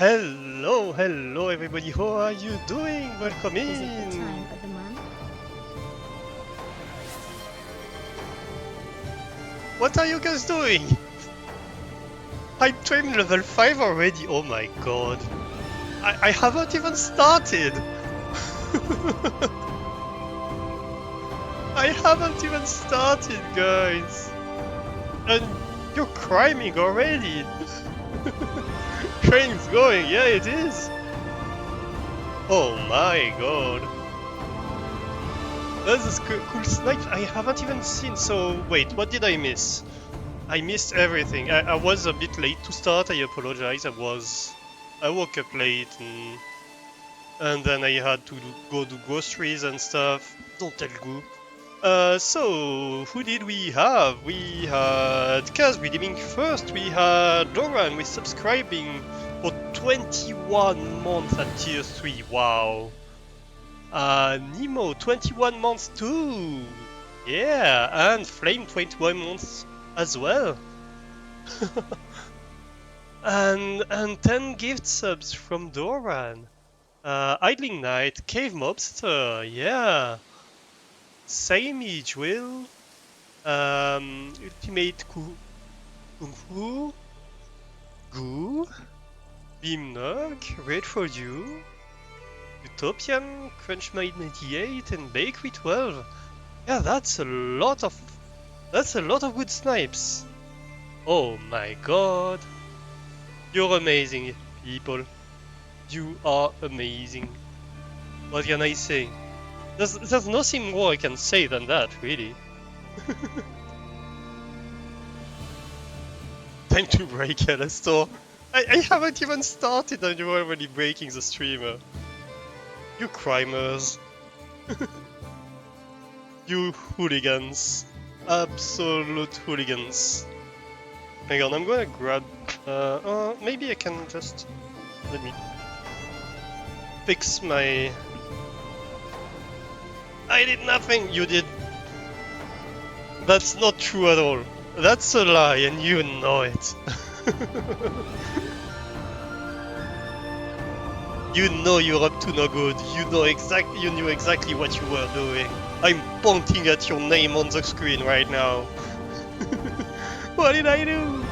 Hello everybody, how are you doing? Welcome Is it the time in! of the month? What are you guys doing? I'm trained level 5 already, oh my god. I haven't even started! I haven't even started, guys! And you're criming already! Train's going, yeah it is! Oh my god. That's a cool snipe I haven't even seen, so wait, what did I miss? I missed everything. I was a bit late to start, I apologize. I woke up late and then I had to go do groceries and stuff. Don't tell Goo. So, who did we have? We had Kaz redeeming first, we had Doran with subscribing for 21 months at tier 3, wow. Nemo, 21 months too! Yeah, and Flame, 21 months as well. and 10 gift subs from Doran. Idling Knight, Cave Mobster, yeah. Samey Will. Ultimate Kung Fu. Goo. Beamnog, Wait for You. Utopian, Crunchmade 98, and Bakery 12. Yeah, that's a lot of good snipes. Oh my god. You're amazing, people. You are amazing. What can I say? There's nothing more I can say than that, really. Time to break Alastor. I haven't even started and you're already breaking the streamer. You crimers. You hooligans. Absolute hooligans. Hang on, I'm gonna grab... maybe I can just... Let me... fix my... I did nothing! You did! That's not true at all. That's a lie and you know it. You know you're up to no good. You knew exactly what you were doing. I'm pointing at your name on the screen right now. What did I do?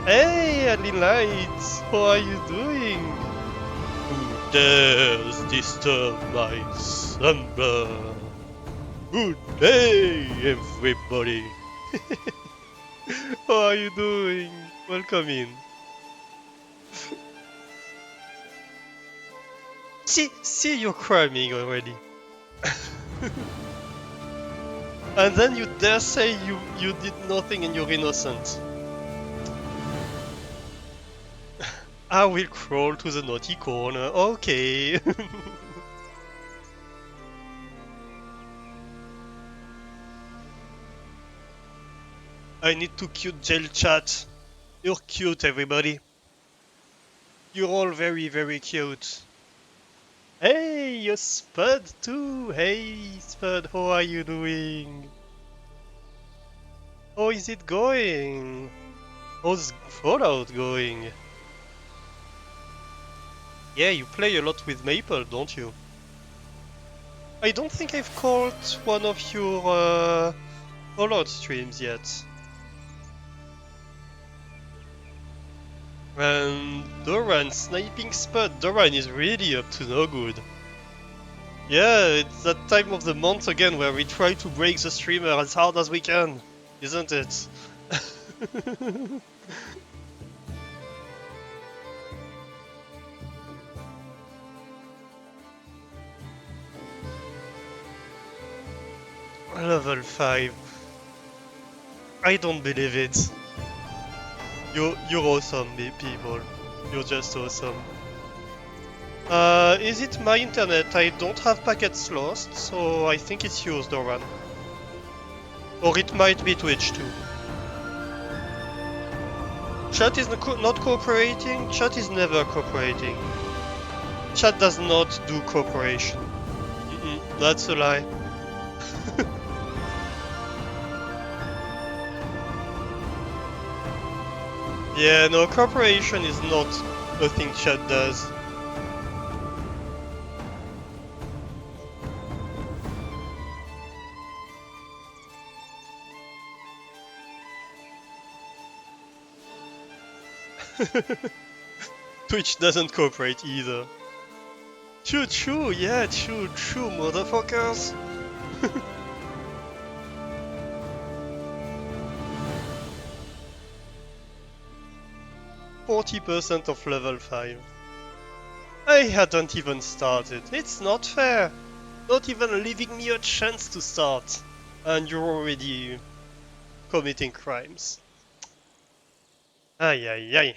Hey, Adeline Lights, how are you doing? Who dares disturb my slumber? Good day, everybody. How are you doing? Welcome in. See, you're crying already. And then you dare say you did nothing and you're innocent. I will crawl to the naughty corner, okay. I need to cute gel chat. You're cute, everybody. You're all very, very cute. Hey, you're Spud too. Hey, Spud, how are you doing? How is it going? How's Fallout going? Yeah, you play a lot with Maple, don't you? I don't think I've caught one of your Fallout streams yet. And Doran sniping Spud. Doran is really up to no good. Yeah, it's that time of the month again where we try to break the streamer as hard as we can, isn't it? Level 5. I don't believe it. You're awesome, people. You're just awesome. Is it my internet? I don't have packets lost, so I think it's yours, Doran. Or it might be Twitch too. Chat is not cooperating? Chat is never cooperating. Chat does not do cooperation. That's a lie. Yeah, no, cooperation is not a thing chat does. Twitch doesn't cooperate either. True, yeah, true, motherfuckers. 40% of level 5. I hadn't even started. It's not fair. Not even leaving me a chance to start. And you're already committing crimes. Ay ay ay.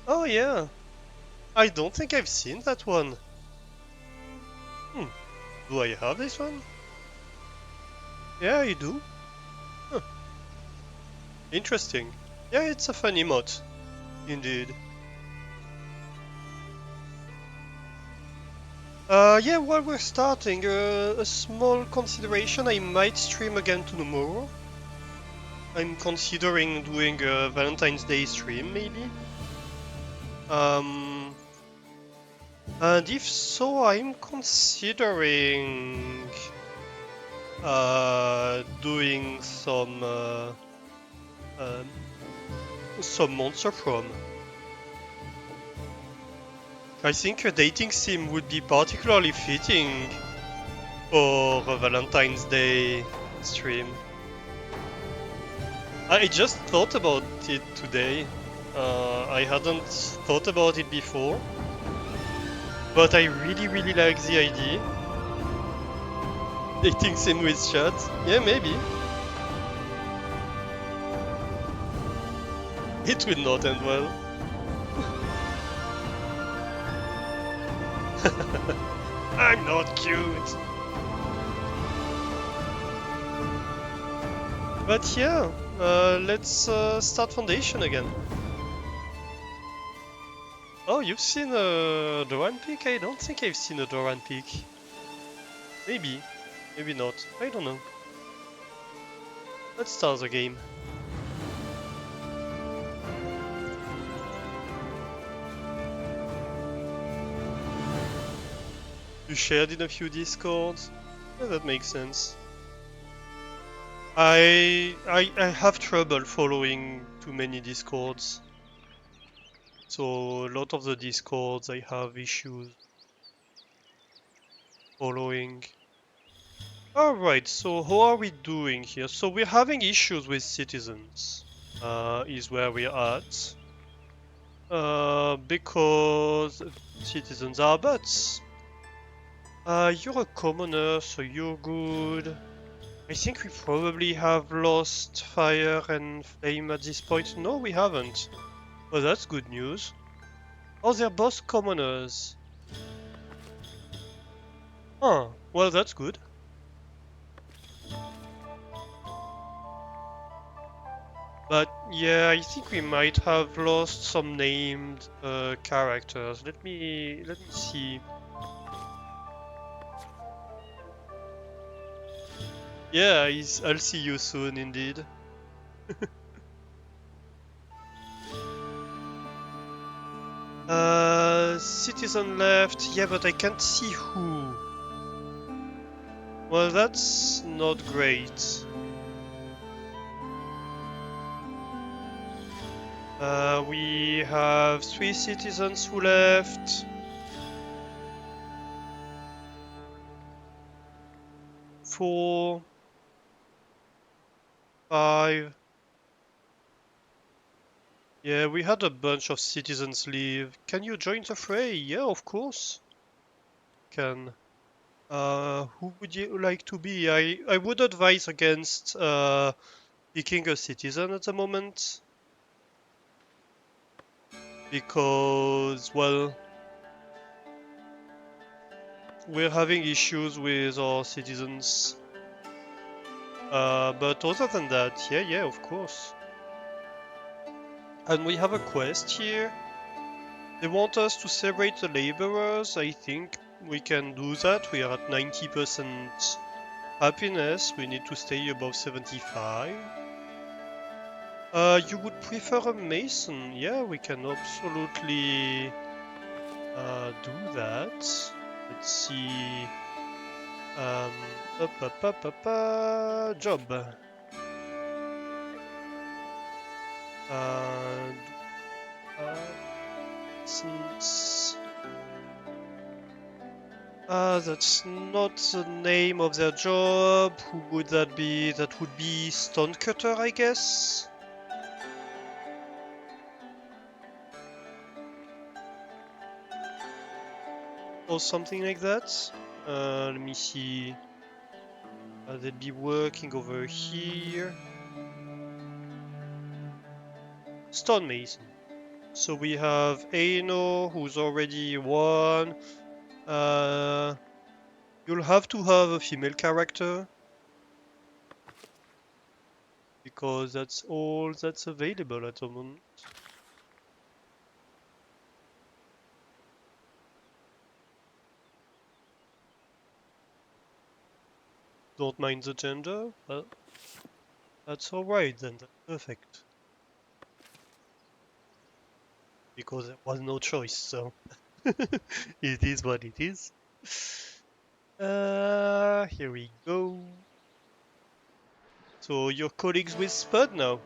Oh yeah. I don't think I've seen that one. Hmm. Do I have this one? Yeah, I do. Huh. Interesting. Yeah, it's a funny mod. Indeed. Yeah, while we're starting, a small consideration, I might stream again tomorrow. I'm considering doing a Valentine's Day stream, maybe. Um, and if so, I'm considering doing um, some Monster Prom. I think a dating sim would be particularly fitting for a Valentine's Day stream. I just thought about it today. I hadn't thought about it before, but I really like the idea. Dating sim with chat? Yeah, maybe. It will not end well. I'm not cute. But yeah, let's start Foundation again. Oh, you've seen a Doran Peak? I don't think I've seen a Doran Peak. Maybe, maybe not. I don't know. Let's start the game. You shared in a few discords? Yeah, that makes sense. I have trouble following too many discords. So a lot of the discords I have issues following. Alright, so how are we doing here? So we're having issues with citizens, is where we're at. Because citizens are bots. You're a commoner, so you're good. I think we probably have lost Fire and Flame at this point. No, we haven't. Well, that's good news. Oh, they're both commoners. Huh, well, that's good. But yeah, I think we might have lost some named characters. Let me see. Yeah, I'll see you soon indeed. Citizen left. Yeah, but I can't see who. Well, that's not great. We have 3 citizens who left. 4, 5. Yeah, we had a bunch of citizens leave. Can you join the fray? Yeah, of course. Can. Who would you like to be? I would advise against picking a citizen at the moment. Because, well, we're having issues with our citizens. But other than that, yeah, of course. And we have a quest here. They want us to celebrate the laborers. I think we can do that. We are at 90% Happiness, we need to stay above 75. You would prefer a mason? Yeah, we can absolutely do that. Let's see. Job. Uh, since that's not the name of their job. Who would that be? That would be stonecutter, I guess. Or something like that. Let me see. They'd be working over here. Stonemason. So we have Aino, who's already one. You'll have to have a female character because that's all that's available at the moment. Don't mind the gender, but that's alright then, that's perfect. Because there was no choice, so it is what it is. Here we go. So your colleagues with Spud now.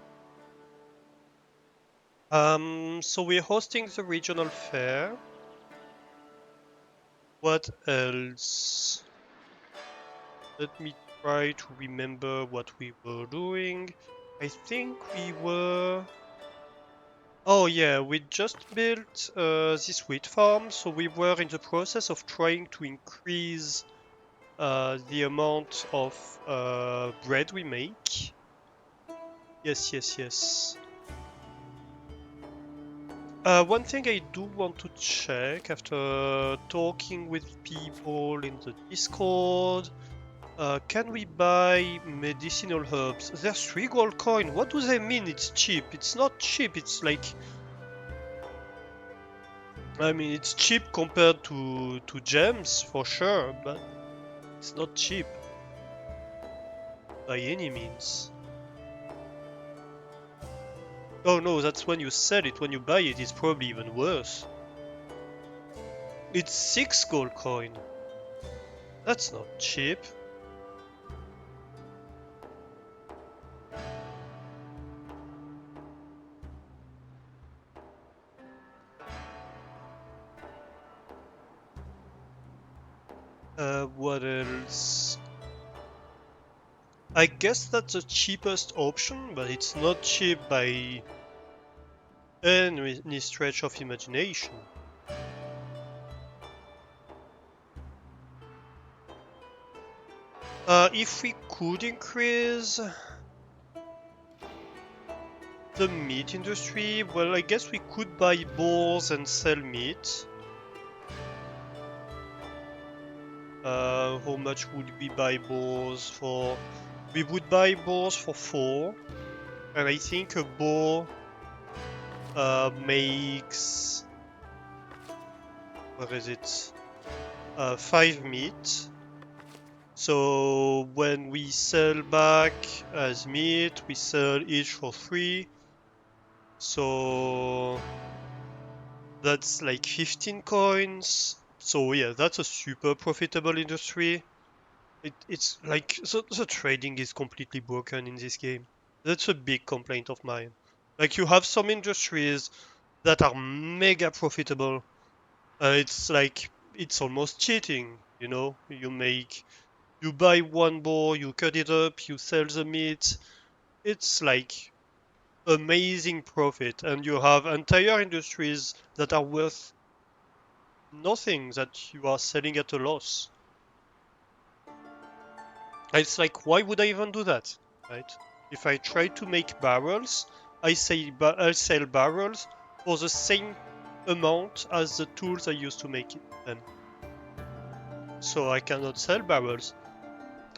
So we're hosting the regional fair. What else? Let me try to remember what we were doing. I think we were... Oh yeah, we just built this wheat farm, so we were in the process of trying to increase the amount of bread we make. Yes, yes, yes. One thing I do want to check after talking with people in the Discord, can we buy medicinal herbs? There's 3 gold coin. What do they mean it's cheap? It's not cheap, it's like... I mean, it's cheap compared to gems, for sure, but it's not cheap. By any means. Oh no, that's when you sell it. When you buy it, it's probably even worse. It's 6 gold coin. That's not cheap. What else? I guess that's the cheapest option, but it's not cheap by any stretch of imagination. If we could increase the meat industry, well, I guess we could buy boars and sell meat. How much would we buy boars for? We would buy boars for 4, and I think a boar makes... what is it? 5 meat. So when we sell back as meat, we sell each for 3. So that's like 15 coins. So yeah, that's a super profitable industry. It's like the trading is completely broken in this game. That's a big complaint of mine. Like you have some industries that are mega profitable. It's like it's almost cheating, you know? You buy one boar, you cut it up, you sell the meat. It's like amazing profit, and you have entire industries that are worth nothing that you are selling at a loss. It's like, why would I even do that, right? If I try to make barrels, I sell barrels for the same amount as the tools I used to make them. So I cannot sell barrels,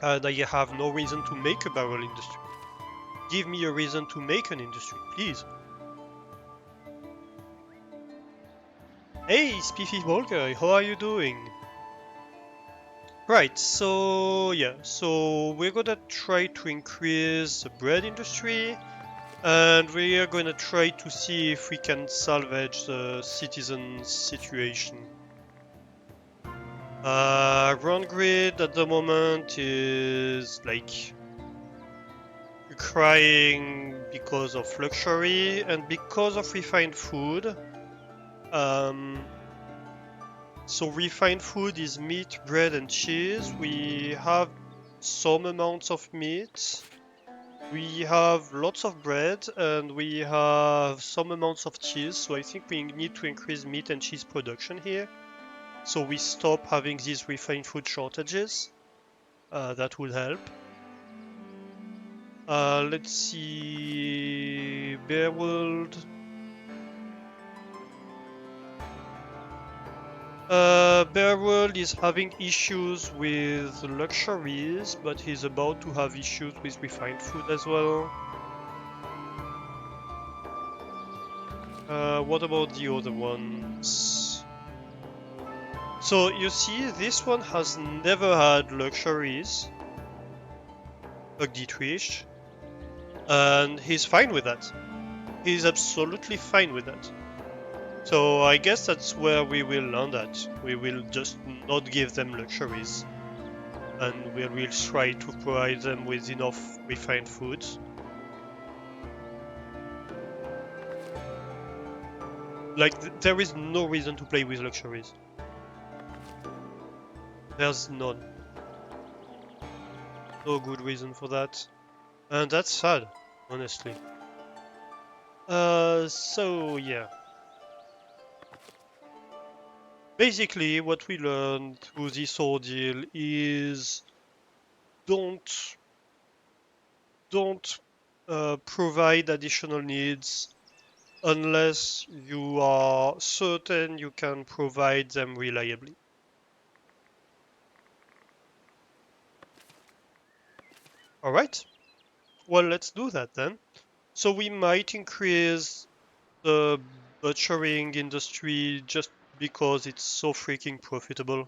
and I have no reason to make a barrel industry. Give me a reason to make an industry, please. Hey, Spiffy Volker, how are you doing? Right, so yeah, so we're gonna try to increase the bread industry, and we are gonna try to see if we can salvage the citizens' situation. Ground grid at the moment is like crying because of luxury and because of refined food. So refined food is meat, bread, and cheese. We have some amounts of meat. We have lots of bread and we have some amounts of cheese. So I think we need to increase meat and cheese production here. So we stop having these refined food shortages. That would help. Let's see. Bear World. Bear World is having issues with luxuries, but he's about to have issues with refined food as well. What about the other ones? So you see, this one has never had luxuries, like Dietrich, and he's fine with that. He's absolutely fine with that. So I guess that's where we will land at. We will just not give them luxuries, and we will try to provide them with enough refined foods. Like, there is no reason to play with luxuries. There's none. No good reason for that. And that's sad, honestly. So yeah. Basically, what we learned through this ordeal is don't provide additional needs unless you are certain you can provide them reliably. Alright, well, let's do that then. So we might increase the butchering industry just because it's so freaking profitable.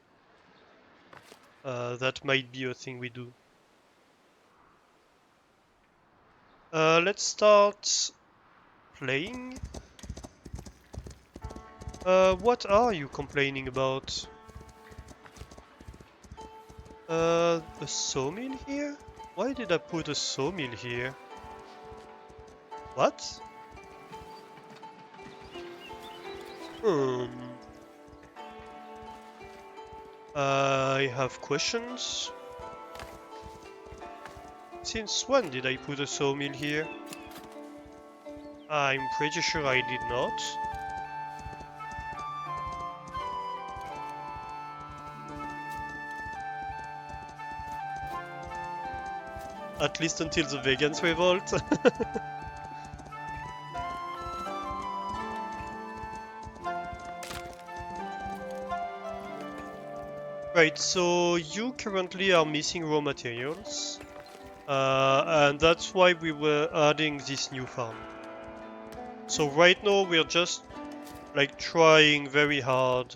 That might be a thing we do. Let's start playing. What are you complaining about? A sawmill here? Why did I put a sawmill here? What? Hmm. I have questions. Since when did I put a sawmill here? I'm pretty sure I did not. At least until the vegans revolt. Right, so you currently are missing raw materials. And that's why we were adding this new farm. So right now we're just like trying very hard.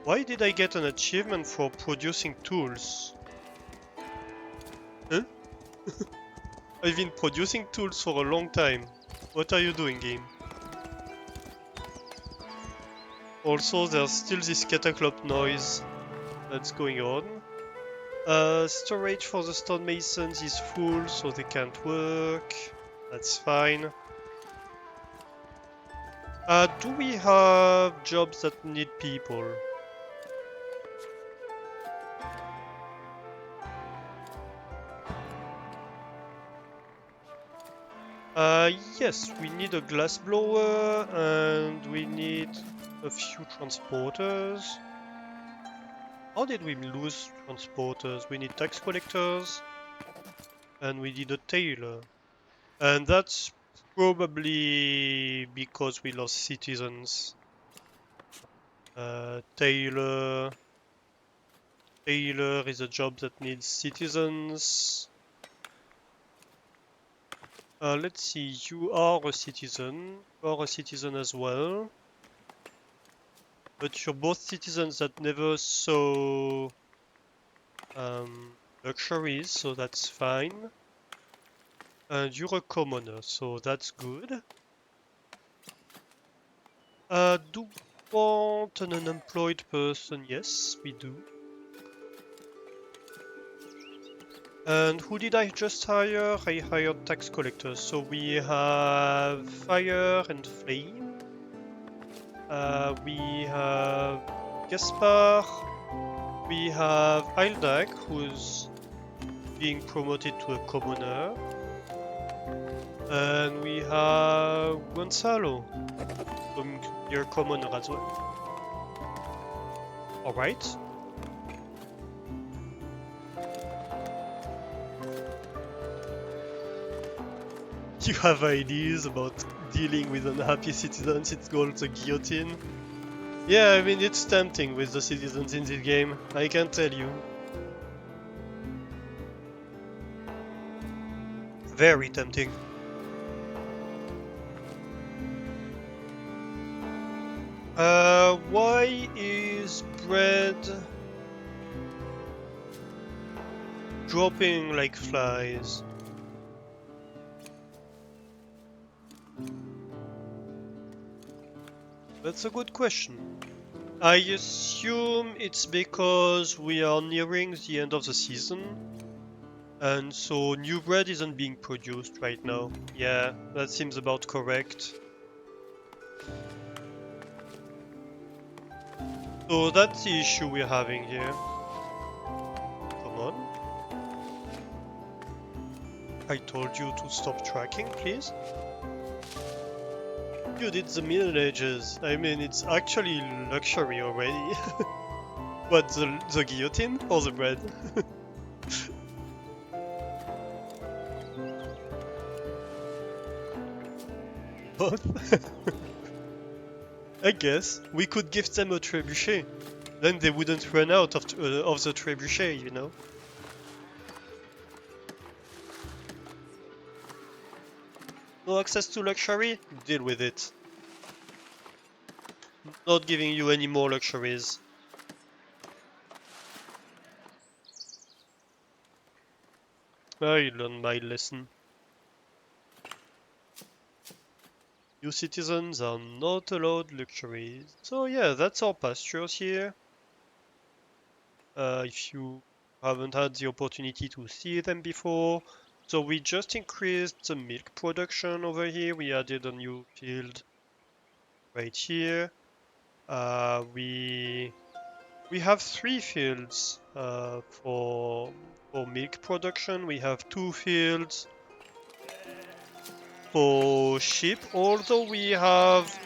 Why did I get an achievement for producing tools? Huh? I've been producing tools for a long time. What are you doing, game? Also, there's still this cataclop noise that's going on. Storage for the stonemasons is full, so they can't work. That's fine. Do we have jobs that need people? Yes, we need a glass blower and we need a few transporters. How did we lose transporters? We need tax collectors and we need a tailor. And that's probably because we lost citizens. Tailor is a job that needs citizens. Let's see, you are a citizen. You are a citizen as well. but you're both citizens that never saw luxuries, so that's fine. And you're a commoner, so that's good. Do want an unemployed person? Yes, we do. And who did I just hire? I hired tax collectors. So we have Fire and Flame. We have Gaspar. We have Ildag, who's being promoted to a commoner. And we have Gonzalo, you're a commoner as well. Alright. You have ideas about dealing with unhappy citizens, it's called the guillotine. Yeah, I mean, it's tempting with the citizens in this game, I can tell you. Very tempting. Why is bread dropping like flies? That's a good question. I assume it's because we are nearing the end of the season, and so new bread isn't being produced right now. Yeah, that seems about correct. So that's the issue we're having here. Come on. I told you to stop tracking, please. Dude, it's the Middle Ages. I mean, it's actually luxury already. What, the guillotine or the bread? Both? I guess. We could give them a trebuchet. Then they wouldn't run out of the trebuchet, you know? No access to luxury? Deal with it. Not giving you any more luxuries. I learned my lesson. You citizens are not allowed luxuries. So yeah, that's our pastures here. If you haven't had the opportunity to see them before. So we just increased the milk production over here. We added a new field right here. We have 3 fields for milk production. We have 2 fields for sheep, although we have...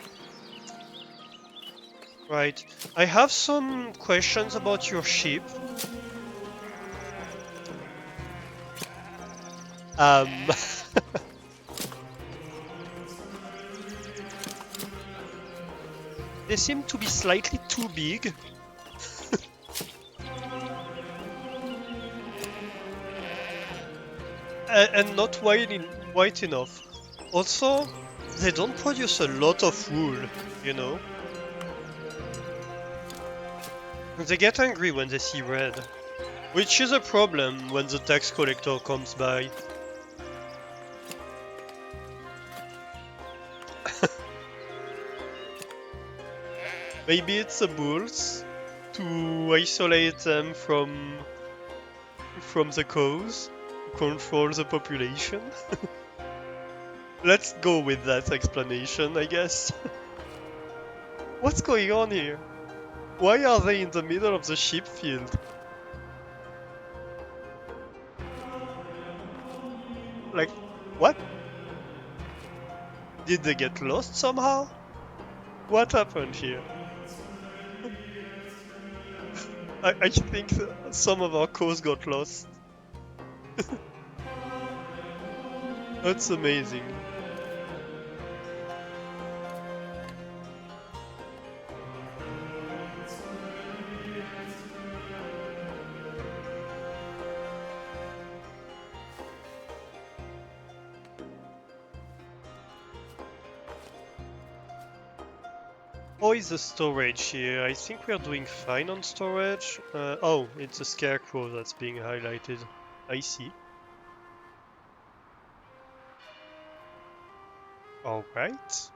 Right, I have some questions about your sheep. They seem to be slightly too big. And not white enough. Also, they don't produce a lot of wool, you know? They get angry when they see red. Which is a problem when the tax collector comes by. Maybe it's the bulls to isolate them from the cows, control the population. Let's go with that explanation, I guess. What's going on here? Why are they in the middle of the sheep field? Like, what? Did they get lost somehow? What happened here? I think some of our cows got lost. That's amazing. How is the storage here? I think we are doing fine on storage. Oh, it's a scarecrow that's being highlighted. I see. Alright.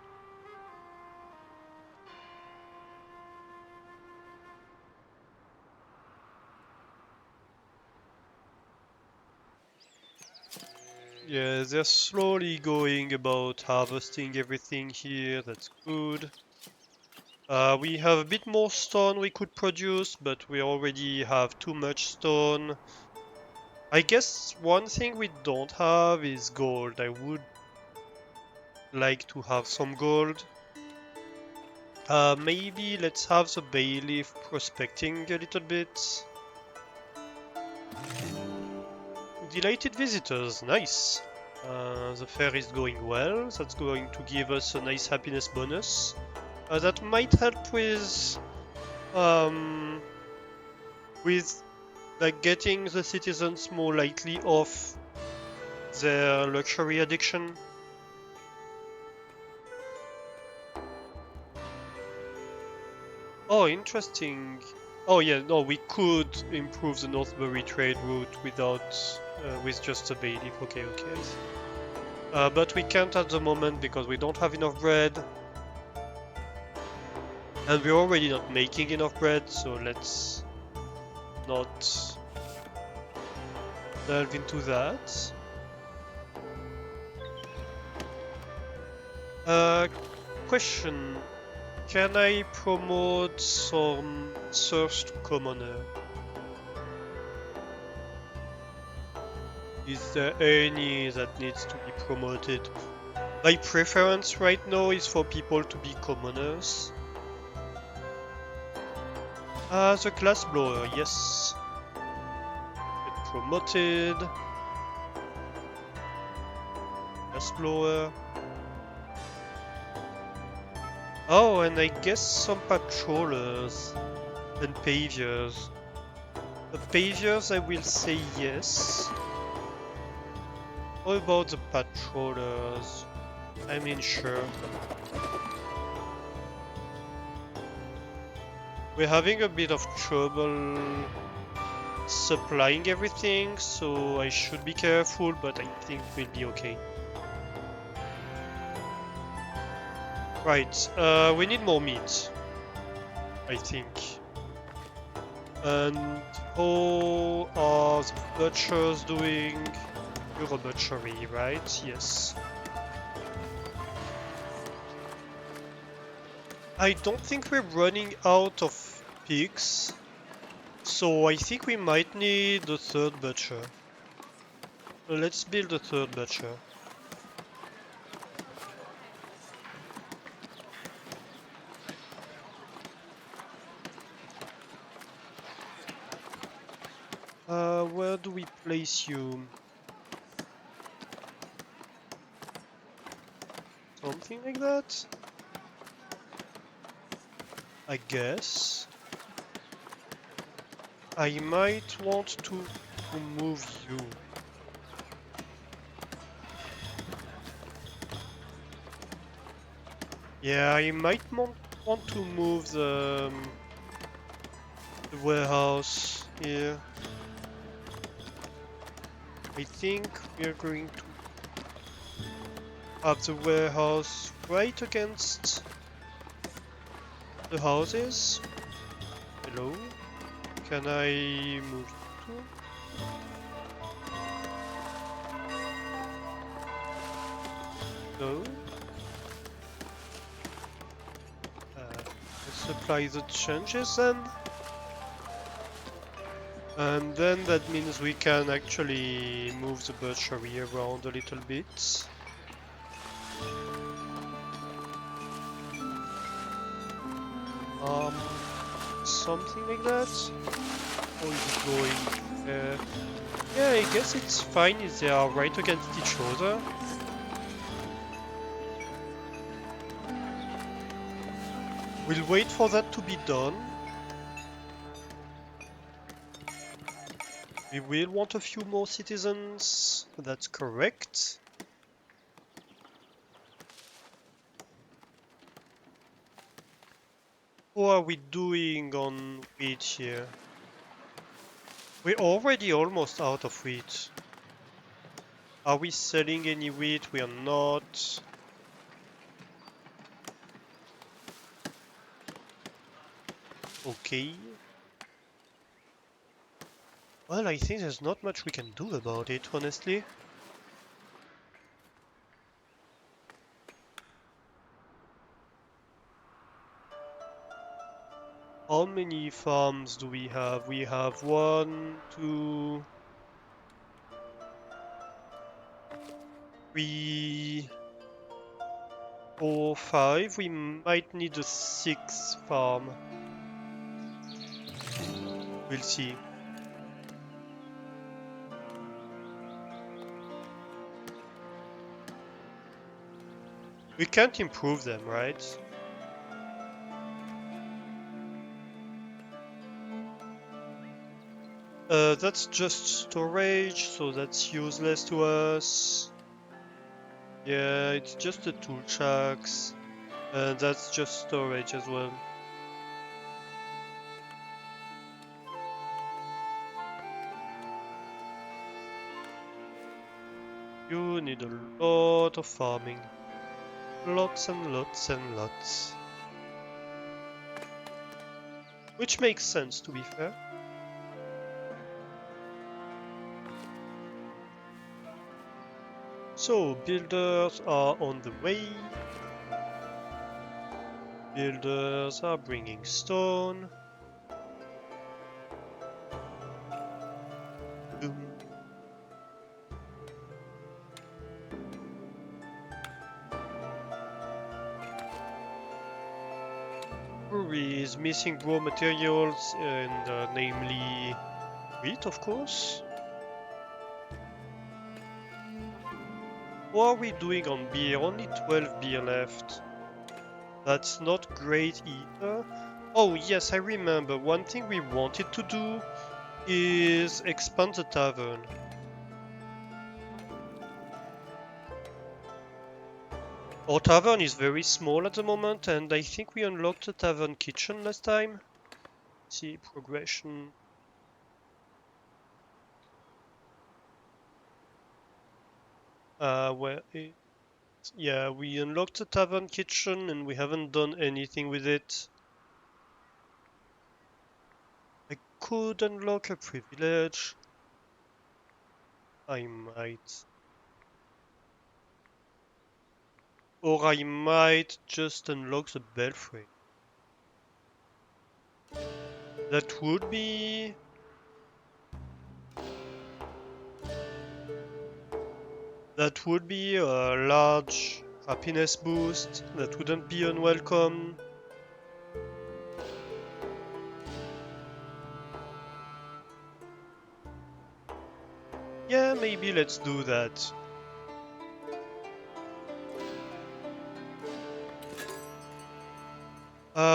Yeah, they're slowly going about harvesting everything here. That's good. We have a bit more stone we could produce, but we already have too much stone. I guess one thing we don't have is gold. I would like to have some gold. Maybe let's have the bailiff prospecting a little bit. Delighted visitors, nice. The fair is going well. That's going to give us a nice happiness bonus. That might help um, with like getting the citizens more lightly off their luxury addiction. Oh, interesting. Oh yeah, no, we could improve the Northbury trade route without with just a bailiff. Okay, okay. But we can't at the moment because we don't have enough bread. And we're already not making enough bread, so let's not delve into that. Uh, question. Can I promote some serfs to commoner? Is there any that needs to be promoted? My preference right now is for people to be commoners. The glass blower, yes. Get promoted. Glass blower. Oh, and I guess some patrollers and paviers. The paviers, I will say yes. What about the patrollers? I'm not sure. We're having a bit of trouble supplying everything, so I should be careful, but I think we'll be okay. Right, we need more meat, I think. And how are the butchers doing? You're a butchery, right? Yes. I don't think we're running out of pigs, so I think we might need a third butcher. Let's build a third butcher. Where do we place you? Something like that? I guess. I might want to move you. Yeah, I might want to move the warehouse here. I think we're going to have the warehouse right against the houses. Hello? Can I move you? No? Let's apply the changes then. And then that means we can actually move the butchery around a little bit. Something like that. How is it going? Yeah, I guess it's fine if they are right against each other. We'll wait for that to be done. We will want a few more citizens. That's correct. How are we doing on wheat here? We're already almost out of wheat. Are we selling any wheat? We are not. Okay. Well, I think there's not much we can do about it, honestly. How many farms do we have? We have 1, 2, 3, 4, 5. We might need a 6th farm. We'll see. We can't improve them, right? That's just storage, so that's useless to us. Yeah, it's just the tool chucks. That's just storage as well. You need a lot of farming. Lots and lots and lots. Which makes sense, to be fair. So, builders are on the way. Builders are bringing stone. Boom. Brewery is missing raw materials, and namely wheat, of course. What are we doing on beer? Only 12 beer left. That's not great either. Oh yes, I remember. One thing we wanted to do is expand the tavern. Our tavern is very small at the moment, and I think we unlocked the tavern kitchen last time. Let's see, progression. Where it? Yeah, we unlocked the tavern kitchen and we haven't done anything with it. I could unlock a privilege. I might. Or I might just unlock the belfry. That would be... That would be a large happiness boost. That wouldn't be unwelcome. Yeah, maybe let's do that.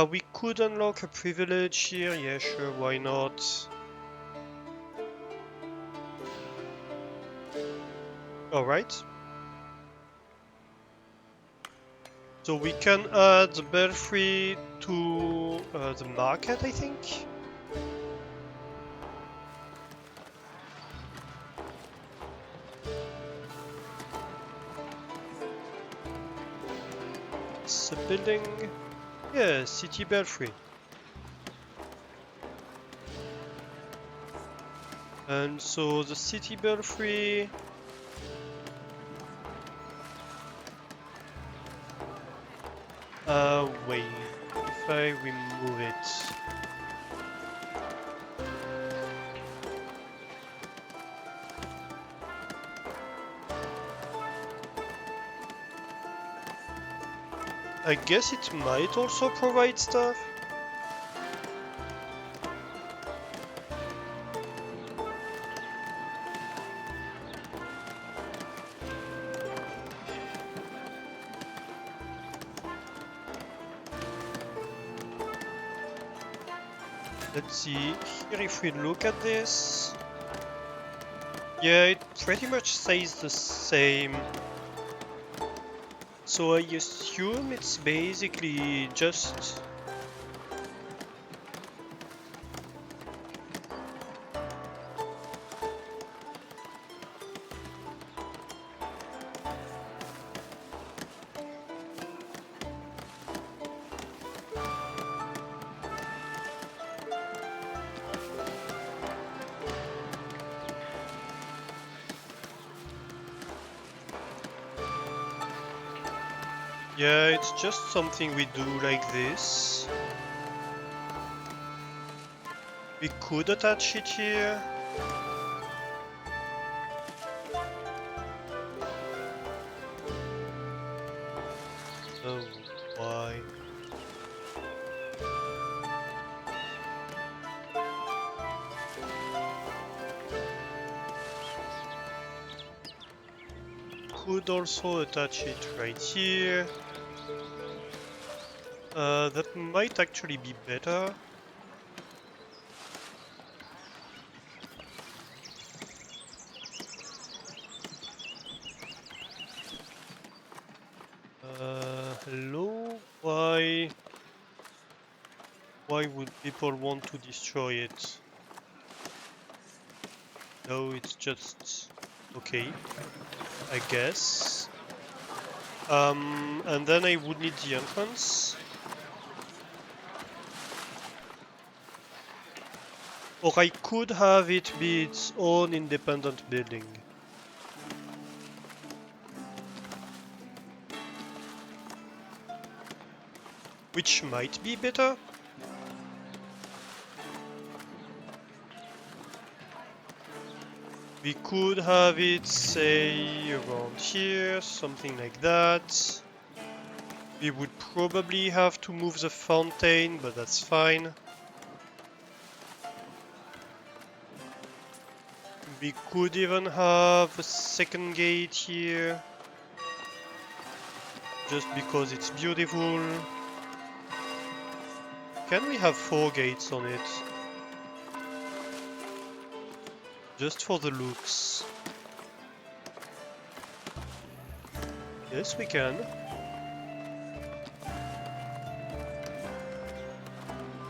We could unlock a privilege here. Yeah, sure, why not? Alright. So we can add the belfry to the market, I think. It's a building. Yeah, city belfry. And so the city belfry. Wait. If I remove it. I guess it might also provide stuff. Let's see here if we look at this. Yeah, it pretty much stays the same. So I assume it's basically just Yeah, it's just something we do like this. We could attach it here. Oh, why? Could also attach it right here. That might actually be better. Hello? Why? Why would people want to destroy it? No, it's just... okay, I guess. And then I would need the entrance. Or I could have it be its own independent building. Which might be better. We could have it, say, around here, something like that. We would probably have to move the fountain, but that's fine. We could even have a second gate here. Just because it's beautiful. Can we have 4 gates on it? Just for the looks. Yes, we can.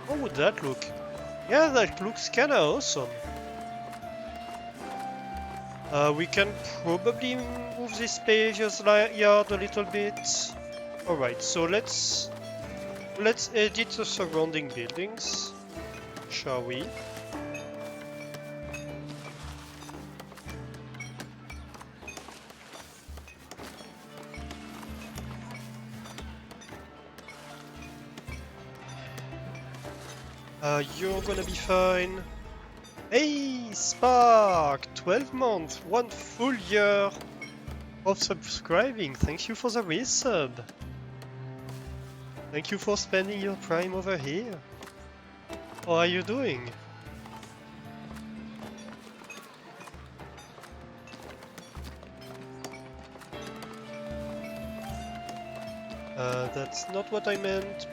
How would that look? Yeah, that looks kinda awesome. We can probably move this player's yard a little bit. Alright, so let's edit the surrounding buildings, shall we? You're gonna be fine. Hey, Spark! 12 months, 1 full year of subscribing. Thank you for the resub. Thank you for spending your prime over here. How are you doing? That's not what I meant.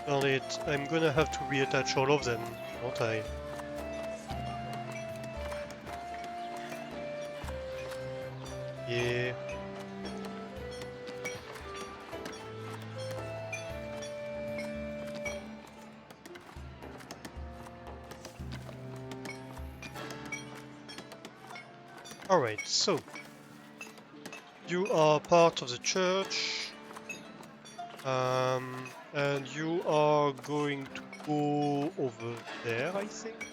Darn it, I'm gonna have to reattach all of them, won't I? Yeah. Alright, so you are part of the church, and you are going to go over there, I think.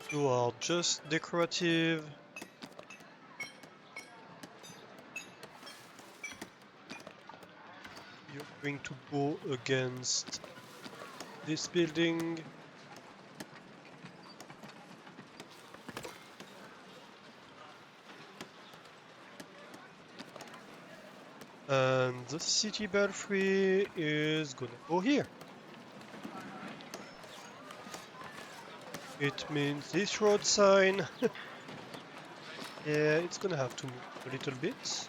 You are just decorative. You're going to go against this building. And the city belfry is gonna go here. It means this road sign. Yeah, it's gonna have to move a little bit.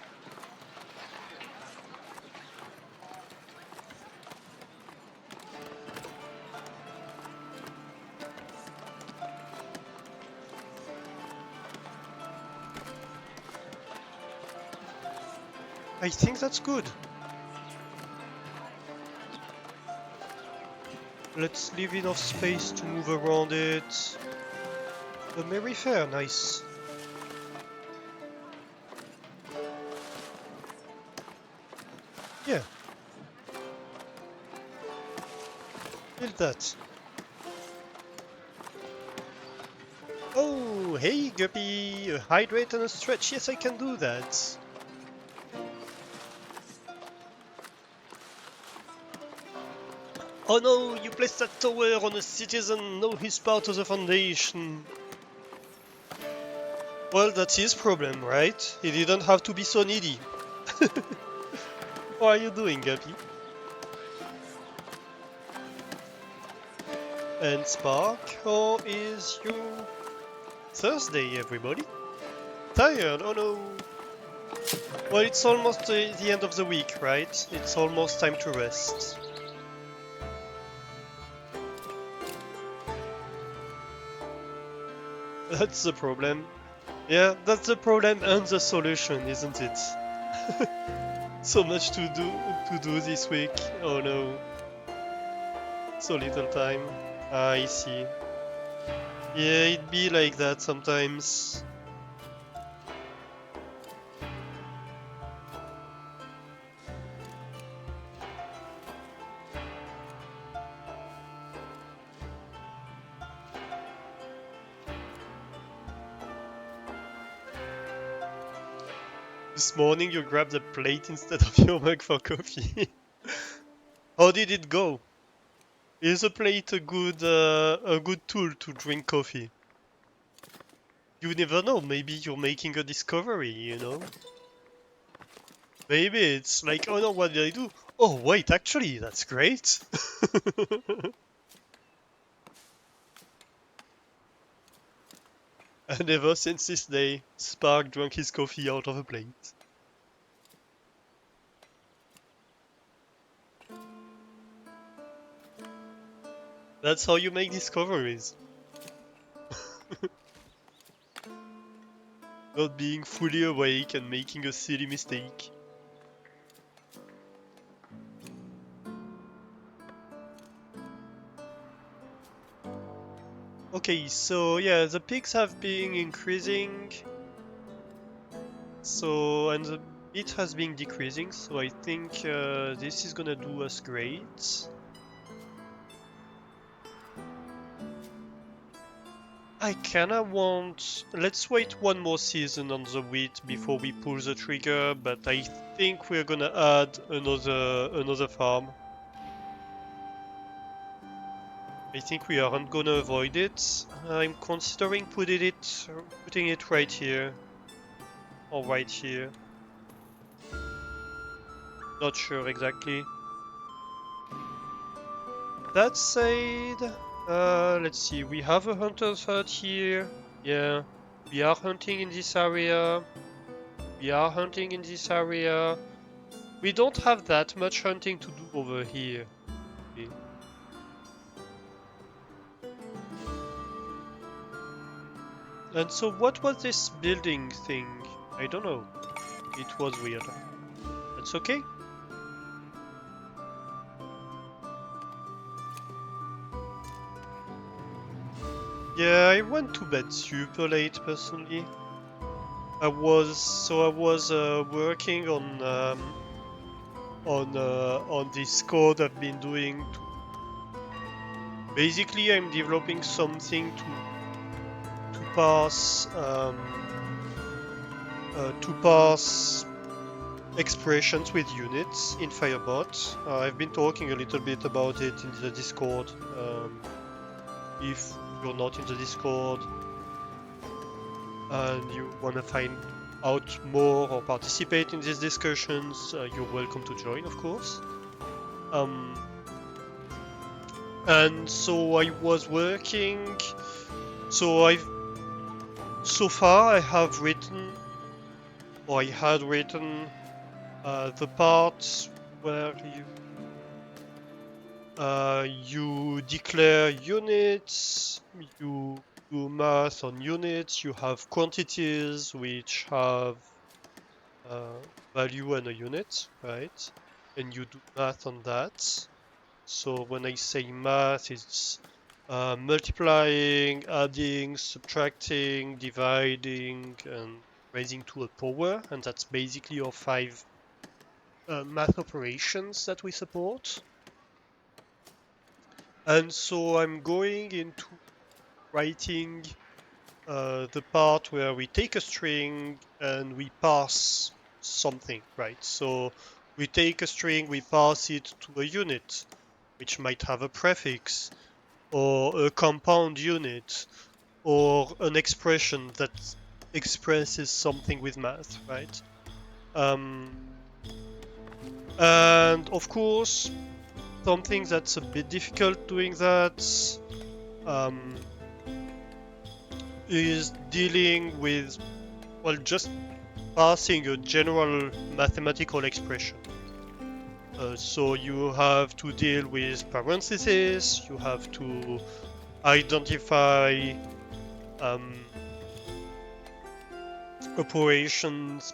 I think that's good. Let's leave enough space to move around it. A merry fair, nice. Yeah. Build that. Oh, hey Guppy! Hydrate and a stretch. Yes, I can do that. Oh no, you placed that tower on a citizen. No, he's part of the Foundation. Well, that's his problem, right? He didn't have to be so needy. What are you doing, Guppy? And Spark, how is your Thursday, everybody? Tired? Oh no. Well, it's almost the end of the week, right? It's almost time to rest. That's the problem. Yeah, that's the problem and the solution, isn't it? So much to do this week. Oh no. So little time. Ah, I see. Yeah, it be like that sometimes. This morning you grabbed a plate instead of your mug for coffee. How did it go? Is a plate a good tool to drink coffee? You never know, maybe you're making a discovery, you know? Maybe it's like, oh no, what did I do? Oh wait, actually, that's great! And ever since this day, Spark drank his coffee out of a plate. That's how you make discoveries. Not being fully awake and making a silly mistake. Okay, so yeah, the peaks have been increasing. So, and the it has been decreasing, so I think this is gonna do us great. I kinda want... Let's wait one more season on the wheat before we pull the trigger, but I think we're gonna add another farm. I think we aren't gonna avoid it. I'm considering putting it right here. Or right here. Not sure exactly. That said, let's see, we have a hunter's hut here. Yeah, we are hunting in this area. We are hunting in this area. We don't have that much hunting to do over here. Okay. And so what was this building thing? I don't know. It was weird. That's okay. Yeah, I went to bed super late personally. I was working on this code I've been doing. Basically, I'm developing something to pass expressions with units in Firebot. I've been talking a little bit about it in the Discord. If you're not in the Discord and you want to find out more or participate in these discussions, you're welcome to join, of course. And so I was working. So far I had written the parts where you declare units, you do math on units, you have quantities which have value and a unit, right? And you do math on that. So when I say math, it's multiplying, adding, subtracting, dividing, and raising to a power, and that's basically our 5 math operations that we support. And so I'm going into writing the part where we take a string and we pass something, right? So we take a string, we pass it to a unit, which might have a prefix, or a compound unit, or an expression that expresses something with math, right? Um, and of course, something that's a bit difficult doing that um, is dealing with, well, just passing a general mathematical expression. So you have to deal with parentheses, you have to identify um, operations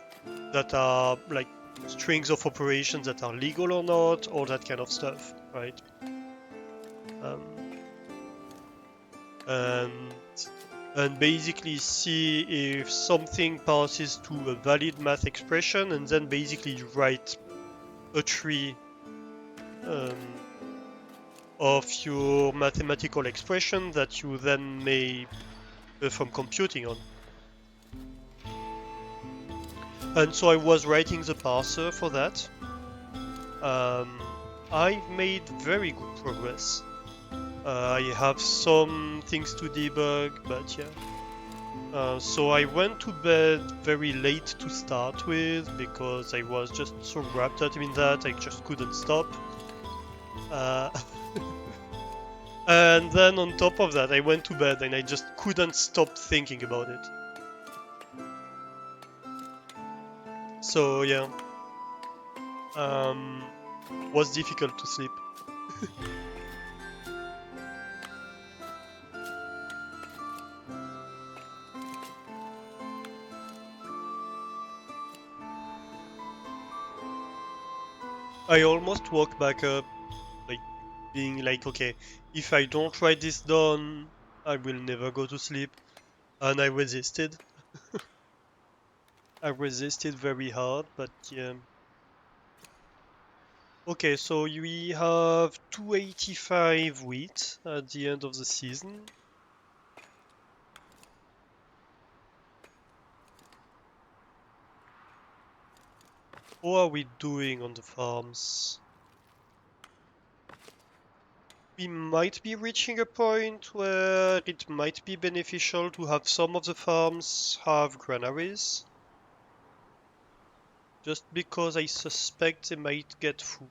that are like strings of operations that are legal or not, all that kind of stuff, right? Um, and and basically see if something passes to a valid math expression, and then basically write a tree um, of your mathematical expression that you then may perform computing on. And so I was writing the parser for that. I've made very good progress. I have some things to debug, but yeah. So I went to bed very late to start with because I was just so wrapped up in that I just couldn't stop. Uh, and then on top of that, I went to bed and I just couldn't stop thinking about it. So yeah, um, was difficult to sleep. I almost woke back up, like being like, okay, if I don't write this down, I will never go to sleep. And I resisted. I resisted very hard, but yeah. Okay, so we have 285 wheat at the end of the season. How are we doing on the farms? We might be reaching a point where it might be beneficial to have some of the farms have granaries. Just because I suspect they might get full.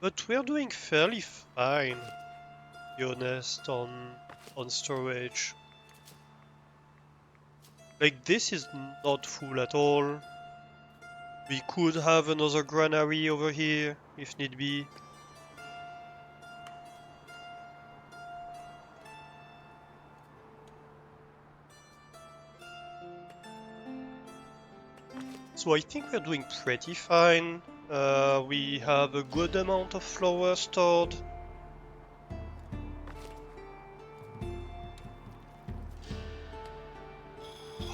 But we're doing fairly fine, to be honest, on storage. Like, this is not full at all. We could have another granary over here, if need be. So I think we're doing pretty fine. We have a good amount of flour stored.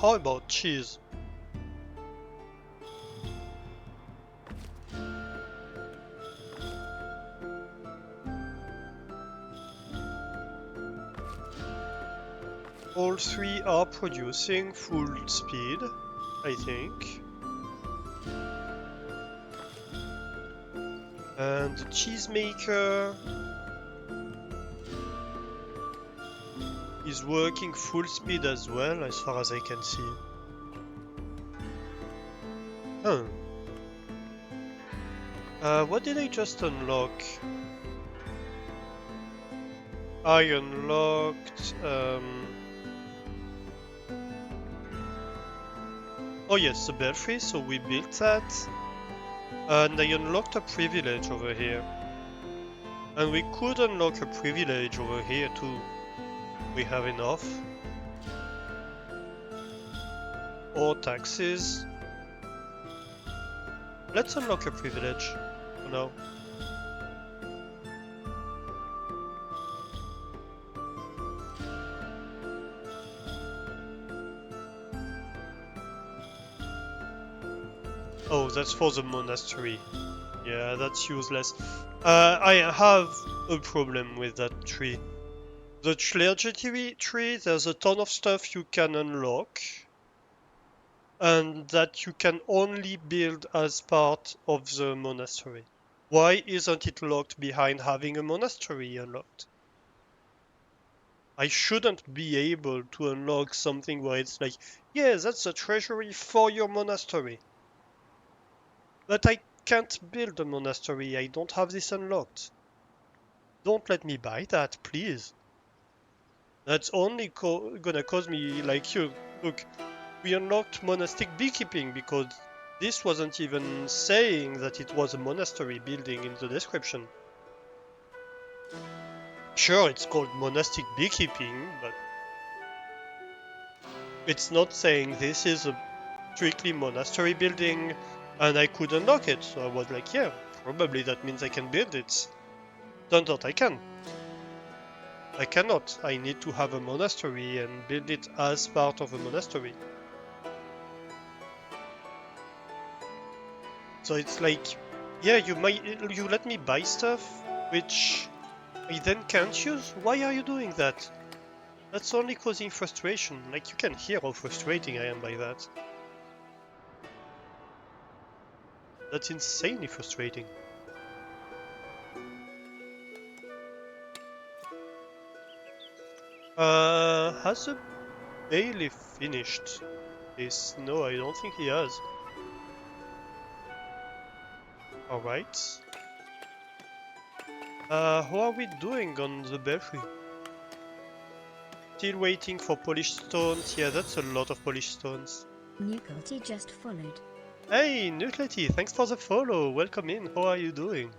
How about cheese? All three are producing full speed, I think. And the cheesemaker is working full speed as well, as far as I can see. Huh. What did I just unlock? I unlocked... Oh yes, the belfry, so we built that. And I unlocked a privilege over here. And we could unlock a privilege over here too. We have enough. Or taxes. Let's unlock a privilege for now. Oh, that's for the monastery. Yeah, that's useless. I have a problem with that tree. The clergy tree, there's a ton of stuff you can unlock, and that you can only build as part of the monastery. Why isn't it locked behind having a monastery unlocked? I shouldn't be able to unlock something where it's like, yeah, that's a treasury for your monastery. But I can't build a monastery, I don't have this unlocked. Don't let me buy that, please. That's only gonna cause me like you. Look, we unlocked monastic beekeeping because this wasn't even saying that it was a monastery building in the description. Sure, it's called monastic beekeeping, but it's not saying this is a strictly monastery building, and I could unlock it. So I was like, yeah, probably that means I can build it. Turns out I can. I cannot. I need to have a monastery and build it as part of a monastery. So it's like, yeah, you let me buy stuff, which I then can't use? Why are you doing that? That's only causing frustration. Like, you can hear how frustrating I am by that. That's insanely frustrating. Has the bailiff finished this? No, I don't think he has. Alright. How are we doing on the belfry? Still waiting for polished stones. Yeah, that's a lot of polished stones. Nuclety just followed. Hey, Nuclety, thanks for the follow. Welcome in. How are you doing?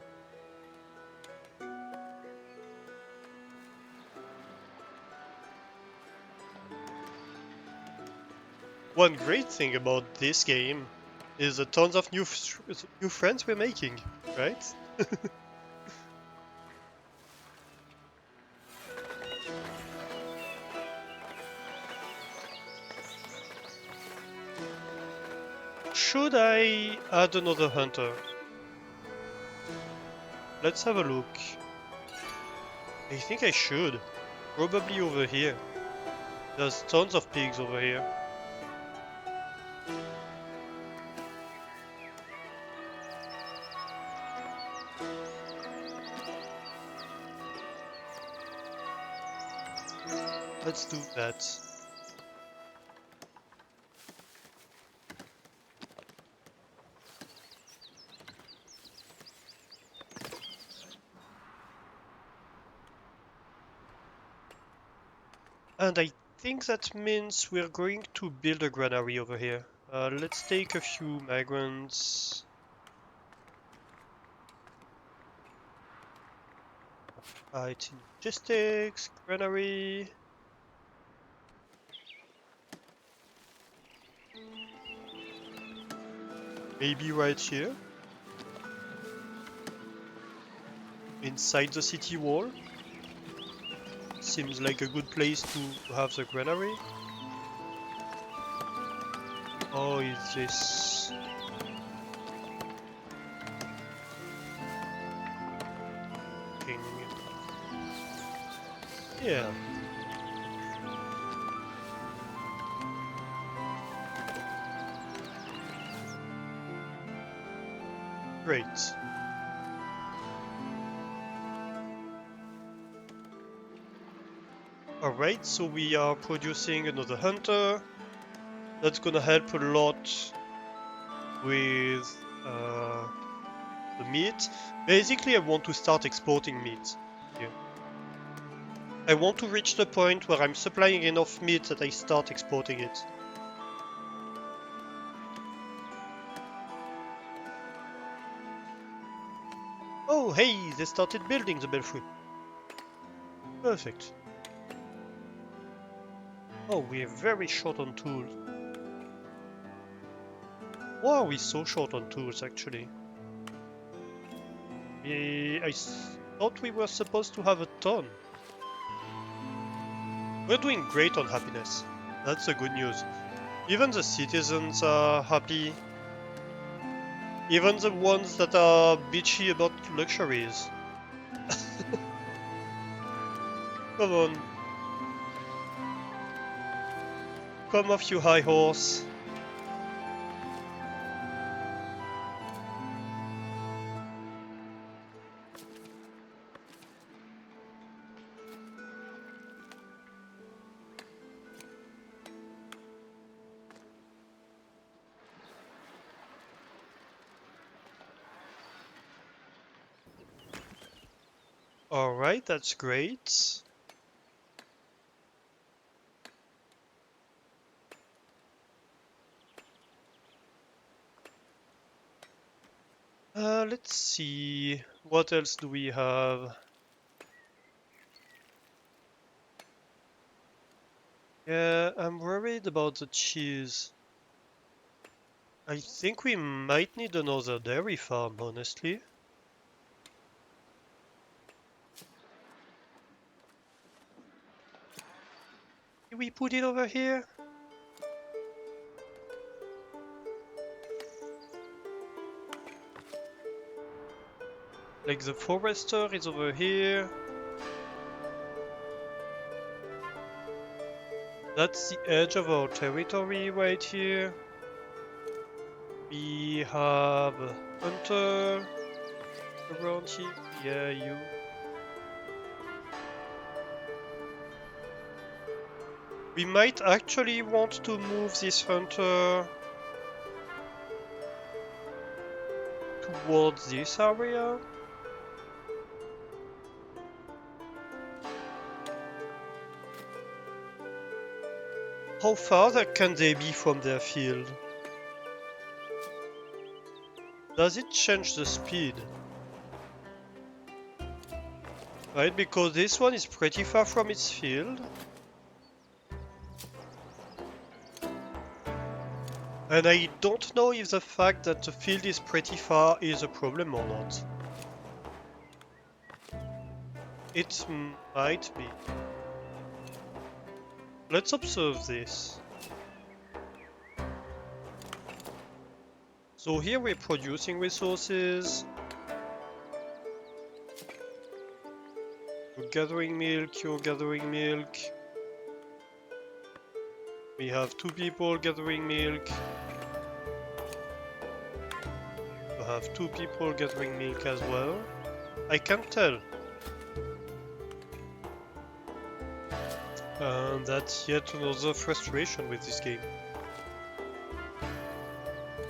One great thing about this game is the tons of new friends we're making, right? Should I add another hunter? Let's have a look. I think I should. Probably over here. There's tons of pigs over here. Let's do that. And I think that means we're going to build a granary over here. Let's take a few migrants. It's in logistics, granary. Maybe right here. Inside the city wall. Seems like a good place to have the granary. Oh, is this... King. Yeah. Great. Alright, so we are producing another hunter. That's gonna help a lot with the meat. Basically, I want to start exporting meat. Yeah. I want to reach the point where I'm supplying enough meat that I start exporting it. Oh, hey, they started building the belfry. Perfect. Oh, we're very short on tools. Why are we so short on tools, actually? I thought we were supposed to have a ton. We're doing great on happiness. That's the good news. Even the citizens are happy. Even the ones that are bitchy about luxuries. Come on. Come off, you high horse. Alright, that's great. Let's see. What else do we have? Yeah, I'm worried about the cheese. I think we might need another dairy farm, honestly. Can we put it over here? Like the forester is over here. That's the edge of our territory right here. We have a hunter around here. Yeah, you. We might actually want to move this hunter towards this area. How far can they be from their field? Does it change the speed? Right, because this one is pretty far from its field. And I don't know if the fact that the field is pretty far is a problem or not. It might be. Let's observe this. So here we're producing resources. You're gathering milk, you're gathering milk. We have 2 people gathering milk. We have 2 people gathering milk as well. I can't tell. And that's yet another frustration with this game.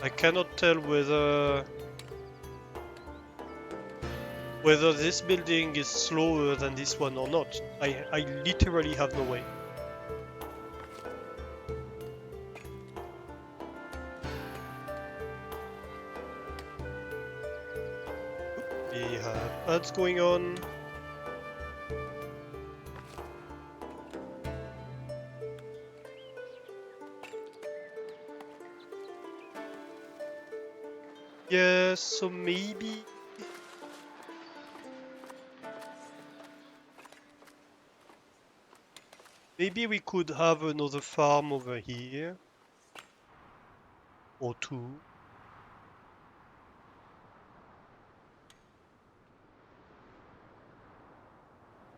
I cannot tell whether this building is slower than this one or not. I literally have no way. We have ads going on. Yeah, so maybe we could have another farm over here. Or 2.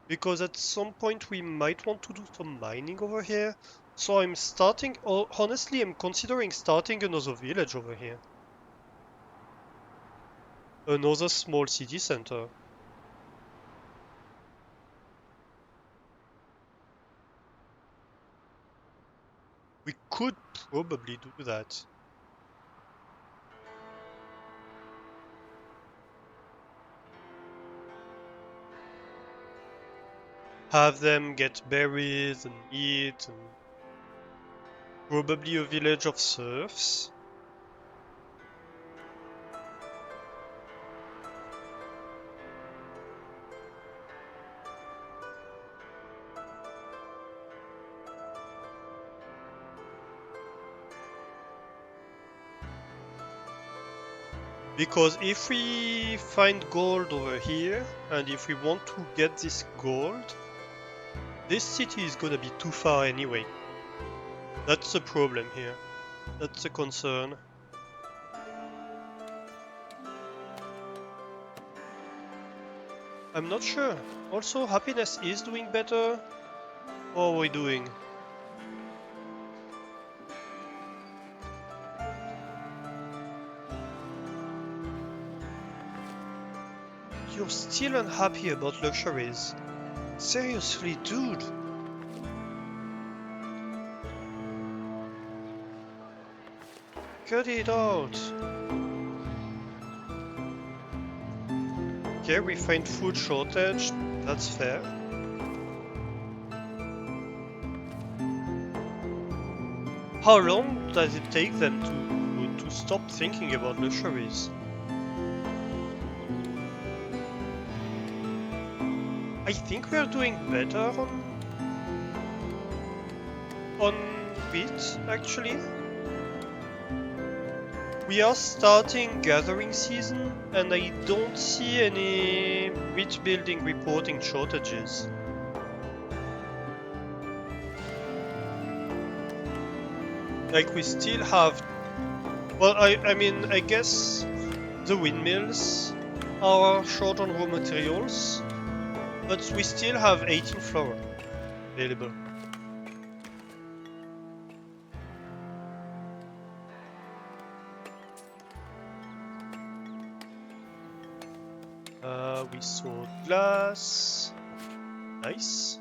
Because at some point we might want to do some mining over here. So I'm starting, or honestly I'm considering starting another village over here. Another small city center. We could probably do that. Have them get berries and meat and probably a village of serfs. Because if we find gold over here, and if we want to get this gold, this city is gonna be too far anyway. That's the problem here. That's the concern. I'm not sure. Also, happiness is doing better. What are we doing? You're still unhappy about luxuries. Seriously, dude. Cut it out. Okay, we find food shortage. That's fair. How long does it take them to stop thinking about luxuries? I think we are doing better on wheat, actually. We are starting gathering season, and I don't see any wheat building reporting shortages. Like, we still have... Well, I mean, I guess the windmills are short on raw materials, but we still have 18 flour available. We sold glass. Nice.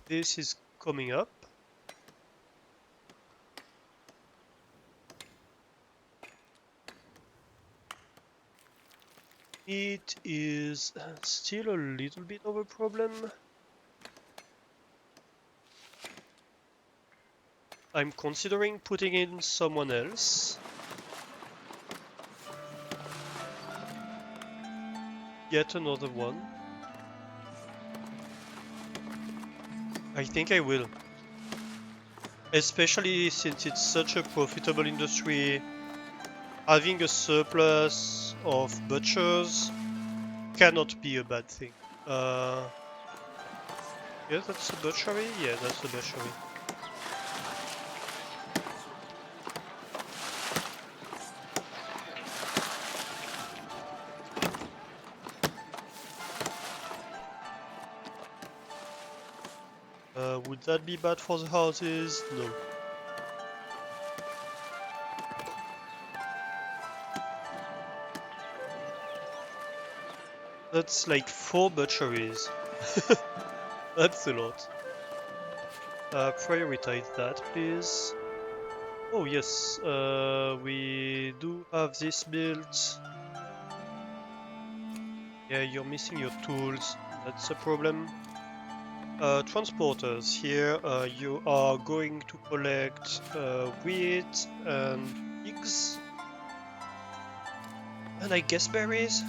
This is coming up. It is still a little bit of a problem. I'm considering putting in someone else. Yet another one. I think I will. Especially since it's such a profitable industry. Having a surplus of butchers cannot be a bad thing. Yeah, that's a butchery? Yeah, that's a butchery. Would that be bad for the houses? No. That's like 4 butcheries. That's a lot. Prioritize that, please. Oh yes, we do have this built. Yeah, you're missing your tools. That's a problem. Transporters, here you are going to collect wheat and pigs. And I guess berries?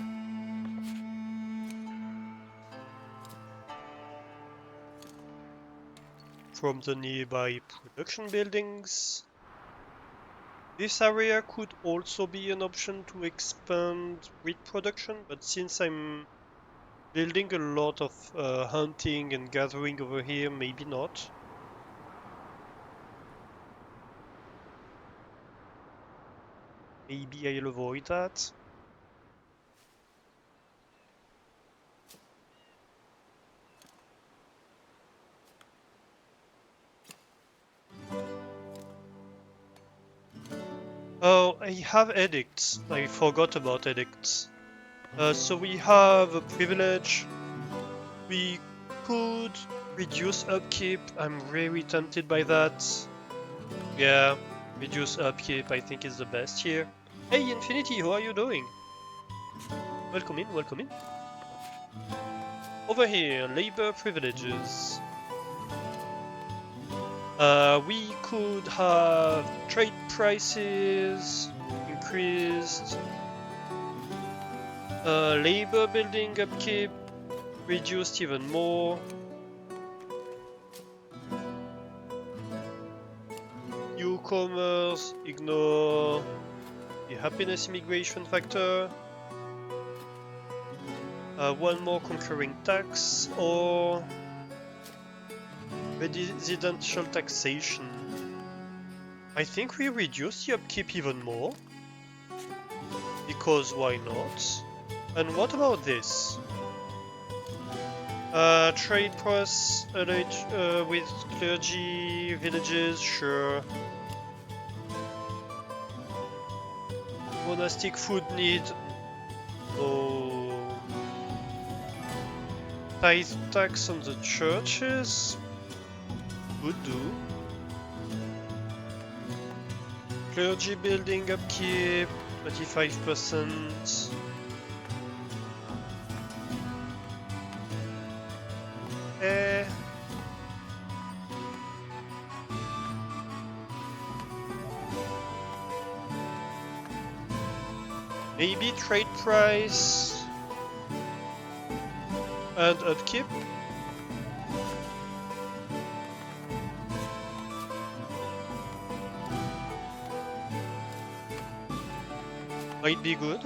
From the nearby production buildings. This area could also be an option to expand wheat production, but since I'm building a lot of hunting and gathering over here, maybe not. Maybe I'll avoid that. Oh, I have edicts. I forgot about edicts. So we have a privilege. We could reduce upkeep. I'm very tempted by that. Yeah, reduce upkeep I think is the best here. Hey Infinity, how are you doing? Welcome in, welcome in. Over here, labor privileges. We could have trade prices increased. Labor building upkeep reduced even more. Newcomers, ignore the happiness immigration factor. One more concurring tax, or Residential taxation. I think we reduce the upkeep even more. Because why not? And what about this? Trade press with clergy, villages, sure. Monastic food need. Oh. Tithe tax on the churches. Would do. Clergy building upkeep, 25%. Maybe trade price and upkeep. Might be good.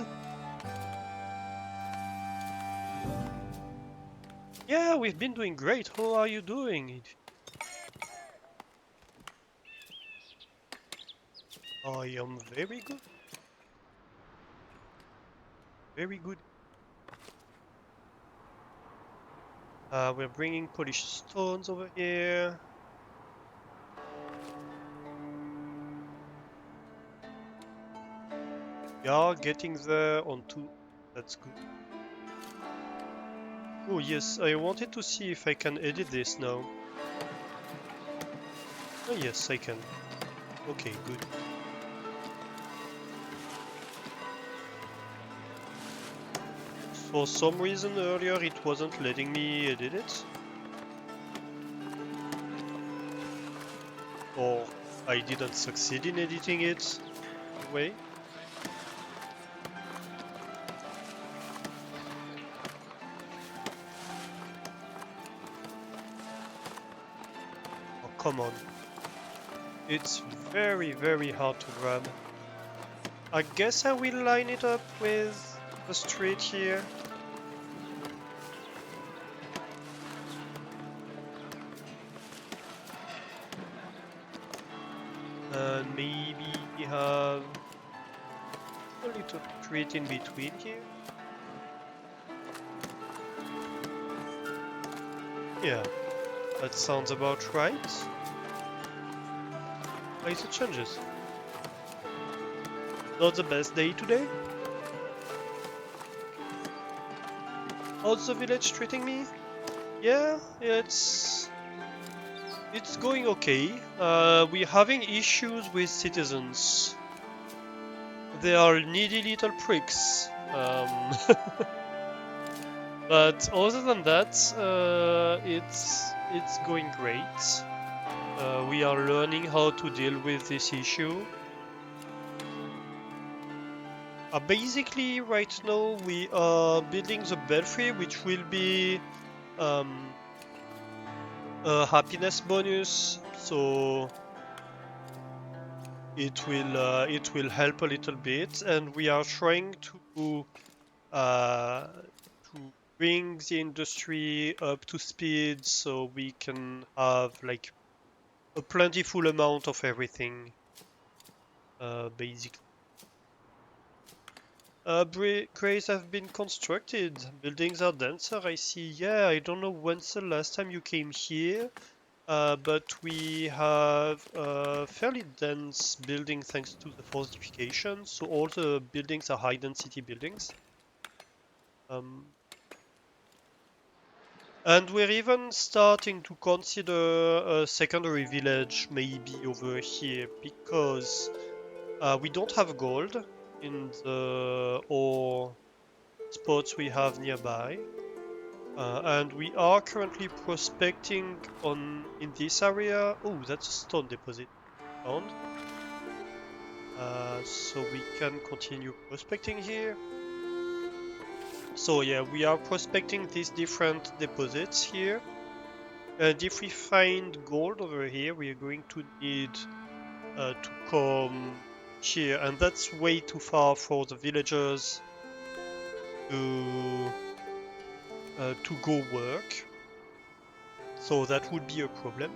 Yeah, we've been doing great. How are you doing? I am very good. Very good. We're bringing polished stones over here. We are getting there on 2. That's good. Oh yes, I wanted to see if I can edit this now. Oh yes, I can. Okay, good. For some reason earlier it wasn't letting me edit it. Or I didn't succeed in editing it anyway. Oh, come on. It's very, very hard to grab. I guess I will line it up with the street here. And maybe have a little street in between here. Yeah, that sounds about right. Nice changes. Not the best day today. How's the village treating me? Yeah, it's going okay. We're having issues with citizens. They are needy little pricks. But other than that, it's going great. We are learning how to deal with this issue. Basically, right now we are building the belfry, which will be a happiness bonus. So it will help a little bit, and we are trying to bring the industry up to speed so we can have like a plentiful amount of everything, basically. Grays have been constructed. Buildings are denser, I see. Yeah, I don't know when's the last time you came here, but we have a fairly dense building thanks to the fortification, so all the buildings are high density buildings. And we're even starting to consider a secondary village maybe over here, because we don't have gold in the ore spots we have nearby. And we are currently prospecting in this area. Oh, that's a stone deposit found. So we can continue prospecting here. So yeah, we are prospecting these different deposits here. And if we find gold over here, we are going to need to come here, and that's way too far for the villagers to go work. So that would be a problem.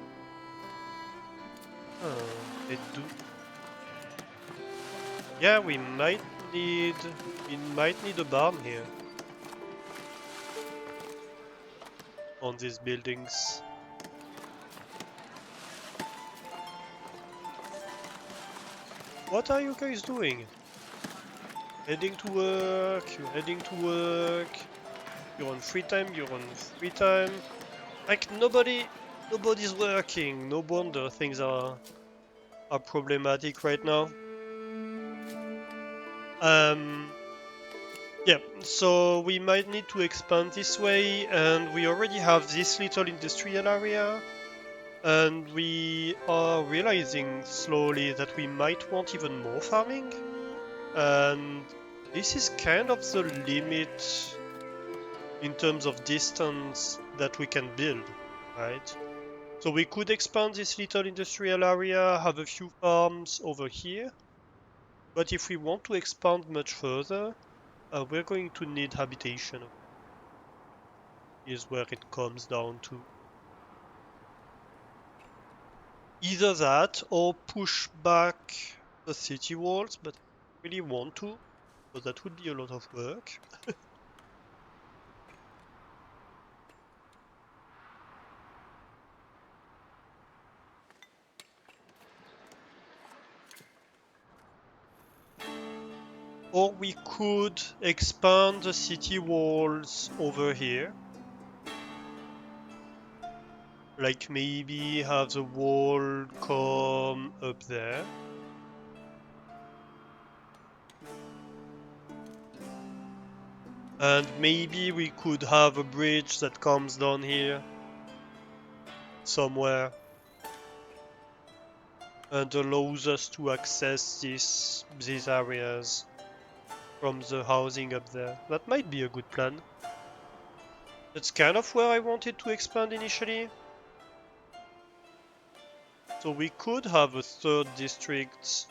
They do. Yeah, we might need a barn here on these buildings. What are you guys doing? Heading to work, you're heading to work, you're on free time, you're on free time. Like nobody's working. No wonder things are problematic right now. Yeah, so we might need to expand this way, and we already have this little industrial area, and we are realizing slowly that we might want even more farming, and this is kind of the limit in terms of distance that we can build, right? So we could expand this little industrial area, have a few farms over here, but if we want to expand much further, we're going to need habitation, is where it comes down to. Either that or push back the city walls, but I really want to, so that would be a lot of work. Or we could expand the city walls over here. Like maybe have the wall come up there. And maybe we could have a bridge that comes down here somewhere and allows us to access these areas from the housing up there. That might be a good plan. That's kind of where I wanted to expand initially. So we could have a third district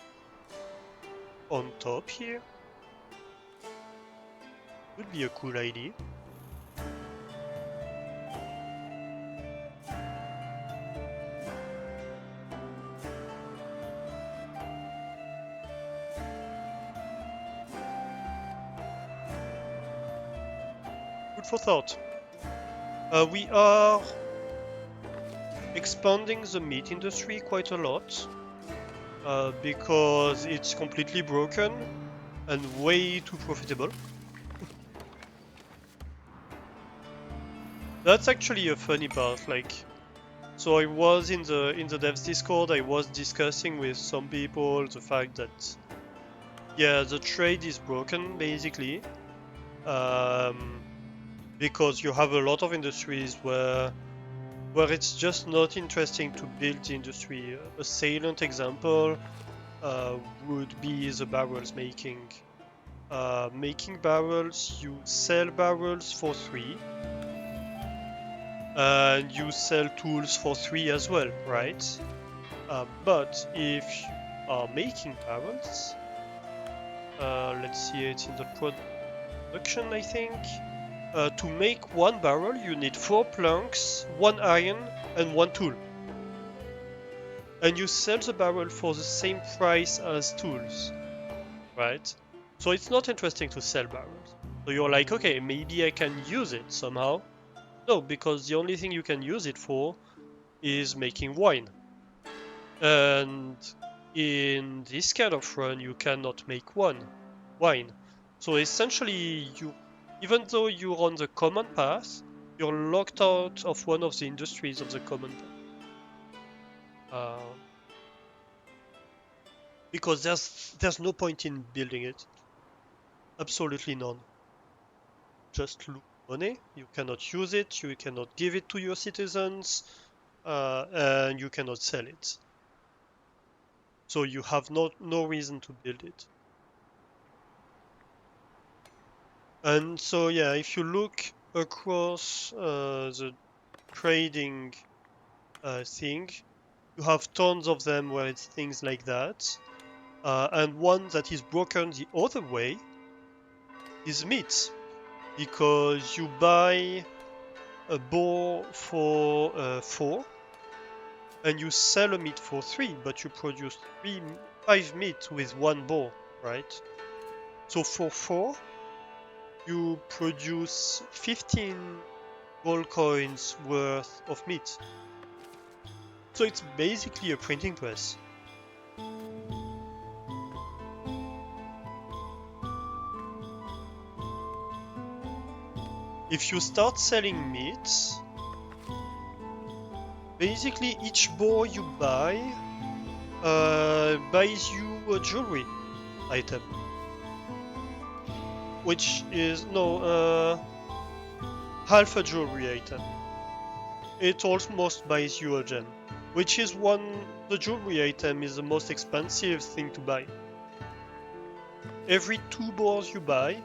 on top here. Would be a cool idea. Food for thought. We are expanding the meat industry quite a lot because it's completely broken and way too profitable. That's actually a funny part. Like, so I was in the devs Discord. I was discussing with some people the fact that yeah, the trade is broken basically. Because you have a lot of industries where it's just not interesting to build the industry. A salient example would be the barrels making. Making barrels, you sell barrels for 3, and you sell tools for 3 as well, right? But if you are making barrels, let's see, it's in the production, I think. To make 1 barrel, you need 4 planks, 1 iron, and 1 tool. And you sell the barrel for the same price as tools, right? So it's not interesting to sell barrels. So you're like, okay, maybe I can use it somehow. No, because the only thing you can use it for is making wine. And in this kind of run, you cannot make wine. So essentially, even though you're on the common path, you're locked out of one of the industries of the common path. Because there's no point in building it. Absolutely none. Just lose money. You cannot use it. You cannot give it to your citizens, and you cannot sell it. So you have no reason to build it. And so yeah, if you look across the trading thing, you have tons of them where it's things like that. And one that is broken the other way is meat, because you buy a boar for 4, and you sell a meat for 3, but you produce 5 meat with 1 boar, right? So for 4, you produce 15 gold coins worth of meat. So it's basically a printing press. If you start selling meat, basically each boar you buy buys you a jewelry item. Which is, half a jewelry item. It almost buys you a gem. Which is the jewelry item is the most expensive thing to buy. Every 2 boars you buy,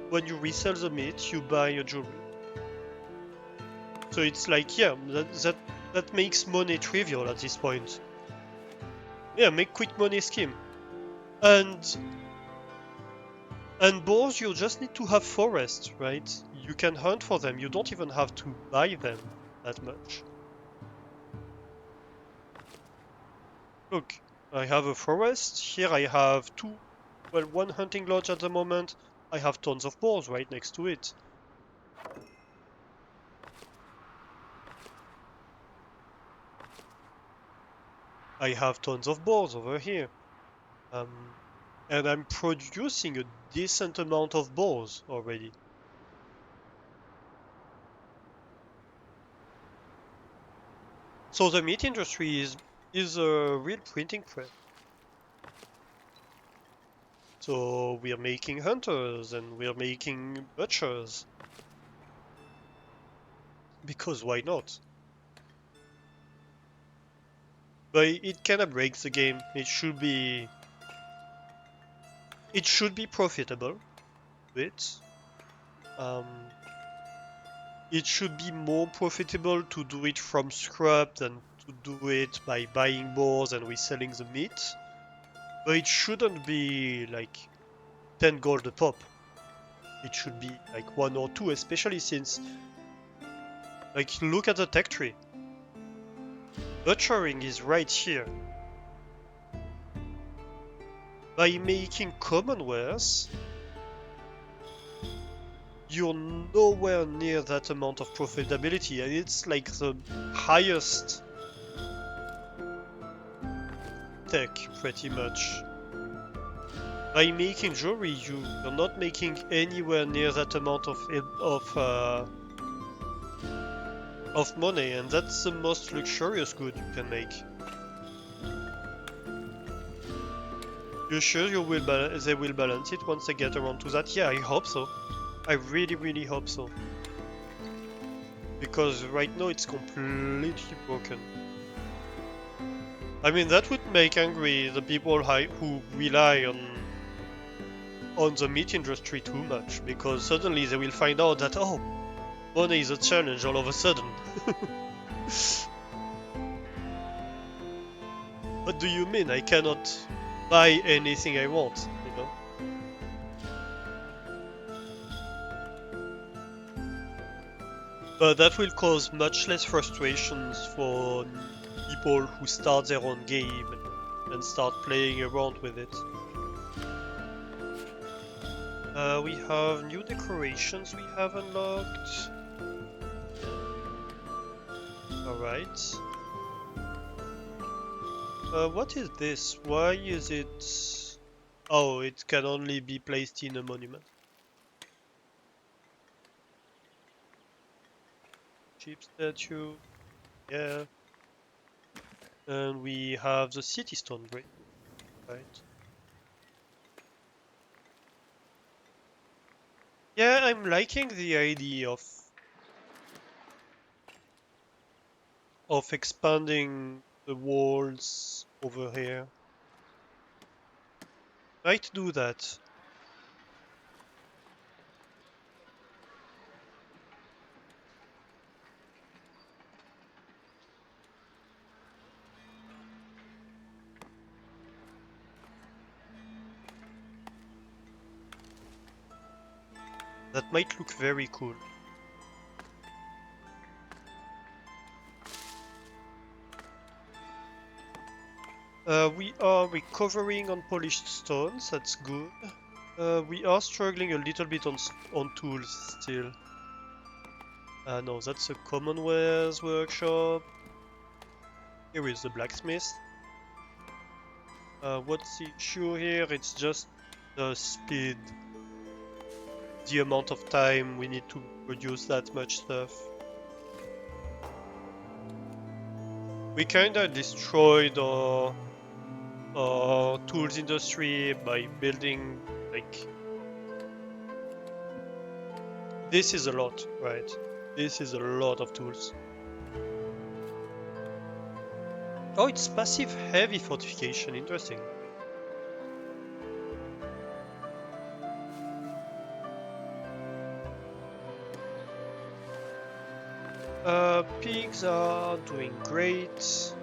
when you resell the meat, you buy a jewelry. So it's like, yeah, that makes money trivial at this point. Yeah, make quick money scheme. And boars, you just need to have forests, right? You can hunt for them. You don't even have to buy them that much. Look, I have a forest. Here I have 1 hunting lodge at the moment. I have tons of boars right next to it. I have tons of boars over here. And I'm producing a decent amount of boars already. So the meat industry is a real printing press. So we are making hunters and we are making butchers. Because why not? But it kinda breaks the game. It should be profitable. It should be more profitable to do it from scrap than to do it by buying boars and reselling the meat. But it shouldn't be like 10 gold a pop. It should be like 1 or 2, especially since, like, look at the tech tree. Butchering is right here. By making commonwares, you're nowhere near that amount of profitability, and it's like the highest tech, pretty much. By making jewelry, you're not making anywhere near that amount of money, and that's the most luxurious good you can make. You sure they will balance it once they get around to that? Yeah, I hope so. I really, really hope so. Because right now it's completely broken. I mean, that would make angry the people who rely on the meat industry too much, because suddenly they will find out that, oh, money is a challenge all of a sudden. What do you mean? I cannot buy anything I want, you know? But that will cause much less frustrations for people who start their own game and start playing around with it. We have new decorations we have unlocked. Alright. What is this? Why is it... Oh, it can only be placed in a monument. Cheap statue. Yeah. And we have the city stone bridge. Right. Yeah, I'm liking the idea of expanding the walls over here. Might do that. That might look very cool. We are recovering on polished stones, that's good. We are struggling a little bit on tools still. No, that's a Commonwealth workshop. Here is the blacksmith. What's the issue here? It's just the speed. The amount of time we need to produce that much stuff. We kinda destroyed our tools industry by building, like... This is a lot, right? This is a lot of tools. Oh, it's passive heavy fortification, interesting. Pigs are doing great.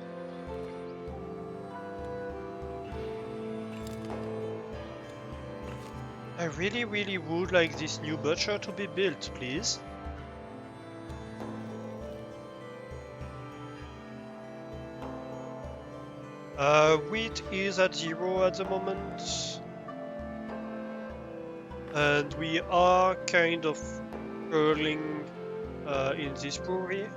I really would like this new butcher to be built, please. Wheat is at 0 at the moment. And we are kind of curling in this brewery.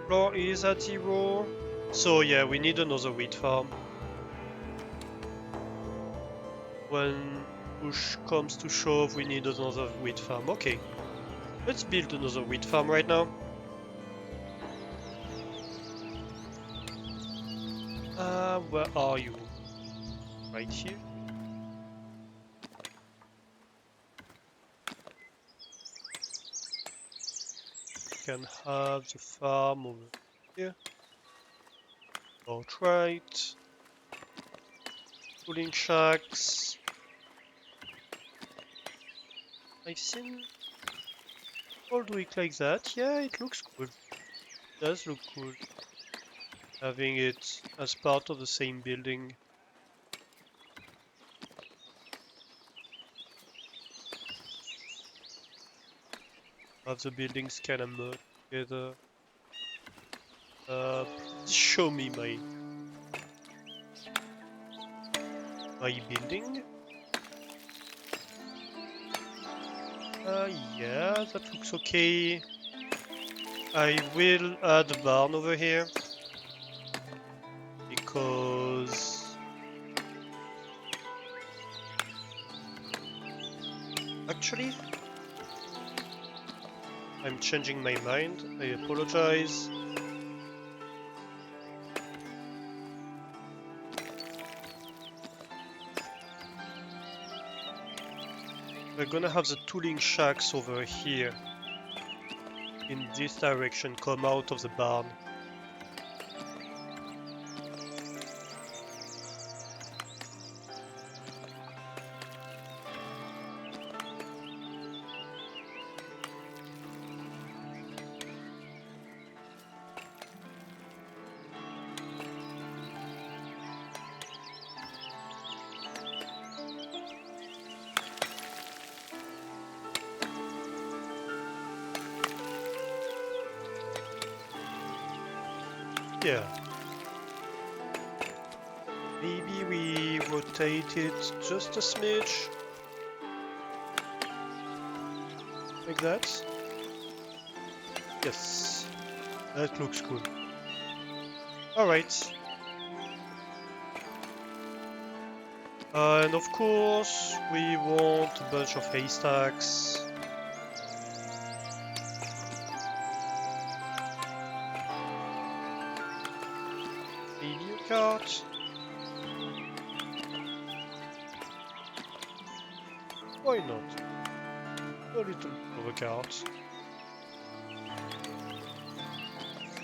Flour is at 0. So yeah, we need another wheat farm. When push comes to shove, we need another wheat farm. Okay, let's build another wheat farm right now. Where are you? Right here? Can have the farm over here. Outright. Cooling shacks. I've seen all do it like that. Yeah, it looks cool. It does look cool. Having it as part of the same building. Have the buildings kind of merged together. Please show me my building. Yeah, that looks okay. I will add a barn over here because actually I'm changing my mind. I apologize. We're gonna have the tooling shacks over here in this direction come out of the barn. Yeah. Maybe we rotate it just a smidge. Like that. Yes. That looks cool. Alright. And of course, we want a bunch of haystacks. Maybe a cart. Why not? A little of a cart.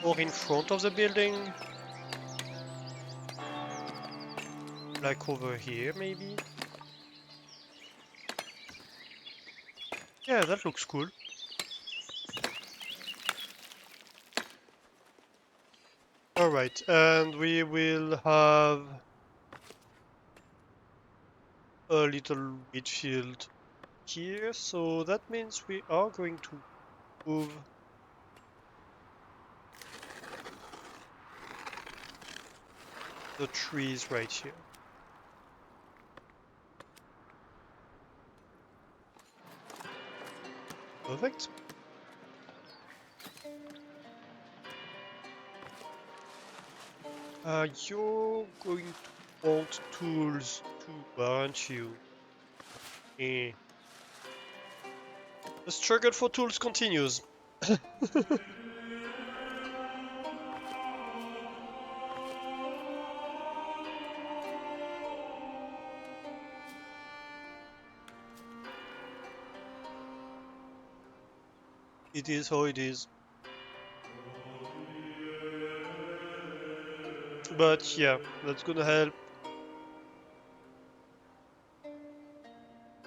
Or in front of the building. Like over here, maybe? Yeah, that looks cool. Alright, and we will have a little wheat field here, so that means we are going to move the trees right here. Perfect. You're going to want tools too, aren't you? Eh. The struggle for tools continues. It is how it is. But yeah, that's gonna help.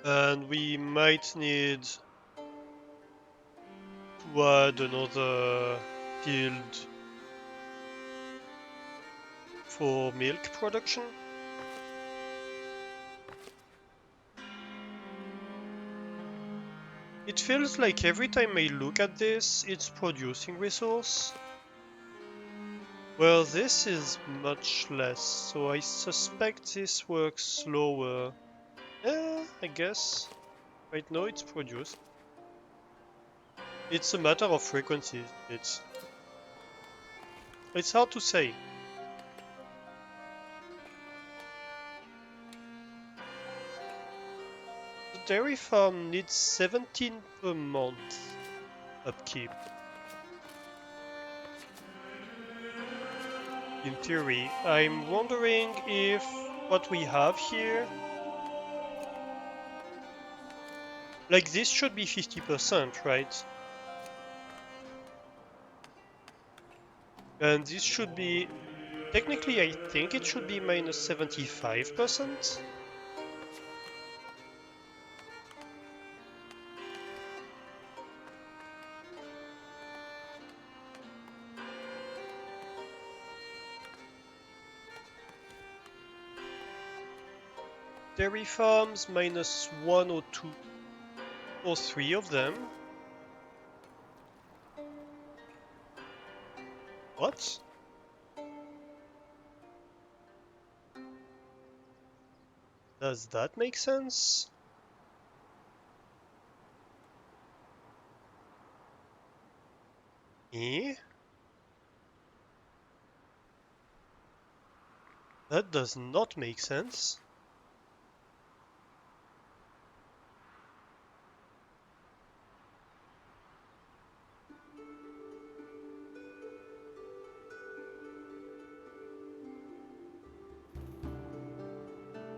And we might need to add another field for milk production. It feels like every time I look at this, it's producing resource. Well, this is much less, so I suspect this works slower. I guess. Right now it's produced. It's a matter of frequency. It's hard to say. The dairy farm needs 17 per month upkeep. In theory, I'm wondering if what we have here, like this should be 50%, right? And this should be, technically I think it should be minus 75%. Dairy farms minus 1 or 2 or 3 of them. What? Does that make sense? Eh? That does not make sense.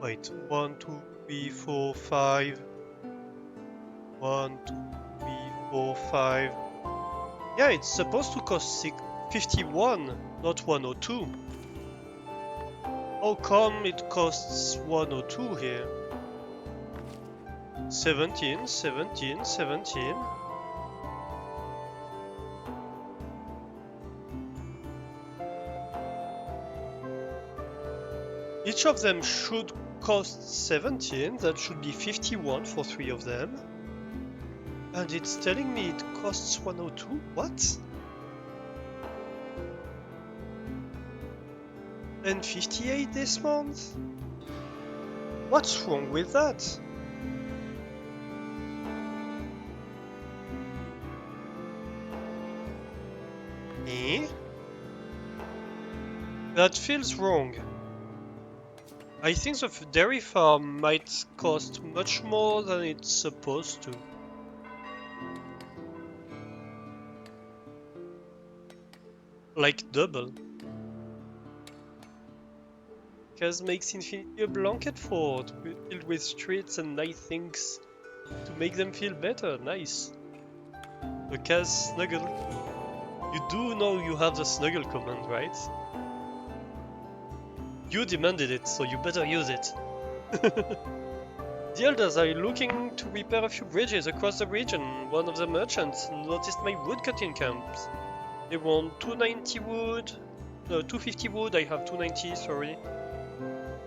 Wait, 1, 2, 3, 4, 5. 1, 2, 3, 4, 5. Yeah, it's supposed to cost 51, not 102. How come it costs 102 here? 17, 17, 17. Each of them should cost 17, that should be 51 for 3 of them. And it's telling me it costs 102? What? And 58 this month? What's wrong with that? Eh? That feels wrong. I think the dairy farm might cost much more than it's supposed to. Like double. Kaz makes Infinity a blanket fort filled with streets and nice things to make them feel better. Nice. The Kaz snuggle. You do know you have the snuggle command, right? You demanded it, so you better use it. The elders are looking to repair a few bridges across the region. One of the merchants noticed my woodcutting camps. They want 290 wood, 250 wood, I have 290, sorry.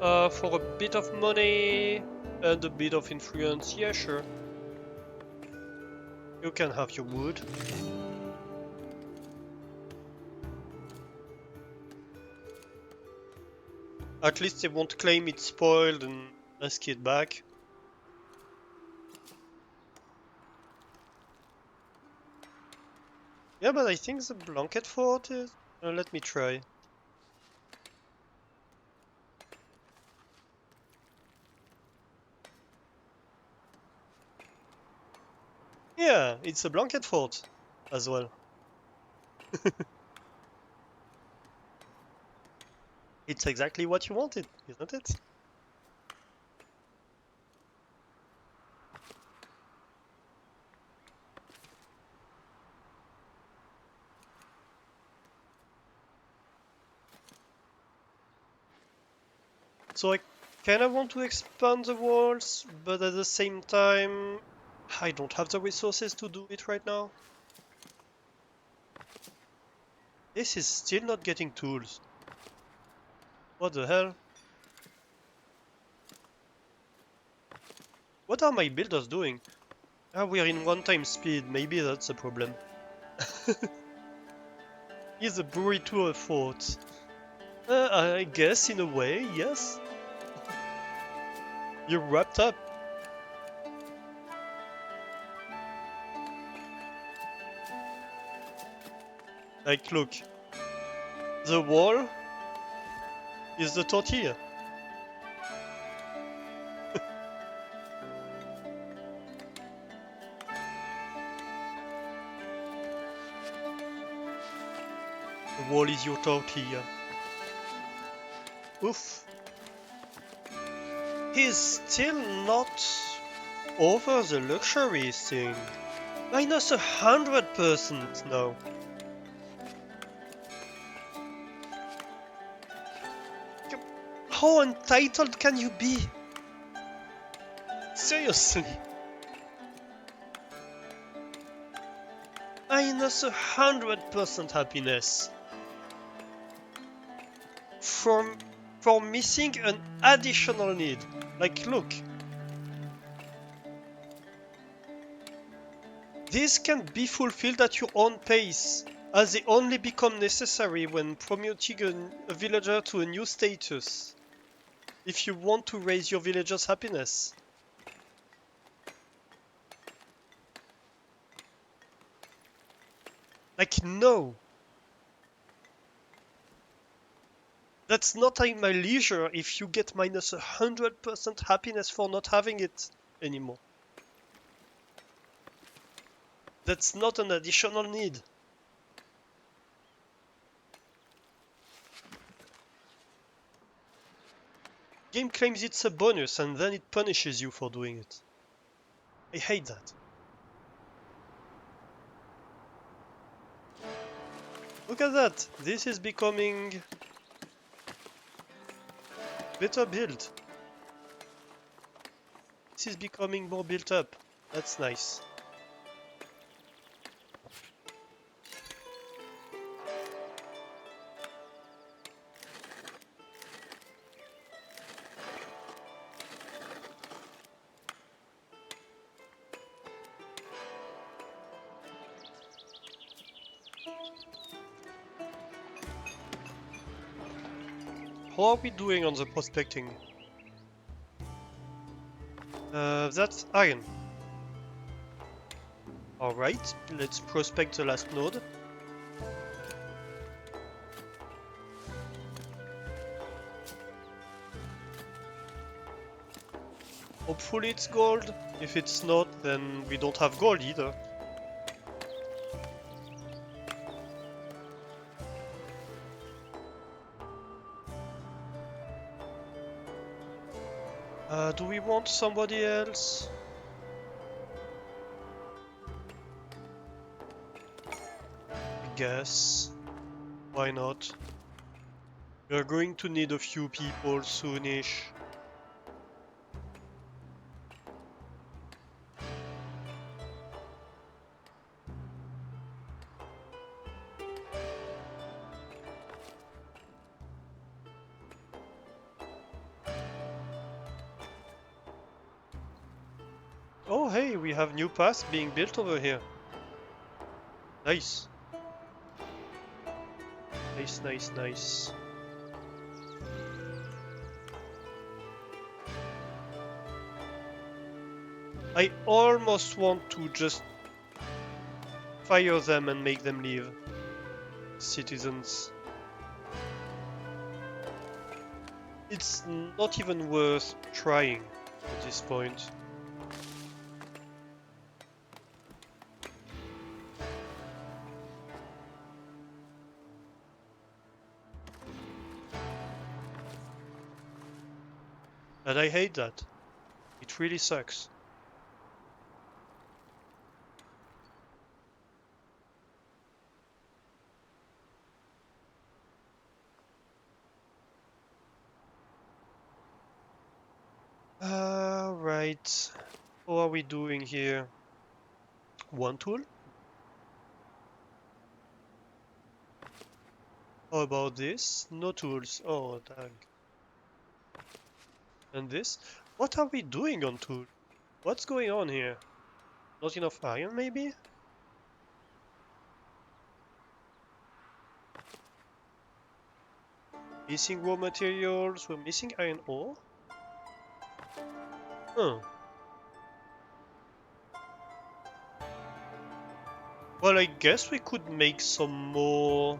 For a bit of money and a bit of influence, yeah, sure. You can have your wood. At least they won't claim it's spoiled and ask it back. Yeah, but I think the blanket fort is... let me try. Yeah, it's a blanket fort as well. It's exactly what you wanted, isn't it? So I kind of want to expand the walls, but at the same time, I don't have the resources to do it right now. This is still not getting tools. What the hell? What are my builders doing? Ah, we're in one-time speed, maybe that's the problem. Is a burrito a fort? I guess in a way, yes. You're wrapped up. Like, look. The wall is the tortilla. The wall is your tortilla. Oof. He's still not over the luxury thing. Minus 100% now. How entitled can you be? Seriously. Minus 100% happiness. For missing an additional need. Like, look. These can be fulfilled at your own pace, as they only become necessary when promoting a villager to a new status. If you want to raise your villager's happiness. Like, no. That's not at my leisure if you get minus 100% happiness for not having it anymore. That's not an additional need. Game claims it's a bonus and then it punishes you for doing it. I hate that. Look at that! This is becoming better built. This is becoming more built up. That's nice. How are we doing on the prospecting? That's iron. Alright, let's prospect the last node. Hopefully it's gold. If it's not, then we don't have gold either. Do we want somebody else? I guess. Why not? We're going to need a few people soonish. Oh hey, we have new paths being built over here. Nice. Nice, nice, nice. I almost want to just fire them and make them leave. Citizens. It's not even worth trying at this point. And I hate that. It really sucks. Right. How are we doing here? One tool? How about this? No tools. Oh, dang. And this? What are we doing on tool? What's going on here? Not enough iron, maybe? Missing raw materials. We're missing iron ore? Huh. Well, I guess we could make some more.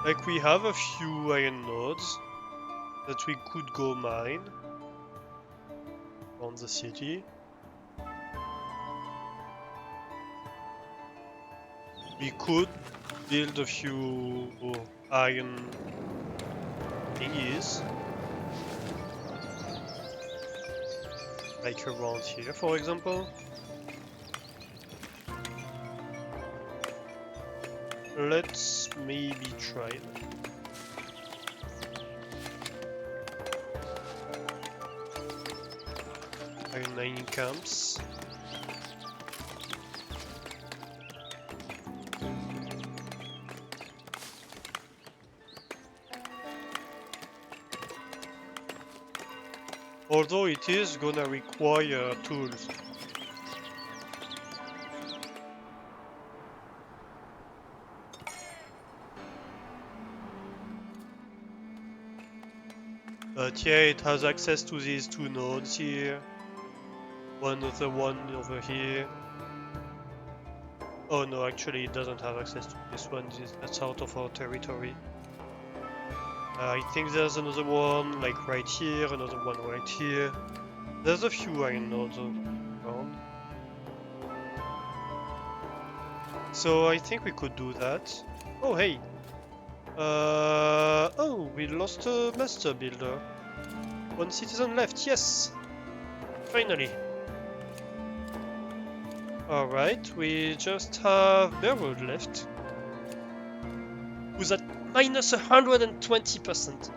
Like, we have a few iron nodes that we could go mine around the city. We could build a few iron thingies. Like around here, for example. Let's maybe try that. Iron mining camps. Although it is gonna require tools. But yeah, it has access to these two nodes here. One other one over here. Oh no, actually it doesn't have access to this one, that's out of our territory. I think there's another one like right here, another one right here. There's a few iron nodes around. So I think we could do that. Oh hey! Oh, we lost a master builder. One citizen left, yes! Finally! Alright, we just have Bearwood left. Who's at minus 120%.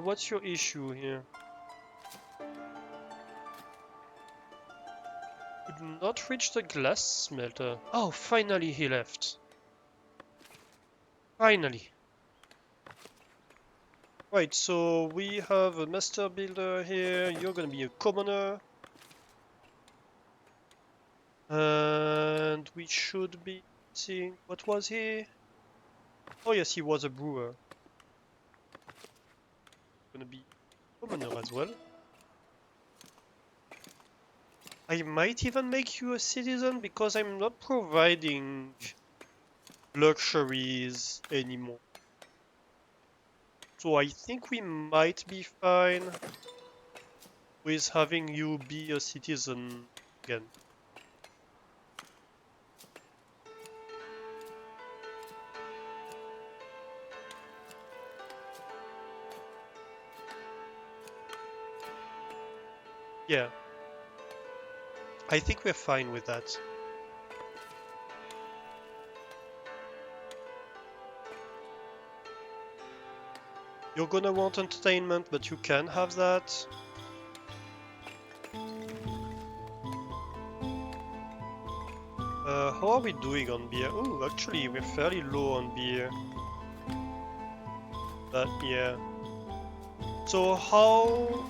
What's your issue here? Could not reach the glass smelter. Oh, finally he left. Finally. Right, so we have a master builder here. You're gonna be a commoner. And we should be seeing... What was he? Oh yes, he was a brewer. Gonna be a commoner as well. I might even make you a citizen because I'm not providing luxuries anymore. So I think we might be fine with having you be a citizen again. Yeah. I think we're fine with that. You're gonna want entertainment, but you can have that. How are we doing on beer? Oh, actually, we're fairly low on beer. But yeah. So how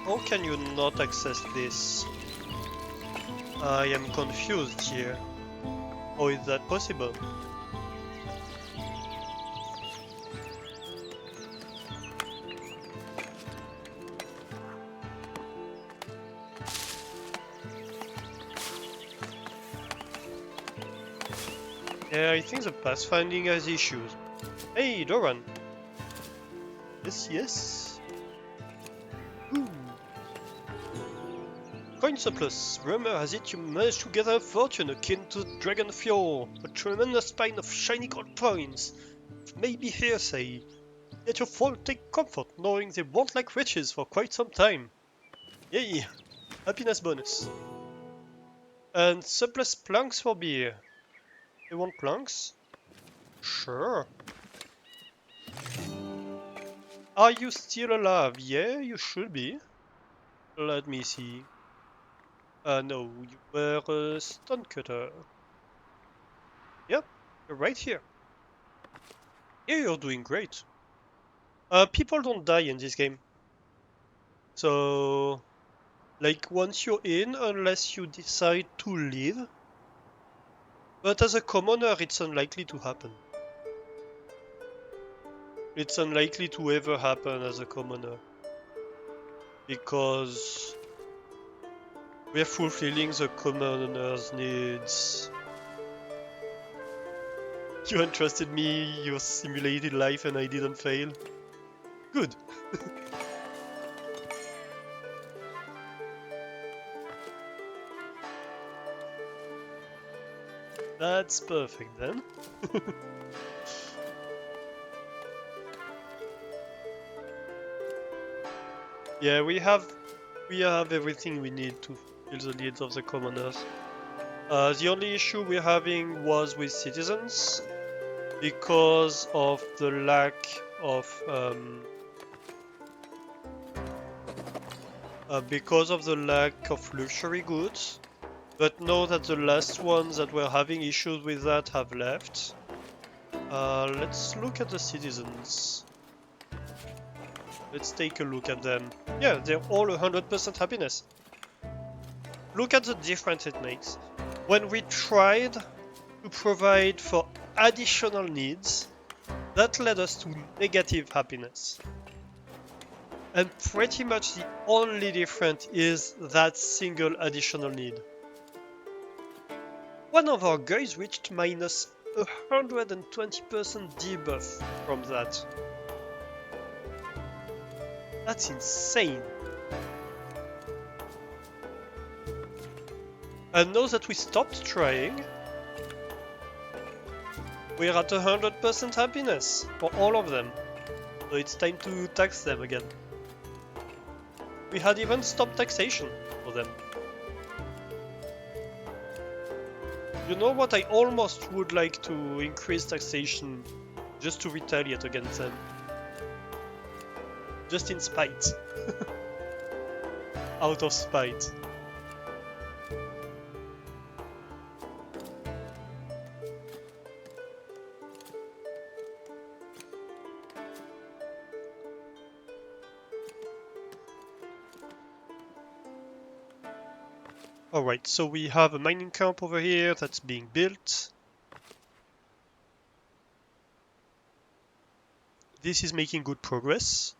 How can you not access this? I am confused here. How is that possible? Yeah, I think the pathfinding has issues. Hey, Doran! Yes, yes. Ooh. Coin surplus. Rumor has it you managed to gather a fortune akin to Dragonfjord, a tremendous pile of shiny gold coins. It may be hearsay, yet your folk take comfort knowing they won't lack riches for quite some time. Yay! Happiness bonus. And surplus planks for beer. You want planks? Sure. Are you still alive? Yeah, you should be. Let me see. No, you were a stonecutter. Yep, you're right here. Yeah, you're doing great. People don't die in this game. So, like, once you're in, unless you decide to leave. But as a commoner, it's unlikely to happen. It's unlikely to ever happen as a commoner. Because we're fulfilling the commoner's needs. You entrusted me your simulated life and I didn't fail. Good. That's perfect then. Yeah, we have everything we need to fulfill the needs of the commoners. The only issue we're having was with citizens because of the lack of luxury goods. But know that the last ones that were having issues with that have left. Let's look at the citizens. Let's take a look at them. Yeah, they're all 100% happiness. Look at the difference it makes. When we tried to provide for additional needs, that led us to negative happiness. And pretty much the only difference is that single additional need. One of our guys reached minus 120% debuff from that. That's insane. And now that we stopped trying, we're at 100% happiness for all of them. So it's time to tax them again. We had even stopped taxation for them. You know what? I almost would like to increase taxation just to retaliate against them. Just in spite. Out of spite. Alright, so we have a mining camp over here that's being built. This is making good progress.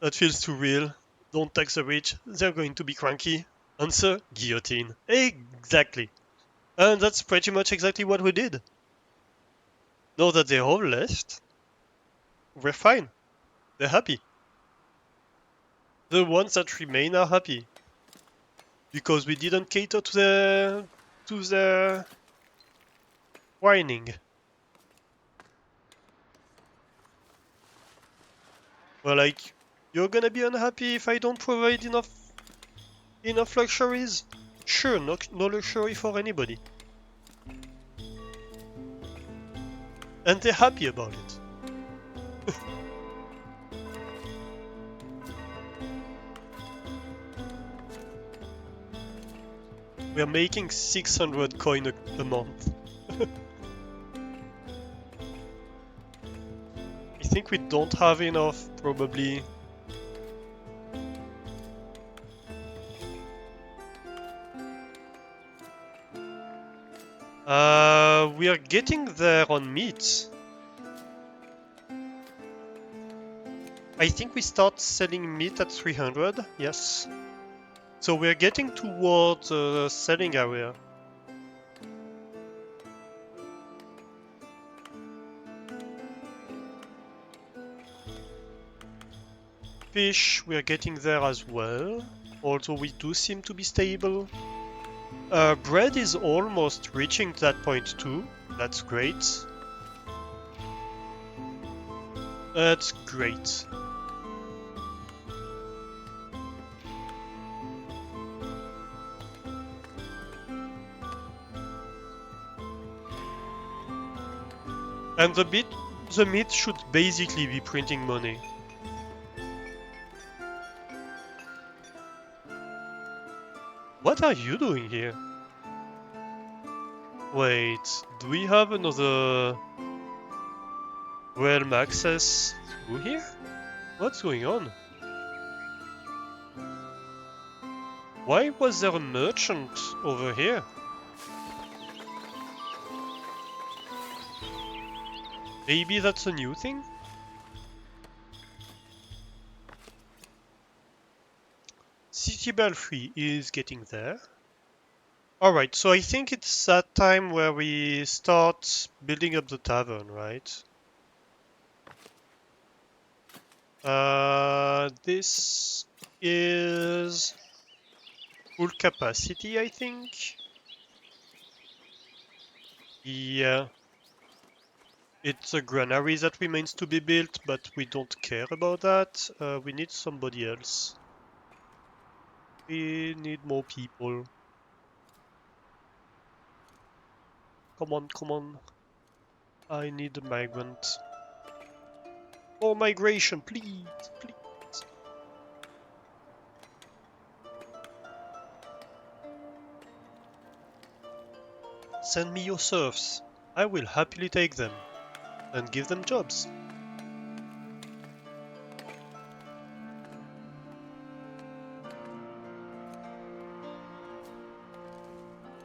That feels too real. Don't tax the rich, they're going to be cranky. Answer, guillotine. Exactly. And that's pretty much exactly what we did. Now that they're all left, we're fine. They're happy. The ones that remain are happy. Because we didn't cater to their whining. Well, like, you're gonna be unhappy if I don't provide enough luxuries? Sure, no luxury for anybody. And they're happy about it. We're making 600 coin a month. I think we don't have enough, probably. We are getting there on meat. I think we start selling meat at 300, yes. So we're getting towards the selling area. Fish, we're getting there as well, although we do seem to be stable. Bread is almost reaching that point too. That's great. That's great. And the meat should basically be printing money. What are you doing here? Wait, do we have another realm access through here? What's going on? Why was there a merchant over here? Maybe that's a new thing? City Belfry is getting there. Alright, so I think it's that time where we start building up the tavern, right? This is full capacity, I think. Yeah. It's a granary that remains to be built, but we don't care about that. We need somebody else. We need more people. Come on, come on. I need a migrant. More migration, please, please. Send me your serfs. I will happily take them and give them jobs.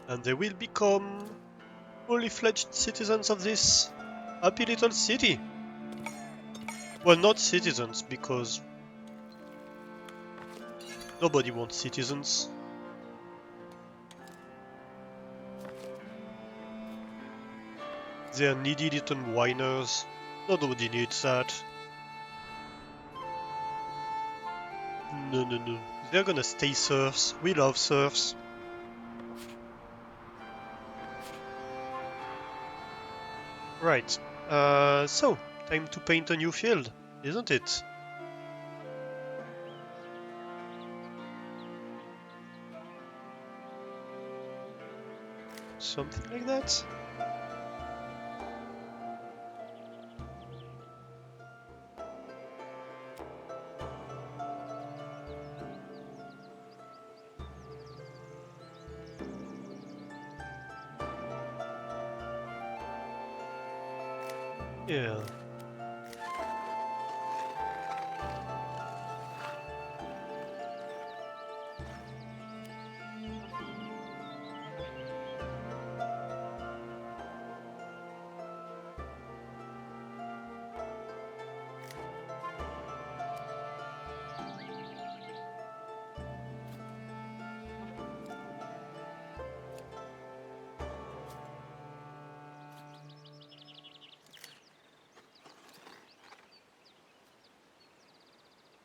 And they will become fully fledged citizens of this happy little city. Well, not citizens, because nobody wants citizens. They are needy little whiners. Nobody needs that. No, no, no. They're gonna stay serfs. We love serfs. Right. So, time to paint a new field, isn't it? Something like that? Yeah.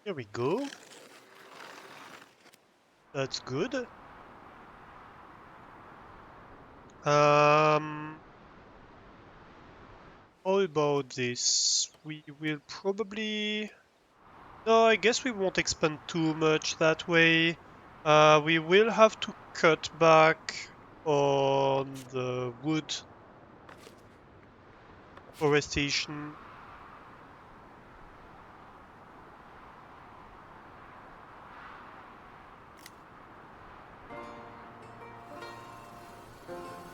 Here we go. That's good. How about this? We will probably... No, I guess we won't expand too much that way. We will have to cut back on the wood forestation.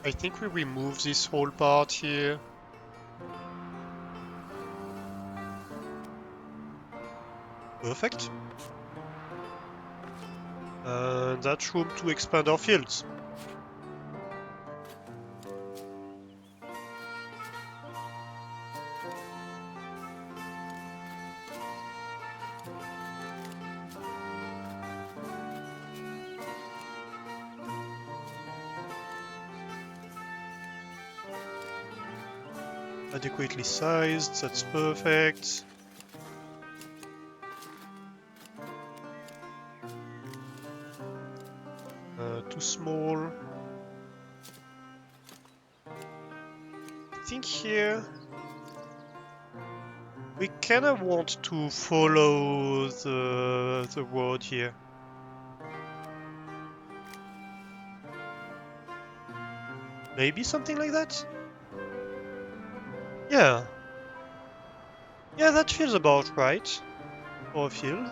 I think we remove this whole part here. Perfect. And that's room to expand our fields. Adequately sized, that's perfect. Too small. I think here we kinda want to follow the road here. Maybe something like that? Yeah. Yeah, that feels about right. For a field.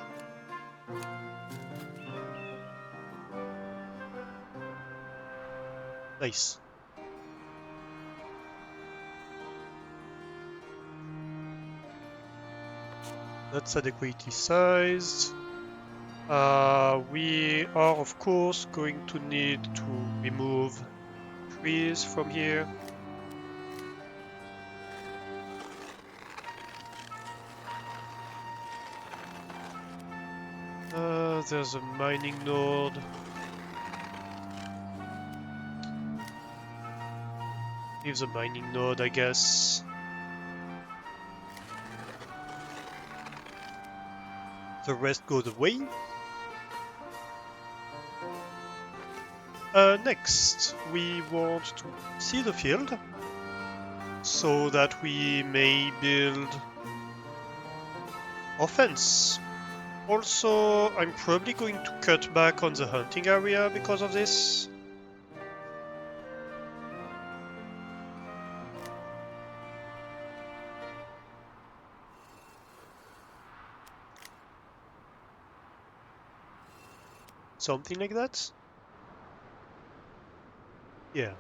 Nice. That's adequately sized. We are of course going to need to remove trees from here. There's a mining node. Leave the mining node, I guess. The rest goes away. Next, we want to see the field so that we may build our fence. Also, I'm probably going to cut back on the hunting area because of this. Something like that? Yeah.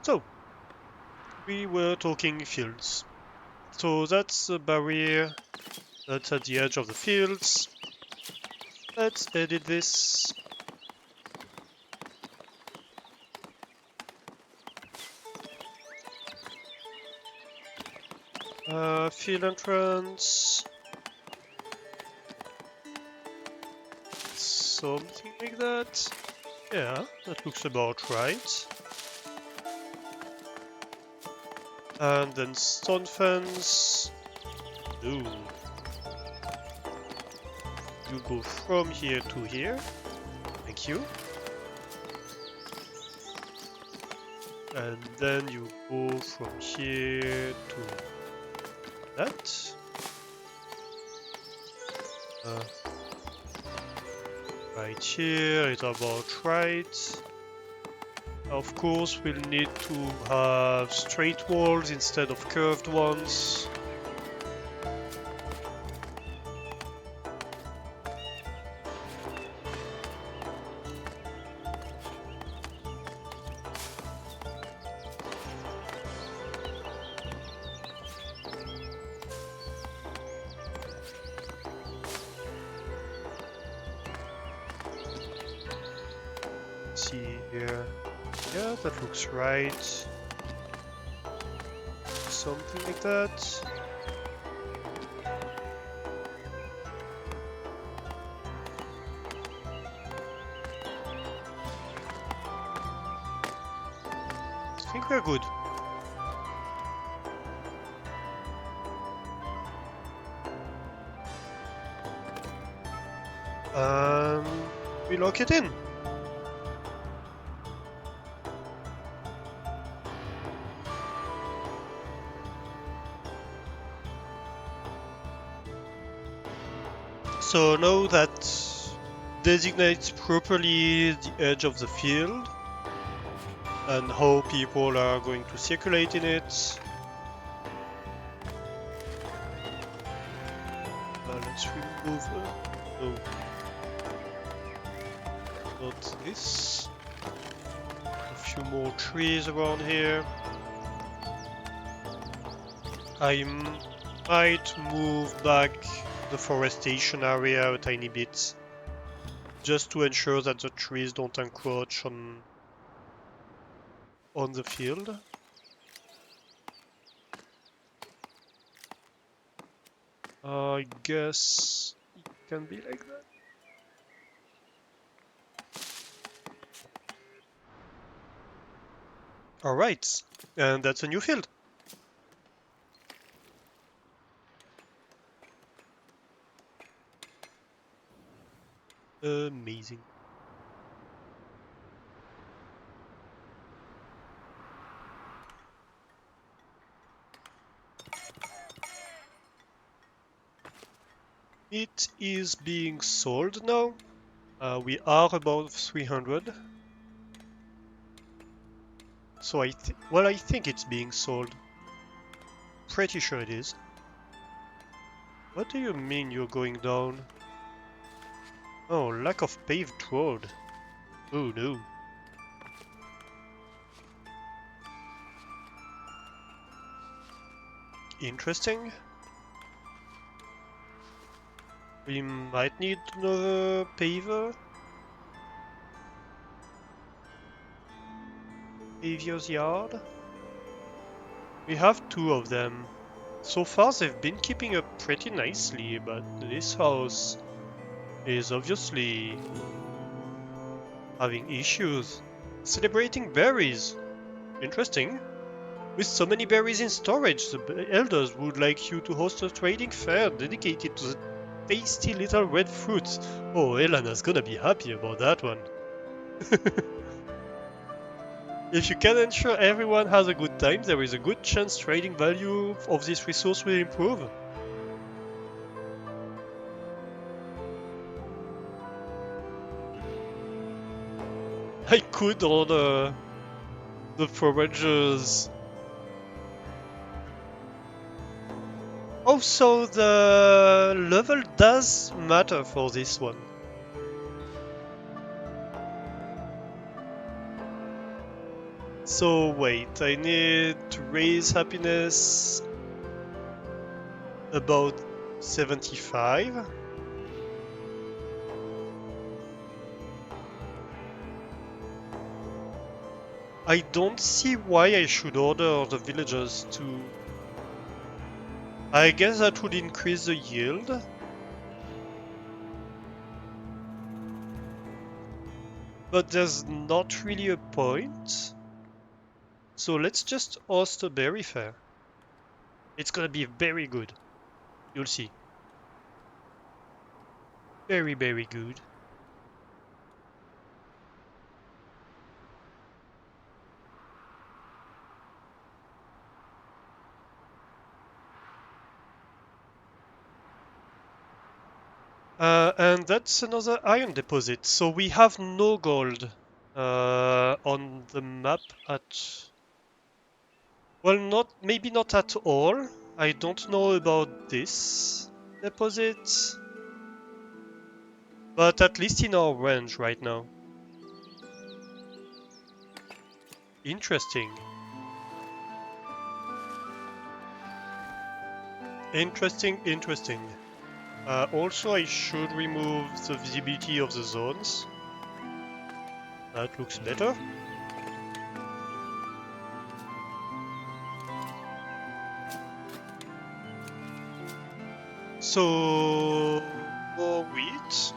So, we were talking fields. So that's the barrier that's at the edge of the fields. Let's edit this. Field entrance. Something like that. Yeah, that looks about right. And then stone fence. Ooh. You go from here to here. Thank you. And then you go from here to that. Right here is about right. Of course, we'll need to have straight walls instead of curved ones. See here. Yeah, that looks right. Something like that. I think we're good. We lock it in. So now that designates properly the edge of the field and how people are going to circulate in it. Let's remove no, not this. A few more trees around here. I might move back the forestation area a tiny bit, just to ensure that the trees don't encroach on the field. I guess it can be like that. Alright, and that's a new field. Amazing. It is being sold now. We are above 300. So I think it's being sold. Pretty sure it is. What do you mean you're going down? Oh, lack of paved road. Oh no. Interesting. We might need another paver. Paver's yard. We have 2 of them. So far they've been keeping up pretty nicely, but this house is obviously having issues. Celebrating berries. Interesting. With so many berries in storage, the elders would like you to host a trading fair dedicated to the tasty little red fruits. Oh, Elena's gonna be happy about that one. If you can ensure everyone has a good time, there is a good chance trading value of this resource will improve. I could order the foragers. Also, the level does matter for this one. So wait, I need to raise happiness about 75. I don't see why I should order the villagers to... I guess that would increase the yield. But there's not really a point. So let's just host a berry fair. It's gonna be very good. You'll see. Very, very good. And that's another iron deposit. So we have no gold on the map at... Well, maybe not at all. I don't know about this deposit. But at least in our range right now. Interesting. Interesting. Also, I should remove the visibility of the zones. That looks better. So, more wheat.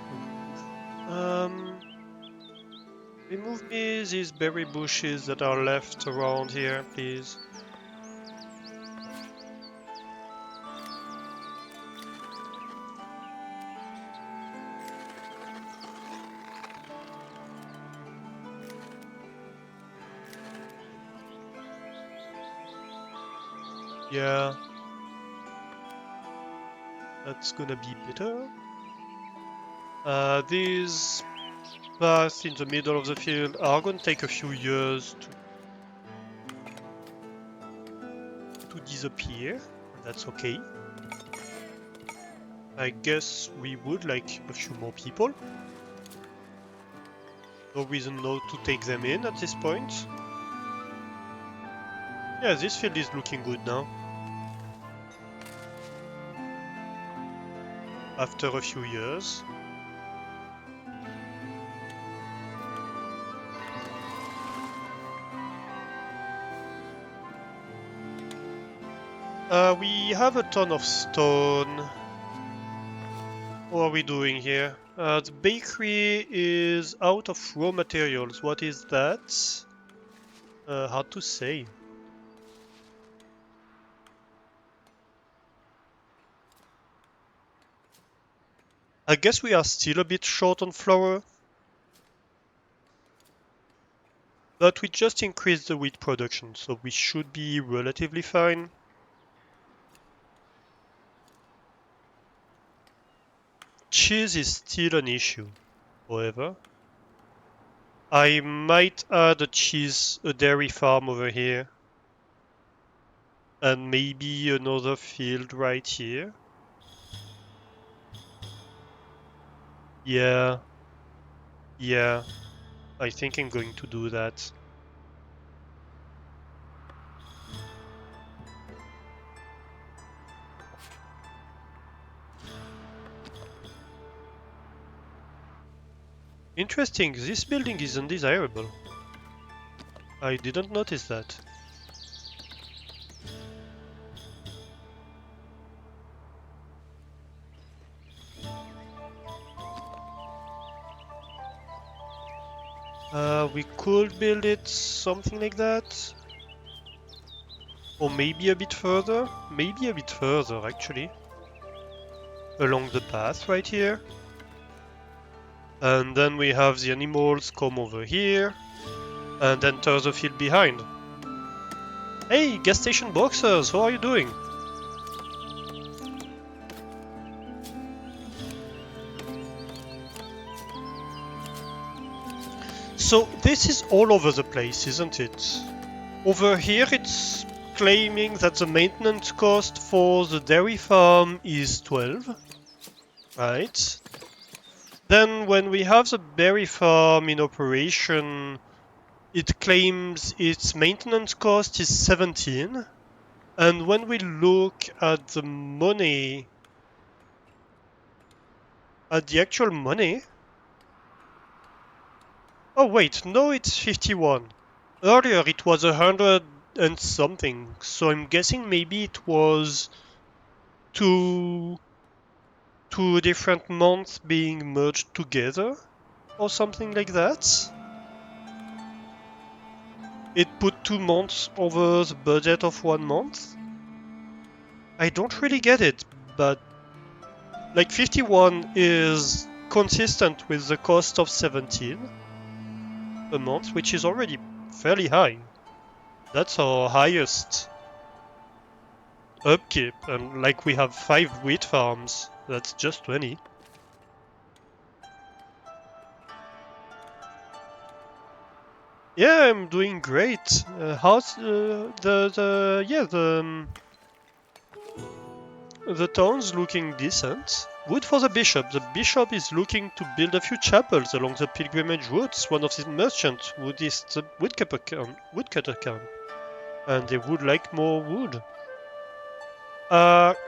Remove me these berry bushes that are left around here, please. Yeah. That's gonna be better. These paths in the middle of the field are gonna take a few years to disappear, and that's okay. I guess we would like a few more people. No reason not to take them in at this point. Yeah, this field is looking good now. After a few years. We have a ton of stone. What are we doing here? The bakery is out of raw materials. What is that? Hard to say. I guess we are still a bit short on flour. But we just increased the wheat production, so we should be relatively fine. Cheese is still an issue, however. I might add a dairy farm over here. And maybe another field right here. Yeah. Yeah. I think I'm going to do that. Interesting, this building is undesirable. I didn't notice that. We could build it something like that. Or maybe a bit further. Maybe a bit further, actually. Along the path right here. And then we have the animals come over here. And enter the field behind. Hey, gas station boxers, how are you doing? So this is all over the place, isn't it? Over here it's claiming that the maintenance cost for the dairy farm is 12. Right. Then when we have the dairy farm in operation, it claims its maintenance cost is 17. And when we look at the money, at the actual money, oh wait, no, it's 51. Earlier it was 100 and something, so I'm guessing maybe it was two different months being merged together or something like that. It put 2 months over the budget of 1 month. I don't really get it, but like 51 is consistent with the cost of 17 a month, which is already fairly high. That's our highest upkeep, and like we have 5 wheat farms, that's just 20. Yeah, I'm doing great. How's the town's looking decent. Good for the bishop. The bishop is looking to build a few chapels along the pilgrimage routes. One of his merchants is the woodcutter camp, and they would like more wood.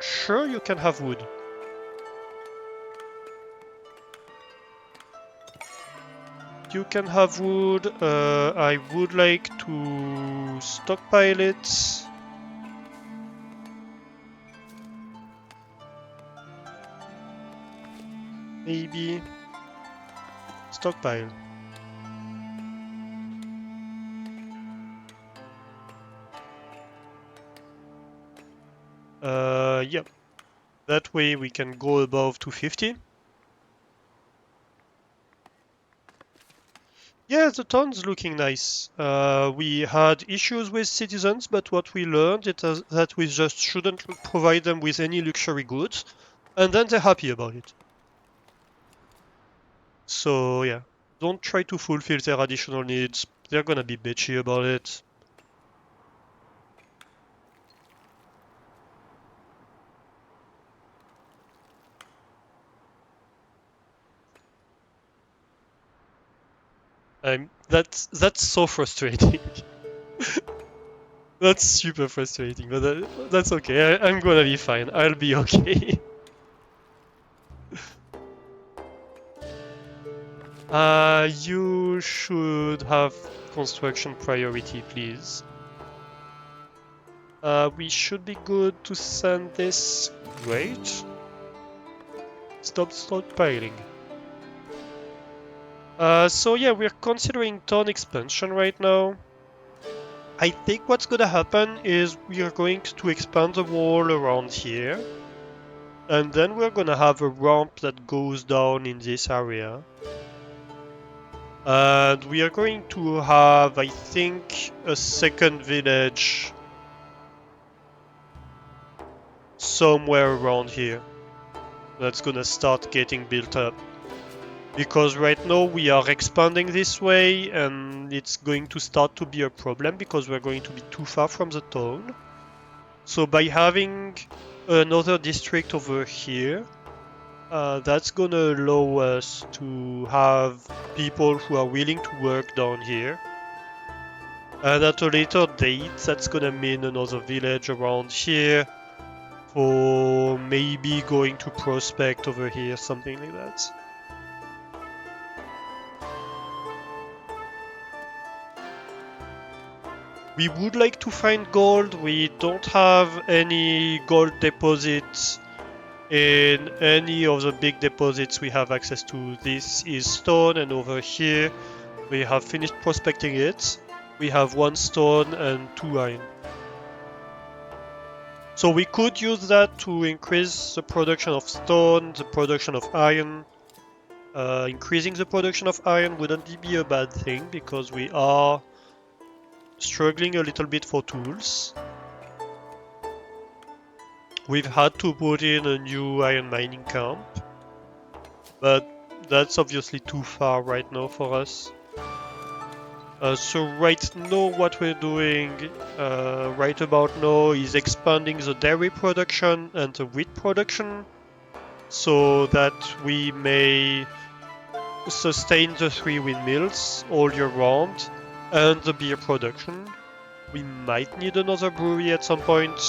Sure, you can have wood. You can have wood. I would like to stockpile it. Maybe stockpile. Yep. That way we can go above 250. Yeah, the town's looking nice. We had issues with citizens, but what we learned is that we just shouldn't provide them with any luxury goods, and then they're happy about it. So yeah, don't try to fulfill their additional needs. They're gonna be bitchy about it. That's so frustrating. That's super frustrating, but that's okay. I'm gonna be fine. I'll be okay. You should have construction priority, please. We should be good to send this. Great. Stop stockpiling. So yeah, we're considering town expansion right now. I think what's gonna happen is we are going to expand the wall around here. And then we're gonna have a ramp that goes down in this area. And we are going to have, I think, a second village somewhere around here that's gonna start getting built up. Because right now we are expanding this way and it's going to start to be a problem because we're going to be too far from the town. So by having another district over here, that's gonna allow us to have people who are willing to work down here. And at a later date, that's gonna mean another village around here for maybe going to prospect over here, something like that. We would like to find gold. We don't have any gold deposits in any of the big deposits we have access to. This is stone, and over here we have finished prospecting it. We have 1 stone and 2 iron. So we could use that to increase the production of stone, the production of iron. Increasing the production of iron wouldn't be a bad thing because we are struggling a little bit for tools. We've had to put in a new iron mining camp, but that's obviously too far right now for us. So right now what we're doing right about now is expanding the dairy production and the wheat production so that we may sustain the 3 windmills all year round and the beer production. We might need another brewery at some point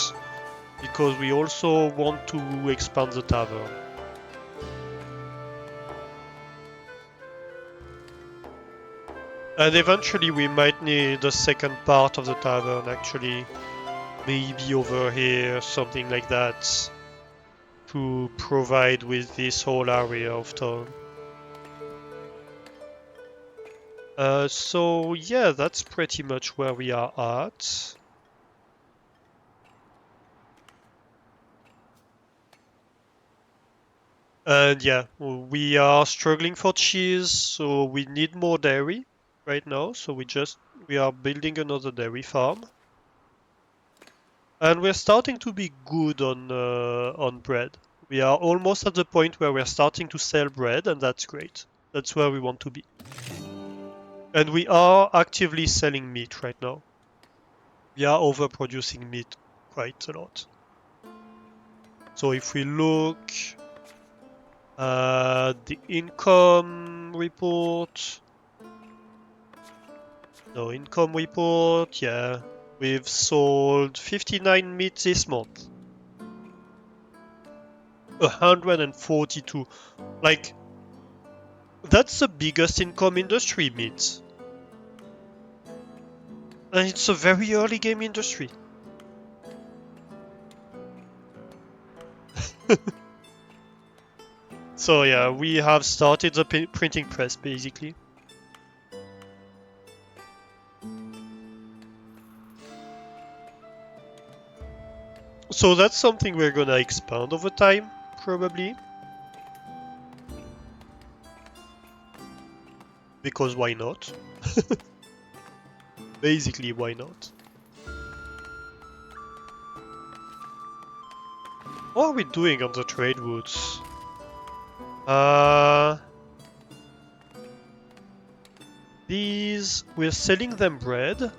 because we also want to expand the tavern. And eventually we might need a second part of the tavern actually. Maybe over here, something like that, to provide with this whole area of town. So yeah, that's pretty much where we are at. And yeah, we are struggling for cheese, so we need more dairy right now. So we are building another dairy farm. And we're starting to be good on bread. We are almost at the point where we're starting to sell bread, and that's great. That's where we want to be. And we are actively selling meat right now. We are overproducing meat quite a lot. So if we look at the income report, yeah, we've sold 59 meat this month. 142. Like, that's the biggest income industry, meat. And it's a very early game industry. So yeah, we have started the printing press basically. So that's something we're gonna expand over time, probably. Because why not? Basically, why not? What are we doing on the trade routes? These, we're selling them bread.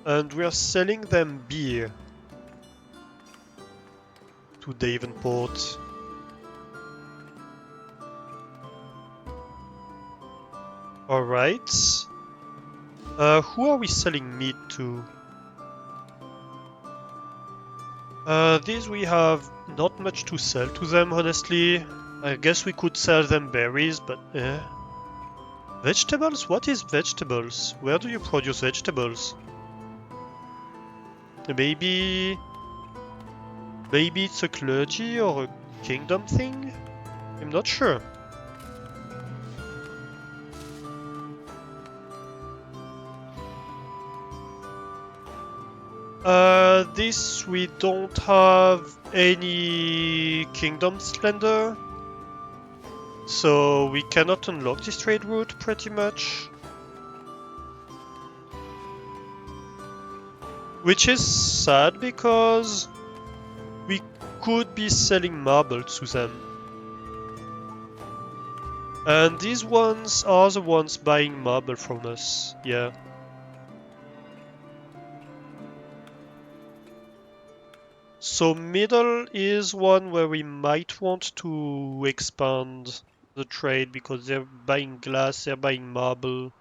And we're selling them beer. To Davenport. Alright. Who are we selling meat to? These we have not much to sell to them, honestly. I guess we could sell them berries, but Vegetables? What is vegetables? Where do you produce vegetables? Maybe it's a clergy or a kingdom thing? I'm not sure. This we don't have any Kingdom Slender, so we cannot unlock this trade route pretty much. Which is sad because we could be selling marble to them. And these ones are the ones buying marble from us, yeah. So middle is one where we might want to expand the trade because they're buying glass, they're buying marble.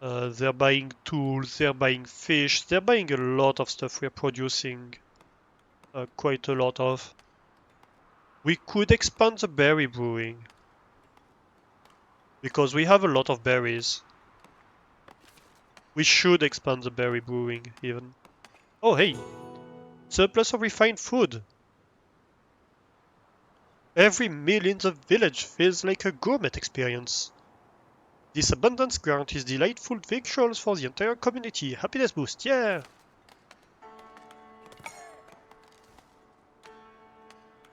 They're buying tools, they're buying fish, they're buying a lot of stuff we're producing. Quite a lot of. We could expand the berry brewing. Because we have a lot of berries. We should expand the berry brewing, even. Oh, hey! Surplus of refined food! Every meal in the village feels like a gourmet experience. This abundance guarantees delightful victuals for the entire community. Happiness boost, yeah!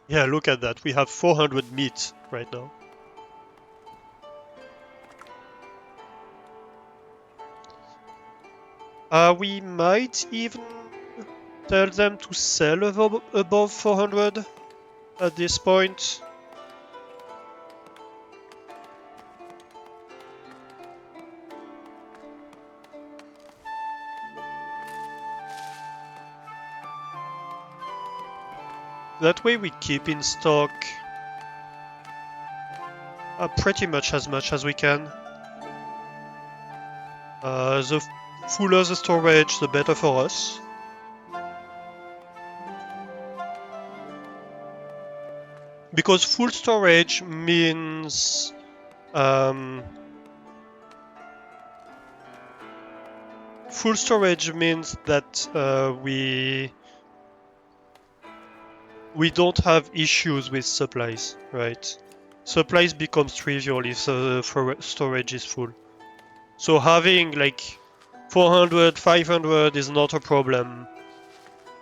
Yeah, look at that. We have 400 meat right now. We might even tell them to sell above 400 at this point. That way we keep in stock pretty much as we can. The fuller the storage, the better for us. Because full storage means that we don't have issues with supplies, right? Supplies becomes trivial if the storage is full. So having like 400, 500 is not a problem.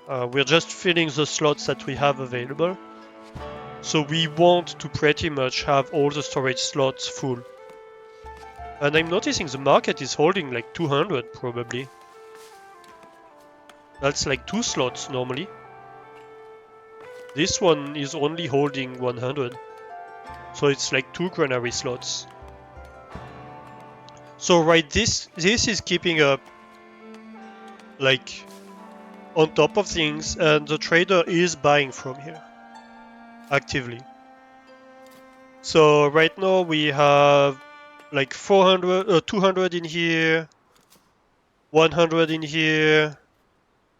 We're just filling the slots that we have available. So we want to pretty much have all the storage slots full. And I'm noticing the market is holding like 200 probably. That's like 2 slots normally. This one is only holding 100. So it's like 2 granary slots. So right, this is keeping up like on top of things, and the trader is buying from here actively. So right now we have like 200 in here, 100 in here.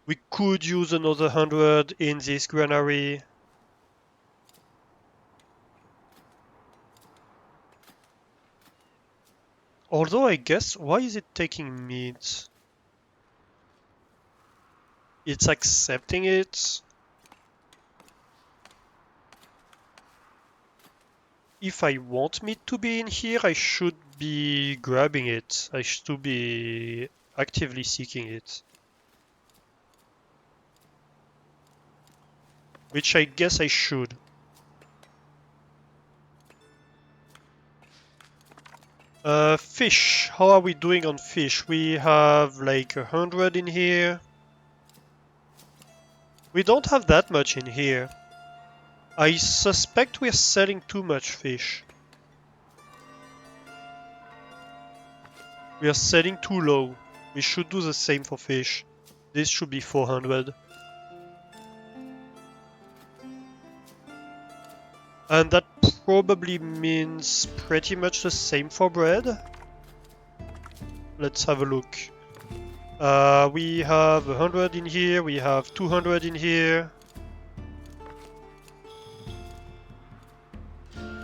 We could use another 100 in this granary. Although I guess, why is it taking meat? It's accepting it. If I want meat to be in here, I should be grabbing it. I should be actively seeking it. Which I guess I should. Fish. How are we doing on fish? We have like 100 in here. We don't have that much in here. I suspect we're selling too much fish. We are selling too low. We should do the same for fish. This should be 400. And that probably means pretty much the same for bread. Let's have a look. We have 100 in here, we have 200 in here.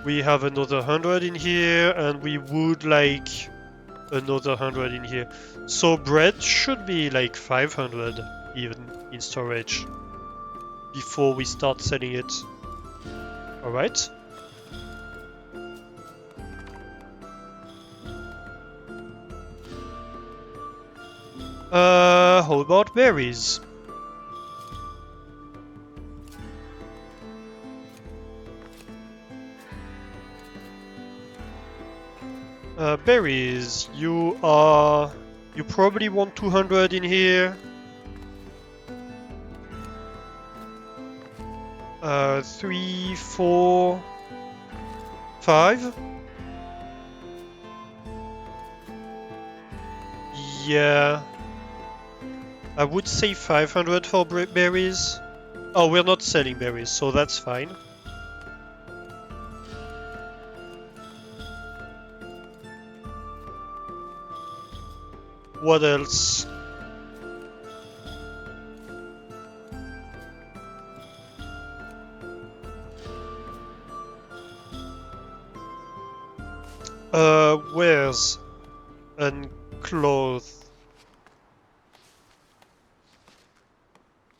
We have another 100 in here, and we would like another 100 in here. So bread should be like 500 even in storage before we start selling it. Alright. How about berries? Berries, you probably want 200 in here. 3, 4, 5. Yeah, I would say 500 for berries. Oh, we're not selling berries, so that's fine. What else? Wares and clothes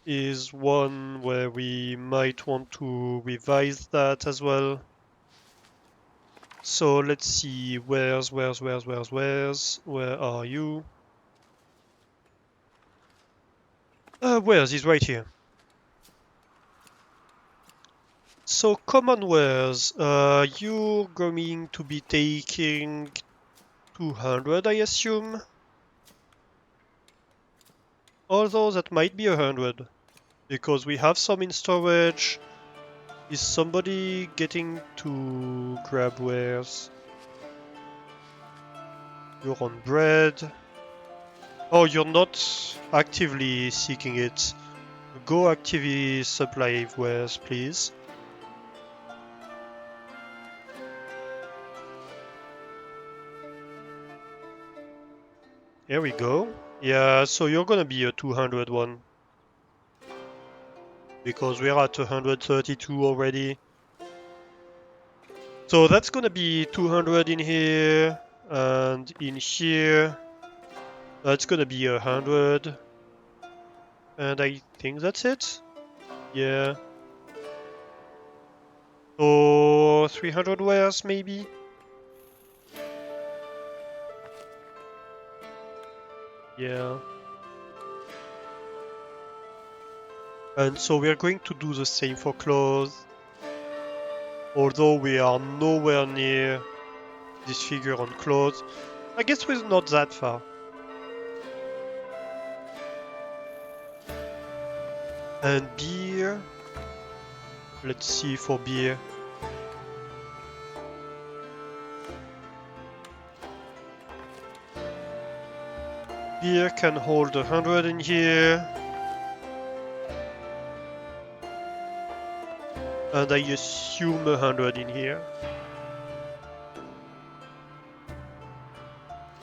is one where we might want to revise that as well. So let's see, where's, where are you? Where's is right here. So common wares, you're going to be taking 200, I assume? Although that might be 100, because we have some in storage. Is somebody getting to grab wares? You're on bread. Oh, you're not actively seeking it. Go actively supply wares, please. Here we go. Yeah, so you're gonna be a 200 one. Because we're at 132 already. So that's gonna be 200 in here, and in here, that's gonna be 100. And I think that's it. Yeah. So 300 wares maybe? Yeah. And so we're going to do the same for clothes. Although we are nowhere near this figure on clothes. I guess we're not that far. And beer. Let's see for beer. Beer can hold 100 in here. And I assume 100 in here.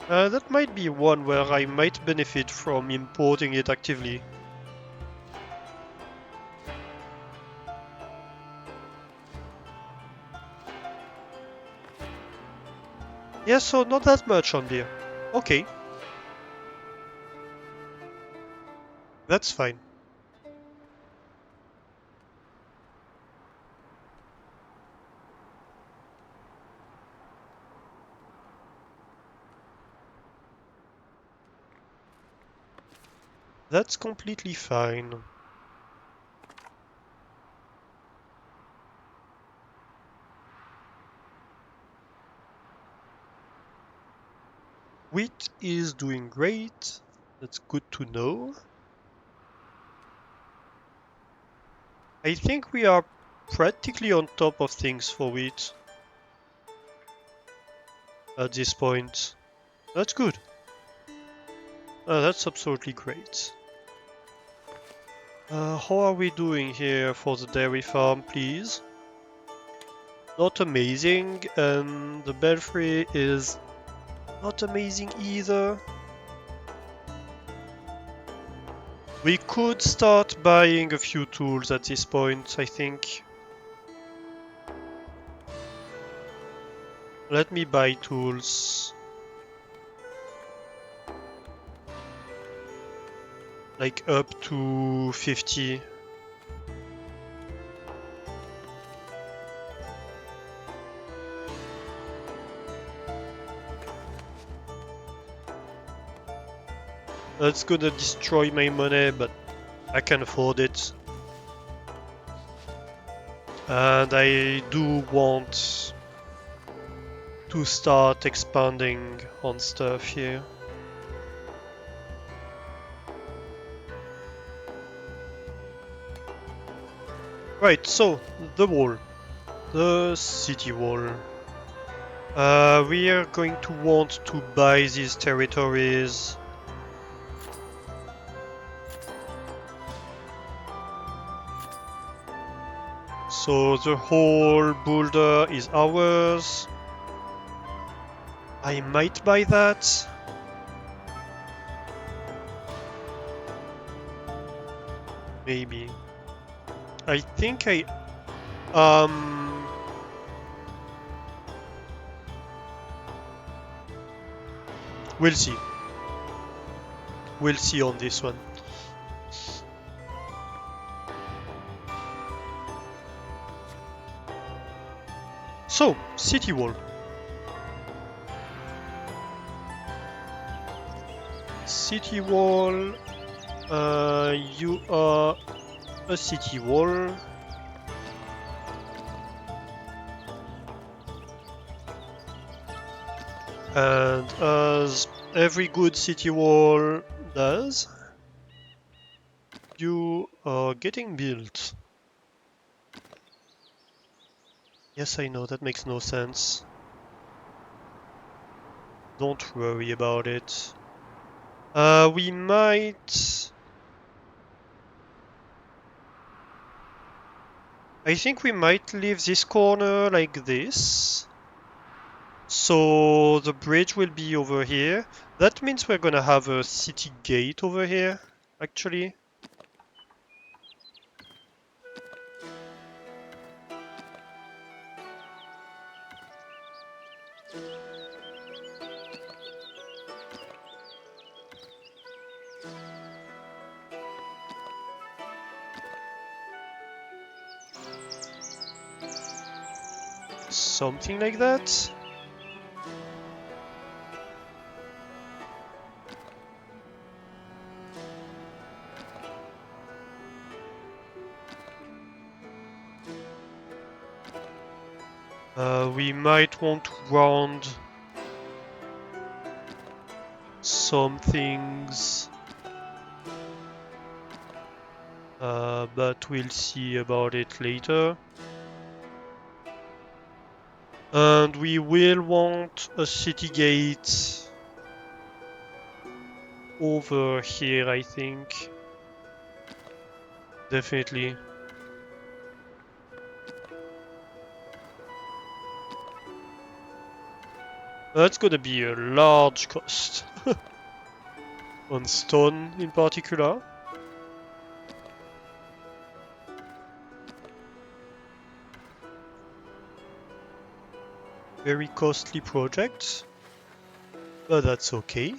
That might be one where I might benefit from importing it actively. Yeah, so not that much on beer. Okay. That's fine. That's completely fine. Wheat is doing great. That's good to know. I think we are practically on top of things for wheat at this point. That's good. That's absolutely great. How are we doing here for the dairy farm, please? Not amazing, and the belfry is not amazing either. We could start buying a few tools at this point, I think. Let me buy tools. Like up to 50. That's gonna destroy my money, but I can afford it. And I do want to start expanding on stuff here. Right, so the wall. The city wall. We are going to want to buy these territories. So the whole boulder is ours. I might buy that. Maybe. I think I... We'll see. We'll see on this one. So, city wall. City wall. You are a city wall. And as every good city wall does, you are getting built. Yes, I know, that makes no sense. Don't worry about it. We might... I think we might leave this corner like this. So the bridge will be over here. That means we're gonna have a city gate over here, actually. Something like that. We might want to round some things, but we'll see about it later. And we will want a city gate over here, I think. Definitely. That's gonna be a large cost. On stone in particular. Very costly project. But that's okay.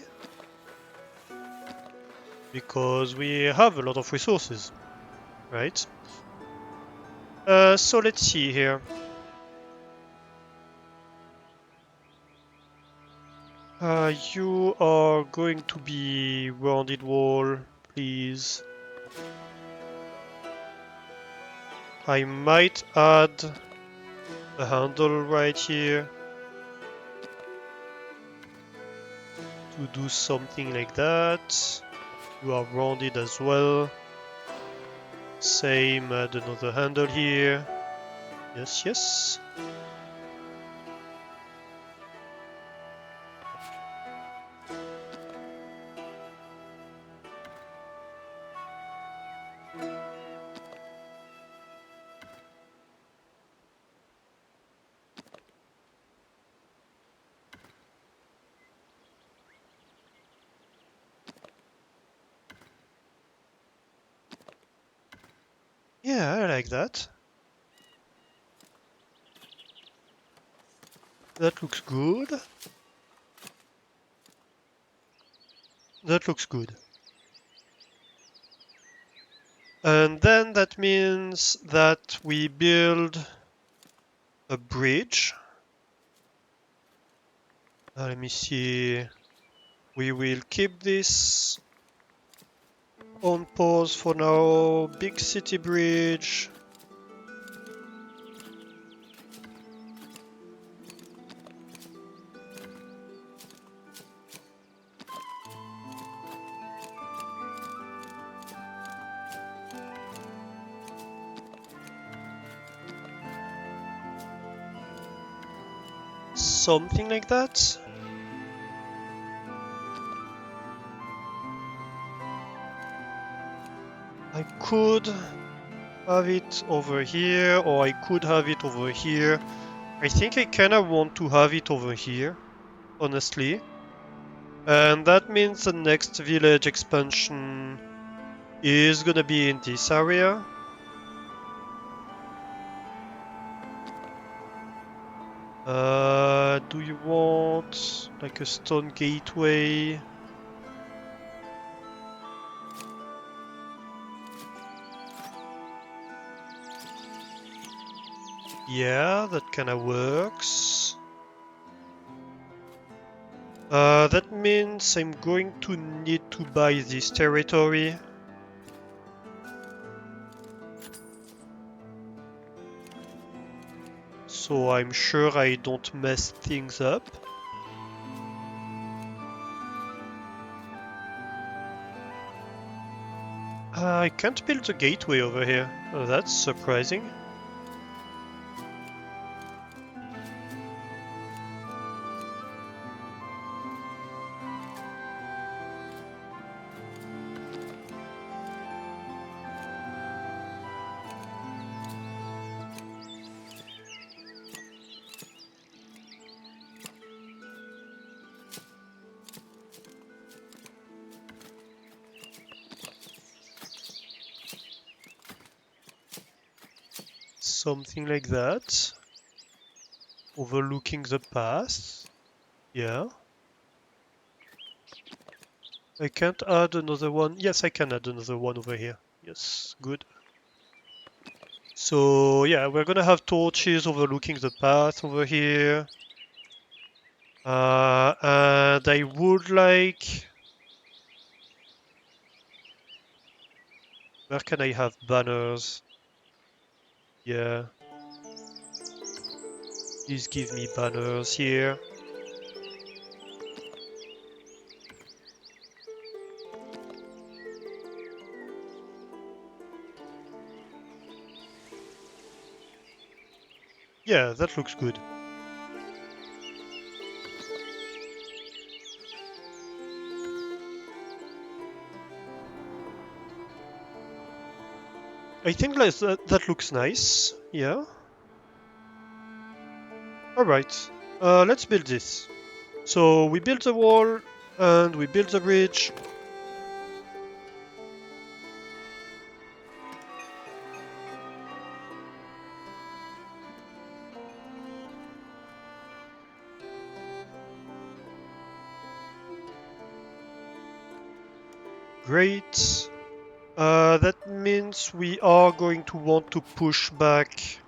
Because we have a lot of resources. Right? So let's see here. You are going to be rounded wall, please. I might add a handle right here to do something like that. You are rounded as well. Same, add another handle here. Yes, yes. Yeah, I like that. That looks good. That looks good. And then that means that we build a bridge. Let me see. We will keep this On pause for now. Big city bridge. Something like that. I could have it over here, or I could have it over here. I think I kinda want to have it over here, honestly. And that means the next village expansion is gonna be in this area. Do you want like a stone gateway? Yeah, that kinda works. That means I'm going to need to buy this territory. So I'm sure I don't mess things up. I can't build a gateway over here. Oh, that's surprising. Something like that. Overlooking the path. Yeah. I can't add another one. Yes, I can add another one over here. Yes, good. So yeah, we're gonna have torches overlooking the path over here. And I would like... Where can I have banners? Yeah. Please give me banners here. Yeah, that looks good. I think that looks nice. Yeah. Alright. Let's build this. So we build the wall and we build the bridge. Great. That means we are going to want to push back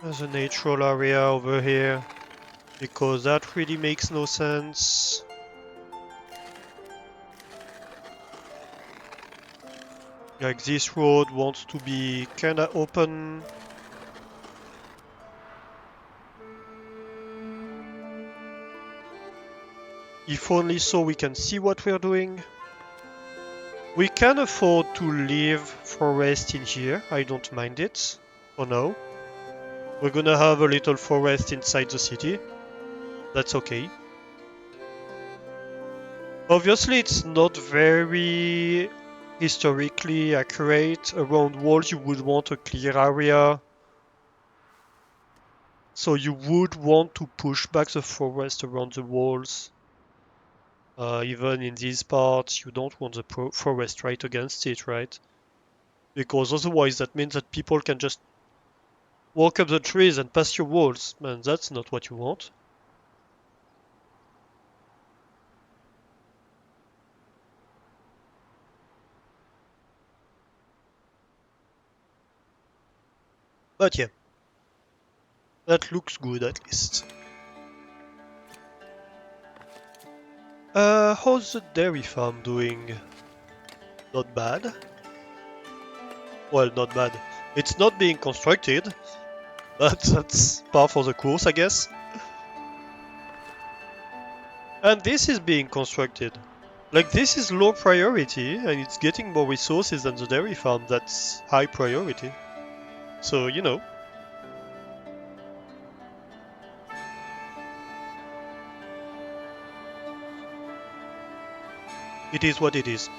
the natural area over here, because that really makes no sense. Like this road wants to be kinda open. If only so we can see what we're doing. We can afford to leave forest in here, I don't mind it, for now. We're gonna have a little forest inside the city. That's okay. Obviously it's not very historically accurate. Around walls you would want a clear area. So you would want to push back the forest around the walls. Even in these parts, you don't want the forest right against it, right? Because otherwise that means that people can just walk up the trees and pass your walls, and that's not what you want. But yeah, that looks good at least. How's the dairy farm doing? Not bad. Well, not bad. It's not being constructed, but that's par for the course, I guess. And this is being constructed. Like, this is low priority, and it's getting more resources than the dairy farm that's high priority. So, you know. It is what it is.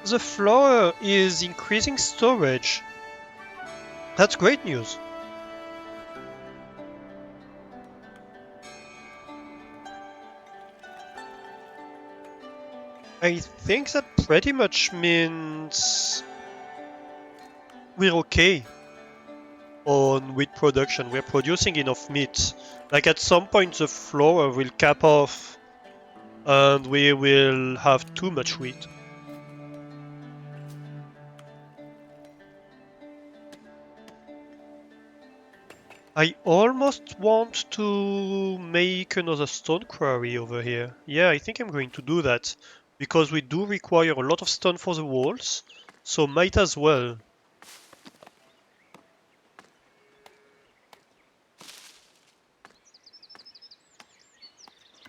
The flour is increasing storage. That's great news. I think that pretty much means we're okay on wheat production. We're producing enough meat. Like at some point the flour will cap off and we will have too much wheat. I almost want to make another stone quarry over here. Yeah, I think I'm going to do that. Because we do require a lot of stone for the walls. So might as well.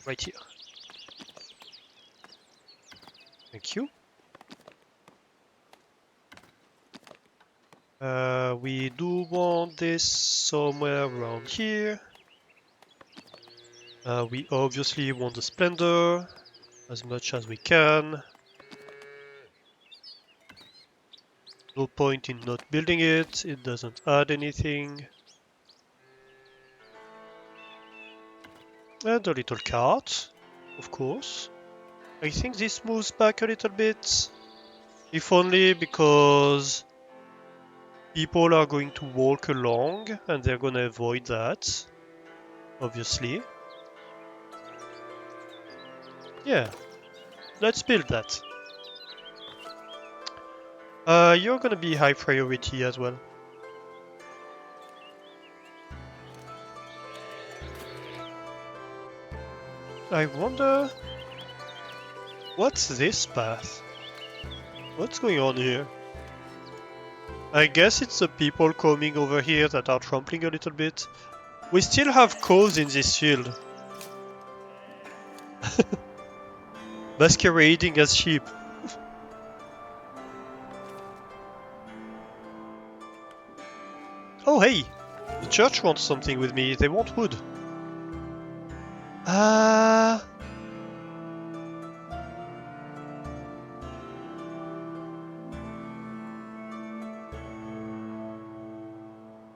Right here. Thank you. We do want this somewhere around here. We obviously want the splendor as much as we can. No point in not building it, it doesn't add anything. And a little cart, of course. I think this moves back a little bit. If only because people are going to walk along and they're gonna avoid that. Obviously. Yeah, let's build that. You're gonna be high priority as well. I wonder... What's this path? What's going on here? I guess it's the people coming over here that are trampling a little bit. We still have cows in this field. Masquerading as sheep. Oh hey! The church wants something with me, they want wood.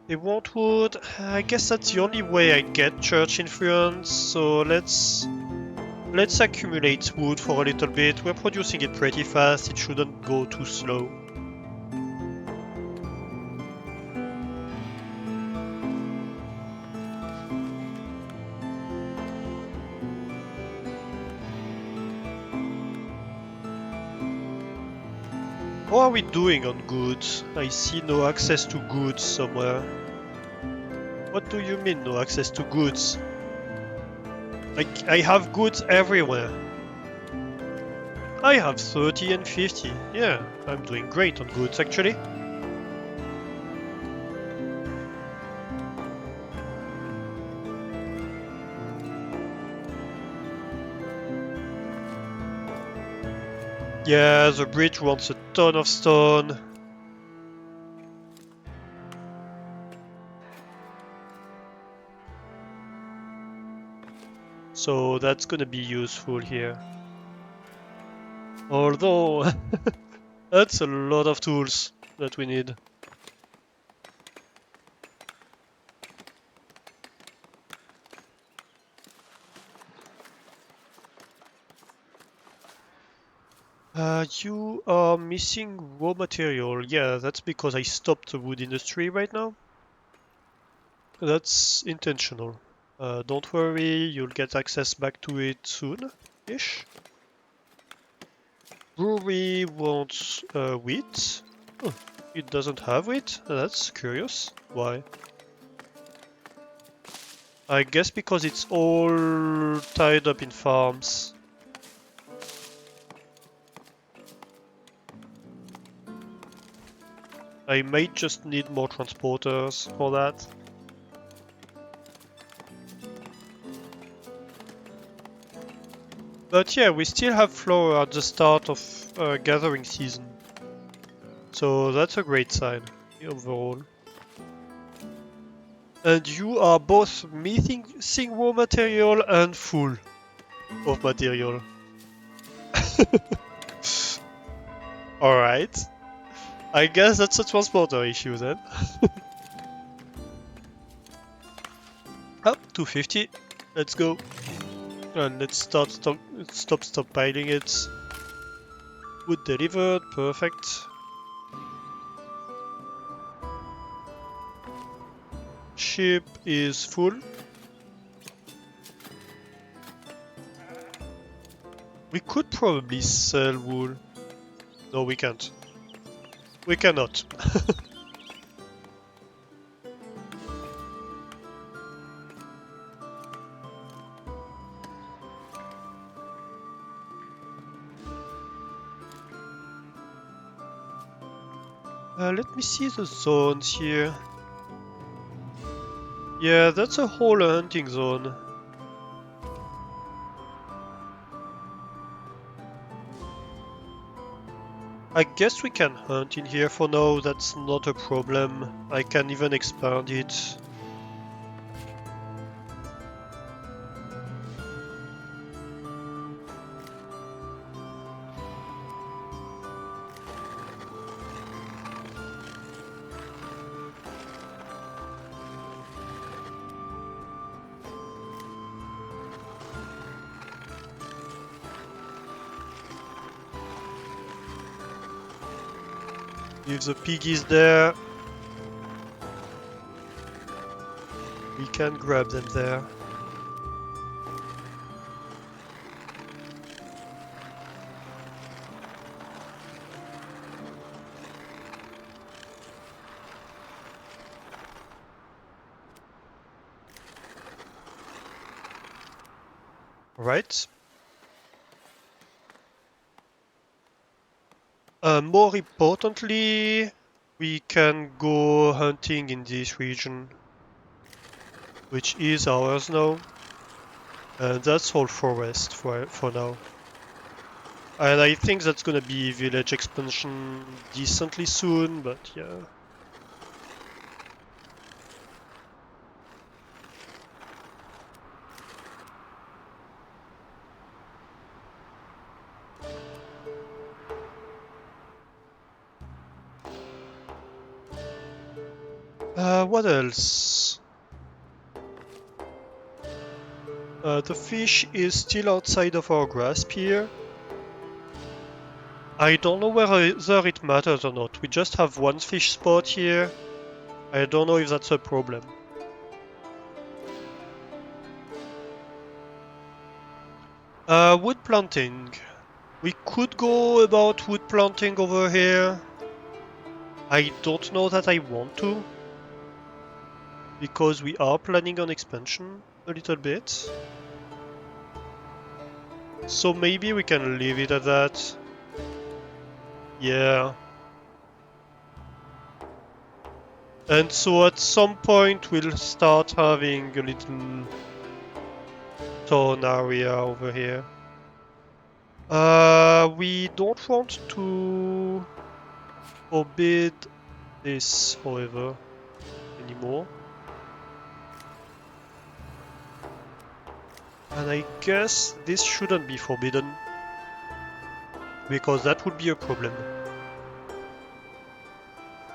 They want wood. I guess that's the only way I get church influence, so let's accumulate wood for a little bit. We're producing it pretty fast, it shouldn't go too slow. How are we doing on goods? I see no access to goods somewhere. What do you mean no access to goods? Like, I have goods everywhere. I have 30 and 50. Yeah, I'm doing great on goods actually. Yeah, the bridge wants a ton of stone. So that's gonna be useful here. Although, that's a lot of tools that we need. You are missing raw material. Yeah, that's because I stopped the wood industry right now. That's intentional. Don't worry, you'll get access back to it soon-ish. Brewery wants wheat. Oh, it doesn't have wheat? That's curious. Why? I guess because it's all tied up in farms. I might just need more transporters for that. But yeah, we still have flour at the start of gathering season. So that's a great sign overall. And you are both missing raw material and full of material. Alright. I guess that's a transporter issue then. Up 250. Let's go. And let's stop stockpiling it. Wood delivered, perfect. Ship is full. We could probably sell wool. No, we can't. We cannot. Let me see the zones here. Yeah, that's a whole hunting zone. I guess we can hunt in here for now, that's not a problem. I can even expand it. If the pig is there, we can grab them there. Right. More importantly, we can go hunting in this region, which is ours now. And that's all forest for now. And I think that's gonna be village expansion decently soon, but yeah. What else? The fish is still outside of our grasp here. I don't know whether it matters or not. We just have one fish spot here. I don't know if that's a problem. Wood planting. We could go about wood planting over here. I don't know that I want to, because we are planning on expansion a little bit. So maybe we can leave it at that. Yeah. And so at some point we'll start having a little town area over here. We don't want to forbid this, however, anymore. And I guess this shouldn't be forbidden, because that would be a problem.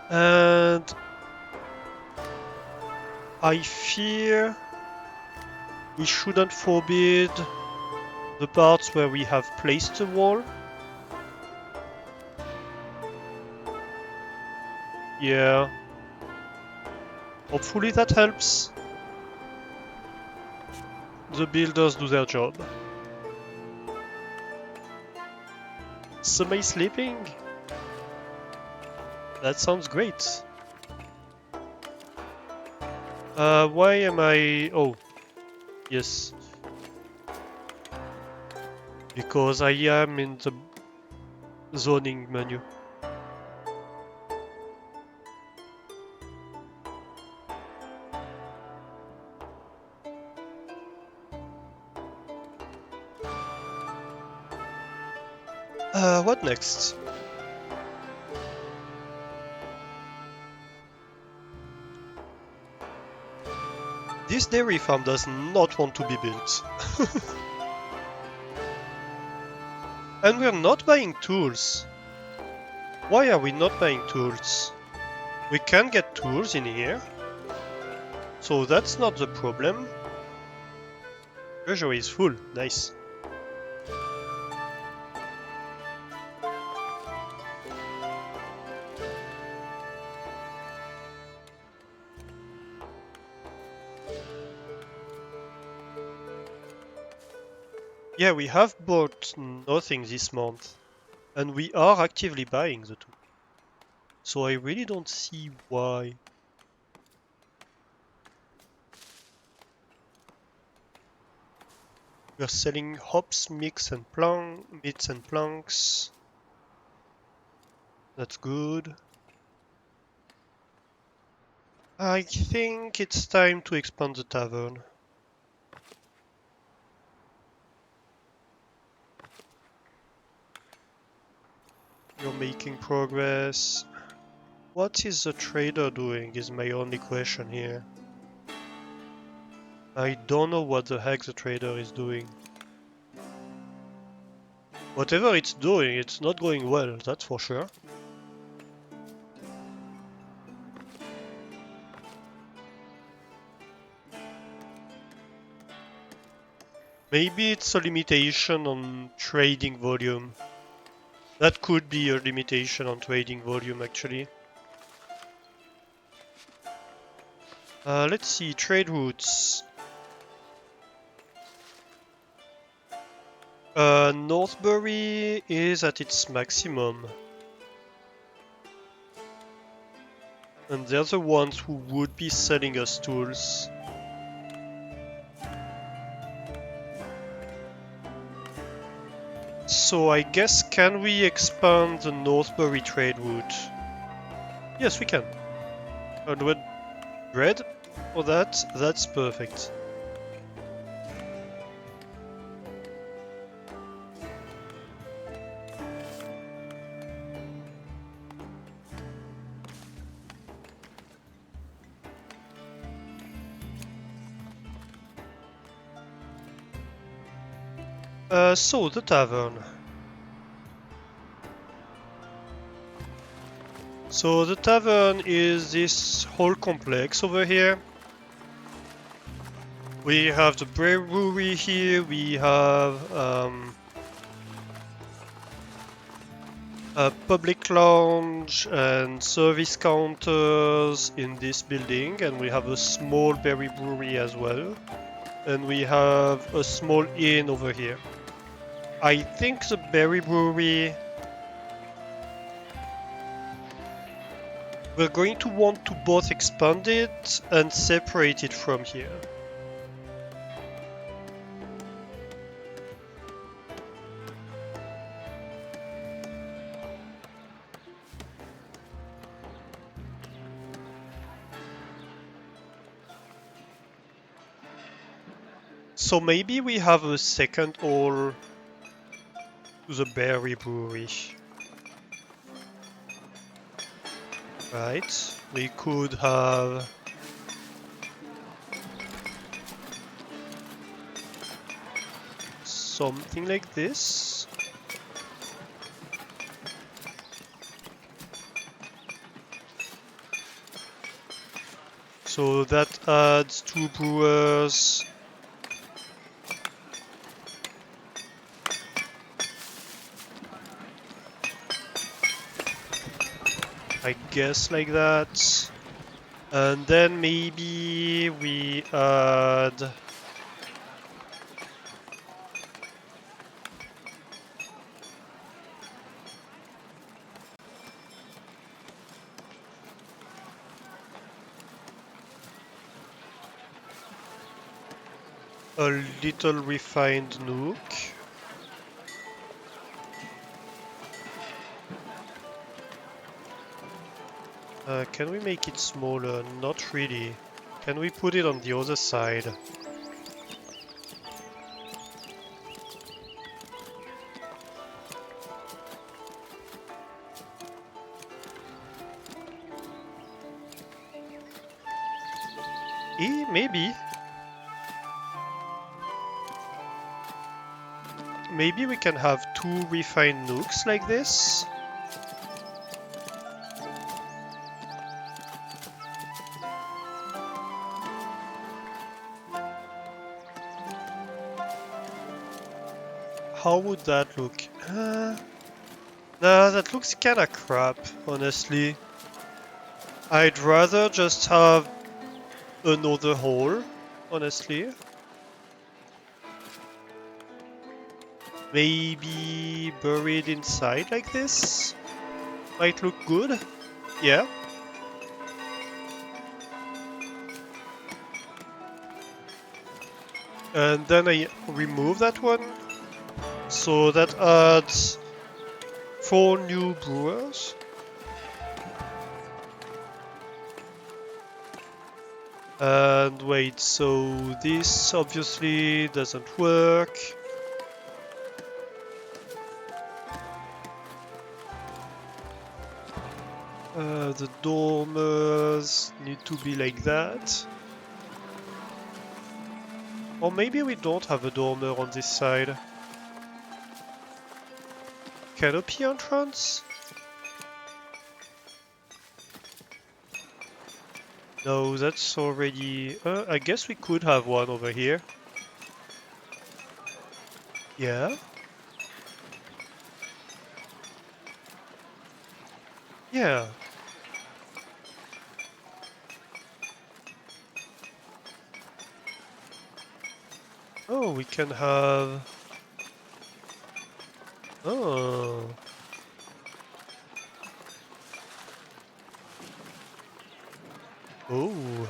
And I fear we shouldn't forbid the parts where we have placed the wall. Yeah. Hopefully that helps the builders do their job. Somebody sleeping? That sounds great. Why am I... Oh, Yes. Because I am in the zoning menu. What next? This dairy farm does not want to be built. And we're not buying tools. Why are we not buying tools? We can get tools in here. So that's not the problem. Treasury is full. Nice. Yeah, we have bought nothing this month. And we are actively buying the tool. So I really don't see why. We're selling hops, meats and planks. That's good. I think it's time to expand the tavern. You're making progress. What is the trader doing is my only question here. I don't know what the heck the trader is doing. Whatever it's doing, it's not going well, that's for sure. Maybe it's a limitation on trading volume. That could be a limitation on trading volume, actually. Let's see, trade routes. Northbury is at its maximum. And they're the ones who would be selling us tools. So I guess, can we expand the Northbury trade route? Yes, we can. 100 bread for that, that's perfect. So the tavern. So the tavern is this whole complex over here. We have the brewery here, we have a public lounge and service counters in this building, and we have a small berry brewery as well. And we have a small inn over here. I think the berry brewery, we're going to want to both expand it and separate it from here. So maybe we have a second hall to the berry brewery. Right, we could have something like this. So that adds 2 brewers. I guess like that. And then maybe we add a little refined nook. Can we make it smaller? Not really. Can we put it on the other side? Maybe. Maybe we can have two refined nooks like this. How would that look? Nah, that looks kinda crap, honestly. I'd rather just have another hole, honestly. Maybe buried inside like this? Might look good. Yeah. And then I remove that one. So that adds 4 new brewers. And wait, so this obviously doesn't work. The dormers need to be like that. Or maybe we don't have a dormer on this side. Canopy entrance? No, that's already... I guess we could have one over here. Yeah? Yeah. Oh, we can have... Oh. Oh.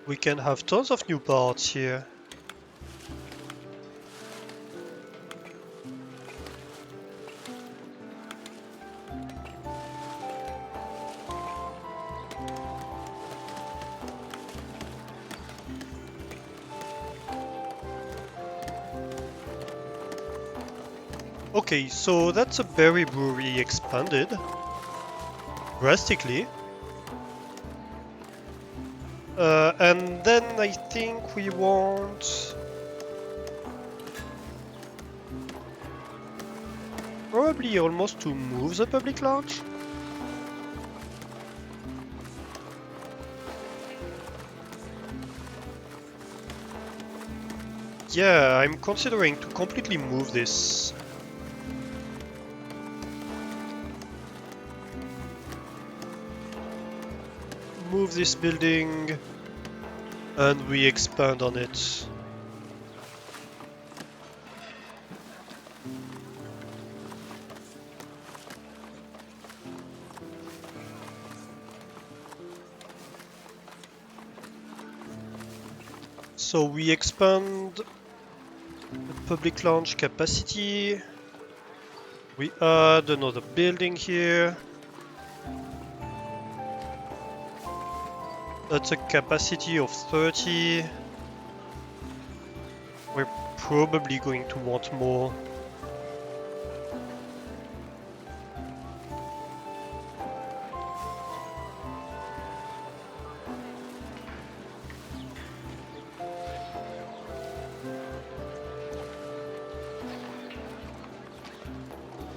We can have tons of new parts here. Okay, so that's a berry brewery expanded drastically. And then I think we want probably almost to move the public lounge. Yeah, I'm considering to completely move this. Move this building and we expand on it. So we expand the public lounge capacity. We add another building here. That's a capacity of 30. We're probably going to want more.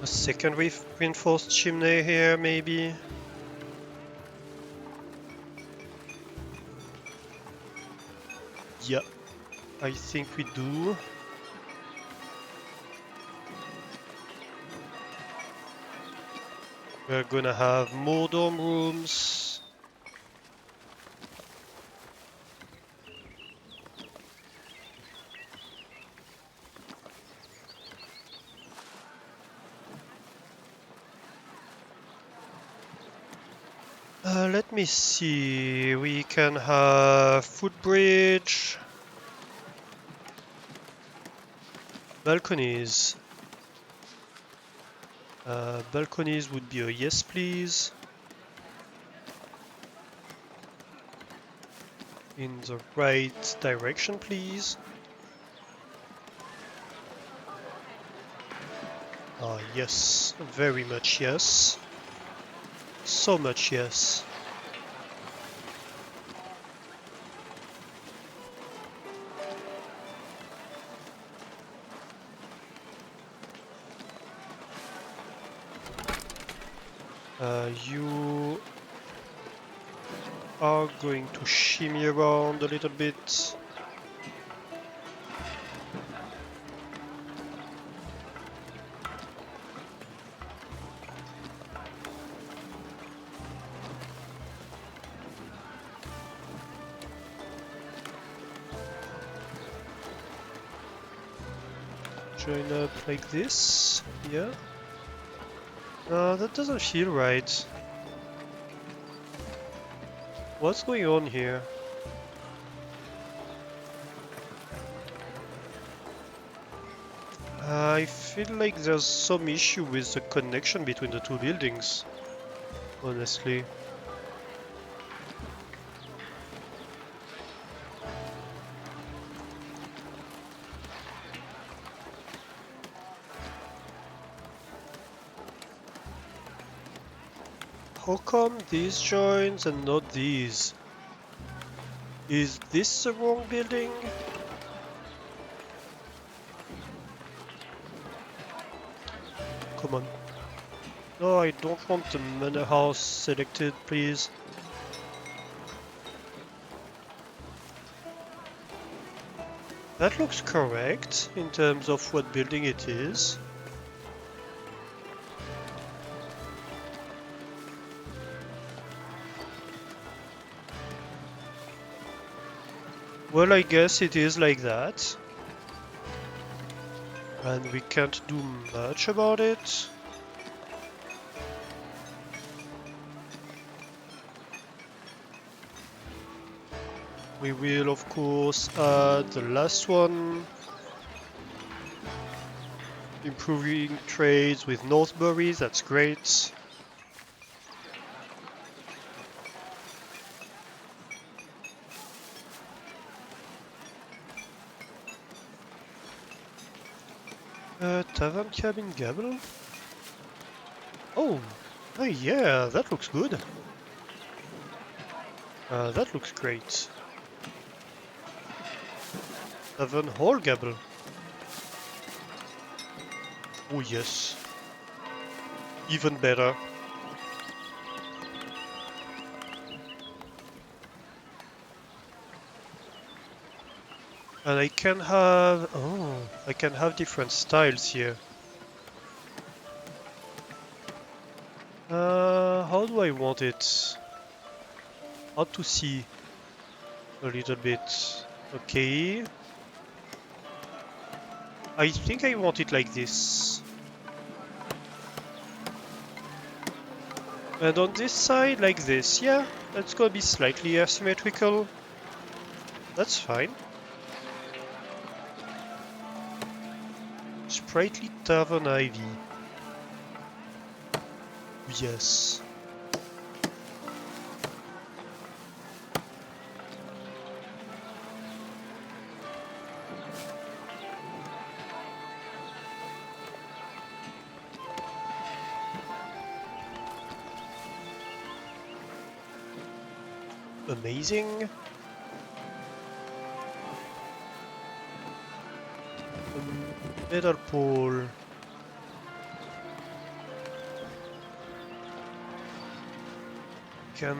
A second reinforced chimney here, maybe. Yeah, I think we do. We're gonna have more dorm rooms. Let me see. We can have footbridge, balconies. Balconies would be a yes, please. In the right direction, please. Ah, yes. Very much yes. So much yes. You are going to shimmy around a little bit. Join up like this. Yeah. That doesn't feel right. What's going on here? I feel like there's some issue with the connection between the two buildings, honestly. How come these joins and not these? Is this the wrong building? Come on. No, I don't want the manor house selected, please. That looks correct in terms of what building it is. Well, I guess it is like that. And we can't do much about it. We will, of course, add the last one. Improving trades with Northbury, that's great. Tavern Cabin Gable? Oh, oh yeah, that looks good. That looks great. Tavern Hall Gable. Oh yes. Even better. And I can have... oh, I can have different styles here. How do I want it? How to see a little bit. Okay. I think I want it like this. And on this side, like this. Yeah, that's gonna be slightly asymmetrical. That's fine. Sprightly Tavern Ivy. Yes. Amazing. Metal pole. Can...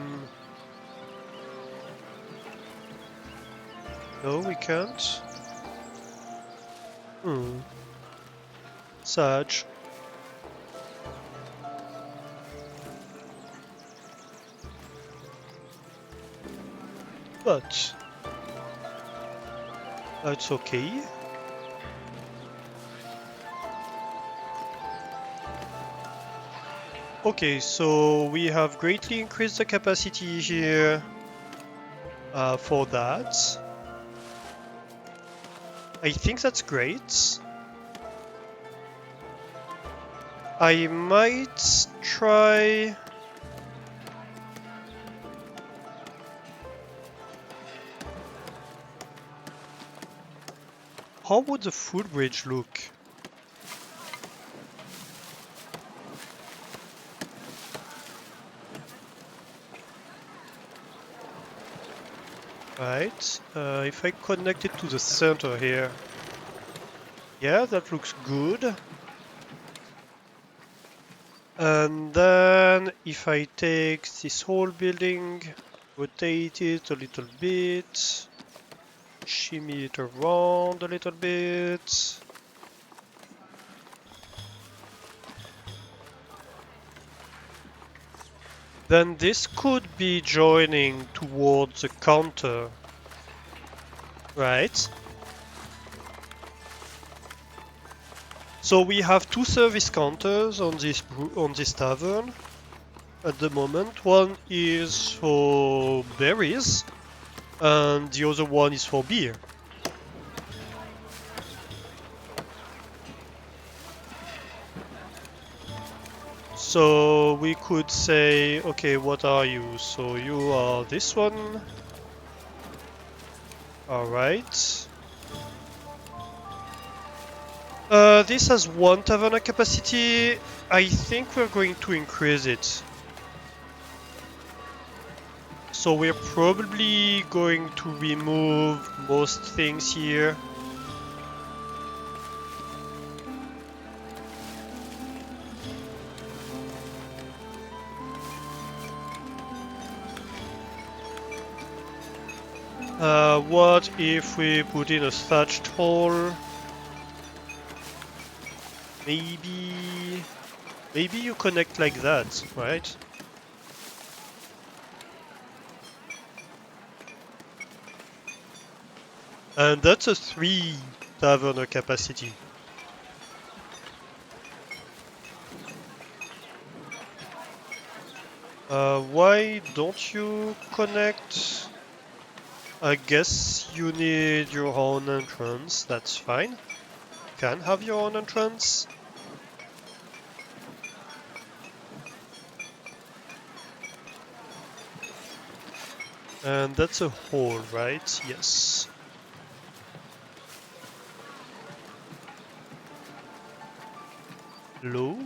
no, we can't. Sag. But... that's okay. Okay, so we have greatly increased the capacity here for that. I think that's great. I might try... How would the footbridge look? Right, if I connect it to the center here. Yeah, that looks good. And then if I take this whole building, rotate it a little bit, shimmy it around a little bit. Then this could be joining towards the counter, right? So we have two service counters on this tavern at the moment. One is for berries, and the other one is for beer. So we could say, okay, what are you? So you are this one. Alright. This has one taverna capacity. I think we're going to increase it. So we're probably going to remove most things here. What if we put in a thatched hall? Maybe you connect like that, right? And that's a 3 taverner capacity. Why don't you connect? I guess you need your own entrance, that's fine. You can have your own entrance. And that's a hall, right? Yes. Low.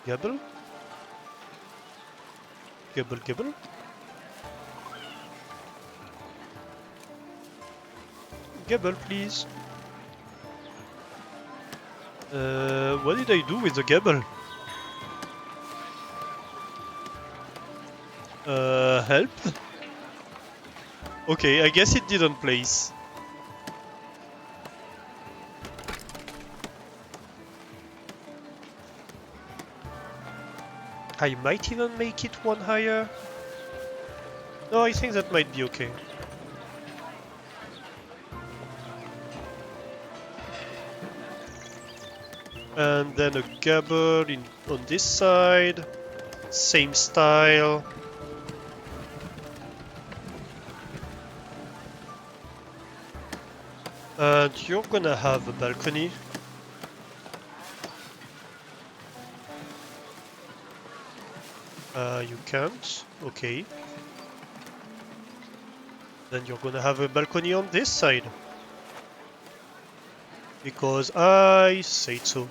Gabble. Gabble, gabble. Gabble, please. What did I do with the gabble? Help? Okay, I guess it didn't place. I might even make it one higher. No, I think that might be okay. And then a gabble on this side. Same style. And you're gonna have a balcony. You can't. Okay. Then you're gonna have a balcony on this side. Because I said so.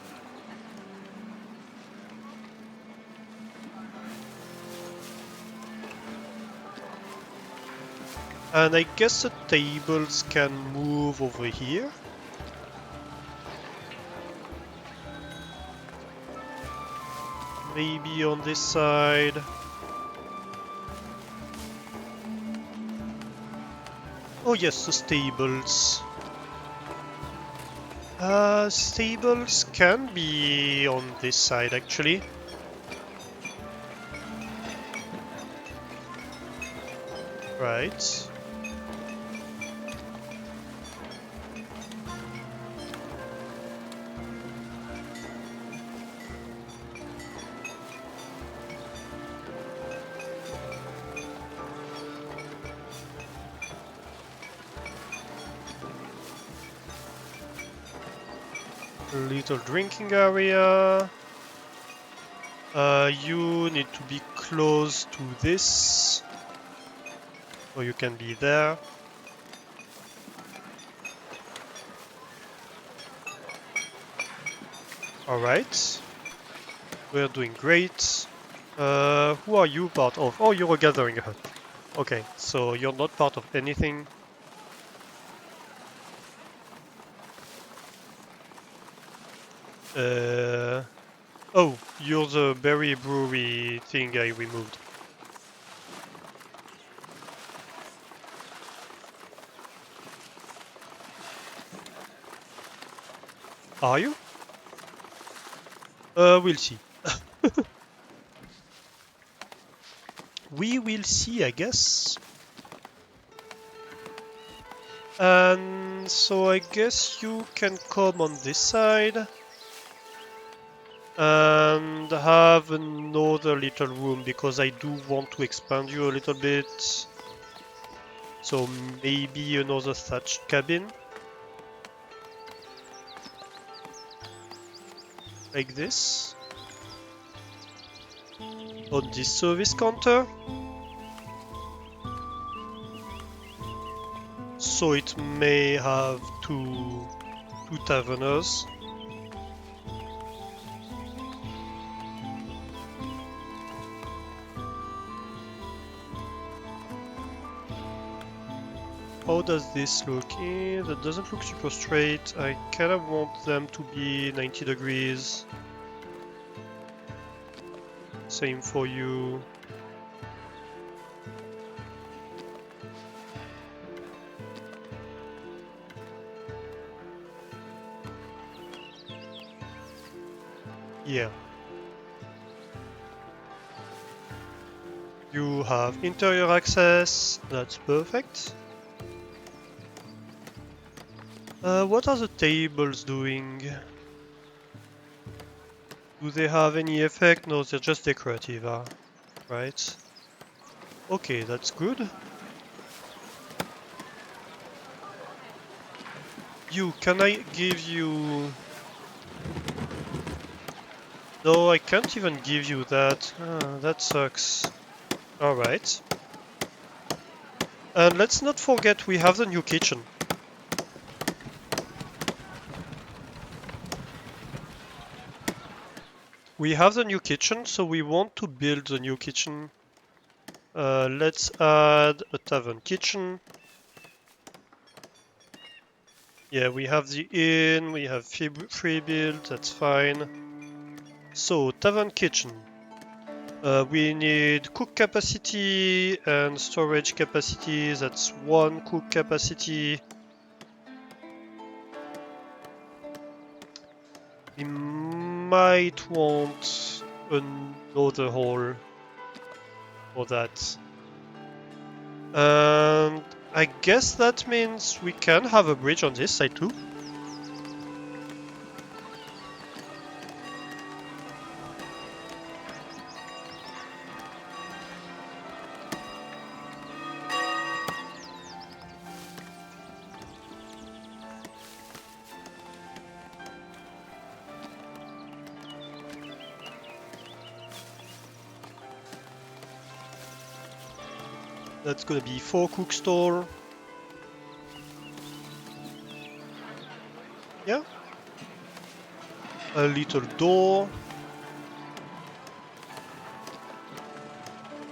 And I guess the tables can move over here. Maybe on this side. Oh yes, the stables. Stables can be on this side actually. Right. Little drinking area. You need to be close to this, so you can be there. Alright. We're doing great. Who are you part of? Oh, you're a gathering hut. Okay, so you're not part of anything. Oh, you're the berry brewery thing I removed. Are you? We'll see. We will see, I guess. And so I guess you can come on this side and have another little room because I do want to expand you a little bit. So maybe another thatched cabin. Like this. On this service counter. So it may have two taverners. How does this look? That doesn't look super straight. I kind of want them to be 90 degrees. Same for you. Yeah. You have interior access. That's perfect. What are the tables doing? Do they have any effect? No, they're just decorative, right? Okay, that's good. You, can I give you... No, I can't even give you that. That sucks. Alright. And let's not forget we have the new kitchen. We have the new kitchen, so we want to build the new kitchen. Let's add a tavern kitchen. Yeah, we have the inn, we have free build, that's fine. So, tavern kitchen. We need cook capacity and storage capacity, that's one cook capacity. We might want another hall for that. And I guess that means we can have a bridge on this side too. That's gonna be 4 cook stall. Yeah. A little door.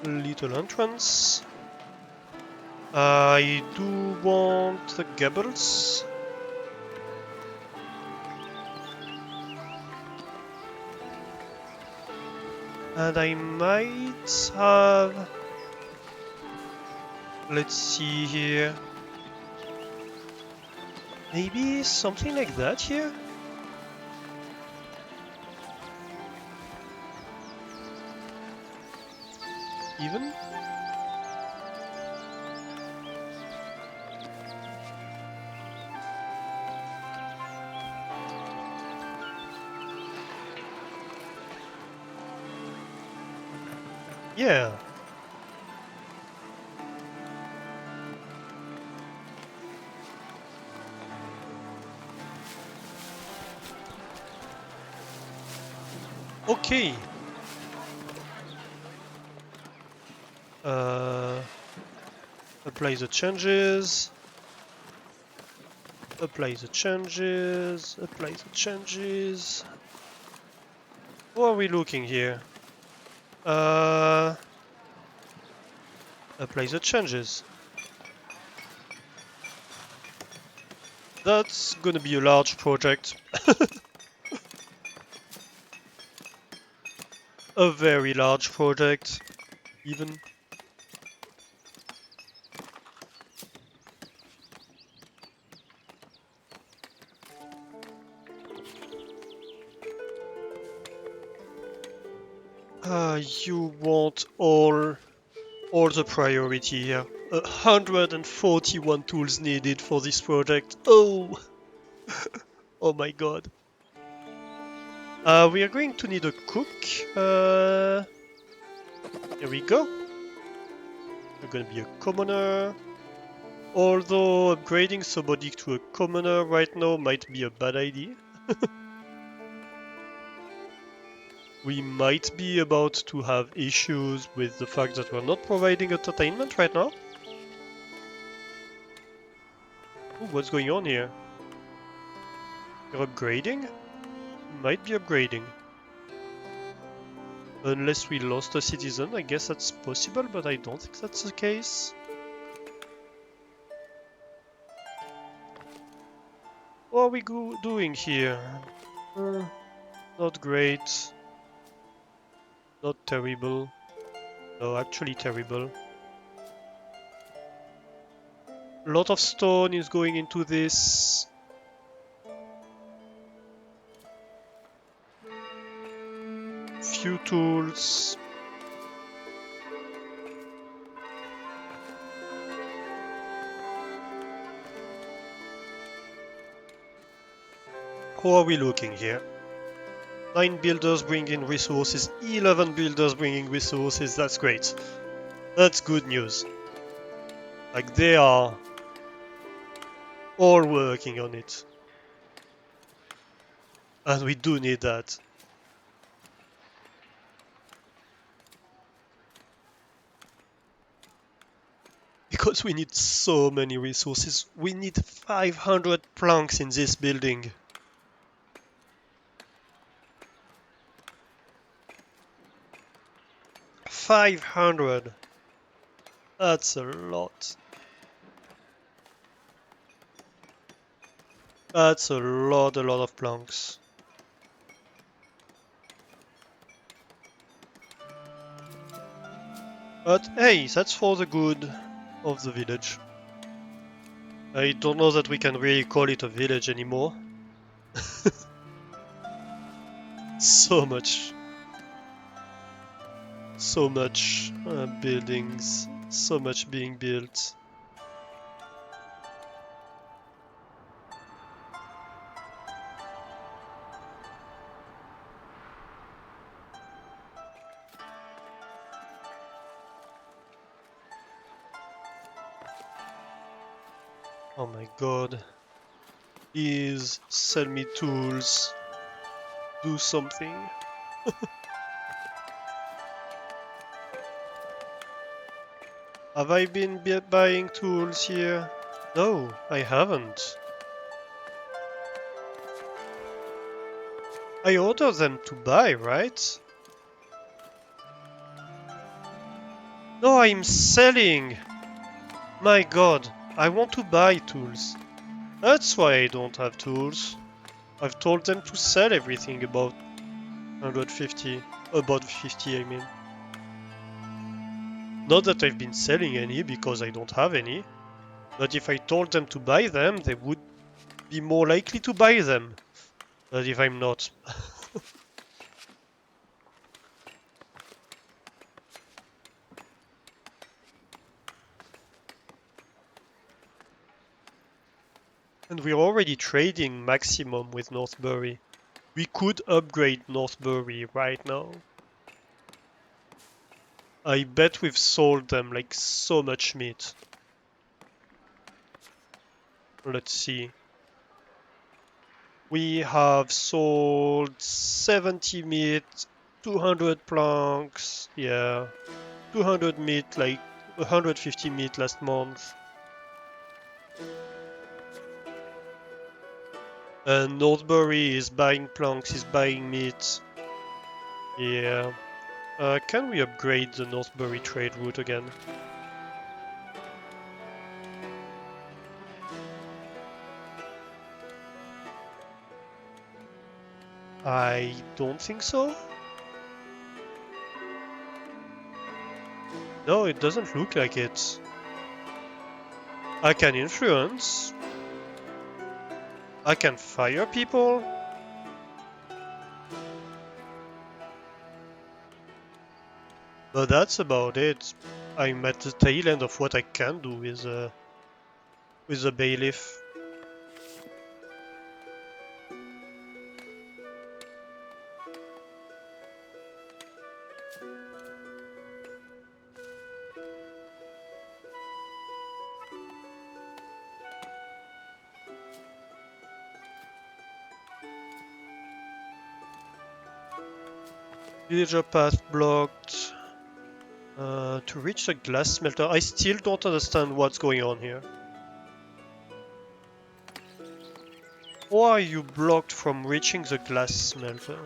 A little entrance. I do want the gables. And I might have... Let's see here. Maybe something like that here? Even? Yeah. Okay. Apply the changes. Apply the changes. Apply the changes. What are we looking here? Apply the changes. That's gonna be a large project. A very large project, even. You want all the priority here. 141 tools needed for this project. Oh! Oh my god. We are going to need a cook. Here we go. You're gonna be a commoner. Although upgrading somebody to a commoner right now might be a bad idea. We might be about to have issues with the fact that we're not providing entertainment right now. Ooh, what's going on here? You're upgrading? Might be upgrading. Unless we lost a citizen, I guess that's possible, but I don't think that's the case. What are we doing here? Not great. Not terrible. No, actually terrible. A lot of stone is going into this. Few tools. How are we looking here? 9 builders bringing resources, 11 builders bringing resources, that's great. That's good news. Like, they are all working on it. And we do need that. Because we need so many resources. We need 500 planks in this building. $500. That's a lot. That's a lot of planks. But hey, that's for the good of the village. I don't know that we can really call it a village anymore. So much buildings, so much being built. Oh my god. Please sell me tools. Do something. Have I been buying tools here? No, I haven't. I ordered them to buy, right? No, I'm selling! My god, I want to buy tools. That's why I don't have tools. I've told them to sell everything about 150. About 50, I mean. Not that I've been selling any, because I don't have any. But if I told them to buy them, they would be more likely to buy them. But if I'm not... And we're already trading maximum with Northbury. We could upgrade Northbury right now. I bet we've sold them like so much meat. Let's see. We have sold 70 meat, 200 planks, yeah. 200 meat, like 150 meat last month. And Northbury is buying planks, is buying meat. Yeah. Can we upgrade the Northbury trade route again? I don't think so. No, it doesn't look like it. I can influence. I can fire people. But that's about it. I'm at the tail end of what I can do with the bailiff. Villager path blocked. To reach the glass smelter, I still don't understand what's going on here. Why are you blocked from reaching the glass smelter?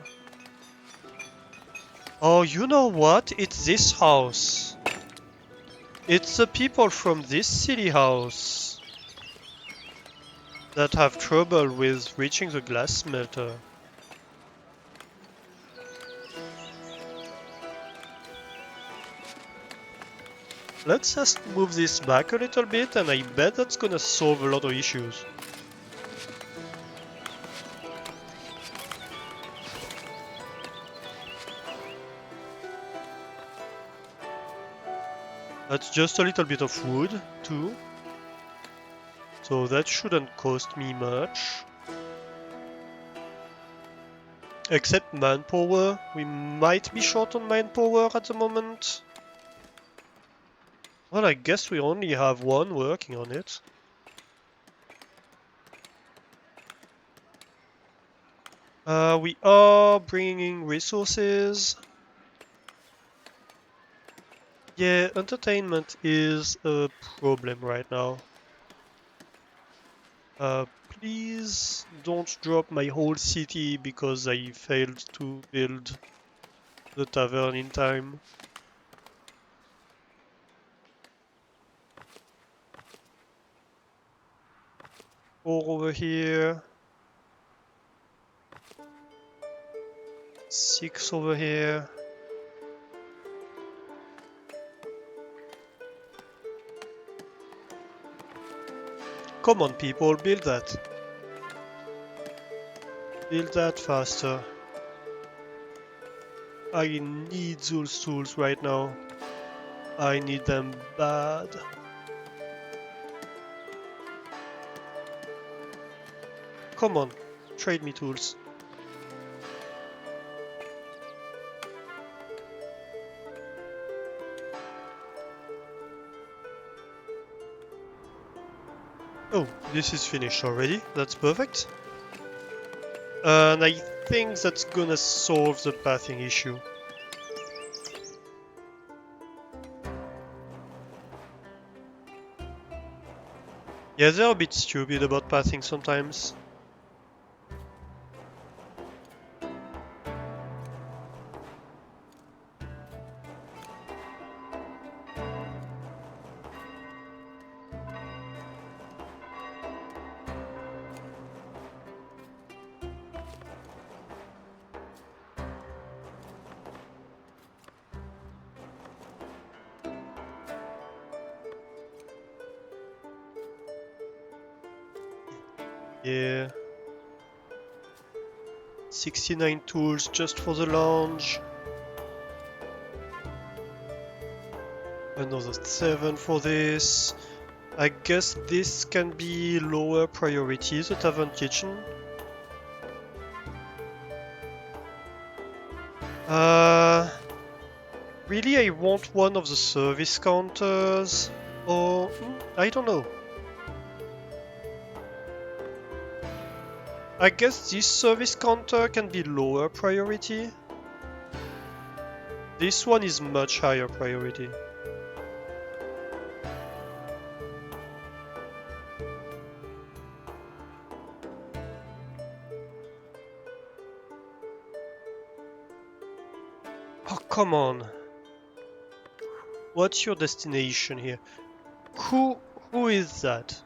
Oh, you know what? It's this house. It's the people from this city house that have trouble with reaching the glass smelter. Let's just move this back a little bit, and I bet that's gonna solve a lot of issues. That's just a little bit of wood, too. So that shouldn't cost me much. Except manpower. We might be short on manpower at the moment. Well, I guess we only have one working on it. We are bringing resources. Yeah, entertainment is a problem right now. Please don't drop my whole city because I failed to build the tavern in time. Four over here. 6 over here. Come on people, build that. Build that faster. I need those tools right now. I need them bad. Come on, trade me tools. Oh, this is finished already. That's perfect. And I think that's gonna solve the pathing issue. Yeah, they're a bit stupid about pathing sometimes. Yeah. 69 tools just for the lounge. Another 7 for this. I guess this can be lower priority, the tavern kitchen. Really I want one of the service counters, or I don't know. I guess this service counter can be lower priority. This one is much higher priority. Oh, come on. What's your destination here? Who is that?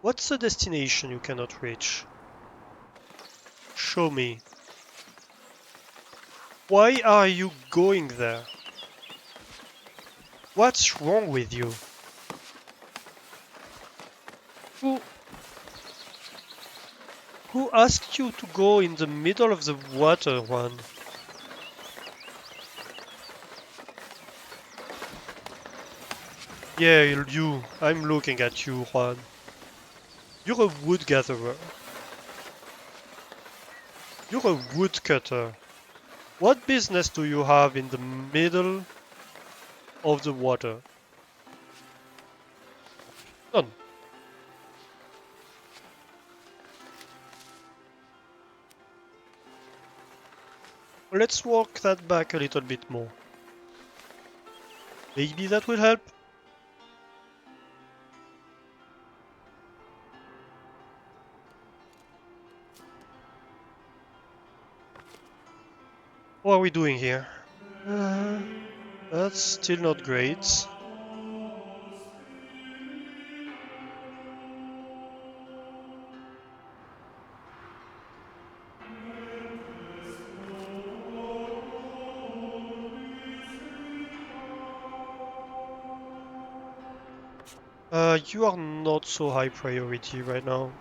What's the destination you cannot reach? Show me. Why are you going there? What's wrong with you? Who asked you to go in the middle of the water, Juan? Yeah, you. I'm looking at you, Juan. You're a wood gatherer. You're a woodcutter. What business do you have in the middle of the water? None. Let's walk that back a little bit more. Maybe that will help. What are we doing here? That's still not great. You are not so high priority right now.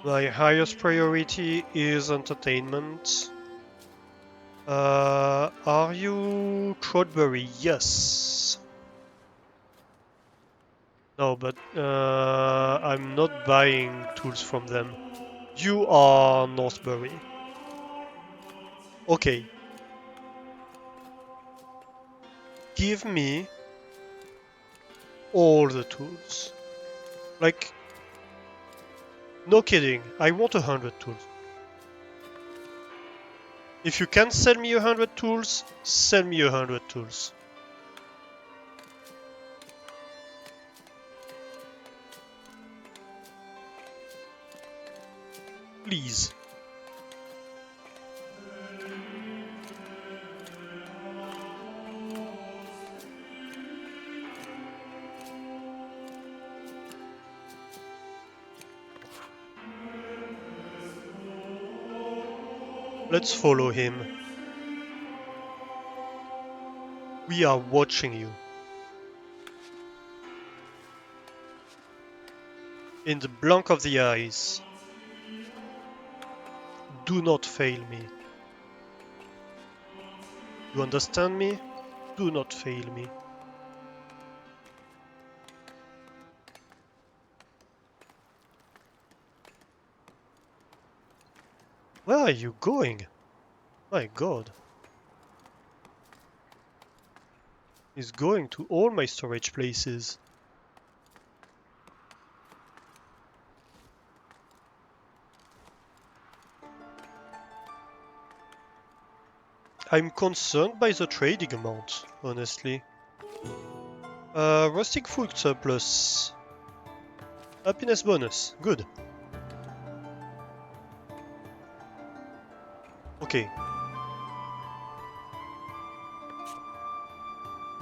My highest priority is entertainment. Are you Trotbury? Yes. No, but I'm not buying tools from them. You are Northbury. Okay. Give me all the tools. Like, no kidding. I want 100 tools. If you can sell me 100 tools, sell me 100 tools. Please. Let's follow him. We are watching you. In the blank of the eyes. Do not fail me. You understand me? Do not fail me. Where are you going? My god. He's going to all my storage places. I'm concerned by the trading amount, honestly. Rustic food surplus. Happiness bonus. Good. Okay.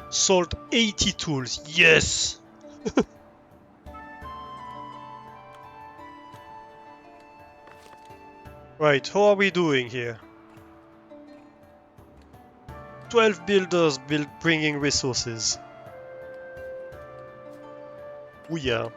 Sold 80 tools. Yes! Right, how are we doing here? 12 builders bringing resources. Oh yeah.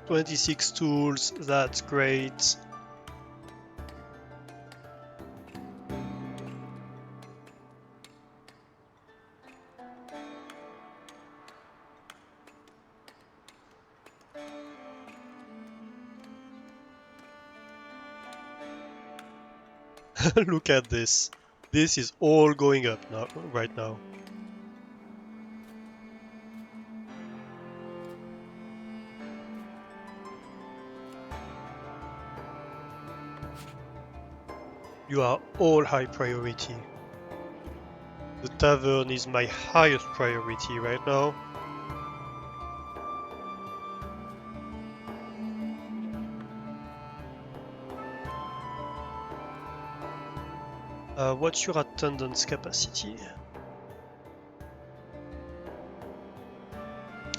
"26 tools, that's great." Look at this. This is all going up now, right now. You are all high priority. The tavern is my highest priority right now. What's your attendance capacity?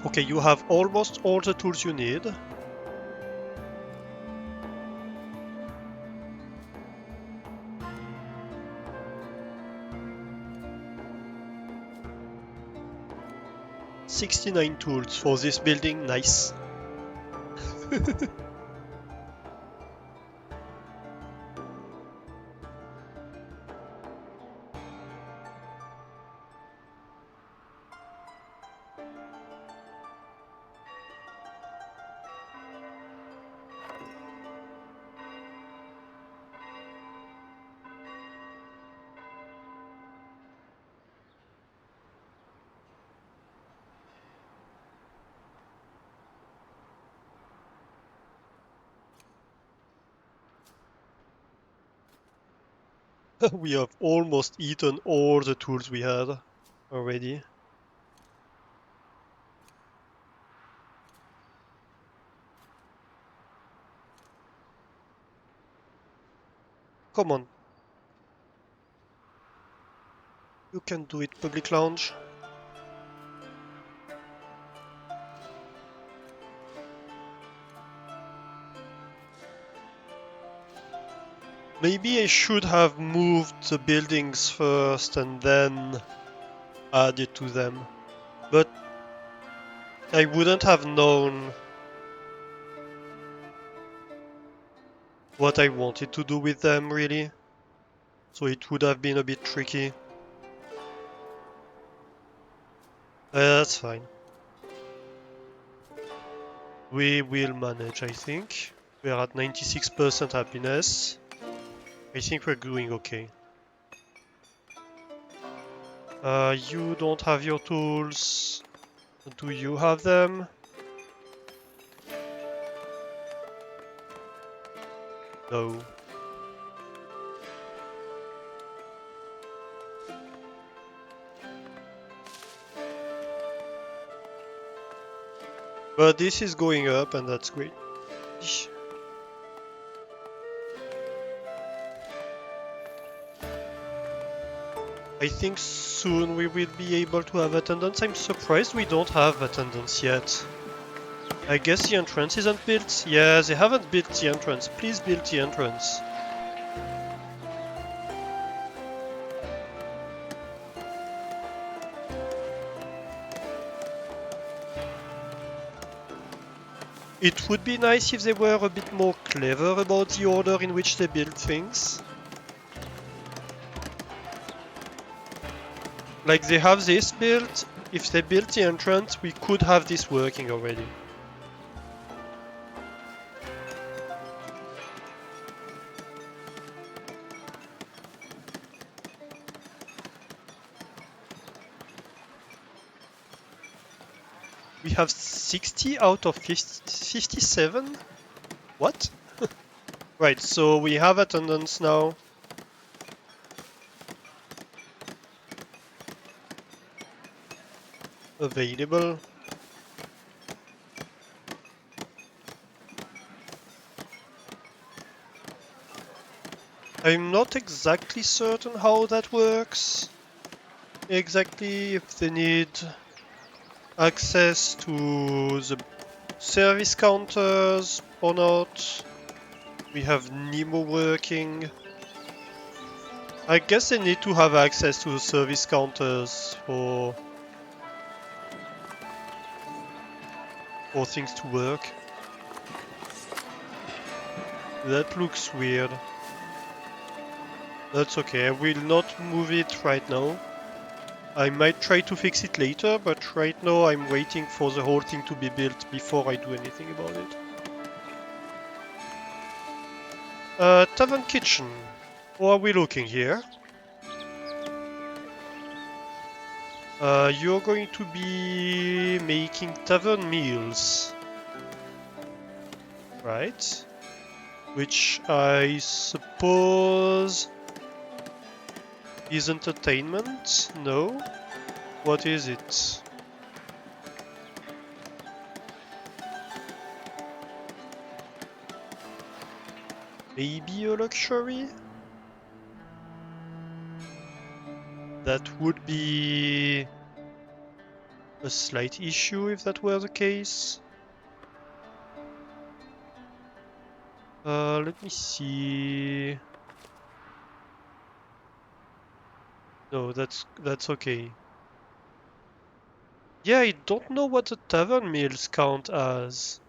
Okay, you have almost all the tools you need. "69 tools for this building, nice." We have almost eaten all the tools we had already. Come on. You can do it, public lounge. Maybe I should have moved the buildings first and then added to them. But I wouldn't have known what I wanted to do with them, really. So it would have been a bit tricky. That's fine. We will manage, I think. We are at 96% happiness. I think we're doing okay. You don't have your tools. Do you have them? No. But this is going up and that's great. I think soon we will be able to have attendance. I'm surprised we don't have attendance yet. I guess the entrance isn't built. Yeah, they haven't built the entrance. Please build the entrance. It would be nice if they were a bit more clever about the order in which they build things. Like they have this built. If they built the entrance, we could have this working already. We have 60 out of 57? What? Right, so we have attendance now. Available. I'm not exactly certain how that works. Exactly if they need access to the service counters or not. We have Nemo working. I guess they need to have access to the service counters for things to work. That looks weird. That's okay, I will not move it right now. I might try to fix it later, but right now I'm waiting for the whole thing to be built before I do anything about it. Tavern kitchen. What are we looking here? You're going to be making tavern meals, right? Which I suppose is entertainment? No? What is it? Maybe a luxury? That would be a slight issue if that were the case. Let me see. No, that's okay. Yeah, I don't know what the tavern meals count as.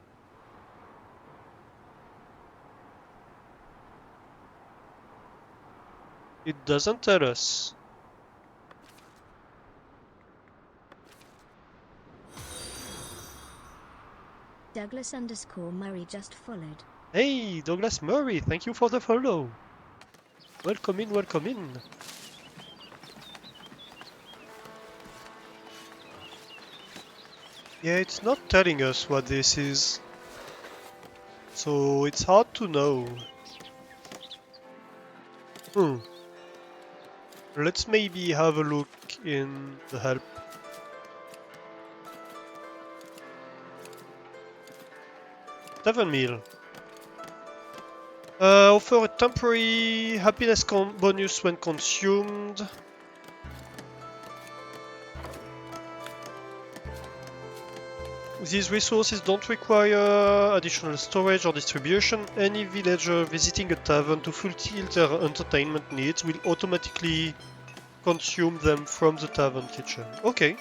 It doesn't tell us. Douglas_Murray just followed. Hey, Douglas Murray, thank you for the follow. Welcome in, welcome in. Yeah, it's not telling us what this is, so it's hard to know. Let's maybe have a look in the help. Tavern meal. Offer a temporary happiness bonus when consumed. These resources don't require additional storage or distribution. Any villager visiting a tavern to fulfill their entertainment needs will automatically consume them from the tavern kitchen. Okay.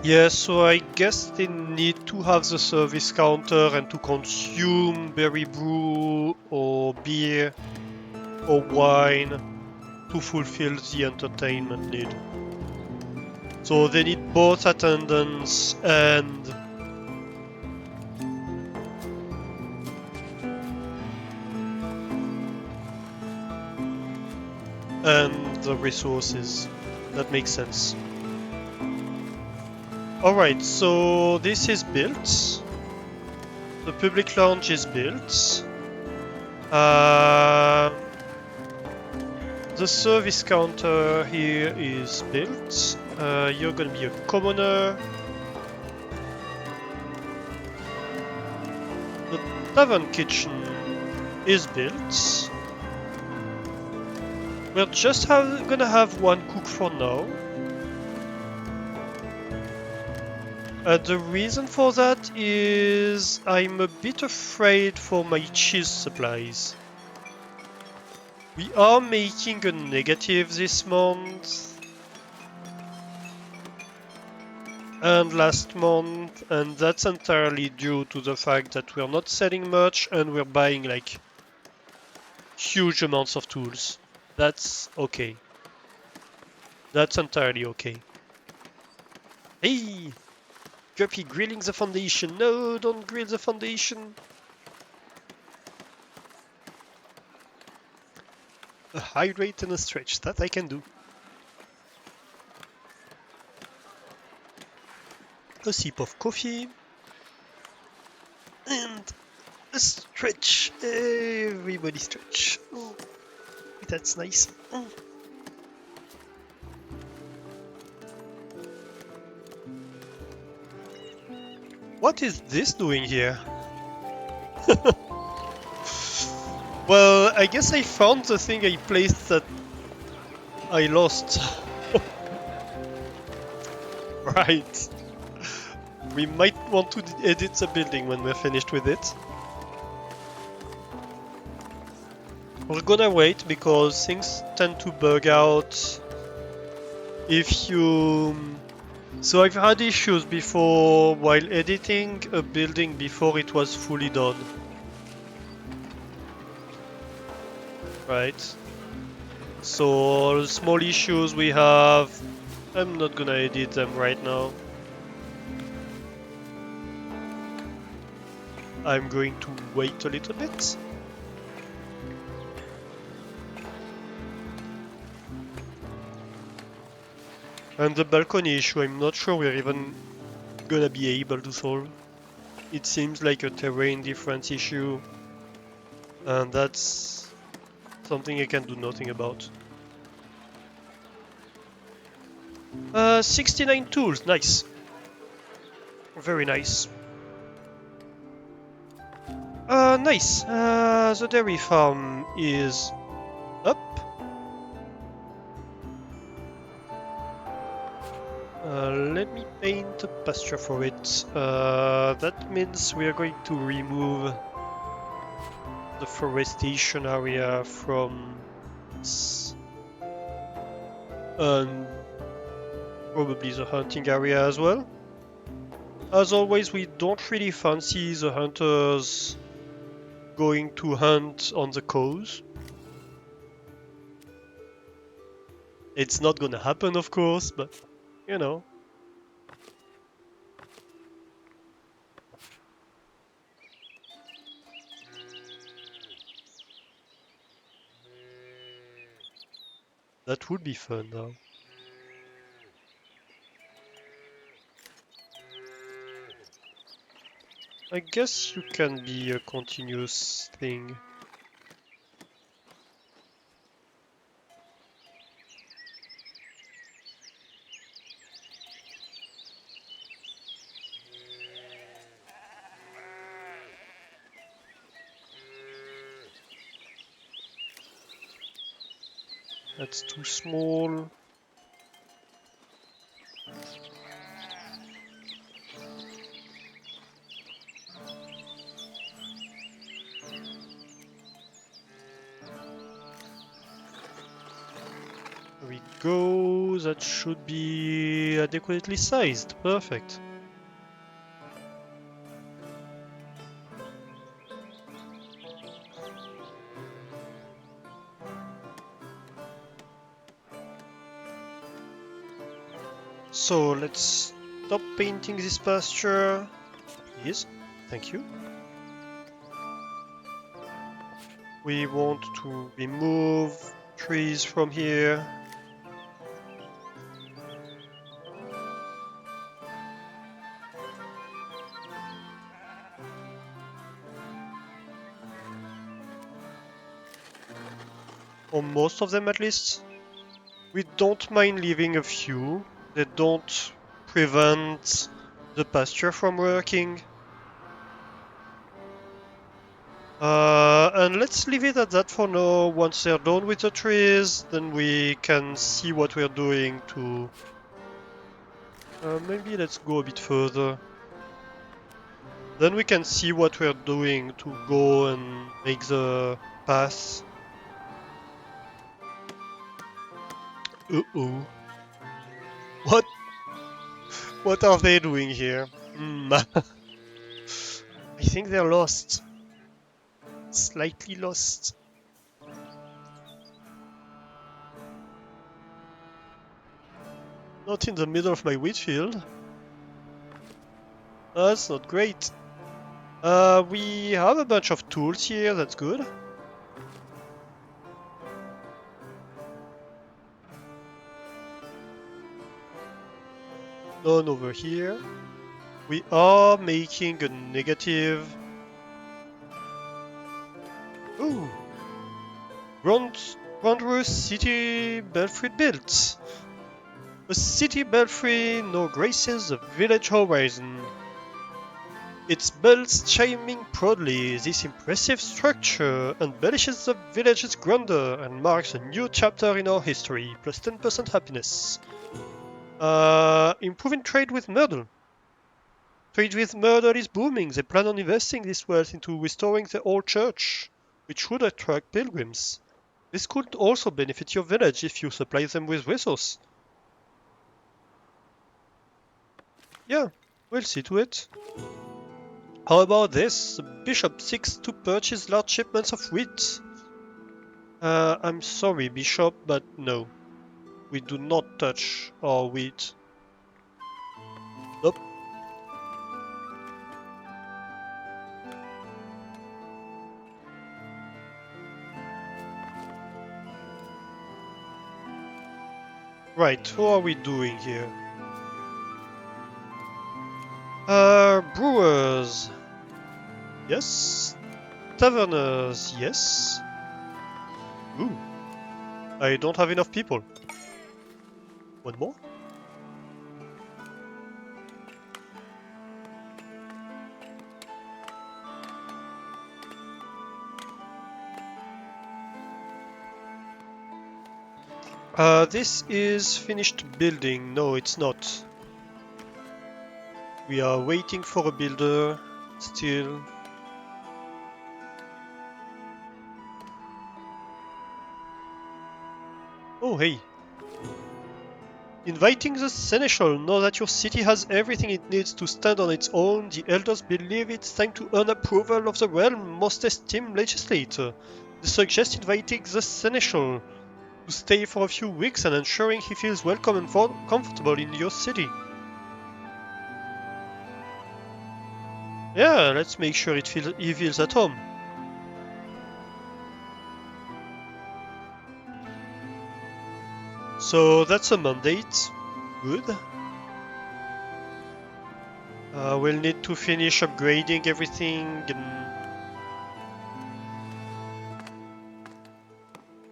Yeah, so I guess they need to have the service counter and to consume berry brew or beer or wine to fulfill the entertainment need. So they need both attendance and the resources. That makes sense. Alright, so this is built. The public lounge is built. The service counter here is built. You're gonna be a commoner. The tavern kitchen is built. We're just gonna have one cook for now. The reason for that is I'm a bit afraid for my cheese supplies. We are making a negative this month and last month, and that's entirely due to the fact that we're not selling much and we're buying like huge amounts of tools. That's okay. That's entirely okay. Hey! Guppy grilling the foundation. No, don't grill the foundation. A hydrate and a stretch. That I can do. A sip of coffee. And a stretch. Everybody stretch. Oh, that's nice. Oh. What is this doing here? Well, I guess I found the thing I placed that I lost. Right. We might want to edit the building when we're finished with it. We're gonna wait because things tend to bug out if you... So I've had issues before while editing a building before it was fully done. Right. So all small issues we have, I'm not gonna edit them right now. I'm going to wait a little bit. And the balcony issue, I'm not sure we're even gonna be able to solve. It seems like a terrain difference issue, and that's something I can do nothing about. 69 tools, nice. Very nice. Nice. The dairy farm is up. Let me paint a pasture for it. That means we are going to remove the forestation area from this. And probably the hunting area as well. As always, we don't really fancy the hunters going to hunt on the cows. It's not gonna happen, of course, but you know. That would be fun now. I guess you can be a continuous thing. That's too small. There we go. That should be adequately sized. Perfect. So let's stop painting this pasture. Please. Thank you. We want to remove trees from here. Or most of them at least. We don't mind leaving a few. They don't prevent the pasture from working. And let's leave it at that for now. Once they're done with the trees, then we can see what we're doing to... maybe let's go a bit further. Then we can see what we're doing to go and make the path. Uh-oh. What? What are they doing here? I think they're lost. Slightly lost. Not in the middle of my wheat field. That's not great. We have a bunch of tools here, that's good. None over here. We are making a negative. Ooh! Grandrose City Belfry built. A city belfry now graces the village horizon. Its bells chiming proudly, this impressive structure embellishes the village's grandeur and marks a new chapter in our history, plus 10% happiness. Improving trade with Myrtle. Trade with Myrtle is booming. They plan on investing this wealth into restoring the old church, which should attract pilgrims. This could also benefit your village if you supply them with resources. Yeah, we'll see to it. How about this? The bishop seeks to purchase large shipments of wheat. I'm sorry, Bishop, but no. We do not touch our wheat. Nope. Right, what are we doing here? Brewers. Yes. Taverners. Yes. Ooh. I don't have enough people. One more? This is finished building. No, it's not. We are waiting for a builder still. Oh, hey. Inviting the Seneschal. Know that your city has everything it needs to stand on its own. The elders believe it's time to earn approval of the realm most esteemed legislator. They suggest inviting the Seneschal to stay for a few weeks and ensuring he feels welcome and comfortable in your city. Yeah, let's make sure he feels at home. So that's a mandate. Good. We'll need to finish upgrading everything and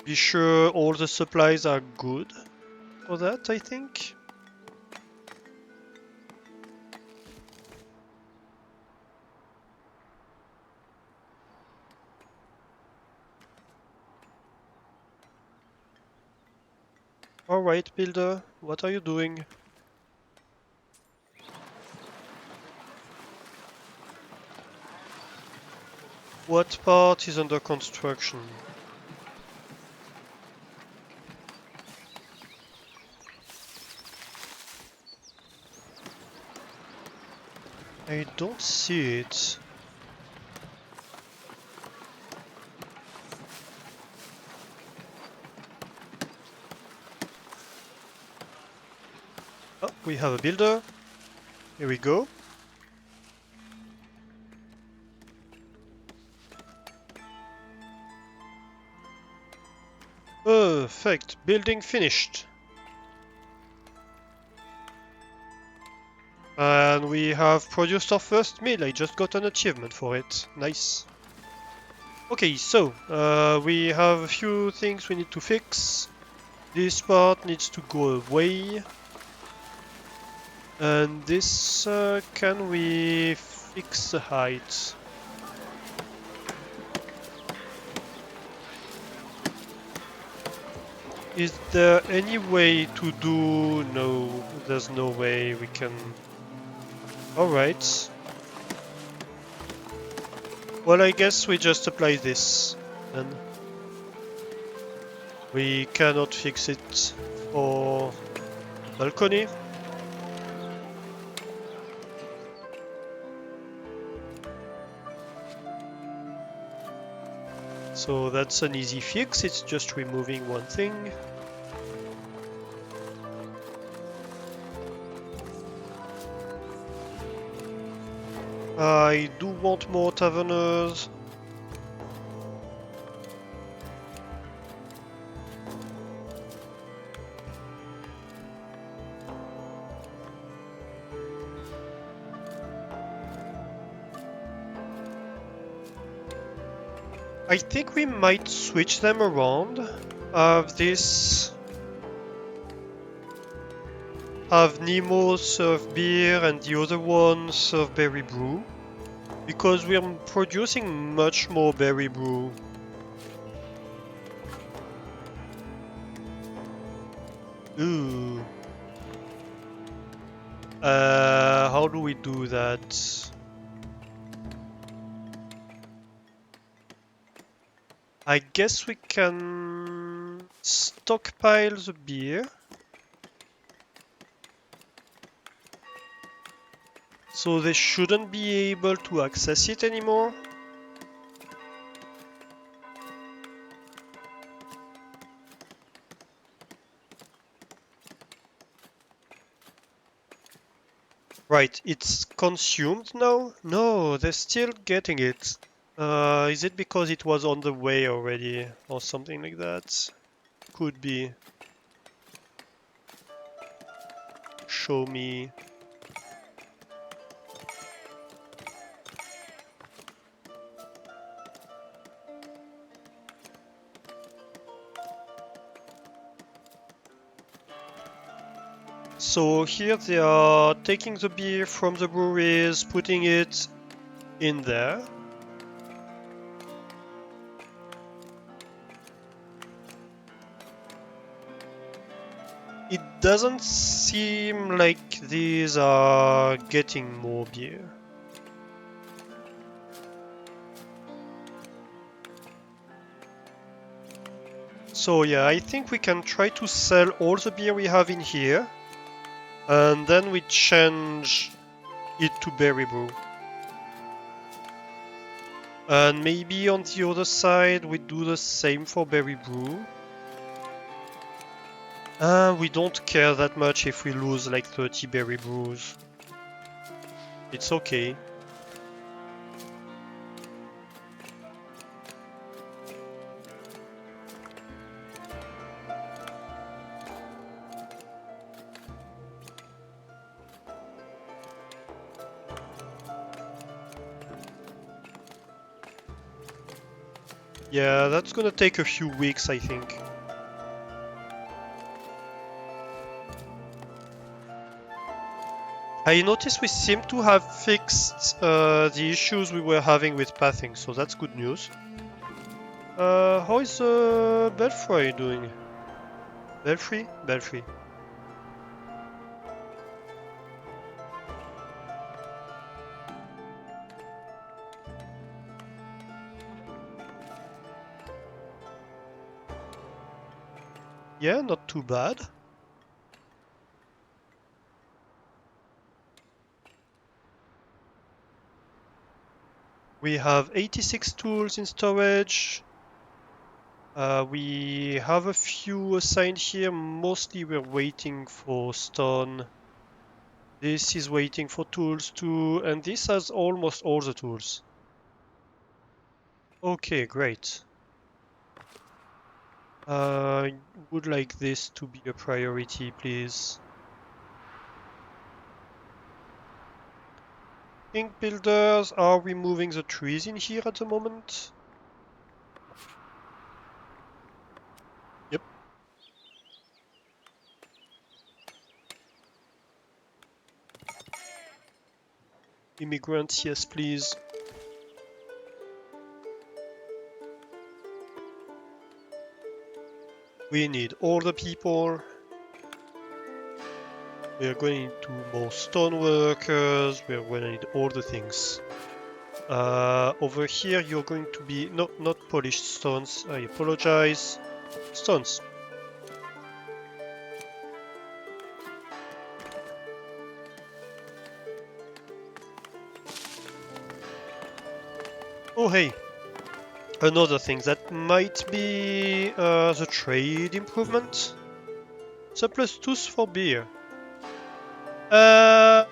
be sure all the supplies are good for that, I think. Alright, builder, what are you doing? What part is under construction? I don't see it. Oh, we have a builder. Here we go. Perfect. Building finished. And we have produced our first meal. I just got an achievement for it. Nice. Okay, so we have a few things we need to fix. This part needs to go away. And this, can we fix the height? Is there any way to do... No, there's no way we can... Alright. Well, I guess we just apply this, then. We cannot fix it for balcony. So that's an easy fix, it's just removing one thing. I do want more taverners. I think we might switch them around. Have Nemo serve beer and the other one serve berry brew. Because we're producing much more berry brew. Ooh. How do we do that? I guess we can stockpile the beer. So they shouldn't be able to access it anymore. Right, it's consumed now? No, they're still getting it. Is it because it was on the way already or something like that? Could be. Show me. So here they are taking the beer from the breweries, putting it in there. It doesn't seem like these are getting more beer. So yeah, I think we can try to sell all the beer we have in here, and then we change it to Berry Brew. And maybe on the other side we do the same for Berry Brew. We don't care that much if we lose like 30 Berry Brews. It's okay. Yeah, that's gonna take a few weeks, I think. I noticed we seem to have fixed the issues we were having with pathing, so that's good news. How is Belfry doing? Belfry? Belfry. Yeah, not too bad. We have 86 tools in storage. We have a few assigned here. Mostly we're waiting for stone. This is waiting for tools too, and this has almost all the tools. Okay, great. Would like this to be a priority, please. Ink builders, are we moving the trees in here at the moment? Yep. Immigrants, yes please. We need all the people. We are going to more stone workers. We are going to need all the things. Over here you're going to be... No, not polished stones. I apologize. Stones. Oh hey. Another thing that might be the trade improvement. Surplus tooth for beer. No.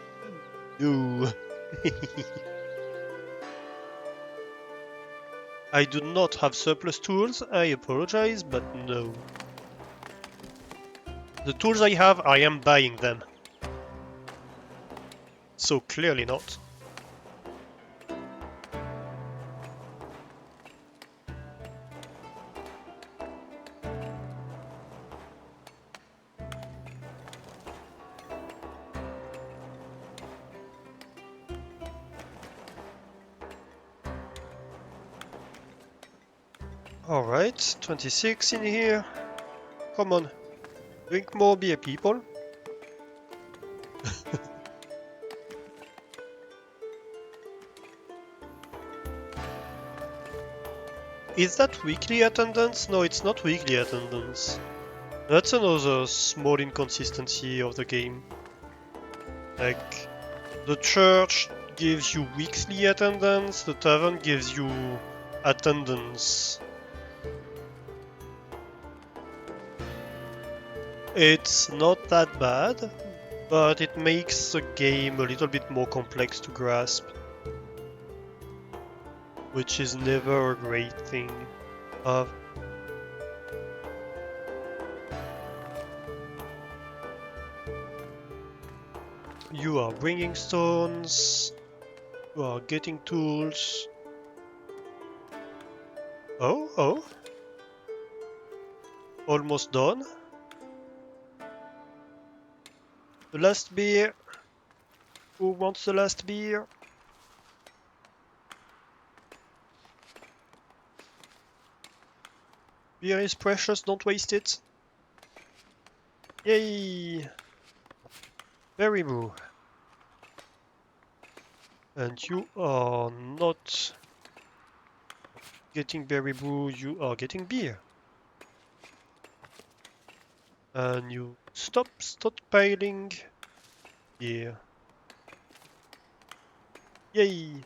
I do not have surplus tools, I apologize, but no. The tools I have, I am buying them. So clearly not. Alright, 26 in here. Come on. Drink more beer, people. Is that weekly attendance? No, it's not weekly attendance. That's another small inconsistency of the game. Like, the church gives you weekly attendance, the tavern gives you attendance. It's not that bad, but it makes the game a little bit more complex to grasp, which is never a great thing. You are bringing stones, you are getting tools. Oh, almost done. The last beer. Who wants the last beer? Beer is precious, don't waste it. Yay! Berry brew. And you are not getting berry brew, you are getting beer. And you stop stockpiling beer. Yay!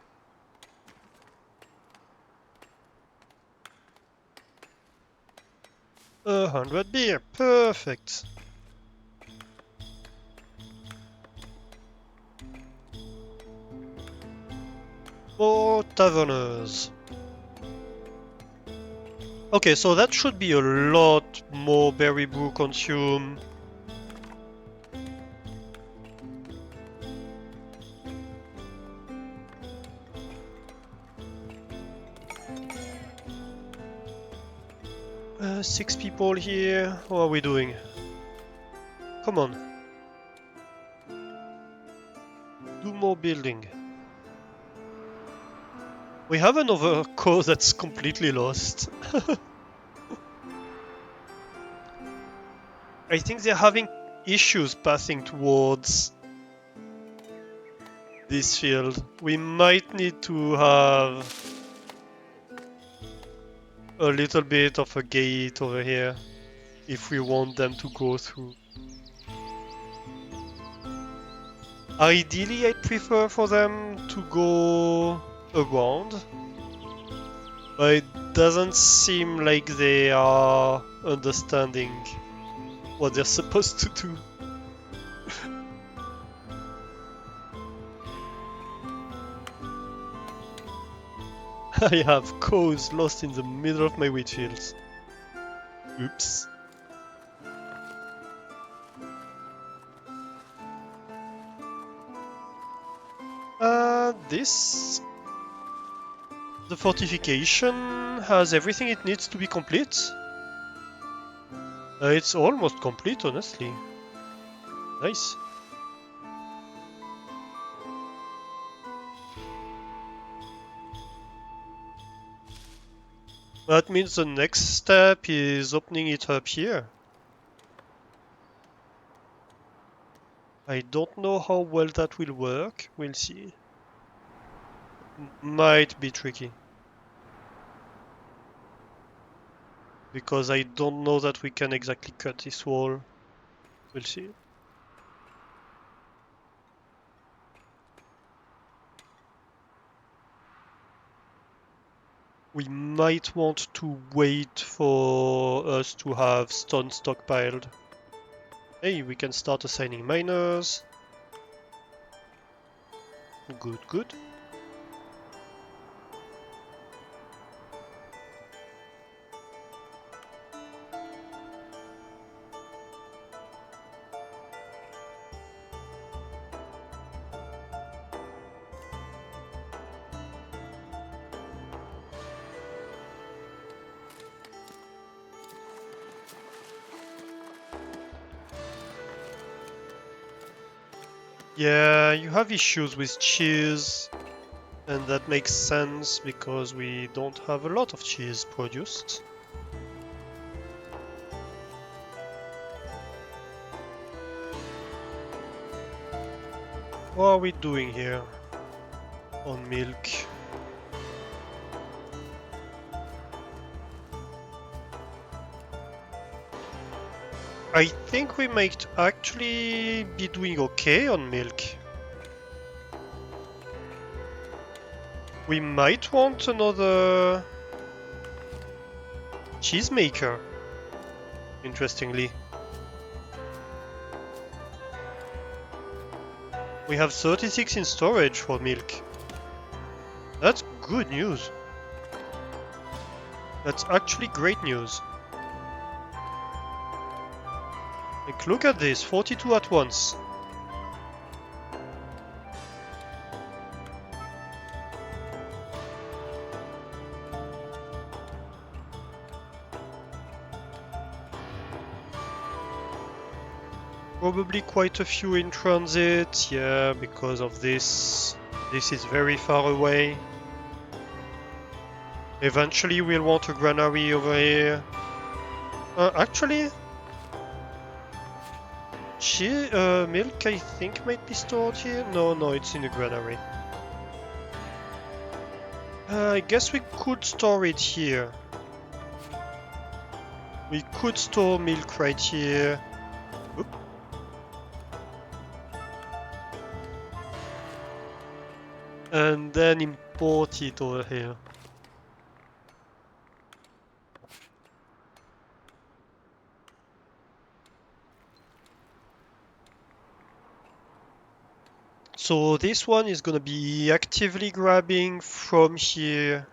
A 100 beer, perfect! More taverners. Okay, so that should be a lot more berry brew consumed. Six people here. How are we doing? Come on. Do more building. We have another core that's completely lost. I think they're having issues passing towards this field. We might need to have a little bit of a gate over here if we want them to go through. Ideally, I'd prefer for them to go around, but it doesn't seem like they are understanding what they're supposed to do. I have cows lost in the middle of my wheat fields. Oops. The fortification has everything it needs to be complete. It's almost complete, honestly. Nice. That means the next step is opening it up here. I don't know how well that will work. We'll see. Might be tricky. Because I don't know that we can exactly cut this wall. We'll see. We might want to wait for us to have stone stockpiled. Hey, we can start assigning miners. Good, good. Yeah, you have issues with cheese, and that makes sense because we don't have a lot of cheese produced. What are we doing here on milk? I think we might actually be doing okay on milk. We might want another cheesemaker, interestingly. We have 36 in storage for milk. That's good news. That's actually great news. Like, look at this, 42 at once. Probably quite a few in transit, yeah, because of this. This is very far away. Eventually we'll want a granary over here. Actually, milk I think might be stored here. No, it's in a granary. I guess we could store it here. We could store milk right here. Oop. And then import it over here. So this one is gonna be actively grabbing from here.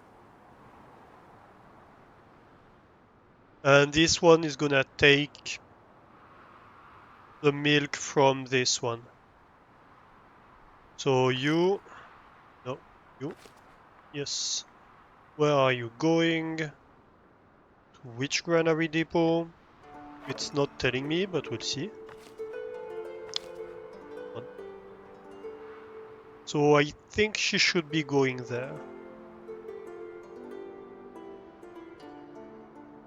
And this one is gonna take the milk from this one. So you... No, you. Yes. Where are you going? To which granary depot? It's not telling me, but we'll see. So I think she should be going there.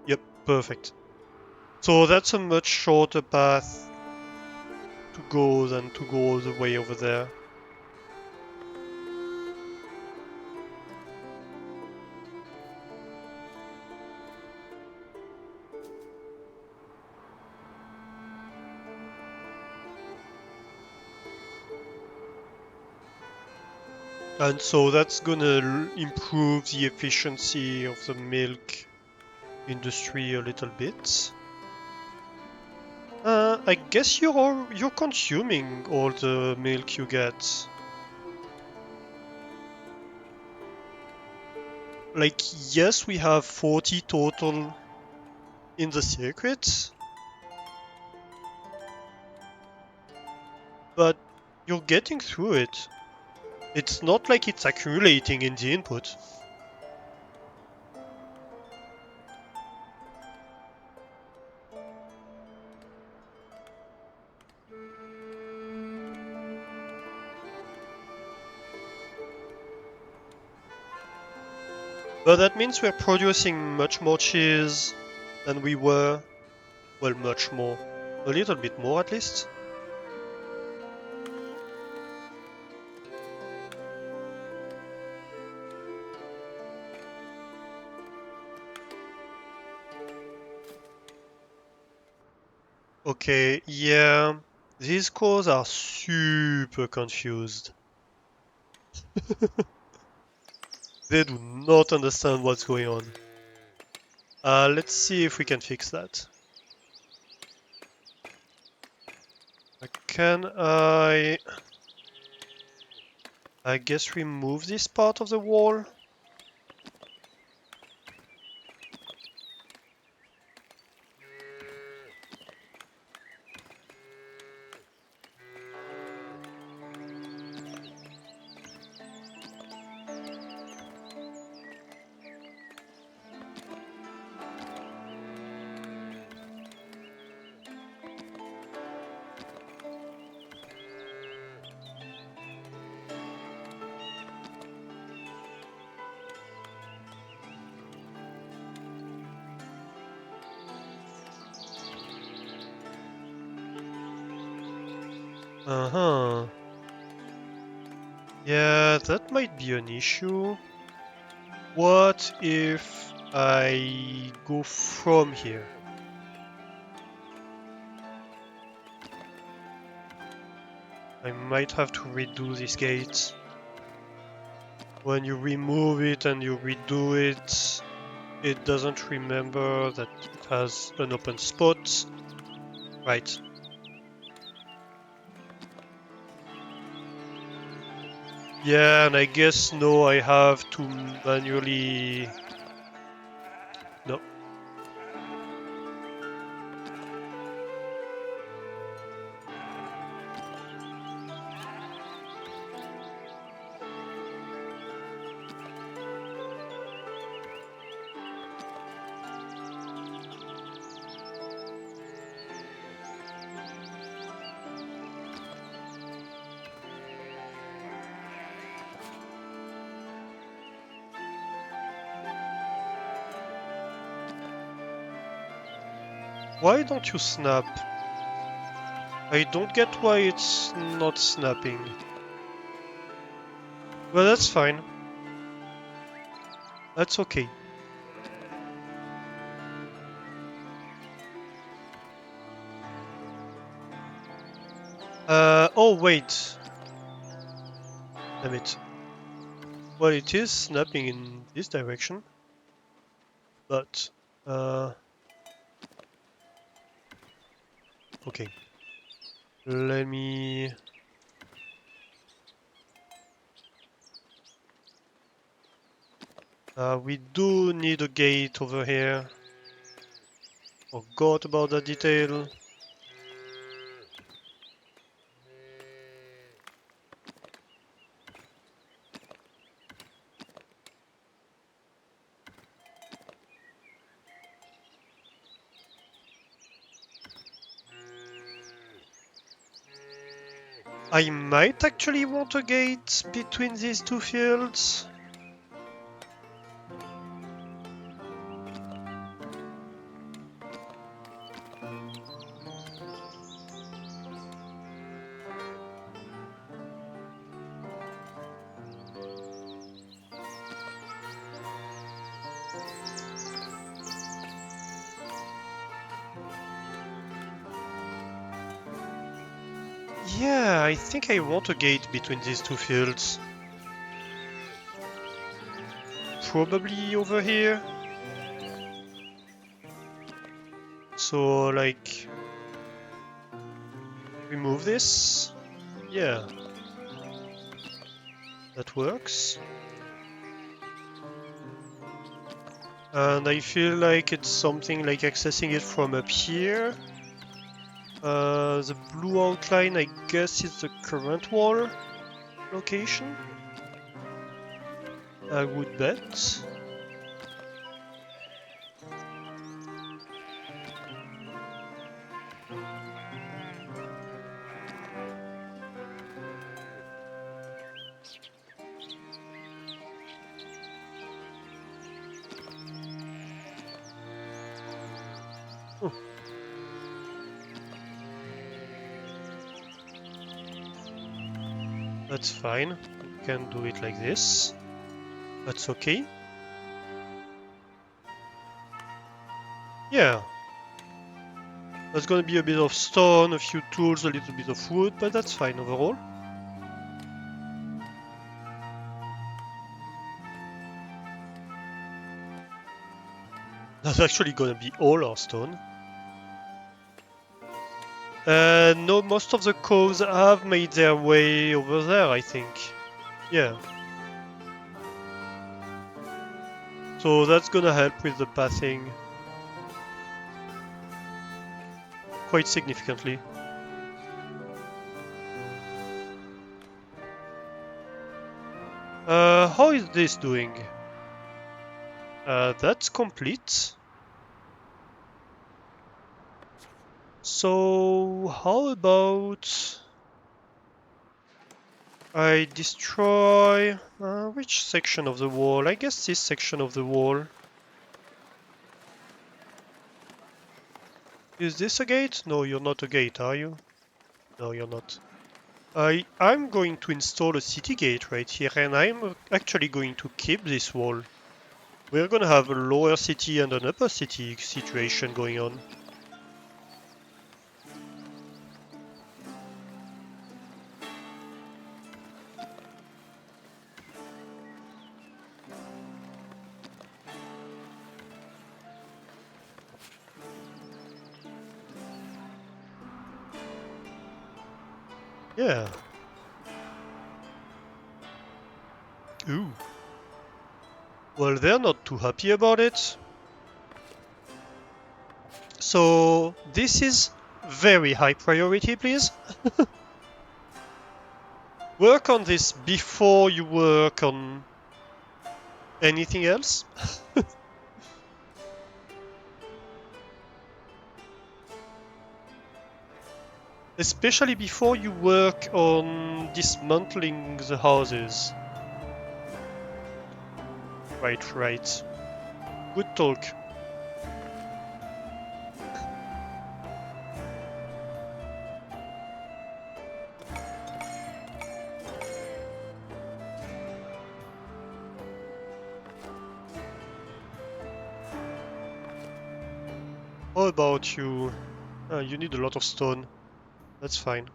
Yep, perfect. So that's a much shorter path to go than to go all the way over there. And so that's gonna improve the efficiency of the milk industry a little bit. I guess you're consuming all the milk you get. Like, yes, we have 40 total in the circuit, but you're getting through it. It's not like it's accumulating in the input. But that means we're producing much more cheese than we were. Well, much more. A little bit more at least. Okay, yeah. These cores are super confused. They do not understand what's going on. Let's see if we can fix that. Can I guess remove this part of the wall? Uh-huh. Yeah, that might be an issue. What if I go from here? I might have to redo this gate. When you remove it and you redo it, it doesn't remember that it has an open spot. Right. Yeah, and I guess no, I have to manually... No. Why don't you snap? I don't get why it's not snapping. Well, that's fine. That's okay. Oh wait. Damn it. Well, it is snapping in this direction. But, okay. Let me... we do need a gate over here. Forgot about that detail. I might actually want a gate between these two fields. Yeah, I think I want a gate between these two fields. Probably over here. So, like... remove this. Yeah. That works. And I feel like it's something like accessing it from up here. The blue outline, I guess, is the current wall location. I would bet. Oh. That's fine. We can do it like this. That's okay. Yeah. That's gonna be a bit of stone, a few tools, a little bit of wood, but that's fine overall. That's actually gonna be all our stone. No, most of the cows have made their way over there, I think. Yeah. So that's gonna help with the pathing quite significantly. How is this doing? That's complete. So how about I destroy which section of the wall? I guess this section of the wall. Is this a gate? No, you're not a gate, are you? No, you're not. I'm going to install a city gate right here, and I'm actually going to keep this wall. We're gonna have a lower city and an upper city situation going on. Yeah. Ooh. Well, they're not too happy about it. So this is very high priority, please. Work on this before you work on anything else. Especially before you work on dismantling the houses. Right. Good talk. How about you? You need a lot of stone. That's fine.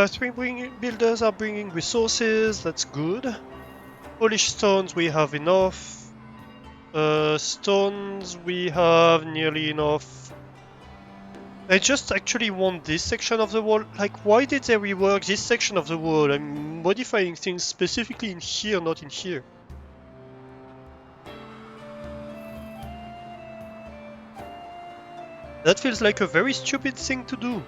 Three builders are bringing resources, that's good. Polish stones we have enough. Stones we have nearly enough. I just actually want this section of the wall. Like, why did they rework this section of the wall? I'm modifying things specifically in here, not in here. That feels like a very stupid thing to do.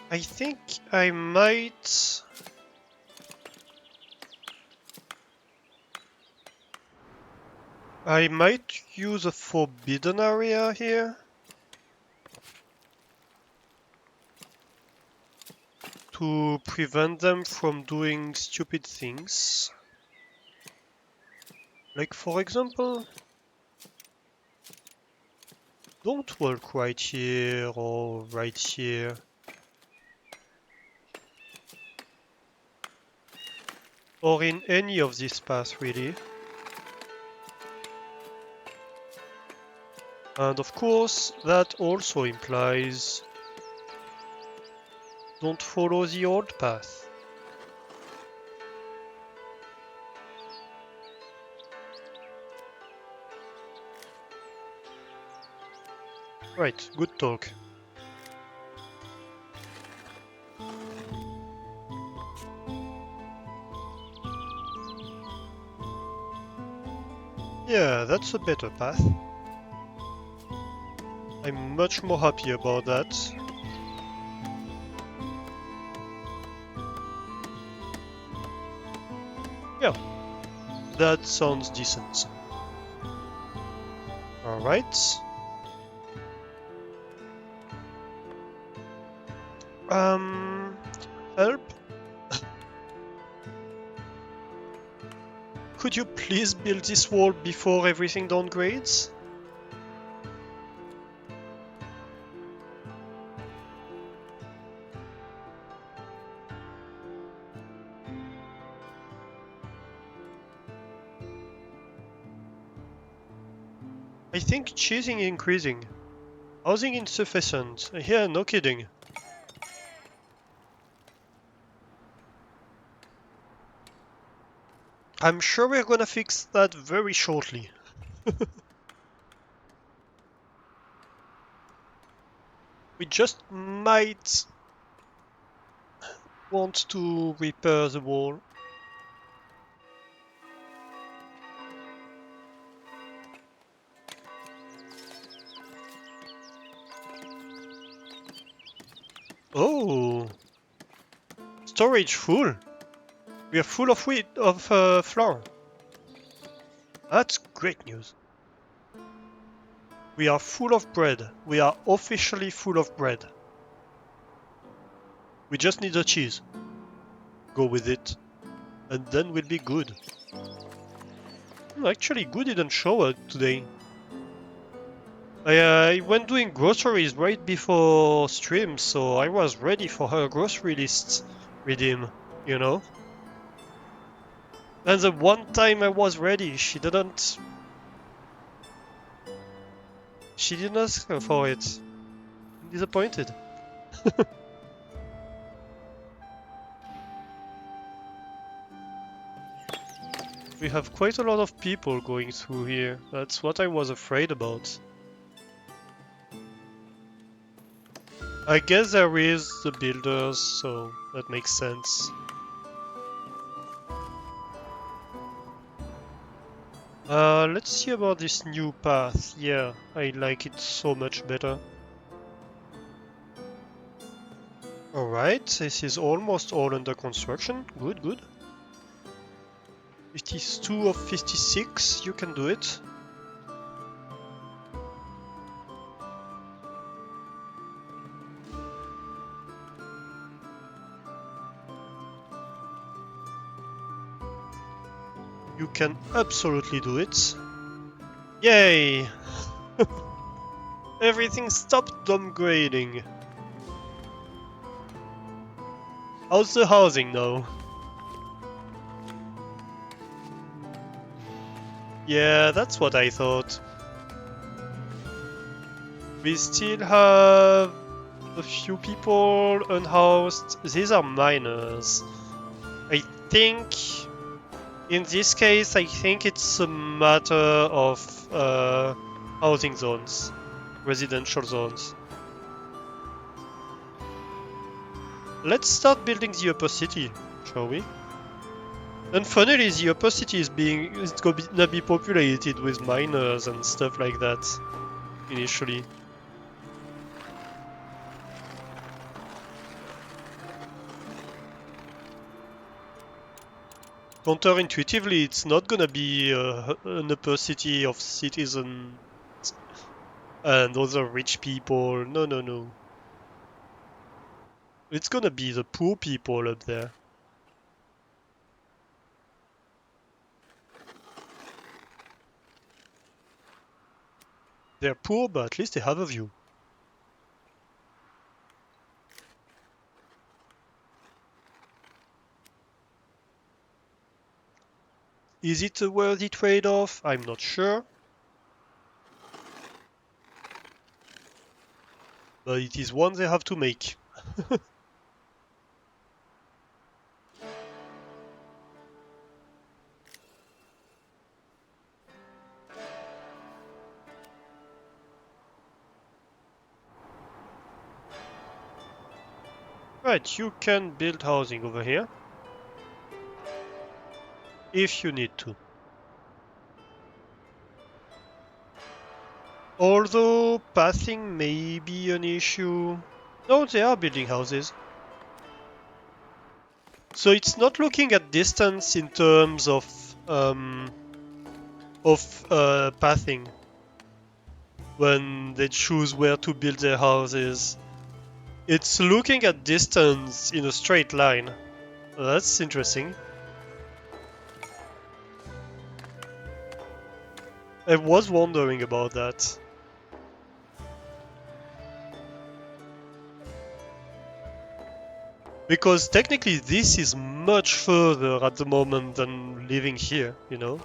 I think I might... use a forbidden area here to prevent them from doing stupid things. Like, for example, don't walk right here or right here. Or in any of these paths, really. And of course, that also implies don't follow the old path. Right, good talk. Yeah, that's a better path. I'm much more happy about that. Yeah, that sounds decent. Alright. Help? Could you please build this wall before everything downgrades? I think cheating increasing. Housing insufficient. Yeah, no kidding. I'm sure we're gonna fix that very shortly. We just might want to repair the wall. Oh, storage full. We are full of wheat flour. That's great news. We are full of bread. We are officially full of bread. We just need the cheese. Go with it. And then we'll be good. Actually, Good didn't show up today. I went doing groceries right before stream, so I was ready for her grocery list redeem, you know? And the one time I was ready, she didn't ask for it. I'm disappointed. We have quite a lot of people going through here. That's what I was afraid about. I guess there is the builders, so that makes sense. Let's see about this new path. Yeah, I like it so much better. Alright, this is almost all under construction. Good, good. 52 of 56, you can do it. You can absolutely do it. Yay! Everything stopped downgrading. How's the housing now? Yeah, that's what I thought. We still have a few people unhoused. These are miners. I think in this case, I think it's a matter of housing zones, residential zones. Let's start building the upper city, shall we? And funnily, the upper city is gonna be populated with miners and stuff like that initially. Counterintuitively, it's not gonna be an upper city of citizens and other rich people. No, no, no. It's gonna be the poor people up there. They're poor, but at least they have a view. Is it a worthy trade-off? I'm not sure. But it is one they have to make. Right, you can build housing over here. If you need to. Although pathing may be an issue. No, they are building houses. So it's not looking at distance in terms of pathing when they choose where to build their houses. It's looking at distance in a straight line. That's interesting. I was wondering about that. Because technically this is much further at the moment than living here, you know?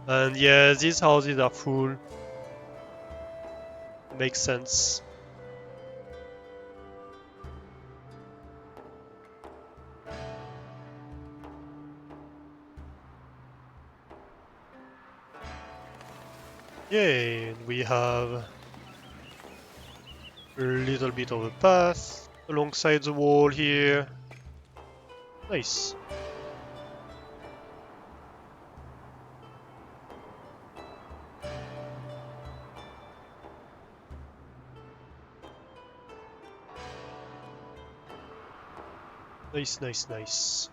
And yeah, these houses are full. Makes sense. Yay, and we have a little bit of a path alongside the wall here. Nice. Nice, nice, nice.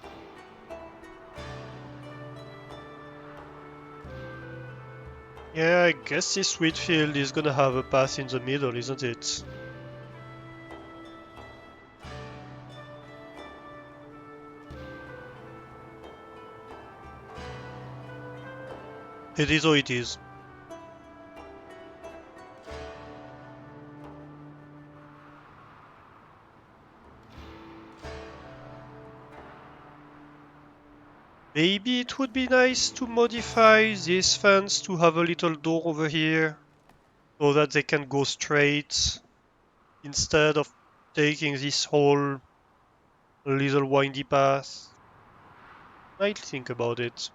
Yeah, I guess this wheat field is gonna have a path in the middle, isn't it? It is how it is. Maybe it would be nice to modify these fence to have a little door over here so that they can go straight instead of taking this whole little windy path. I'll think about it.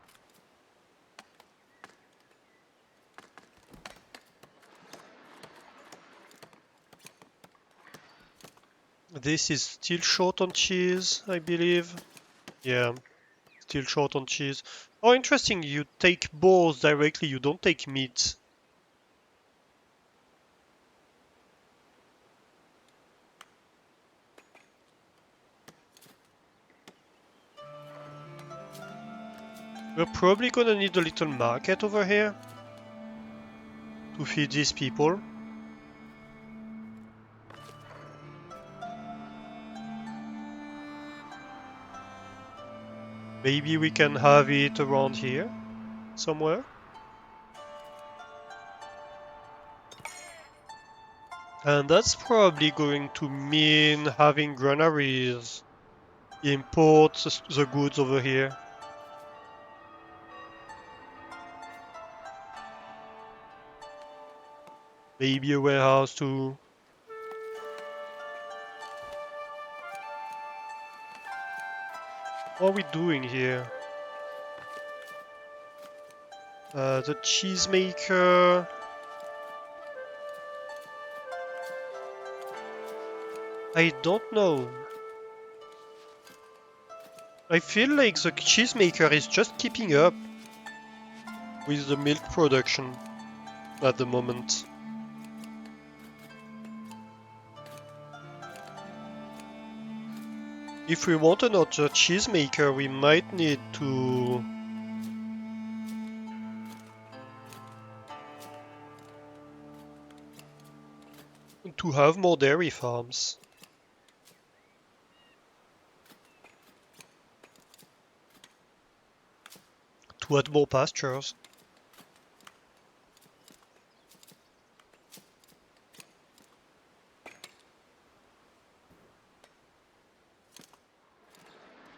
This is still short on cheese, I believe. Yeah, still short on cheese. Oh, interesting, you take boars directly, you don't take meat. We're probably gonna need a little market over here to feed these people. Maybe we can have it around here somewhere. And that's probably going to mean having granaries import the goods over here. Maybe a warehouse too. What are we doing here? The cheesemaker. I don't know. I feel like the cheesemaker is just keeping up with the milk production at the moment. If we want another cheesemaker, we might need to have more dairy farms. To add more pastures.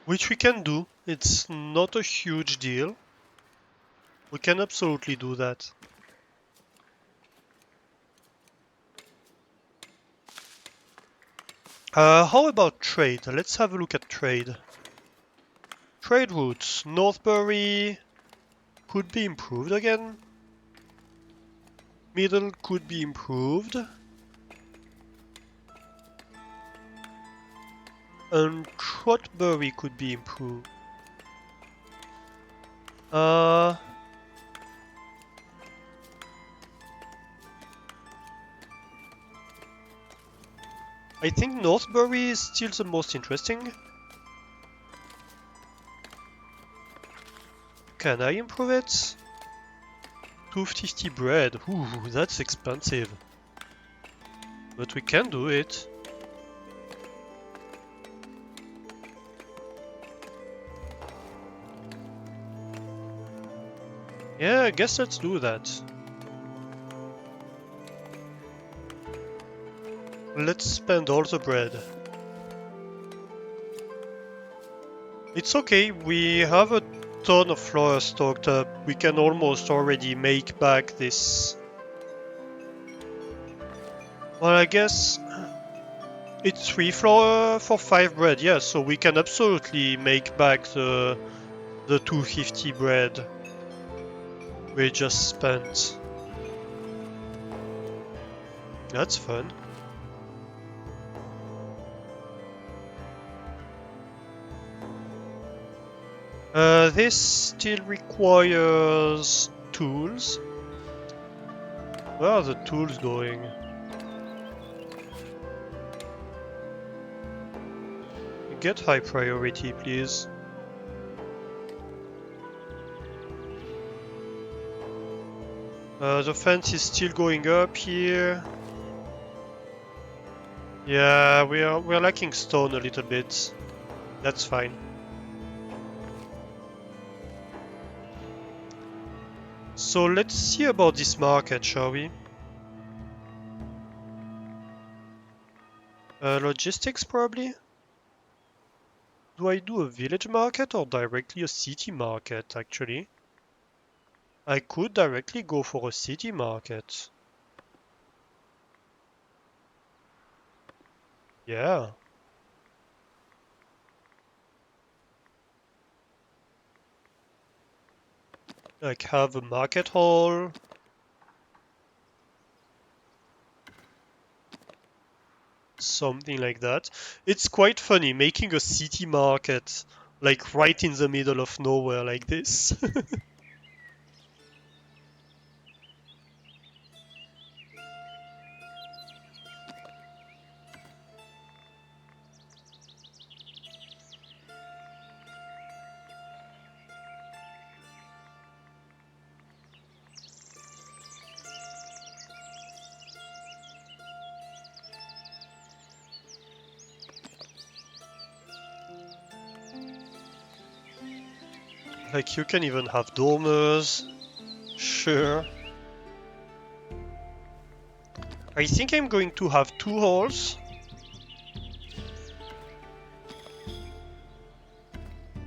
Which we can do. It's not a huge deal. We can absolutely do that. How about trade? Let's have a look at trade. Trade routes. Northbury could be improved again. Middle could be improved. And Trotbury could be improved. I think Northbury is still the most interesting. Can I improve it? 250 bread. Ooh, that's expensive. But we can do it. Yeah, I guess let's do that. Let's spend all the bread. It's okay, we have a ton of flour stocked up. We can almost already make back this. Well, I guess it's 3 flour for 5 bread, yeah, so we can absolutely make back the 250 bread we just spent. That's fun. This still requires tools. Where are the tools going? Get high priority, please. The fence is still going up here. Yeah, we're lacking stone a little bit. That's fine. So let's see about this market, shall we? Logistics, probably? Do I do a village market or directly a city market, actually? I could directly go for a city market. Yeah. Like have a market hall. Something like that. It's quite funny making a city market like right in the middle of nowhere like this. Like you can even have dormers. Sure. I think I'm going to have 2 halls.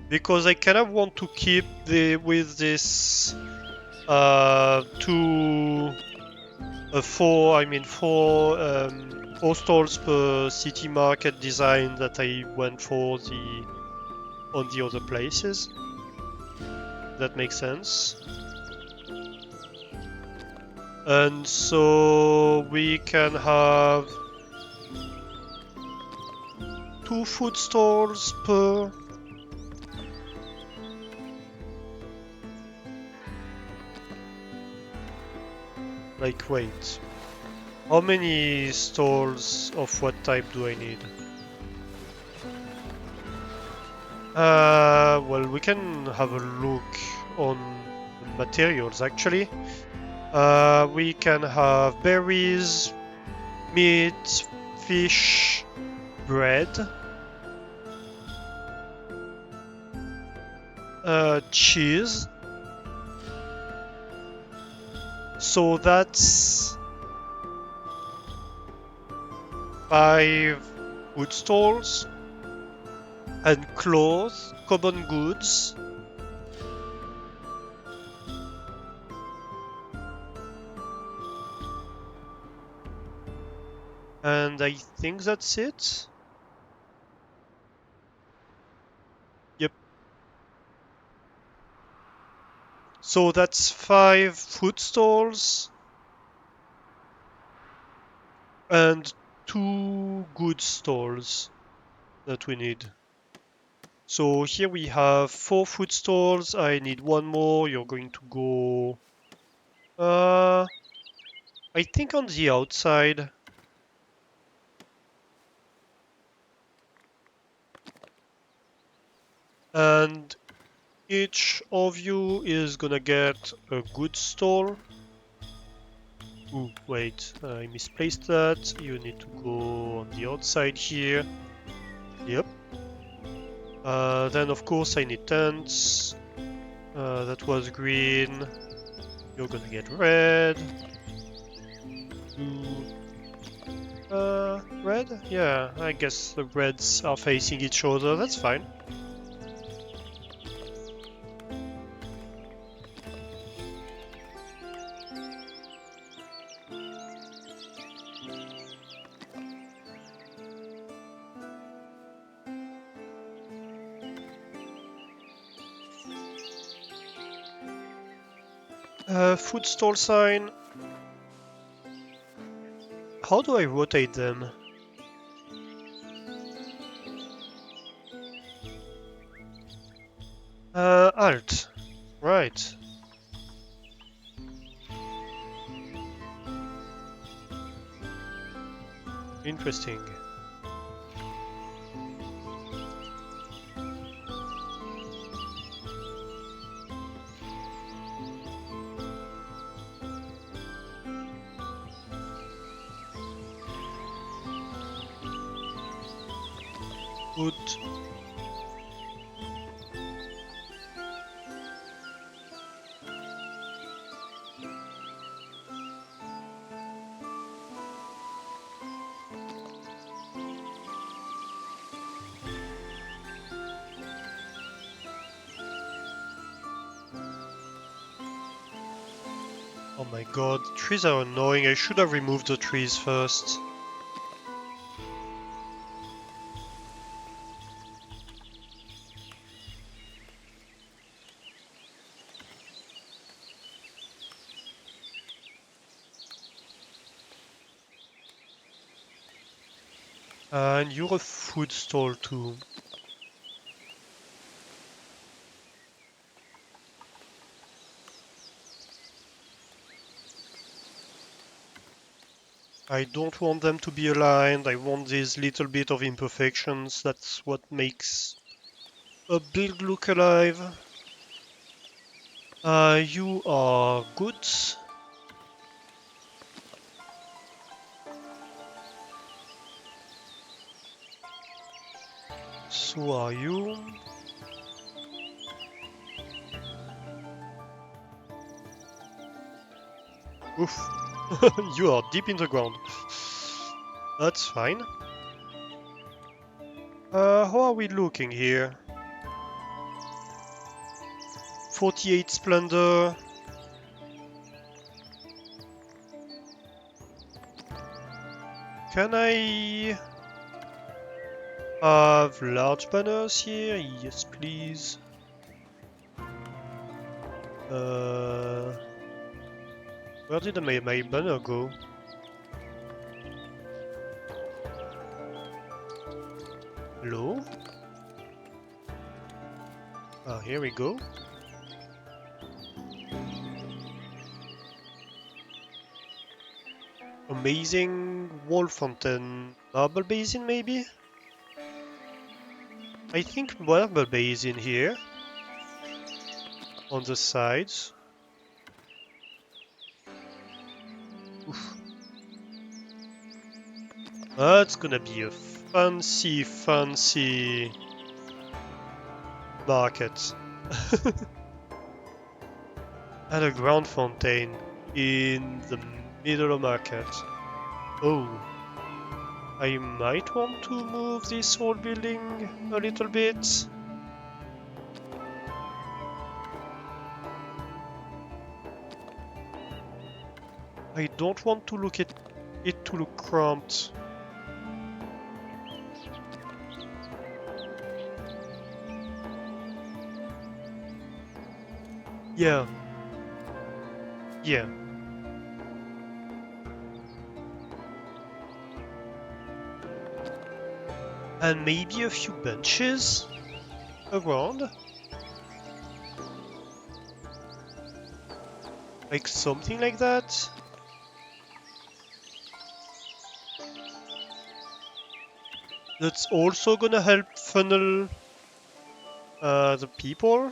Because I kind of want to keep with this 4 stalls per city market design that I went for on the other places. That makes sense. And so we can have 2 food stalls per. Like, wait. How many stalls of what type do I need? Well, we can have a look on the materials actually. We can have berries, meat, fish, bread, cheese. So that's 5 food stalls and clothes, common goods. And I think that's it. Yep. So that's 5 food stalls and 2 goods stalls that we need. So here we have 4 food stalls. I need 1 more. You're going to go I think on the outside. And each of you is gonna get a goods stall. Ooh, wait, I misplaced that. You need to go on the outside here. Yep. Then of course I need tents. That was green. You're gonna get red. Blue. Red? Yeah, I guess the reds are facing each other. That's fine. Food stall sign. How do I rotate them? Alt. Right. Interesting. Good. Oh my god, trees are annoying. I should have removed the trees first. And you're a food stall too. I don't want them to be aligned. I want this little bit of imperfections. That's what makes a build look alive. You are good. So are you. Oof. You are deep in the ground. That's fine. How are we looking here? 48 Splendor. Can I have large banners here? Yes, please. Where did my banner go? Hello? Ah, here we go. Amazing wall fountain. Marble basin, maybe? I think marble basin here. On the sides. Oof. That's gonna be a fancy, fancy market. And a ground fountain in the middle of market. Oh, I might want to move this whole building a little bit. I don't want to look at it to look cramped. Yeah. Yeah. And maybe a few benches around. Like something like that. That's also gonna help funnel the people.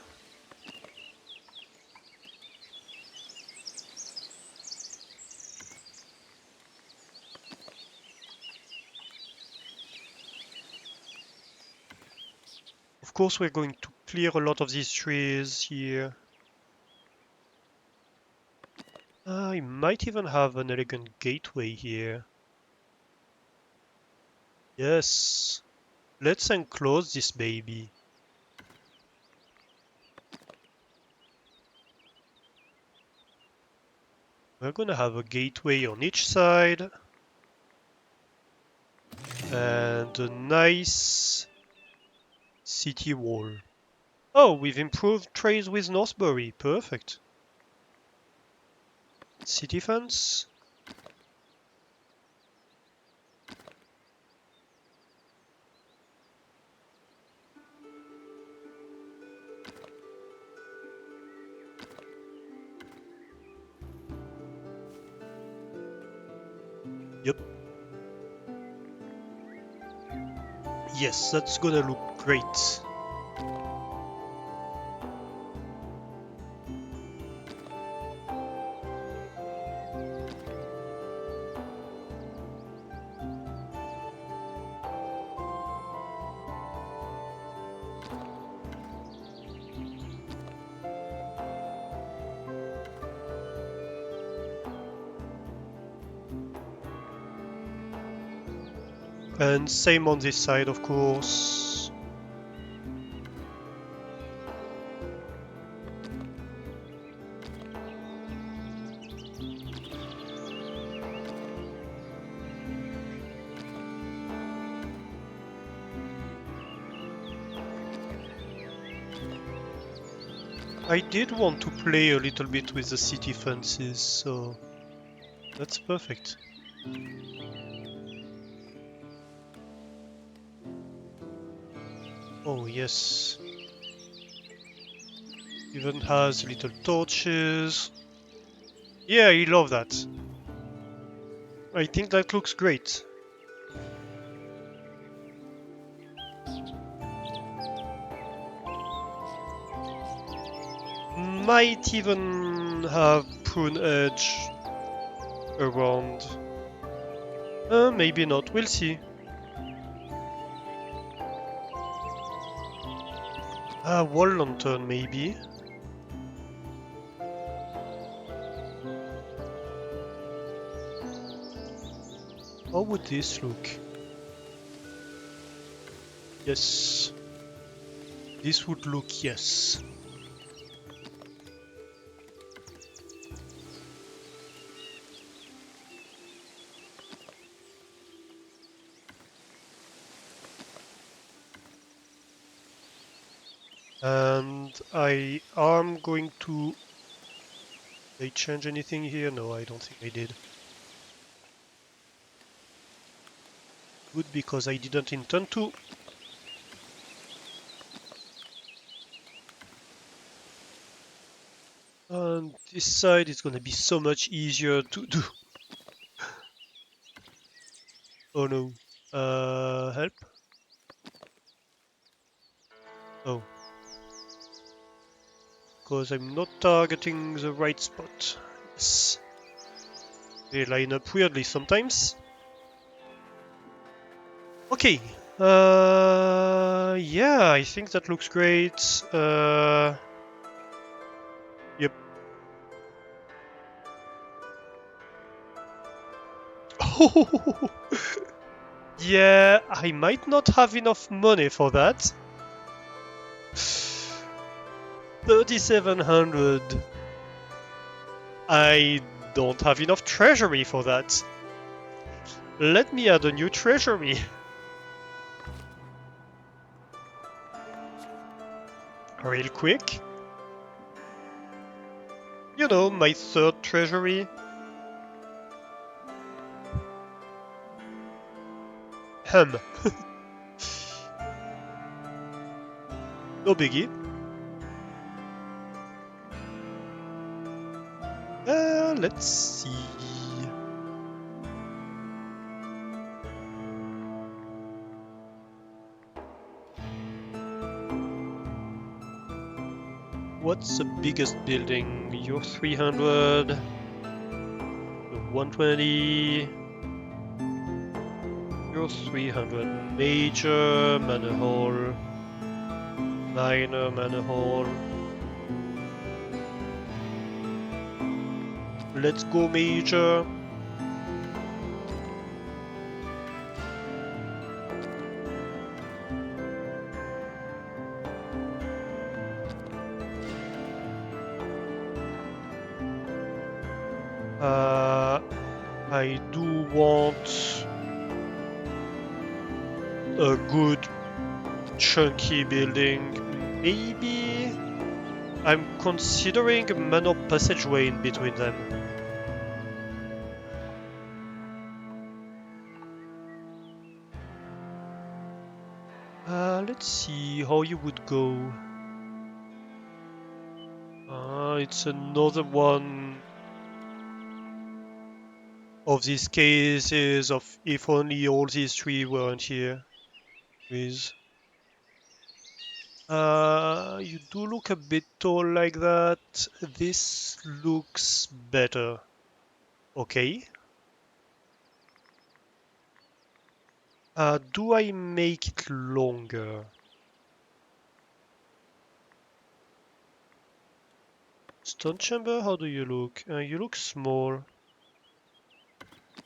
Of course, we're going to clear a lot of these trees here. I might even have an elegant gateway here. Yes. Let's enclose this baby. We're gonna have a gateway on each side. And a nice city wall. Oh, we've improved trades with Northbury. Perfect. City fence. Yep. Yes, that's gonna look great. And same on this side, of course. I did want to play a little bit with the city fences, so that's perfect. Oh yes. Even has little torches. Yeah, I love that. I think that looks great. Might even have prune edge around. Maybe not, we'll see. Wall lantern maybe. How would this look? Yes. This would look yes. And I am going to... Did I change anything here? No, I don't think I did. Good, because I didn't intend to. On this side it's gonna be so much easier to do. Oh no. Help? Oh. Because I'm not targeting the right spot. Yes. They line up weirdly sometimes. Okay. Yeah, I think that looks great. Yep. Yeah, I might not have enough money for that. 3,700. I don't have enough treasury for that. Let me add a new treasury. Real quick. You know, my third treasury. No biggie. Let's see. What's the biggest building? You're 300. 120. You're 300. Major manor hall. Minor manor hall. Let's go major. I do want a good chunky building. Maybe I'm considering a manor passageway in between them. Let's see how you would go. It's another one of these cases of if only all these three weren't here. With you do look a bit tall like that. This looks better. Okay. Do I make it longer? Stone chamber, how do you look? You look small.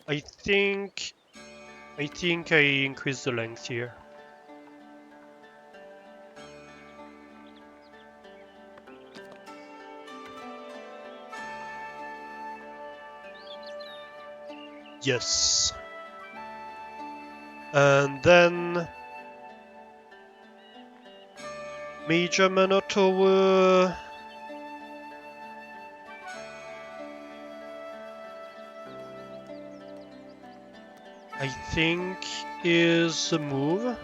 I think I increased the length here. Yes. And then major manor tower. I think is a move.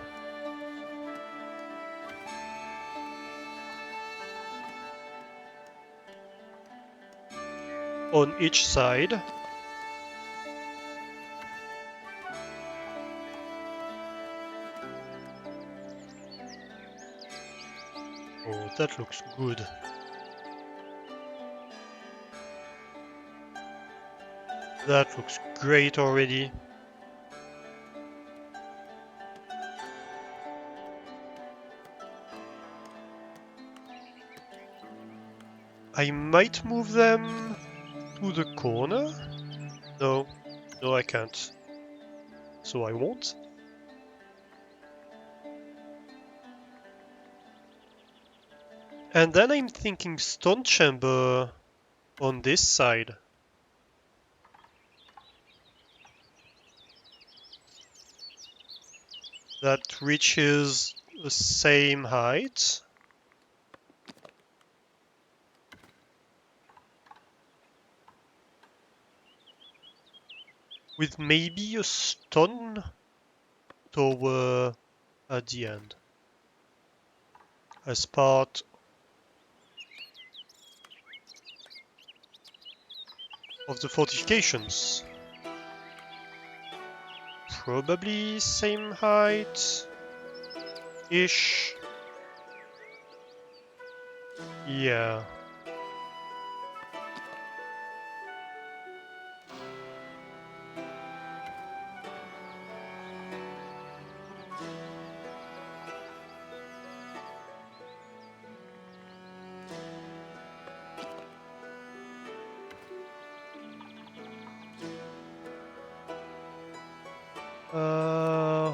On each side. Oh, that looks good. That looks great already. I might move them to the corner. No, no I can't. So I won't. And then I'm thinking stone chamber on this side. That reaches the same height. With maybe a stone tower at the end. As part of the fortifications. Probably same height ish. Yeah.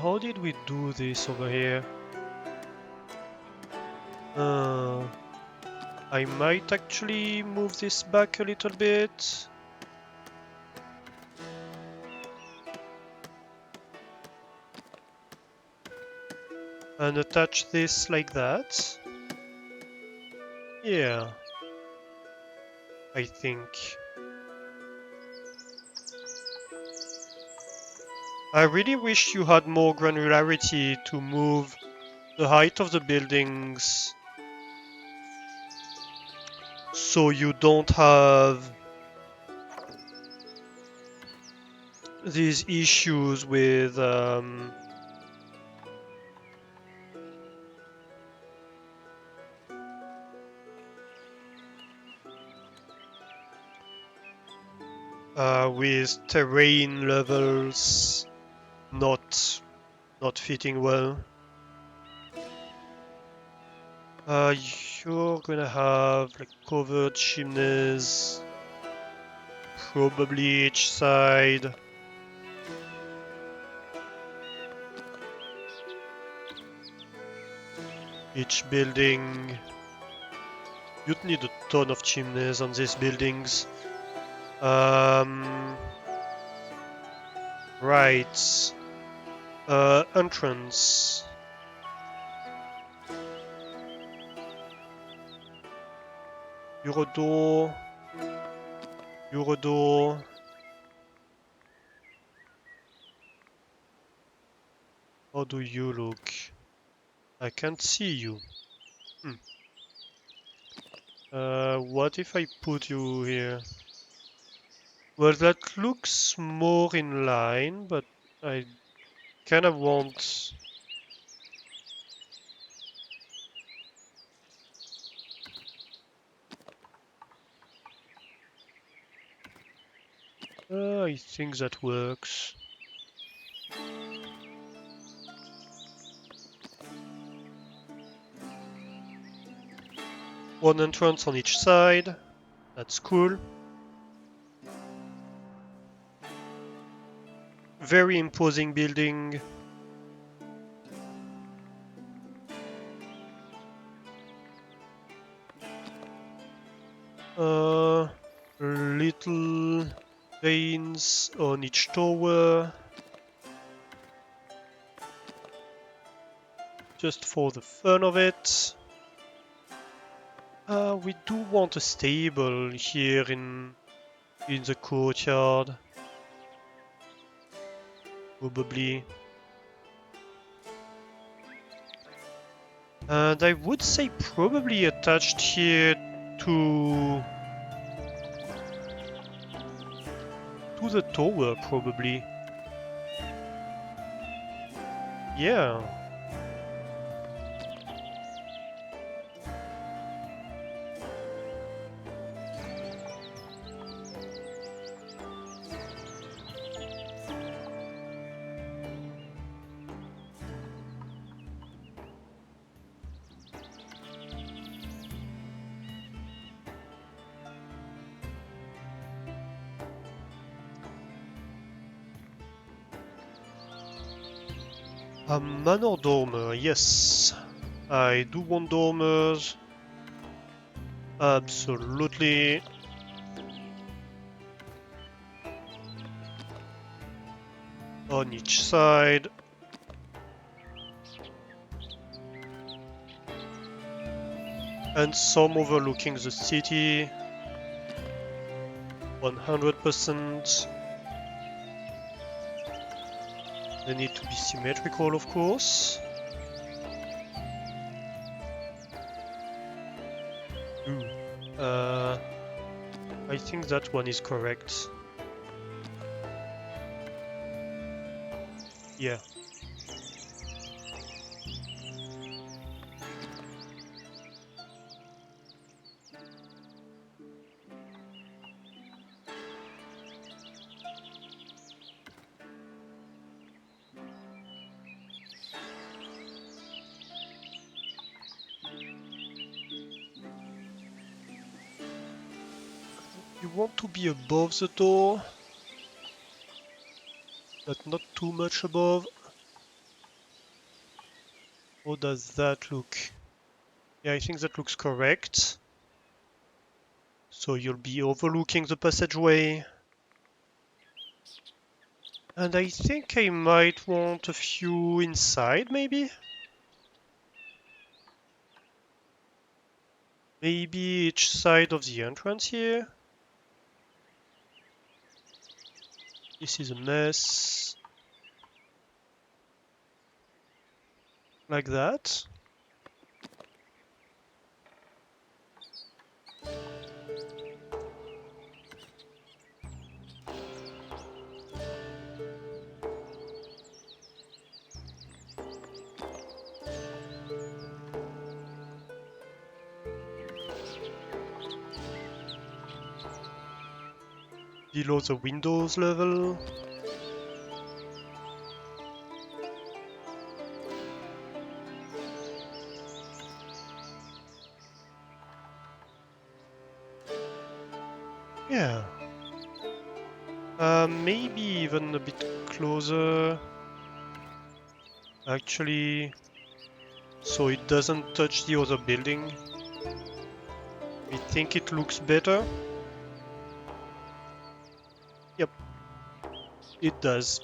How did we do this over here? I might actually move this back a little bit. And attach this like that. Yeah. I think. I really wish you had more granularity to move the height of the buildings so you don't have these issues with with terrain levels not fitting well. You're gonna have like covered chimneys, probably each side. Each building. You'd need a ton of chimneys on these buildings. Right. Entrance. Eurodoor. Eurodoor. How do you look? I can't see you. What if I put you here? Well, that looks more in line, but I kind of want... I think that works. One entrance on each side. That's cool. Very imposing building. Little veins on each tower. Just for the fun of it. We do want a stable here in the courtyard. probably. And I would say probably attached here to the tower, probably. Yeah. A manor dormer, yes. I do want dormers. Absolutely. On each side. And some overlooking the city. 100%. They need to be symmetrical, of course. Ooh. I think that one is correct. Yeah. You want to be above the door, but not too much above. How does that look? Yeah, I think that looks correct. So you'll be overlooking the passageway. And I think I might want a few inside, maybe? Maybe each side of the entrance here. This is a mess. Like that. Below the windows level. Yeah. Maybe even a bit closer. Actually, so it doesn't touch the other building. We think it looks better. Yep, it does.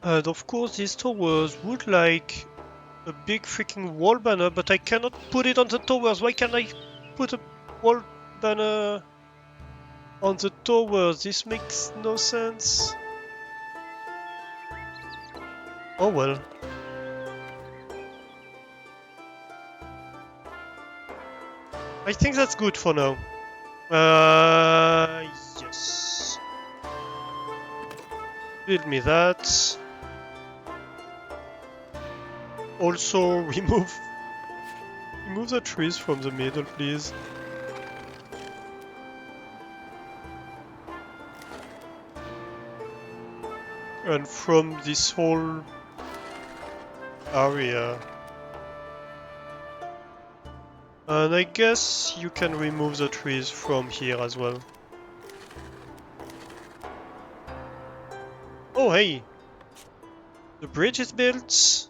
And of course, these towers would like a big freaking wall banner, but I cannot put it on the towers. Why can't I put a wall banner on the towers? This makes no sense. Oh well. I think that's good for now. Yes. Build me that. Also, remove the trees from the middle, please. And from this whole area. And I guess you can remove the trees from here as well. Oh hey! The bridge is built.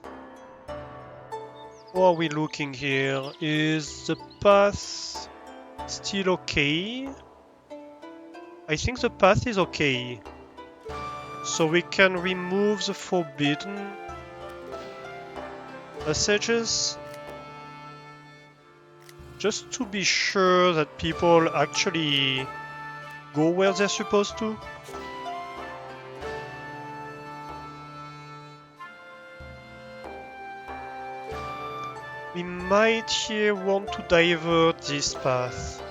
What are we looking here? Is the path still okay? I think the path is okay. So we can remove the forbidden passages. just to be sure that people actually go where they're supposed to. We might here want to divert this path.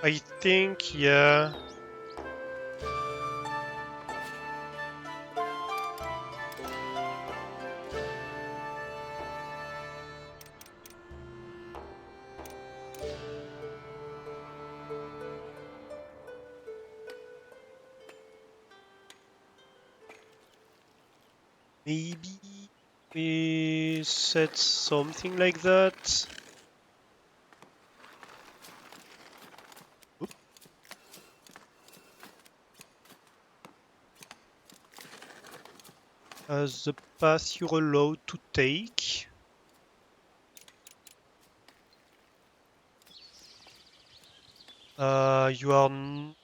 I think, yeah. Maybe we set something like that. Oop. As the path you're allowed to take. You are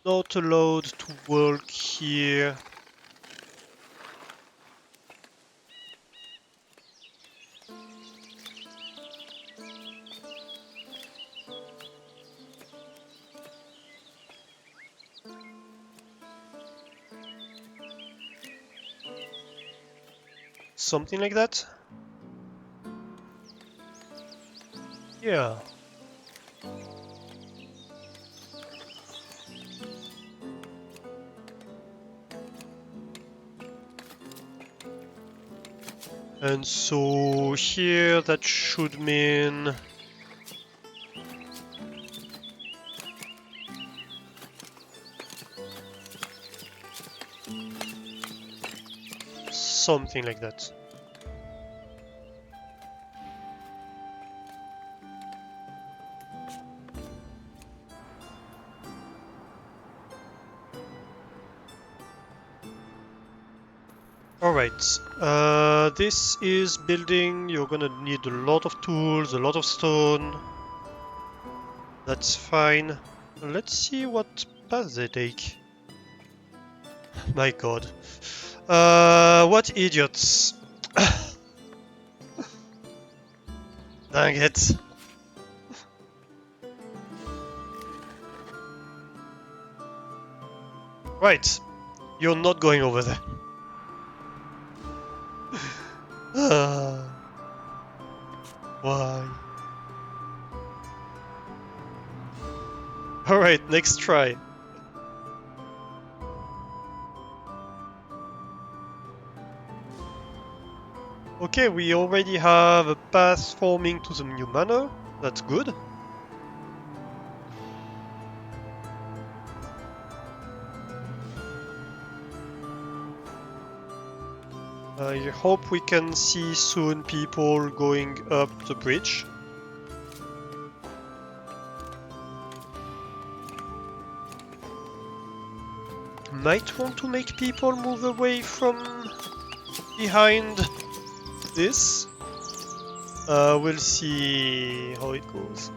not allowed to walk here. Something like that? Yeah. And so here that should mean something like that. Alright, this is building. You're gonna need a lot of tools, a lot of stone. That's fine. Let's see what path they take. My god. What idiots. Dang it. Right, you're not going over there. Why? Alright, next try. Okay, we already have a path forming to the new manor. That's good. I hope we can see soon people going up the bridge. Might want to make people move away from behind this. We'll see how it goes.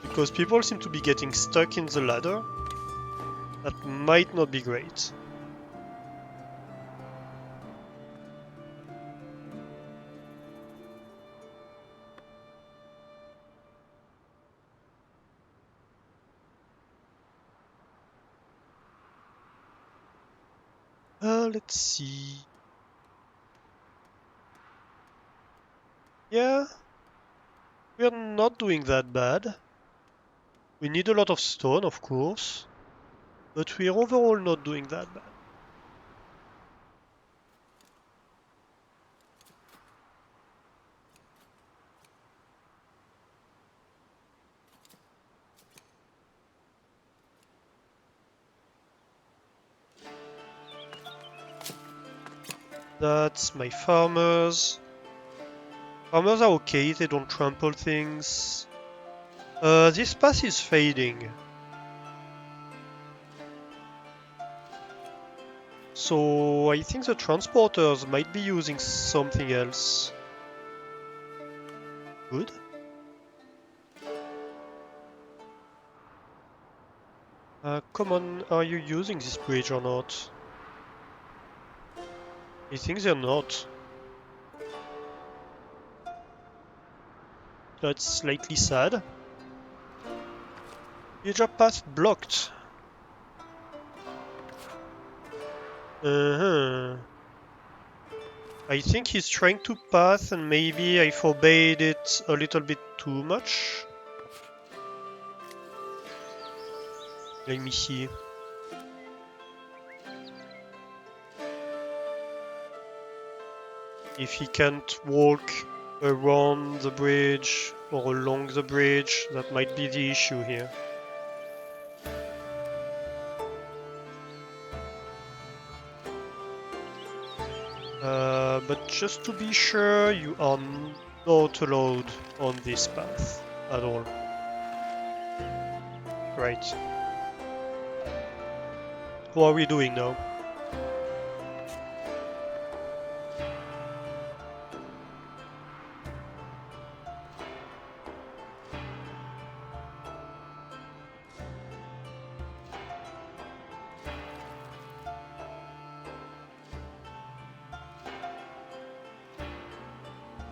Because people seem to be getting stuck in the ladder. That might not be great. Let's see. Yeah, we're not doing that bad. We need a lot of stone, of course, but we're overall not doing that bad. That's my farmers. Farmers are okay, they don't trample things. This path is fading. So I think the transporters might be using something else. Good. Come on, are you using this bridge or not? I think they're not. That's slightly sad. Villager path blocked. Uh-huh. I think he's trying to path and maybe I forbade it a little bit too much. Let me see. If he can't walk around the bridge or along the bridge, that might be the issue here. But just to be sure, you are not allowed on this path at all. Right. What are we doing now?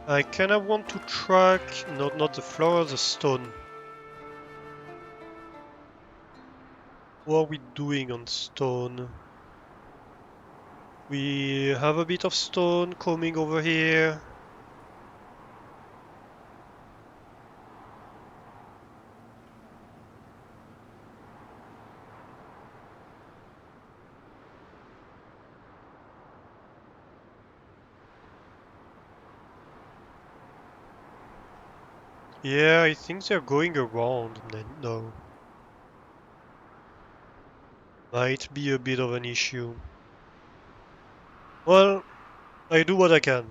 I kinda want to track, not the flower, the stone. What are we doing on stone? We have a bit of stone coming over here. Yeah, I think they're going around. No. Might be a bit of an issue. Well, I do what I can.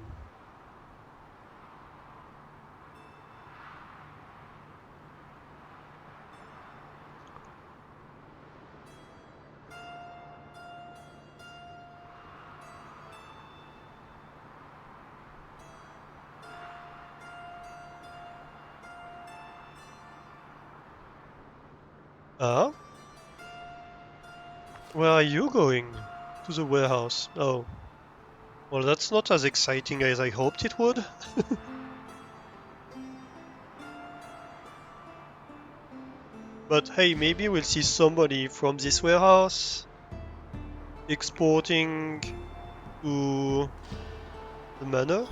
Ah? Where are you going? To the warehouse. Oh. Well, that's not as exciting as I hoped it would. But hey, maybe we'll see somebody from this warehouse exporting to the manor.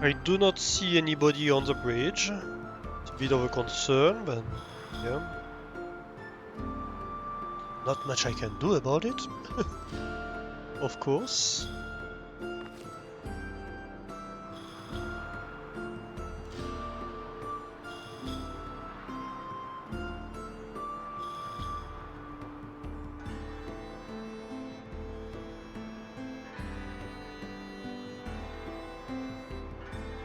I do not see anybody on the bridge. It's a bit of a concern, but yeah. Not much I can do about it. Of course.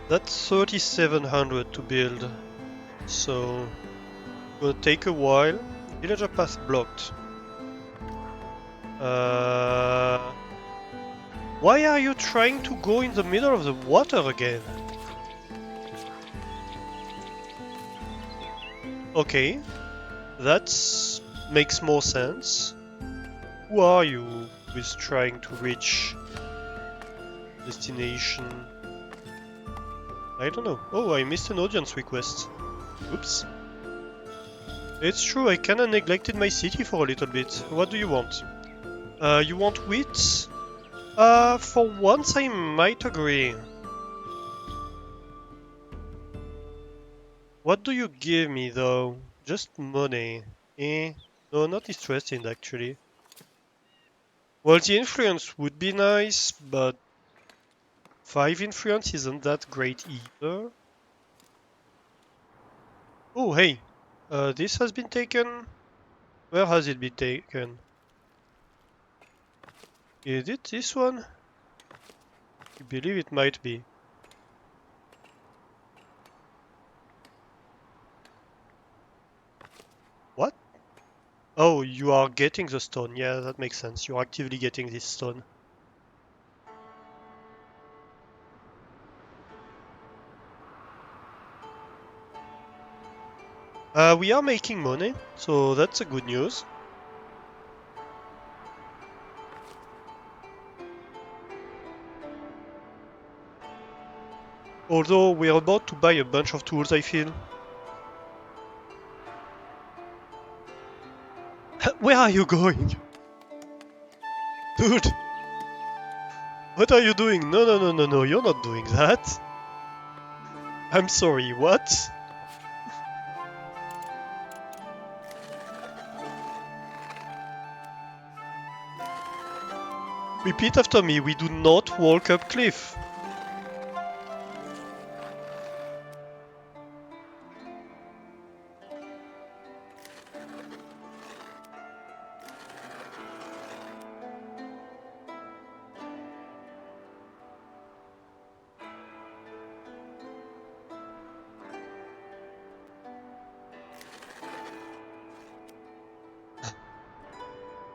That's 3,700 to build, so will take a while. Villager path blocked. Why are you trying to go in the middle of the water again? Okay, that makes more sense. Who are you with trying to reach destination? I don't know. Oh, I missed an audience request. Oops. It's true, I kinda neglected my city for a little bit. What do you want? You want wheat? For once I might agree. What do you give me though? Just money. Eh? No, not interested actually. Well, the influence would be nice, but 5 influence isn't that great either. Oh, hey! This has been taken. Where has it been taken? Is it this one? I believe it might be. What? Oh, you are getting the stone. Yeah, that makes sense. You're actively getting this stone. We are making money, so that's a good news. Although we're about to buy a bunch of tools, I feel. Where are you going? Dude! What are you doing? No, no, no, no, no, you're not doing that. I'm sorry, what? Repeat after me, we do not walk up cliff.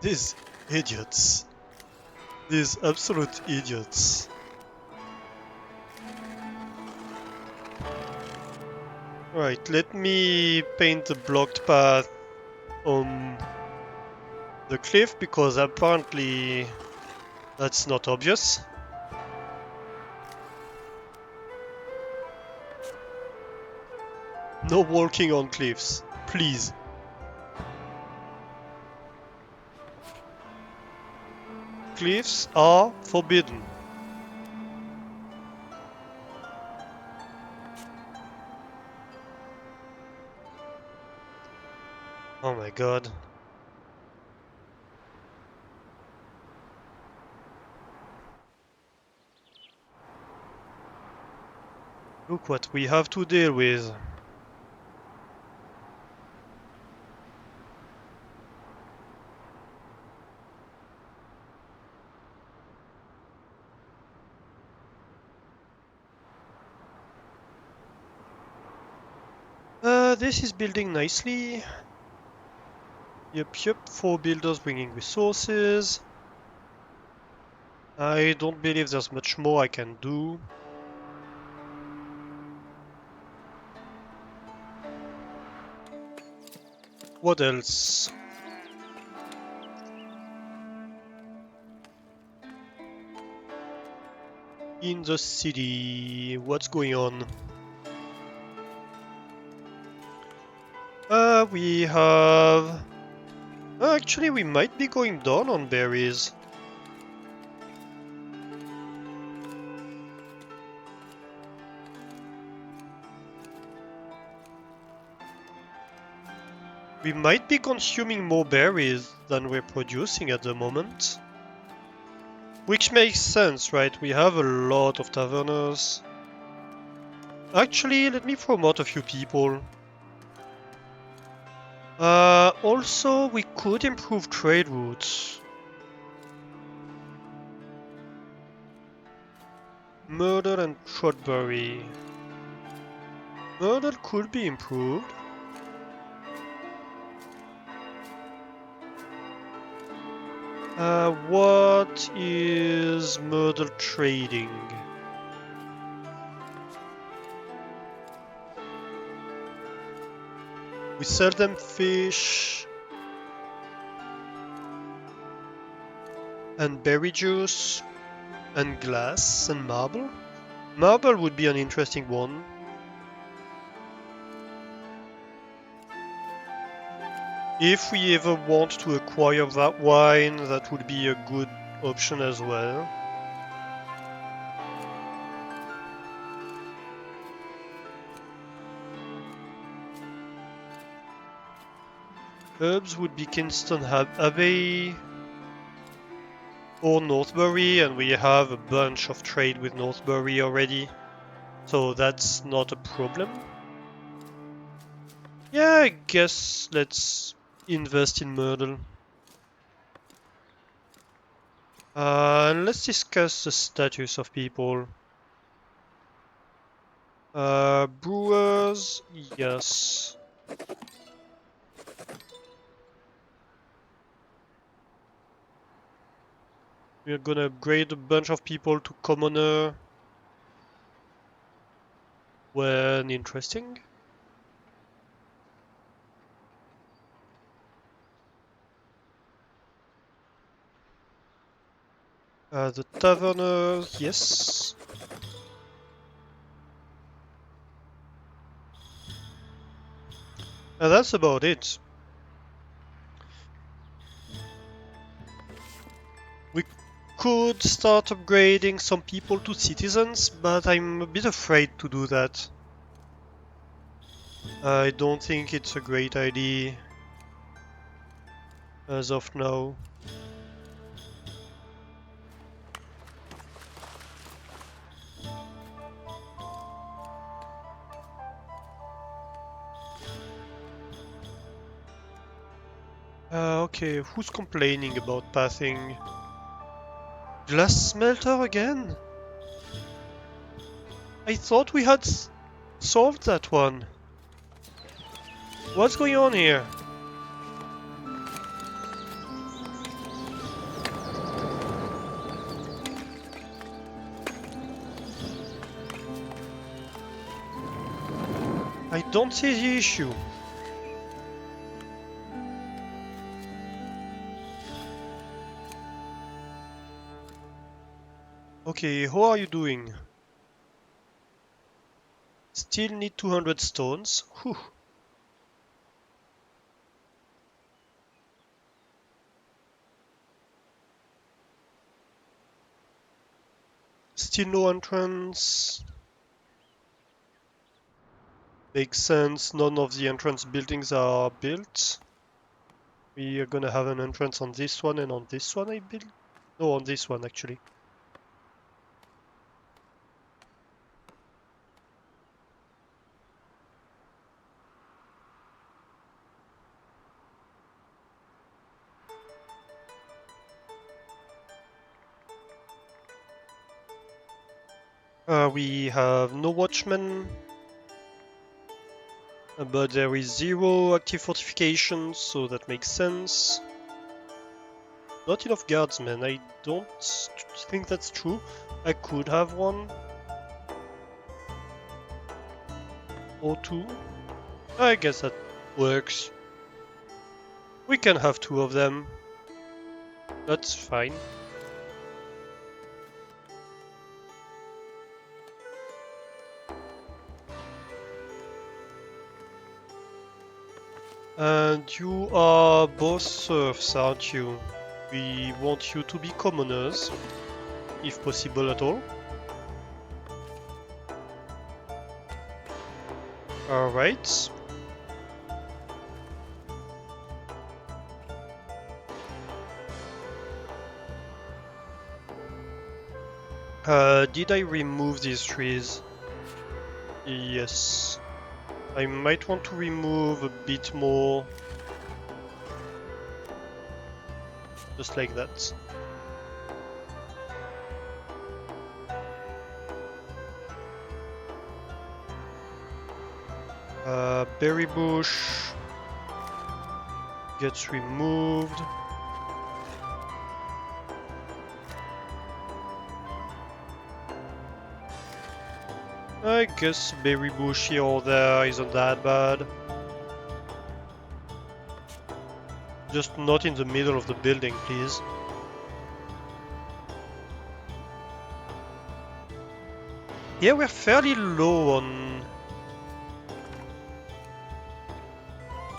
These idiots. These absolute idiots. Right, let me paint the blocked path on the cliff because apparently that's not obvious. No walking on cliffs, please. Cliffs are forbidden. Oh my god. Look what we have to deal with. This is building nicely. Yep, 4 builders bringing resources. I don't believe there's much more I can do. What else? In the city, what's going on? We have... Actually, we might be going down on berries. We might be consuming more berries than we're producing at the moment. Which makes sense, right? We have a lot of taverners. Actually, let me promote a few people. Also, we could improve trade routes. Myrtle and Trotbury. Myrtle could be improved. What is Myrtle trading? We sell them fish and berry juice and glass and marble. Marble would be an interesting one. If we ever want to acquire that wine, that would be a good option as well. Herbs would be Kingston Abbey or Northbury, and we have a bunch of trade with Northbury already, so that's not a problem. Yeah, I guess let's invest in Myrtle. And let's discuss the status of people. Brewers, yes. We're gonna upgrade a bunch of people to commoner when interesting. The taverner, yes. And that's about it. We could start upgrading some people to citizens, but I'm a bit afraid to do that. I don't think it's a great idea as of now. Okay, who's complaining about passing? Glass smelter again? I thought we had solved that one. What's going on here? I don't see the issue. Okay, how are you doing? Still need 200 stones. Whew. Still no entrance. Makes sense, none of the entrance buildings are built. We are gonna have an entrance on this one and on this one, I build. No, on this one actually. We have no watchmen, but there is 0 active fortifications, so that makes sense. Not enough guardsmen, I don't think that's true. I could have one. Or 2. I guess that works. We can have 2 of them. That's fine. And you are both serfs, aren't you? We want you to be commoners, if possible at all. Alright. Did I remove these trees? Yes. I might want to remove a bit more. Just like that. Berry bush gets removed. I guess berry bush here or there isn't that bad. Just not in the middle of the building, please. Yeah, we're fairly low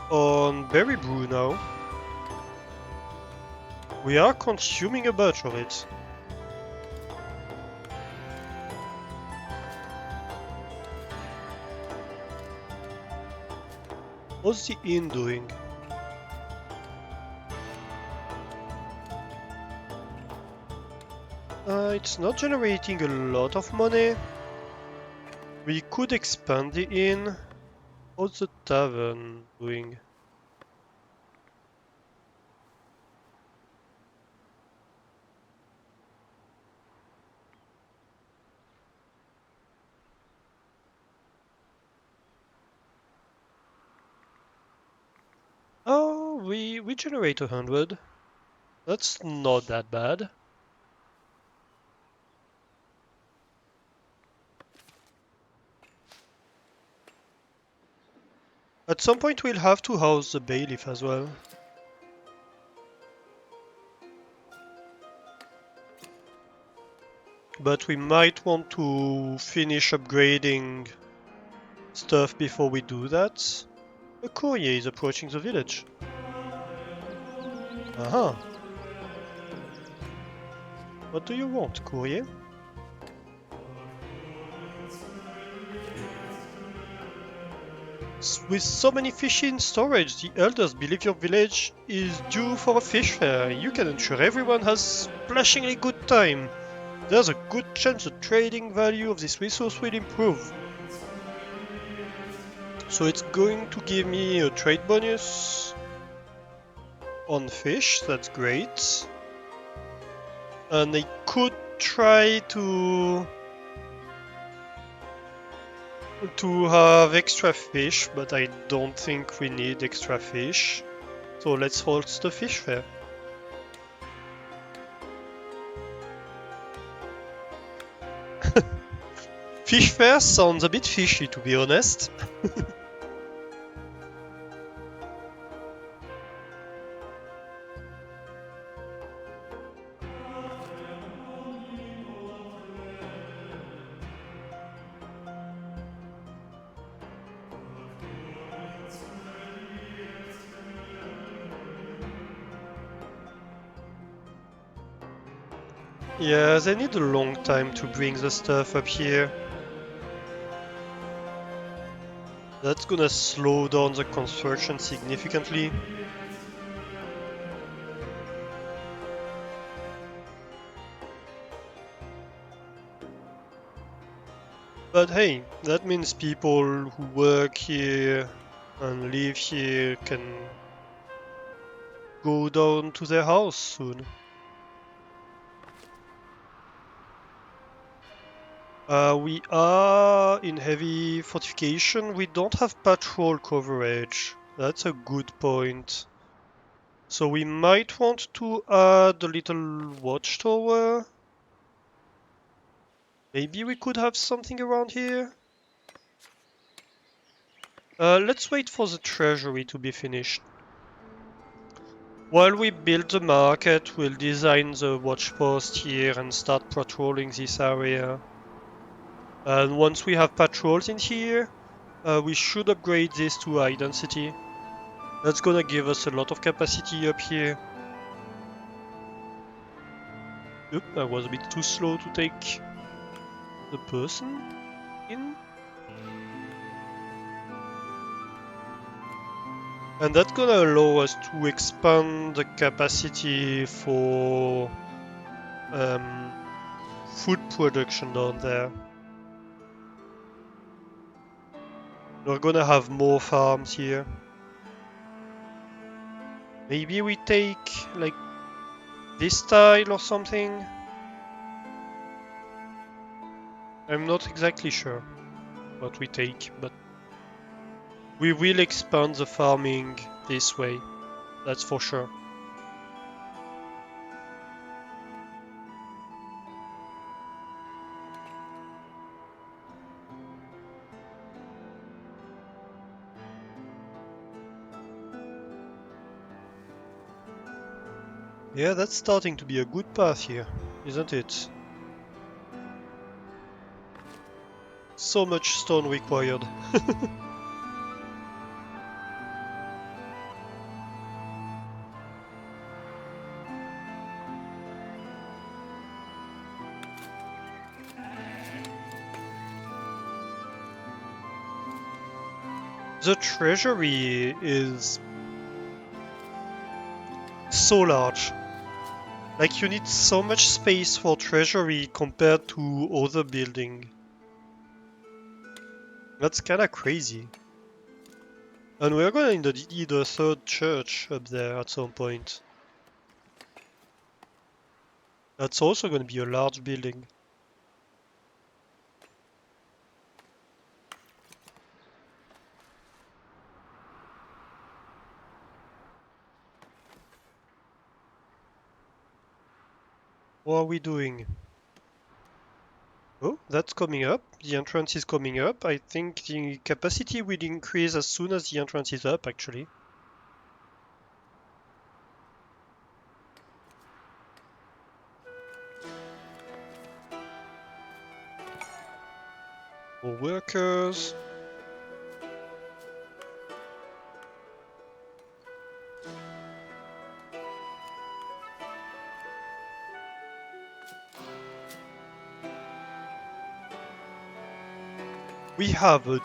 on berry brew now. We are consuming a bunch of it. What's the inn doing? It's not generating a lot of money. We could expand the inn. What's the tavern doing? Oh, we generate 100. That's not that bad. At some point we'll have to house the bailiff as well. But we might want to finish upgrading stuff before we do that. A courier is approaching the village. Aha. What do you want, courier? With so many fish in storage, the elders believe your village is due for a fish fair. You can ensure everyone has splashingly good time. There's a good chance the trading value of this resource will improve. So it's going to give me a trade bonus on fish, that's great. And I could try to have extra fish, but I don't think we need extra fish. So let's host the fish fair. Fish fair sounds a bit fishy, to be honest. Yeah, they need a long time to bring the stuff up here. That's gonna slow down the construction significantly. But hey, that means people who work here and live here can go down to their house soon. We are in heavy fortification. We don't have patrol coverage. That's a good point. So we might want to add a little watchtower. Maybe we could have something around here. Let's wait for the treasury to be finished. While we build the market, we'll design the watchpost here and start patrolling this area. And once we have patrols in here, we should upgrade this to high density. That's gonna give us a lot of capacity up here. Oop, I was a bit too slow to take the person in. And that's gonna allow us to expand the capacity for food production down there. We're gonna have more farms here. Maybe we take like this tile or something? I'm not exactly sure what we take, but we will expand the farming this way, that's for sure. Yeah, that's starting to be a good path here, isn't it? So much stone required. The treasury is so large. Like, you need so much space for treasury compared to other building. That's kinda crazy. And we're gonna need a third church up there at some point. That's also gonna be a large building. What are we doing? Oh, that's coming up. The entrance is coming up. I think the capacity will increase as soon as the entrance is up, actually. More workers. We have a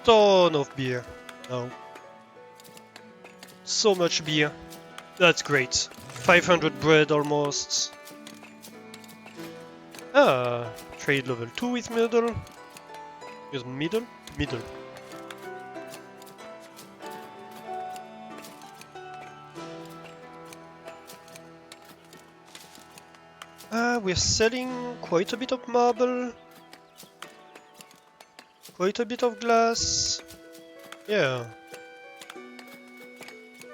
ton of beer now. So much beer. That's great. 500 bread almost. Trade level 2 with middle. Use middle? Middle. We're selling quite a bit of marble. Quite a bit of glass. Yeah.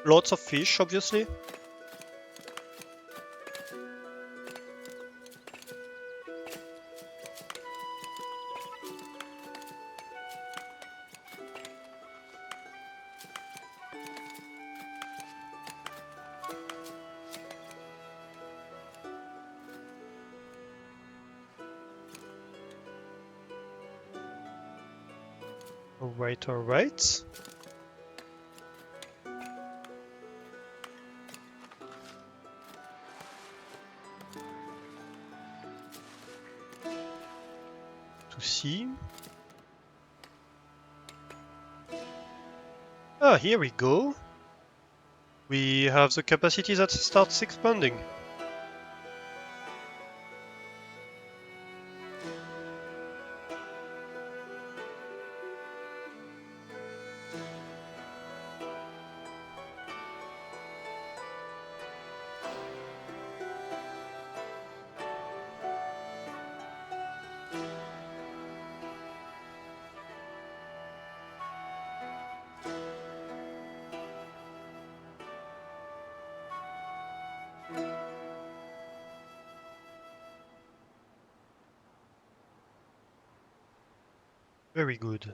Lots of fish, obviously. Alright, alright. To see. Ah, here we go. We have the capacity that starts expanding. Very good.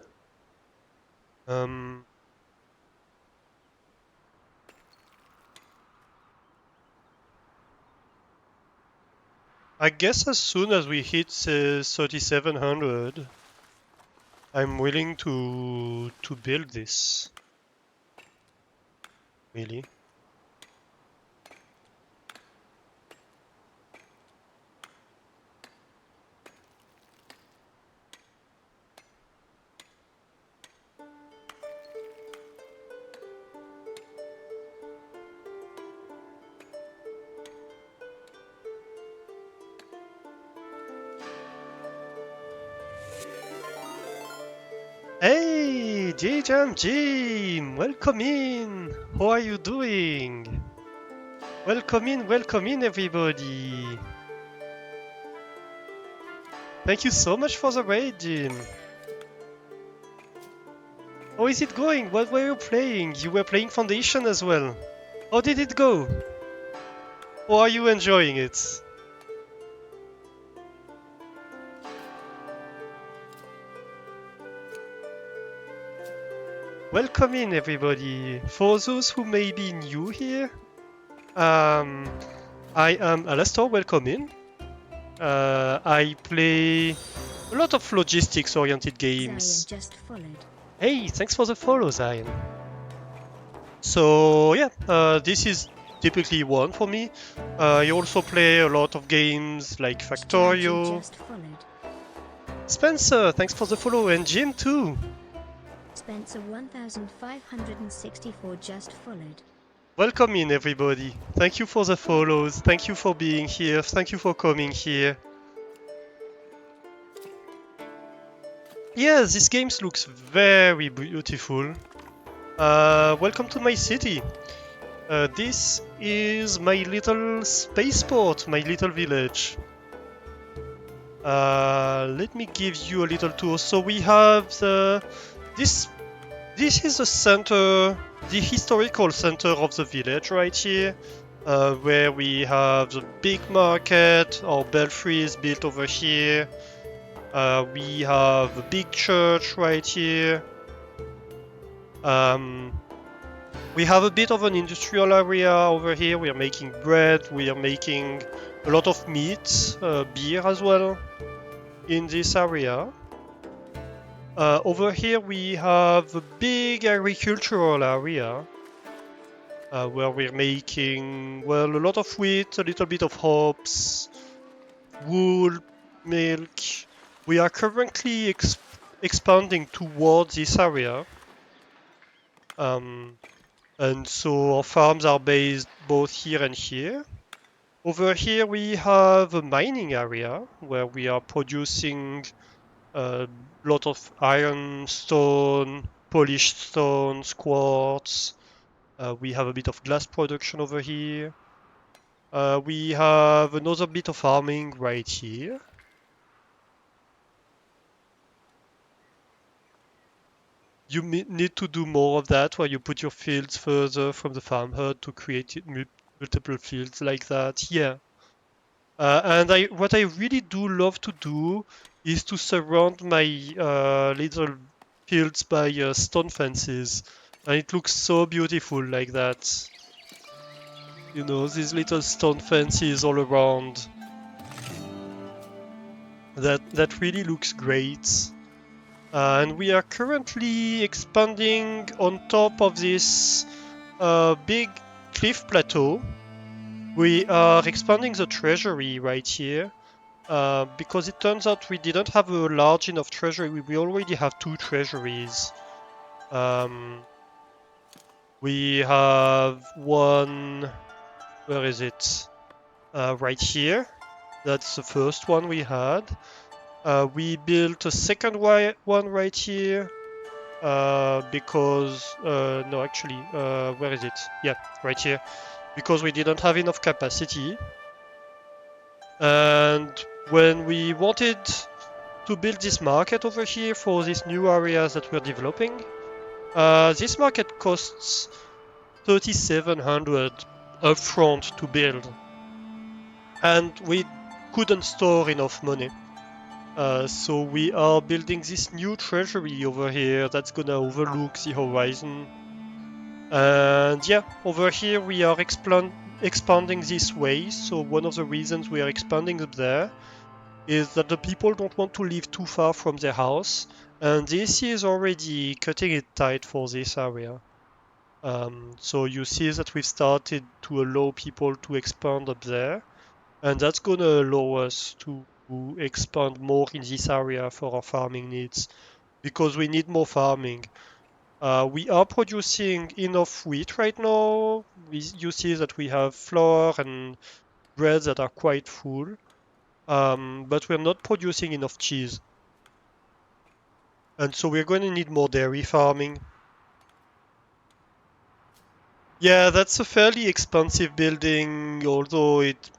I guess as soon as we hit 3700, I'm willing to build this. Really. Hey, Jam Jim! Welcome in! How are you doing? Welcome in everybody! Thank you so much for the raid, Jim! How is it going? What were you playing? You were playing Foundation as well. How did it go? How are you enjoying it? Welcome in everybody. For those who may be new here, I am Alastor, welcome in. I play a lot of logistics oriented games. Zion just followed. Hey, thanks for the follow, Zion. So yeah, this is typically one for me. I also play a lot of games like Factorio. Just followed. Spencer, thanks for the follow, and Jim too. Spencer 1564 just followed. Welcome in everybody. Thank you for the follows. Thank you for being here. Thank you for coming here. Yeah, this game looks very beautiful. Welcome to my city. This is my little spaceport, my little village. Let me give you a little tour. So we have this is the center, the historical center of the village right here, where we have the big market. Our belfry is built over here. We have a big church right here. We have a bit of an industrial area over here. We are making bread. We are making a lot of meat, beer as well in this area. Over here we have a big agricultural area where we're making, well, a lot of wheat, a little bit of hops, wool, milk. We are currently expanding towards this area. And so our farms are based both here and here. Over here we have a mining area where we are producing a lot of iron, stone, polished stones, quartz. We have a bit of glass production over here. We have another bit of farming right here. You need to do more of that, where you put your fields further from the farm hut to create multiple fields like that. Yeah. And what I really do love to do is to surround my little fields by stone fences. And it looks so beautiful like that. You know, these little stone fences all around. That really looks great. And we are currently expanding on top of this big cliff plateau. We are expanding the treasury right here because it turns out we didn't have a large enough treasury. We already have 2 treasuries. We have one. Where is it? Right here. That's the first one we had. We built a second one right here. Because no, actually, where is it? Yeah, right here. Because we didn't have enough capacity. And when we wanted to build this market over here for these new areas that we're developing, this market costs 3,700 upfront to build, and we couldn't store enough money. So we are building this new treasury over here that's gonna overlook the horizon. And yeah, over here we are expanding this way. So one of the reasons we are expanding up there is that the people don't want to live too far from their house. And this is already cutting it tight for this area. So you see that we've started to allow people to expand up there. And that's gonna allow us to expand more in this area for our farming needs. Because we need more farming. We are producing enough wheat right now. You see that we have flour and bread that are quite full, but we're not producing enough cheese. And so we're going to need more dairy farming. Yeah, that's a fairly expensive building, although it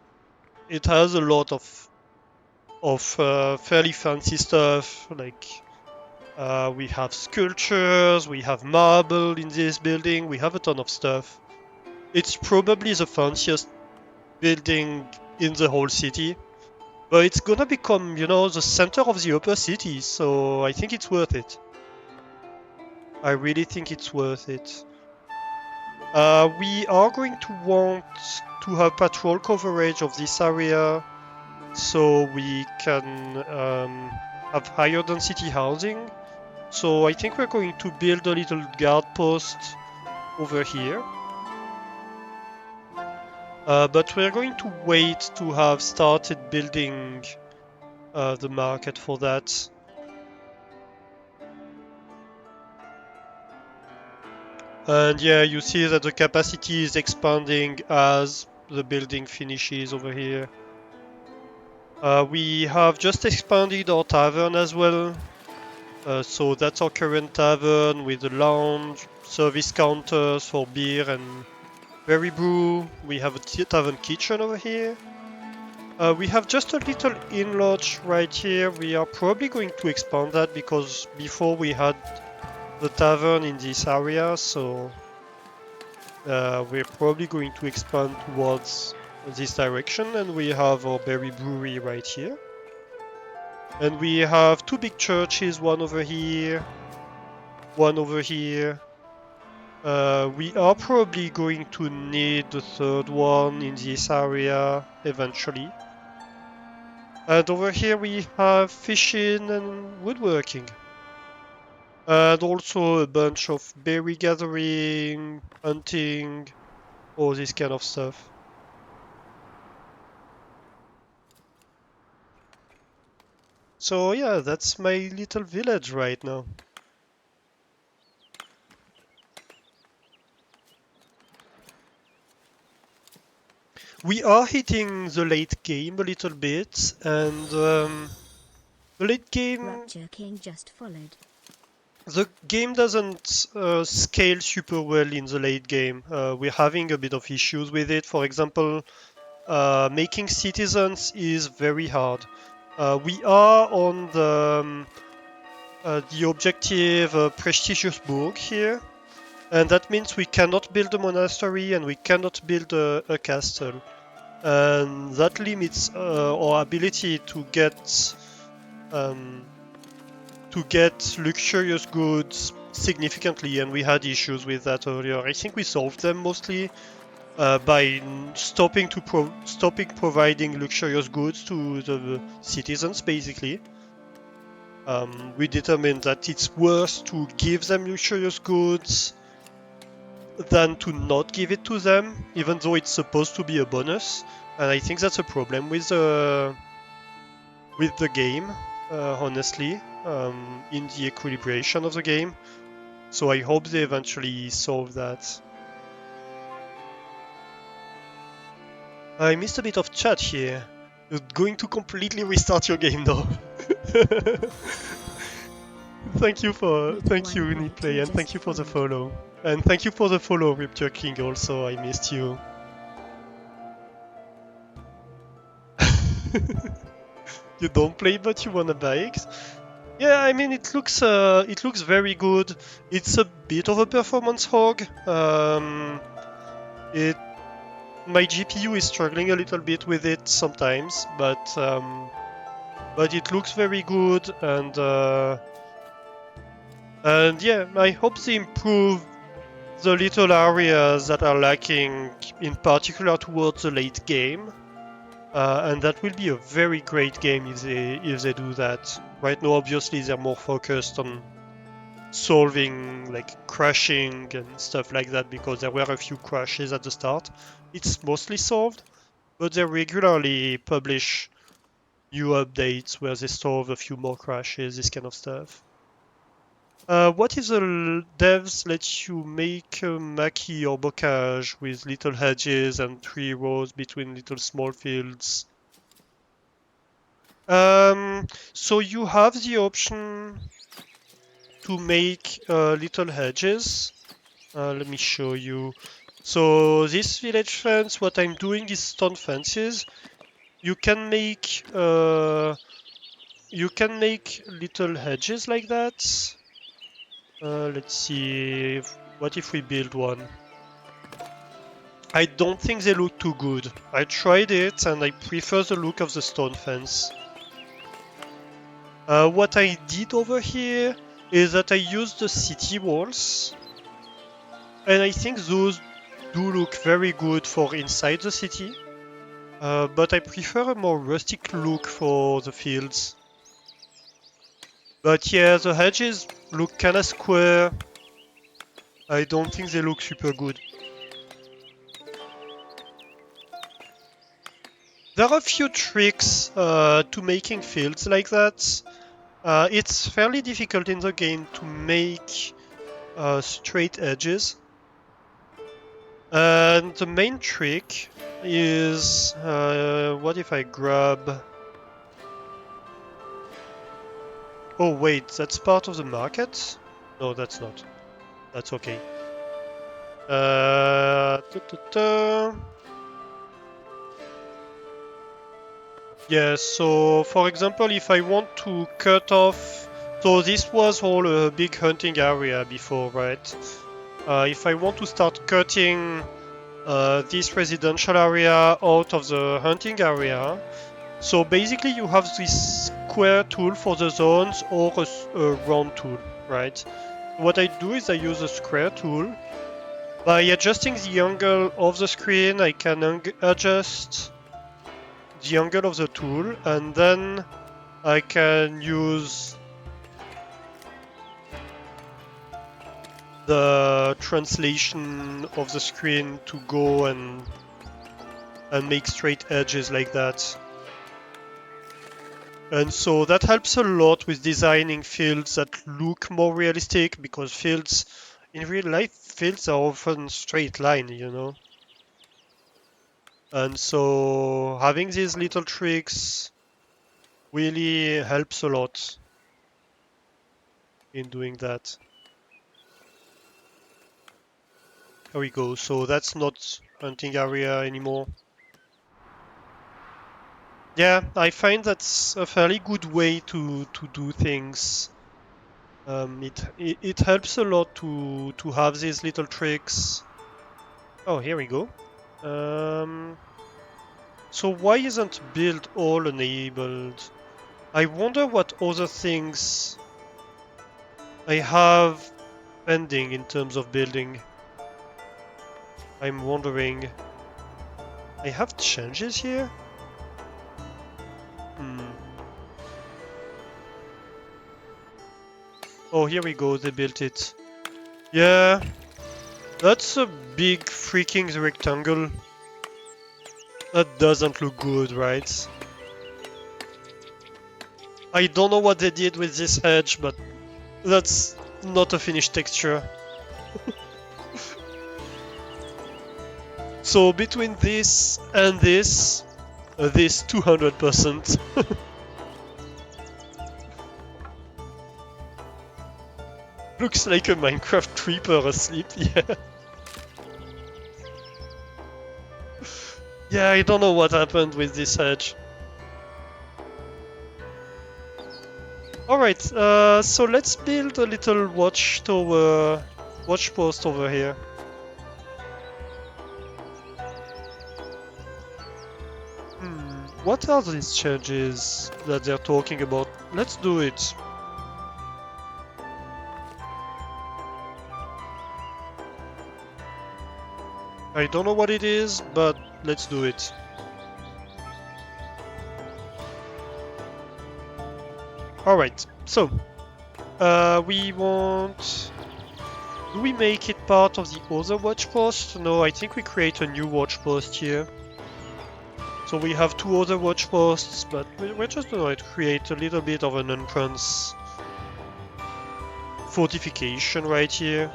has a lot of fairly fancy stuff. Like we have sculptures, we have marble in this building, we have a ton of stuff. It's probably the fanciest building in the whole city, but it's gonna become, you know, the center of the upper city, so I think it's worth it. I really think it's worth it. We are going to want to have patrol coverage of this area so we can have higher density housing. So I think we're going to build a little guard post over here. But we're going to wait to have started building the market for that. And yeah, you see that the capacity is expanding as the building finishes over here. We have just expanded our tavern as well. So that's our current tavern with a lounge, service counters for beer and berry brew. We have a tavern kitchen over here. We have just a little inn lodge right here. We are probably going to expand that because before we had the tavern in this area, so we're probably going to expand towards this direction, and we have our berry brewery right here. And we have 2 big churches, one over here, one over here. We are probably going to need the 3rd one in this area eventually. And over here we have fishing and woodworking. And also a bunch of berry gathering, hunting, all this kind of stuff. So yeah, that's my little village right now. We are hitting the late game a little bit, and the late game, Rapture King just followed. the game doesn't scale super well in the late game. We're having a bit of issues with it. For example, making citizens is very hard. We are on the objective prestigious bourg here, and that means we cannot build a monastery and we cannot build a castle. And that limits our ability to get luxurious goods significantly, and we had issues with that earlier. I think we solved them mostly by stopping providing luxurious goods to the citizens. Basically, we determined that it's worse to give them luxurious goods than to not give it to them, even though it's supposed to be a bonus. And I think that's a problem with the game, honestly, in the equilibration of the game. So I hope they eventually solve that. I missed a bit of chat here. You're going to completely restart your game now. Thank you, Uniplay, and thank you for the follow. And thank you for the follow, Rapture King, also. I missed you. You don't play, but you wanna buy it? Yeah, I mean, it looks very good. It's a bit of a performance hog. My GPU is struggling a little bit with it sometimes, but it looks very good, and yeah, I hope they improve the little areas that are lacking, in particular towards the late game. And that will be a very great game if they do that. Right now, obviously, they're more focused on solving like crashing and stuff like that, because there were a few crashes at the start. It's mostly solved, but they regularly publish new updates where they solve a few more crashes, this kind of stuff. What if the devs let you make a maki or bocage with little hedges and 3 rows between little small fields? So you have the option to make little hedges. Let me show you. So this village fence, what I'm doing is stone fences. You can make little hedges like that. Let's see. What if we build one? I don't think they look too good. I tried it and I prefer the look of the stone fence. What I did over here is that I used the city walls, and I think those do look very good for inside the city, but I prefer a more rustic look for the fields. But yeah, the hedges look kinda square. I don't think they look super good. There are a few tricks to making fields like that. It's fairly difficult in the game to make straight edges. And the main trick is, what if I grab... Oh wait, that's part of the market? No, that's not. That's okay. Yeah, so for example, if I want to cut off... So this was all a big hunting area before, right? If I want to start cutting this residential area out of the hunting area, so basically you have this square tool for the zones or a round tool, right? What I do is I use a square tool. By adjusting the angle of the screen, I can adjust the angle of the tool, and then I can use the translation of the screen to go and make straight edges like that. And so that helps a lot with designing fields that look more realistic, because fields, in real life, fields are often straight line, you know? And so having these little tricks really helps a lot in doing that. There we go. So that's not hunting area anymore. Yeah, I find that's a fairly good way to do things. It helps a lot to have these little tricks. Oh, here we go. So why isn't build all enabled? I wonder what other things I have pending in terms of building. I'm wondering. I have changes here? Oh, here we go, they built it. Yeah, that's a big freaking rectangle. That doesn't look good, right? I don't know what they did with this hedge, but that's not a finished texture. So between this and this 200%. Looks like a Minecraft creeper asleep, yeah. Yeah, I don't know what happened with this hedge. Alright, so let's build a little watch post over here. What are these changes that they're talking about? Let's do it. I don't know what it is, but let's do it. Alright, so we want... Do we make it part of the other watch post? No, I think we create a new watch post here. So we have two other watch posts, but we're just going to create a little bit of an entrance fortification right here.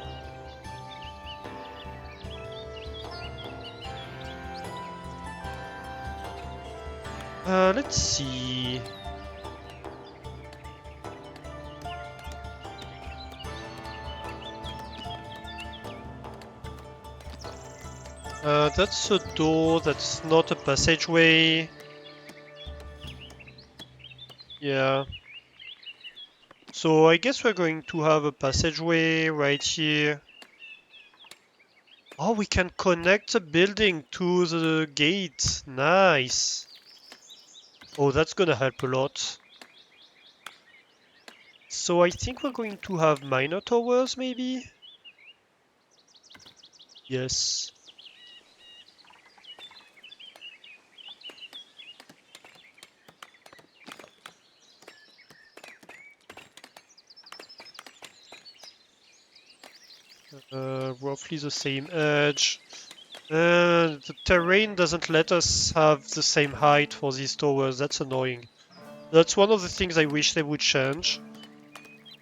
Let's see. That's a door, that's not a passageway. Yeah. So I guess we're going to have a passageway right here. Oh, we can connect the building to the gate. Nice. Oh, that's gonna help a lot. So I think we're going to have minor towers, maybe? Yes. Roughly the same edge. The terrain doesn't let us have the same height for these towers. That's annoying. That's one of the things I wish they would change.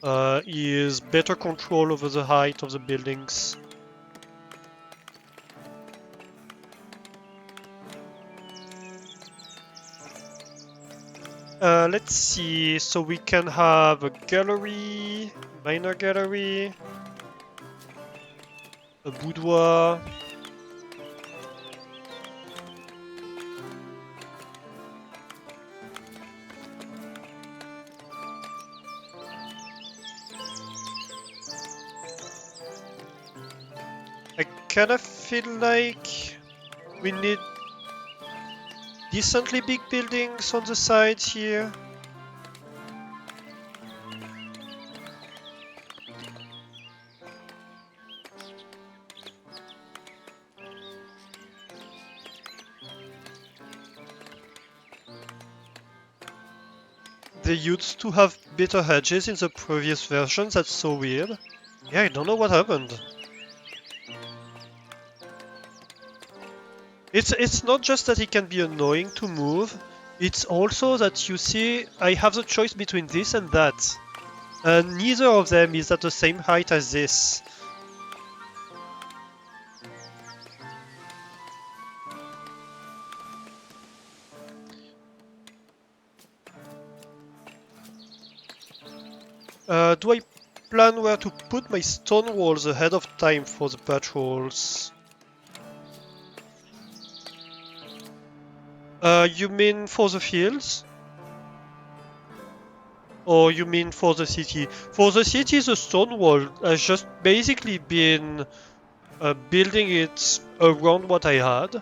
Is better control over the height of the buildings. Let's see. So we can have a gallery, minor gallery, a boudoir. I kinda feel like we need decently big buildings on the sides here. They used to have better hedges in the previous versions, that's so weird. Yeah, I don't know what happened. It's not just that it can be annoying to move, It's also that you see I have the choice between this and that. And neither of them is at the same height as this. Do I plan where to put my stone walls ahead of time for the patrols? You mean for the fields? Or you mean for the city? For the city, the stone wall has just basically been building it around what I had.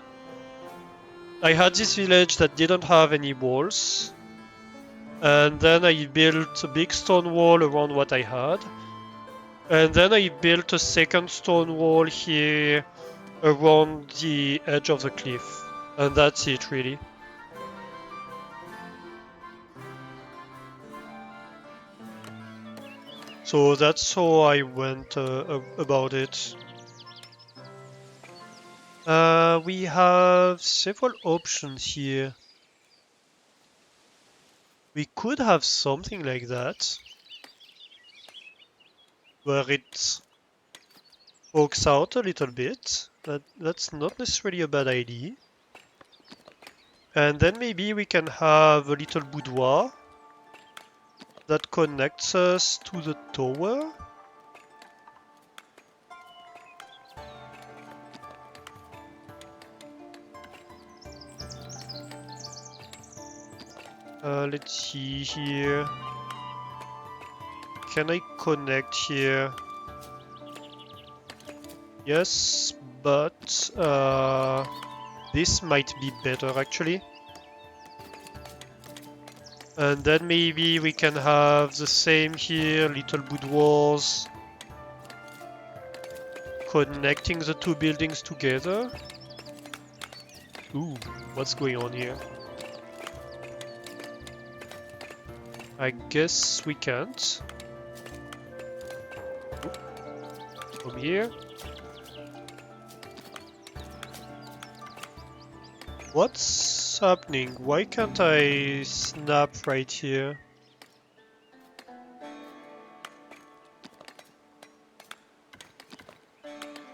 I had this village that didn't have any walls. And then I built a big stone wall around what I had. And then I built a second stone wall here around the edge of the cliff. And that's it, really. So that's how I went about it. We have several options here. We could have something like that, where it pokes out a little bit. That's not necessarily a bad idea. And then maybe we can have a little boudoir that connects us to the tower. Let's see here. Can I connect here? Yes, but this might be better actually. And then maybe we can have the same here, little boudoirs connecting the two buildings together. Ooh, what's going on here? I guess we can't. From here. What's happening? Why can't I snap right here?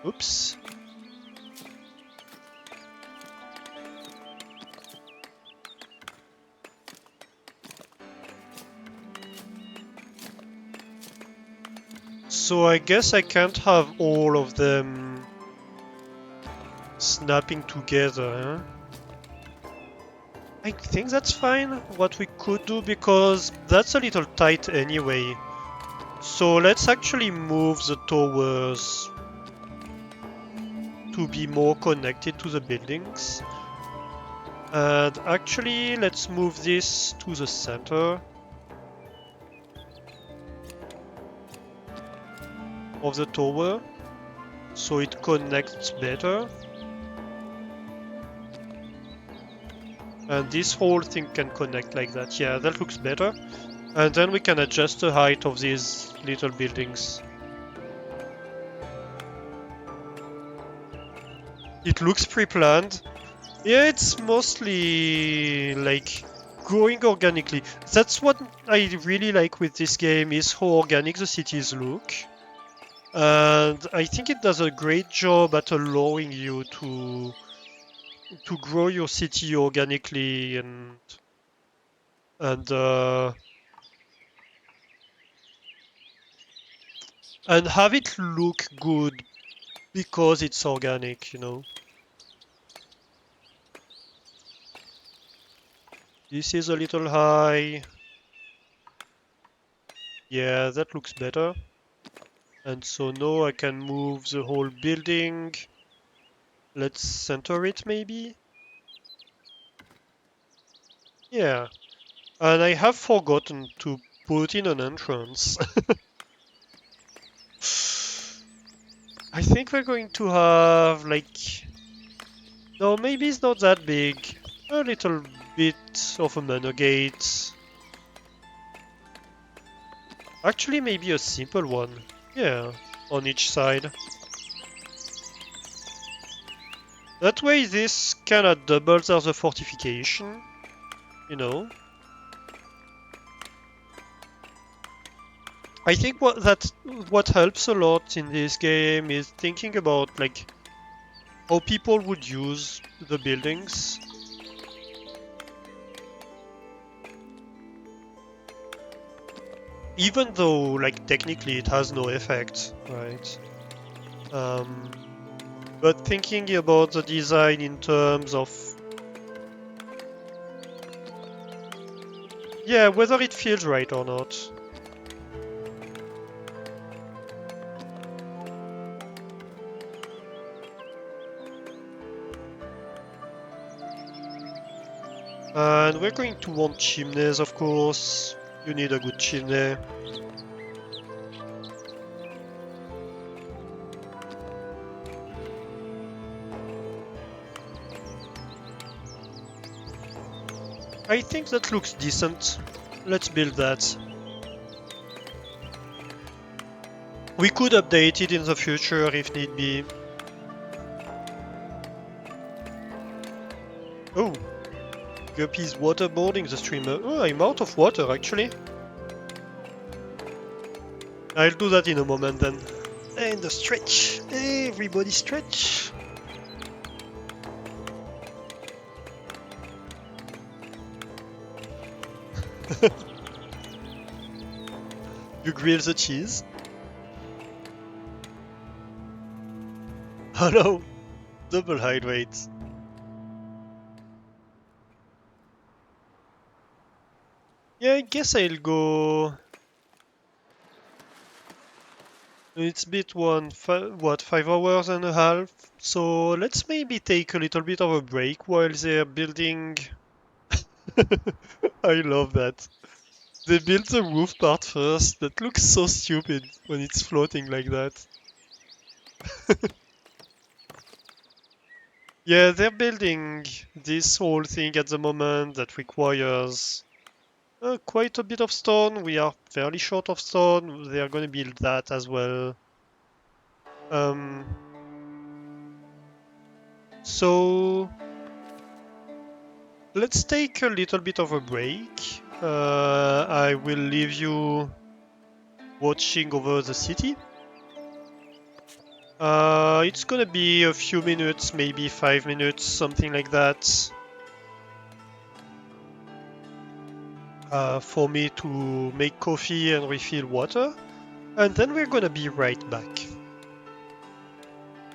Oops. So I guess I can't have all of them snapping together, huh? I think that's fine, what we could do, because that's a little tight anyway. So let's actually move the towers to be more connected to the buildings. And actually, let's move this to the center of the tower, so it connects better. And this whole thing can connect like that. Yeah, that looks better. And then we can adjust the height of these little buildings. It looks pre-planned. Yeah, it's mostly like growing organically. That's what I really like with this game, is how organic the cities look. And I think it does a great job at allowing you to grow your city organically and have it look good because it's organic, you know. This is a little high. Yeah, that looks better. And so now I can move the whole building. Let's center it maybe. Yeah. And I have forgotten to put in an entrance. I think we're going to have like... No, maybe it's not that big. A little bit of a manor gate. Actually, maybe a simple one. Yeah, on each side. That way this kinda doubles as a fortification. you know. I think what helps a lot in this game is thinking about like how people would use the buildings. Even though like technically it has no effect, right? But thinking about the design in terms of, yeah, whether it feels right or not. And we're going to want chimneys, of course. You need a good chimney. I think that looks decent. Let's build that. We could update it in the future if need be. Oh, Guppy's waterboarding the streamer. Oh, I'm out of water actually. I'll do that in a moment then. And a stretch. Everybody stretch. You grill the cheese. Oh no! Double hydrate. Yeah, I guess I'll go. It's bit 5 hours and a half. So let's maybe take a little bit of a break while they're building. I love that. They built the roof part first. That looks so stupid when it's floating like that. Yeah, they're building this whole thing at the moment that requires quite a bit of stone. We are fairly short of stone. They are going to build that as well. So let's take a little bit of a break. I will leave you watching over the city. It's gonna be a few minutes, maybe 5 minutes, something like that. For me to make coffee and refill water. And then we're gonna be right back.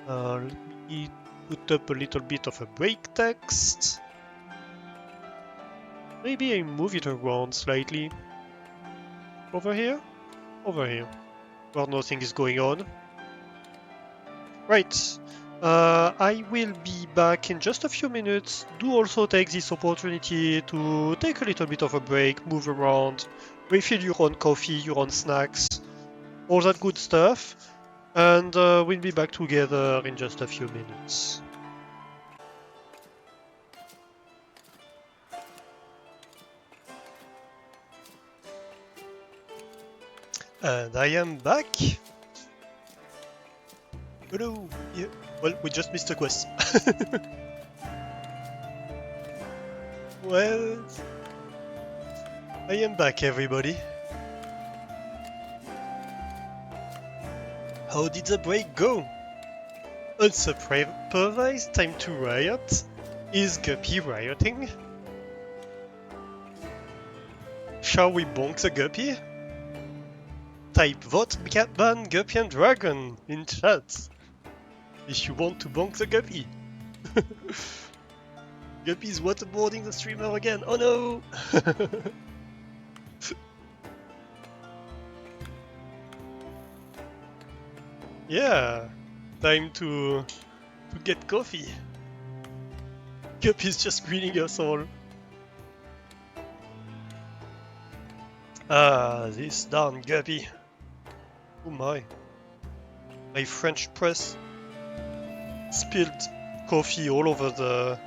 Let me put up a little bit of a break text. Maybe I move it around slightly. Over here? Over here. Where nothing is going on. Right. I will be back in just a few minutes. Do also take this opportunity to take a little bit of a break, move around, refill your own coffee, your own snacks, all that good stuff. And we'll be back together in just a few minutes. And I am back. Hello. Yeah. Well, we just missed a quest. Well, I am back, everybody. How did the break go? Unsupervised time to riot? Is Guppy rioting? Shall we bonk the Guppy? Type vote ban Guppy and Dragon in chat if you want to bonk the Guppy. Guppy's waterboarding the streamer again. Oh no! Yeah, time to get coffee. Guppy's just greeting us all. Ah, this darn Guppy. Oh my. My French press spilled coffee all over the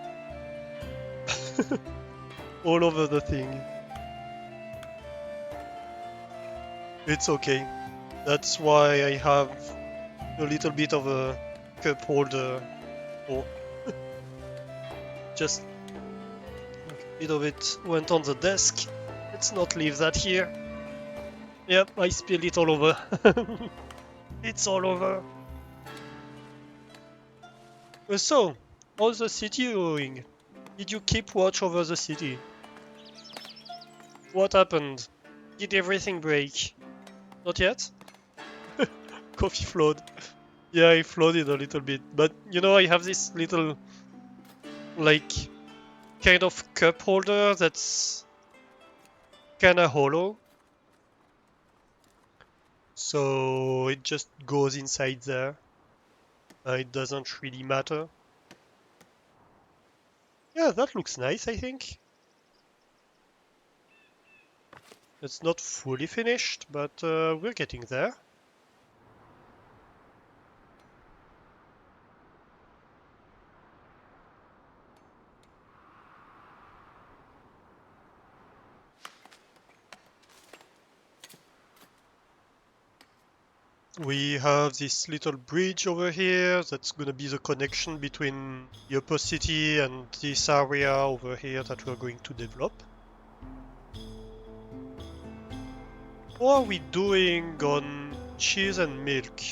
all over the thing. It's okay. That's why I have a little bit of a cup holder. Oh. Just okay. Bit of it went on the desk. Let's not leave that here. Yep, I spilled it all over. It's all over. So, how's the city going? Did you keep watch over the city? What happened? Did everything break? Not yet? Coffee flowed. Yeah, it flooded a little bit. But, you know, I have this little, like, kind of cup holder that's kinda hollow. So it just goes inside there. It doesn't really matter. Yeah, that looks nice, I think. It's not fully finished, but we're getting there. We have this little bridge over here that's gonna be the connection between the upper city and this area over here that we're going to develop. What are we doing on cheese and milk?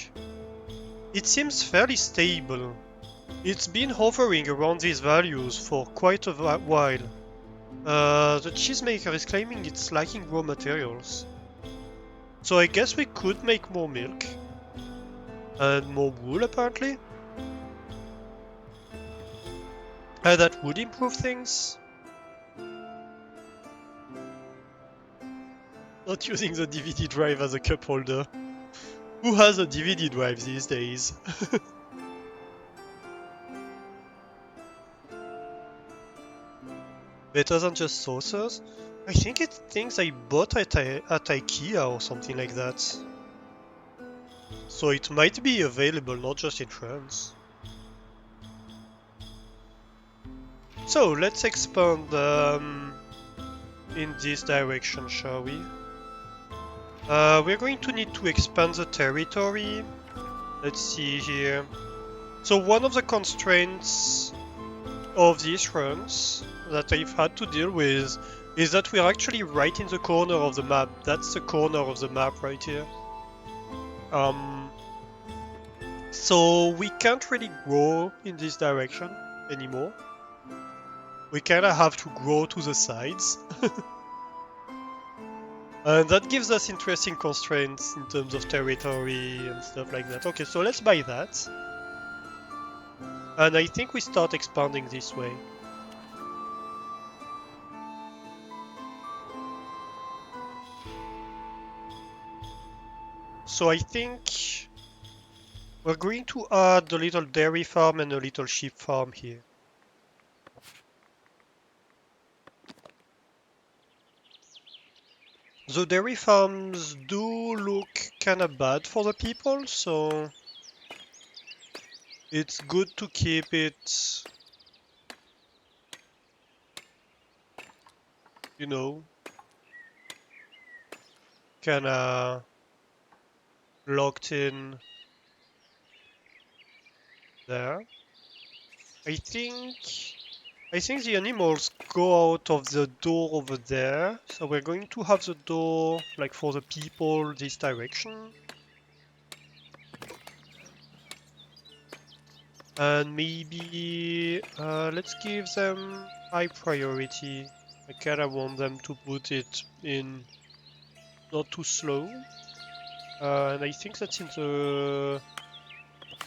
It seems fairly stable. It's been hovering around these values for quite a while. The cheesemaker is claiming it's lacking raw materials. So I guess we could make more milk. And more wool, apparently. That would improve things. Not using the DVD drive as a cup holder. Who has a DVD drive these days? Better than just saucers? I think it's things I bought at IKEA or something like that. So it might be available not just in France. So let's expand in this direction, shall we? We're going to need to expand the territory. Let's see here. So one of the constraints of these runs that I've had to deal with is that we're actually right in the corner of the map. That's the corner of the map right here. So we can't really grow in this direction anymore. We kinda have to grow to the sides. And that gives us interesting constraints in terms of territory and stuff like that. Okay, so let's buy that. And I think we start expanding this way. So I think we're going to add a little dairy farm and a little sheep farm here. The dairy farms do look kinda bad for the people, so it's good to keep it, you know, kinda locked in there. I think the animals go out of the door over there, so we're going to have the door, like for the people, this direction. And maybe, let's give them high priority. I kinda want them to put it in not too slow. And I think that's in the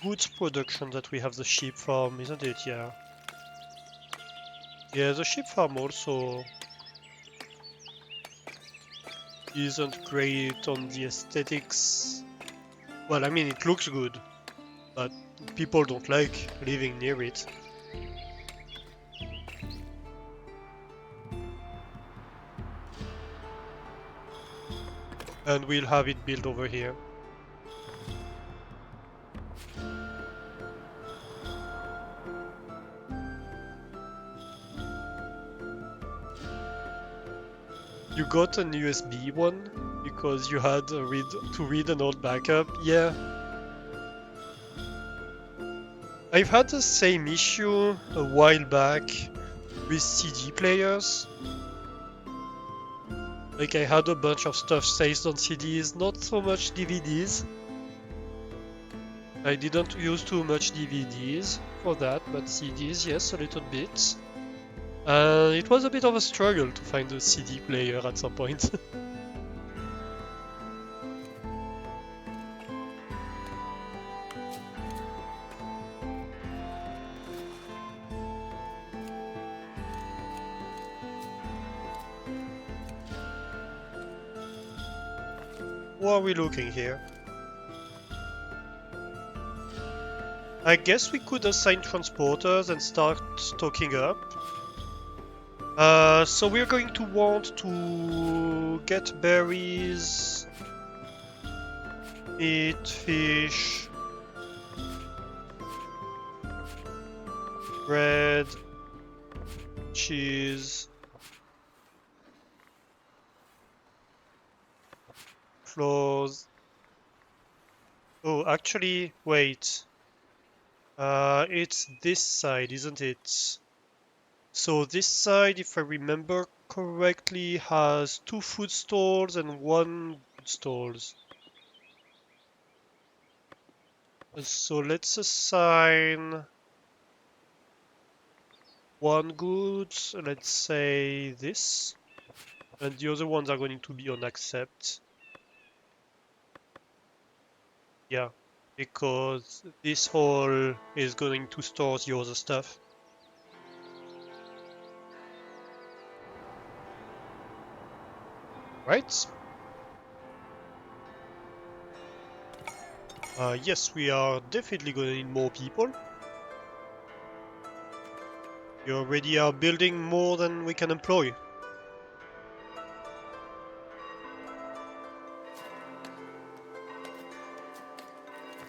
goods production that we have the sheep farm, isn't it? Yeah. Yeah, the sheep farm also isn't great on the aesthetics. Well, I mean, it looks good, but people don't like living near it. And we'll have it built over here. You got an USB one because you had to read an old backup? Yeah. I've had the same issue a while back with CD players. Like I had a bunch of stuff saved on CDs, not so much DVDs. I didn't use too much DVDs for that, but CDs, yes, a little bit. It was a bit of a struggle to find a CD player at some point. What are we looking here? I guess we could assign transporters and start stocking up. So we're going to want to get berries, meat, fish, bread, cheese, flours. Oh, actually, wait. It's this side, isn't it? So this side, if I remember correctly, has 2 food stalls and 1 good stalls. So let's assign 1 good, let's say this, and the other ones are going to be on accept. Yeah, because this hall is going to store the other stuff. Right? Yes, we are definitely going to need more people. We already are building more than we can employ.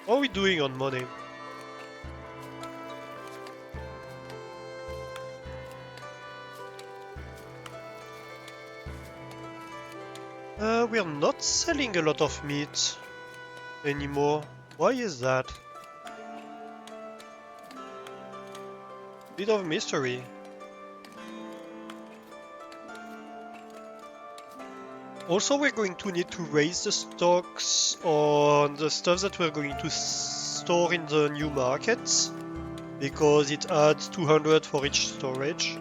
What are we doing on money? We are not selling a lot of meat anymore. Why is that? Bit of mystery. Also, we're going to need to raise the stocks on the stuff that we're going to store in the new market, because it adds 200 for each storage.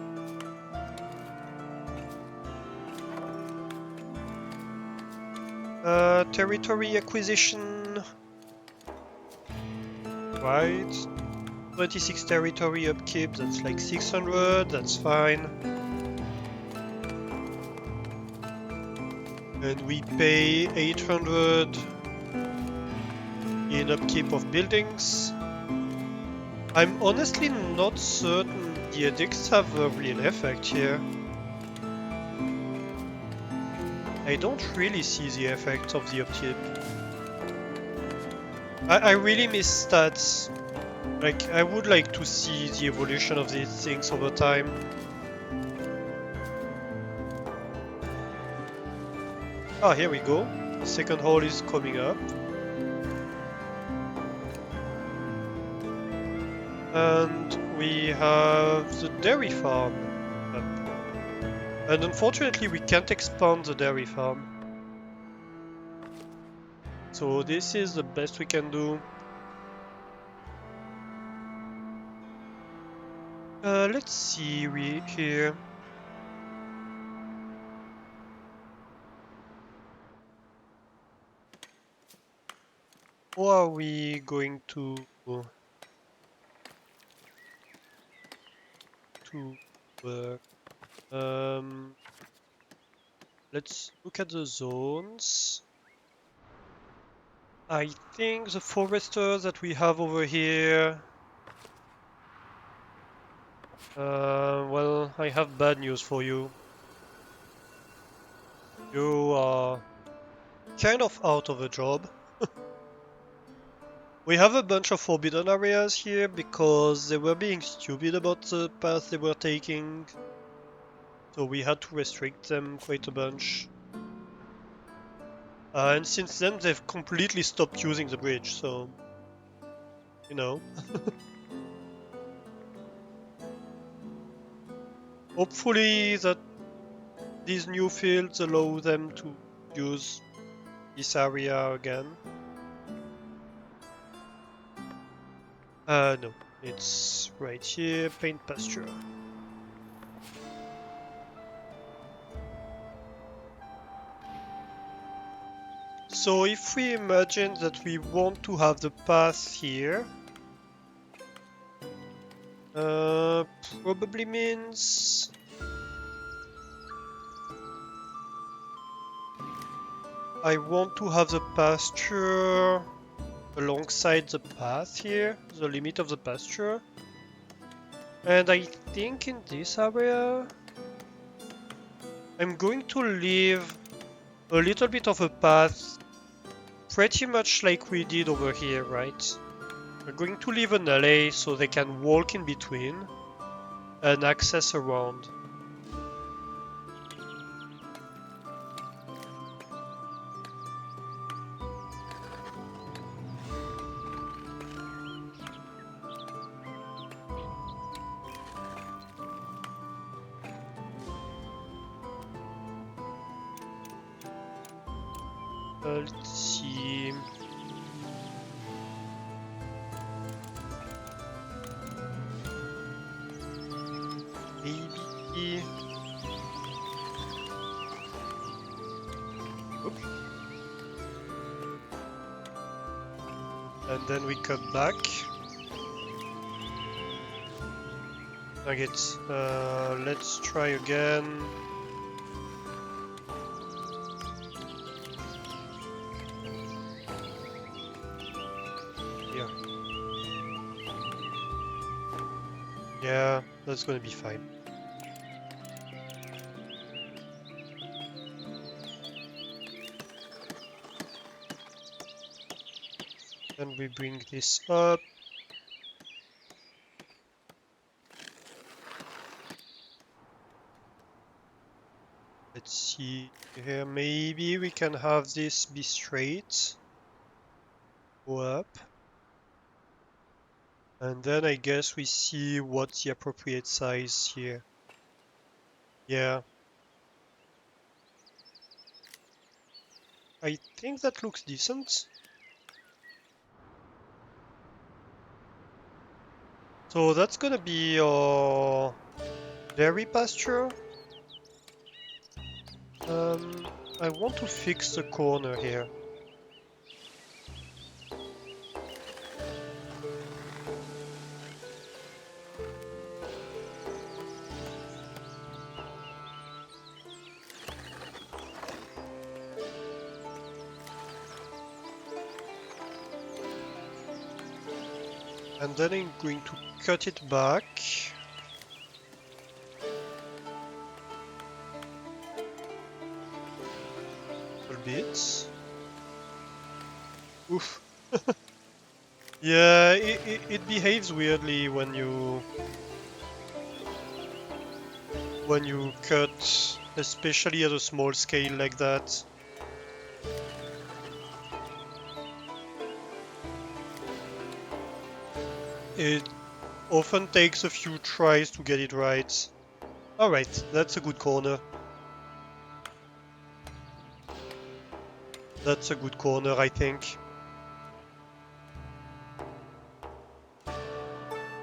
Territory acquisition. Right. 26 territory upkeep, that's like 600, that's fine. And we pay 800 in upkeep of buildings. I'm honestly not certain the edicts have a real effect here. I don't really see the effect of the upkeep. I really miss stats. Like, I would like to see the evolution of these things over time. Ah, here we go. The second hole is coming up. And we have the dairy farm up. And unfortunately we can't expand the dairy farm. So this is the best we can do. Let's see here. How are we going to work? Let's look at the zones. I think the foresters that we have over here. Well, I have bad news for you. You are kind of out of a job. We have a bunch of forbidden areas here because they were being stupid about the path they were taking. So we had to restrict them quite a bunch. And since then they've completely stopped using the bridge, so... You know. hopefully that these new fields allow them to use this area again. No, it's right here, paint pasture. So if we imagine that we want to have the path here, probably means I want to have the pasture alongside the path here, the limit of the pasture. And I think in this area, I'm going to leave a little bit of a path, pretty much like we did over here, right? We're going to leave an alley so they can walk in between and access around. Let's see. Maybe. Oop. And then we come back. Okay, let's try again. Yeah, that's gonna be fine. And we bring this up. Let's see here, maybe we can have this be straight. Go up. And then I guess we see what's the appropriate size here. Yeah. I think that looks decent. So that's gonna be our dairy pasture. I want to fix the corner here. And then I'm going to cut it back. A bit. Oof. Yeah, it behaves weirdly when you cut, especially at a small scale like that. It often takes a few tries to get it right. Alright, that's a good corner. That's a good corner, I think.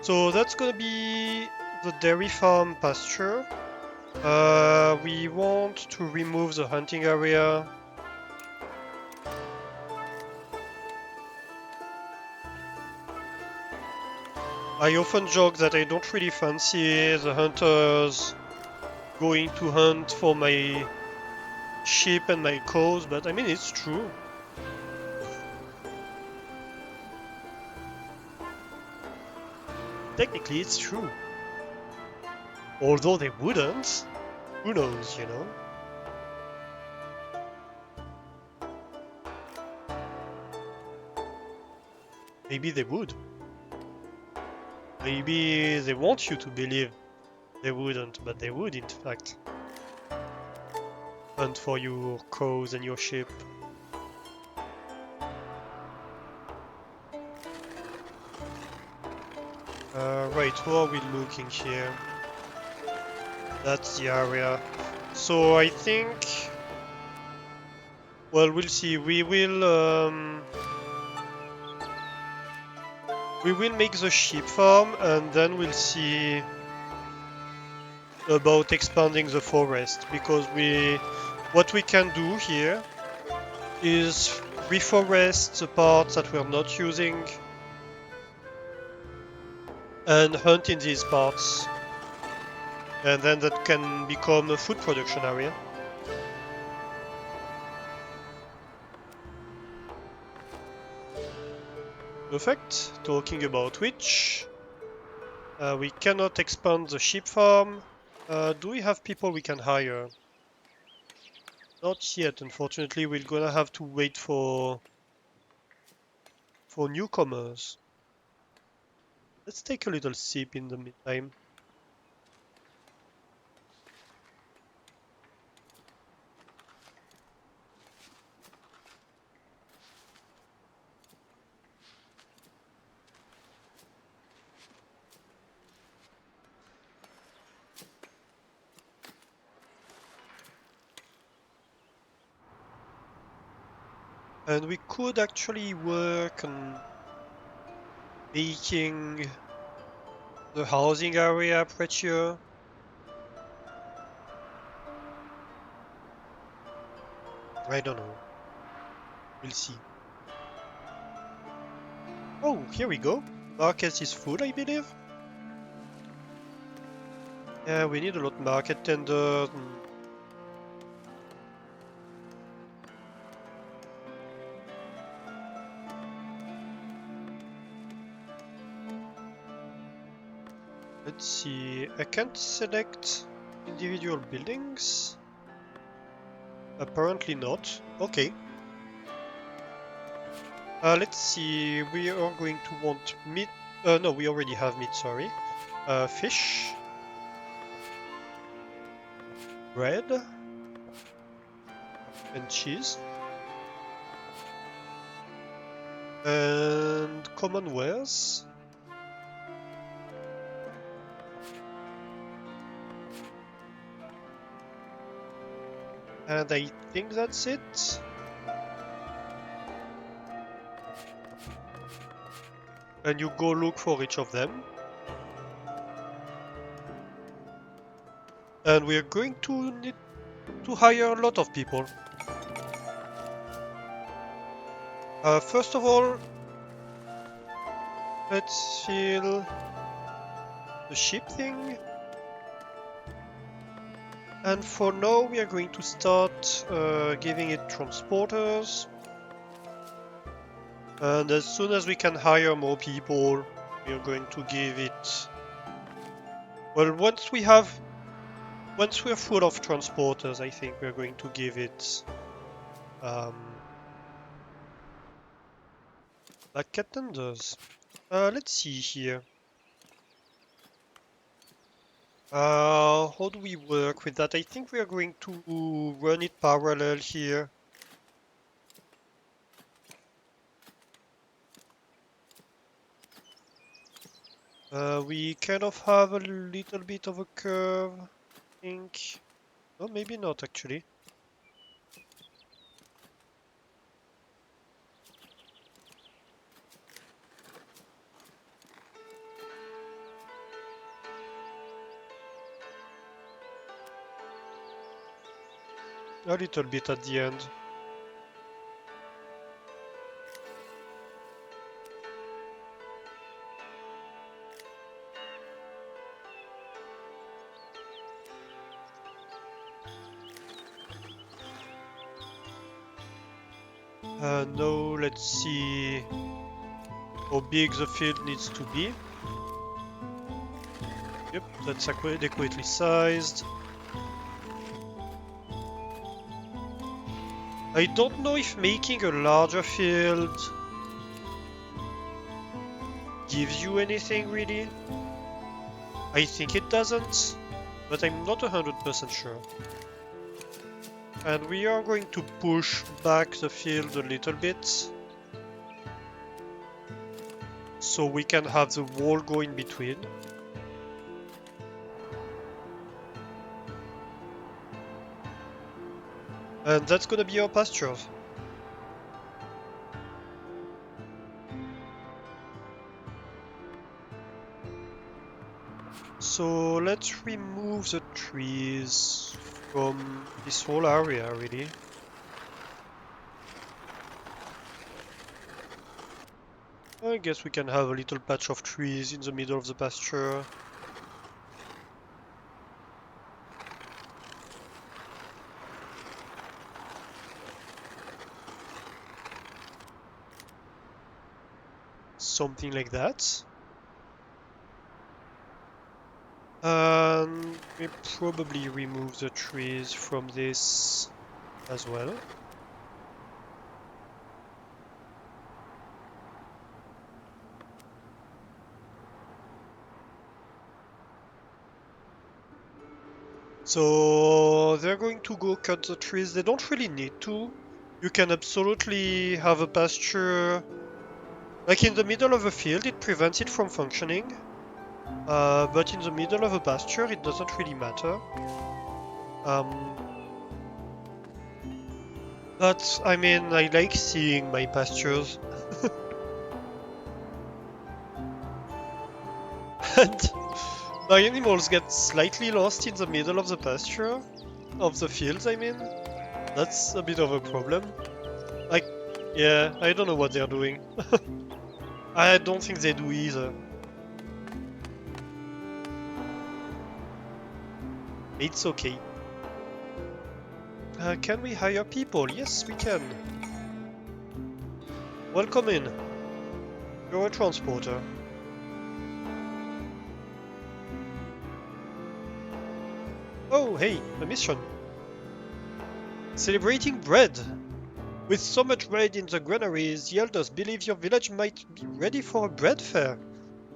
So that's gonna be the dairy farm pasture. We want to remove the hunting area. I often joke that I don't really fancy the hunters going to hunt for my sheep and my cows, but I mean, it's true. Technically, it's true. Although they wouldn't, who knows, you know? Maybe they would. Maybe they want you to believe they wouldn't, but they would in fact. Hunt for your cows and your sheep. Right, who are we looking here? That's the area. So I think, well, we'll see. We will make the sheep farm, and then we'll see about expanding the forest, because what we can do here is reforest the parts that we're not using and hunt in these parts, and then that can become a food production area. Perfect. Talking about which, we cannot expand the sheep farm. Do we have people we can hire? Not yet, unfortunately. We're gonna have to wait for newcomers. Let's take a little sip in the meantime. And we could actually work on making the housing area prettier. I don't know. We'll see. Oh, here we go. Market is full, I believe. Yeah, we need a lot of market tenders. Let's see. I can't select individual buildings. Apparently not. Okay. Let's see. We are going to want meat. No, we already have meat, sorry. Fish. Bread. And cheese. And common wares. And I think that's it. And you go look for each of them. And we are going to need to hire a lot of people. First of all, let's fill the ship thing. And for now, we are going to start giving it transporters. And as soon as we can hire more people, we are going to give it... Well, once we're full of transporters, I think we're going to give it like contenders. Let's see here. How do we work with that? I think we are going to run it parallel here. We kind of have a little bit of a curve, I think. No, maybe not actually. A little bit at the end. Now let's see how big the field needs to be. Yep, that's adequately sized. I don't know if making a larger field gives you anything really. I think it doesn't, but I'm not 100% sure. And we are going to push back the field a little bit, so we can have the wall go in between. And that's gonna be our pastures. So let's remove the trees from this whole area, really. I guess we can have a little patch of trees in the middle of the pasture. Something like that. And we probably remove the trees from this as well. So they're going to go cut the trees. They don't really need to. You can absolutely have a pasture like in the middle of a field. It prevents it from functioning. But in the middle of a pasture, it doesn't really matter. But I mean, I like seeing my pastures. And my animals get slightly lost in the middle of the pasture. Of the fields, I mean. That's a bit of a problem. Like, yeah, I don't know what they're doing. I don't think they do either. It's okay. Can we hire people? Yes, we can. Welcome in. You're a transporter. Oh, hey, a mission. Celebrating bread. With so much bread in the granaries, the elders believe your village might be ready for a bread fair.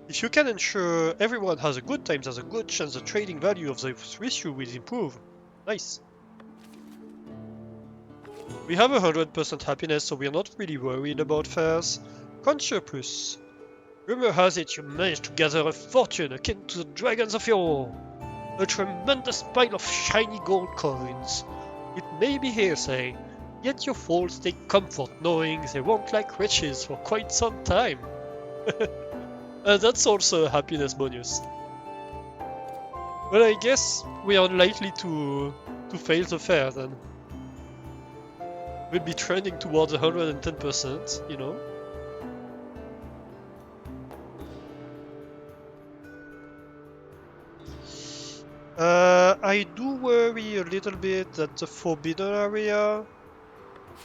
If you can ensure everyone has a good time, there's a good chance the trading value of the issue will improve. Nice. We have 100% happiness, so we're not really worried about fairs. Conscious. Rumor has it you managed to gather a fortune akin to the dragons of yore. A tremendous pile of shiny gold coins. It may be hearsay, yet your foals take comfort knowing they won't lack riches for quite some time. That's also a happiness bonus. Well, I guess we are likely to fail the fair then. We'll be trending towards 110%, you know. I do worry a little bit that the forbidden area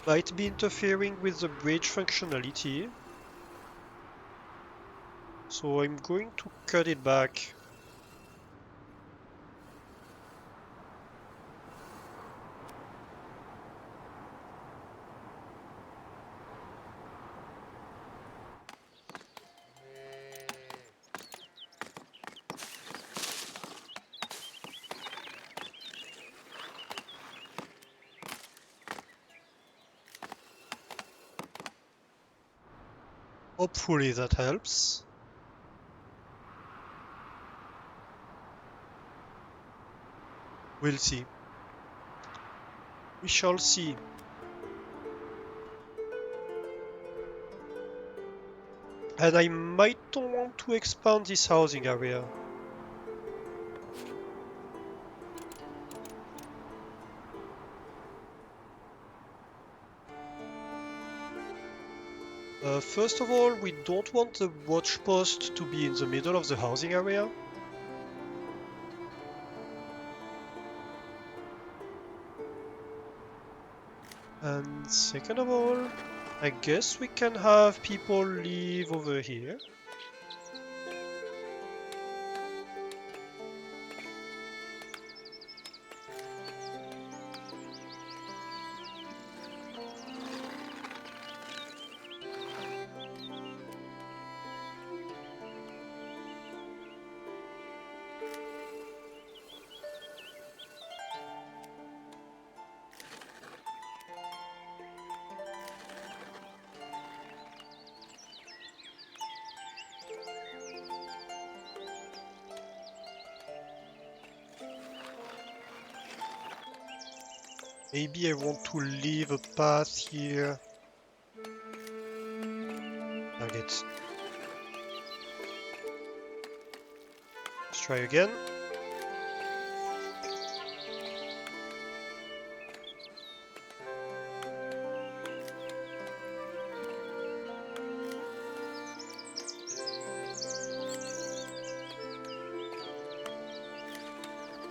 might be interfering with the bridge functionality. So I'm going to cut it back. Hopefully that helps. We'll see. We shall see. And I might want to expand this housing area. First of all, we don't want the watch post to be in the middle of the housing area. And second of all, I guess we can have people live over here. Maybe I want to leave a path here. Target. Let's try again.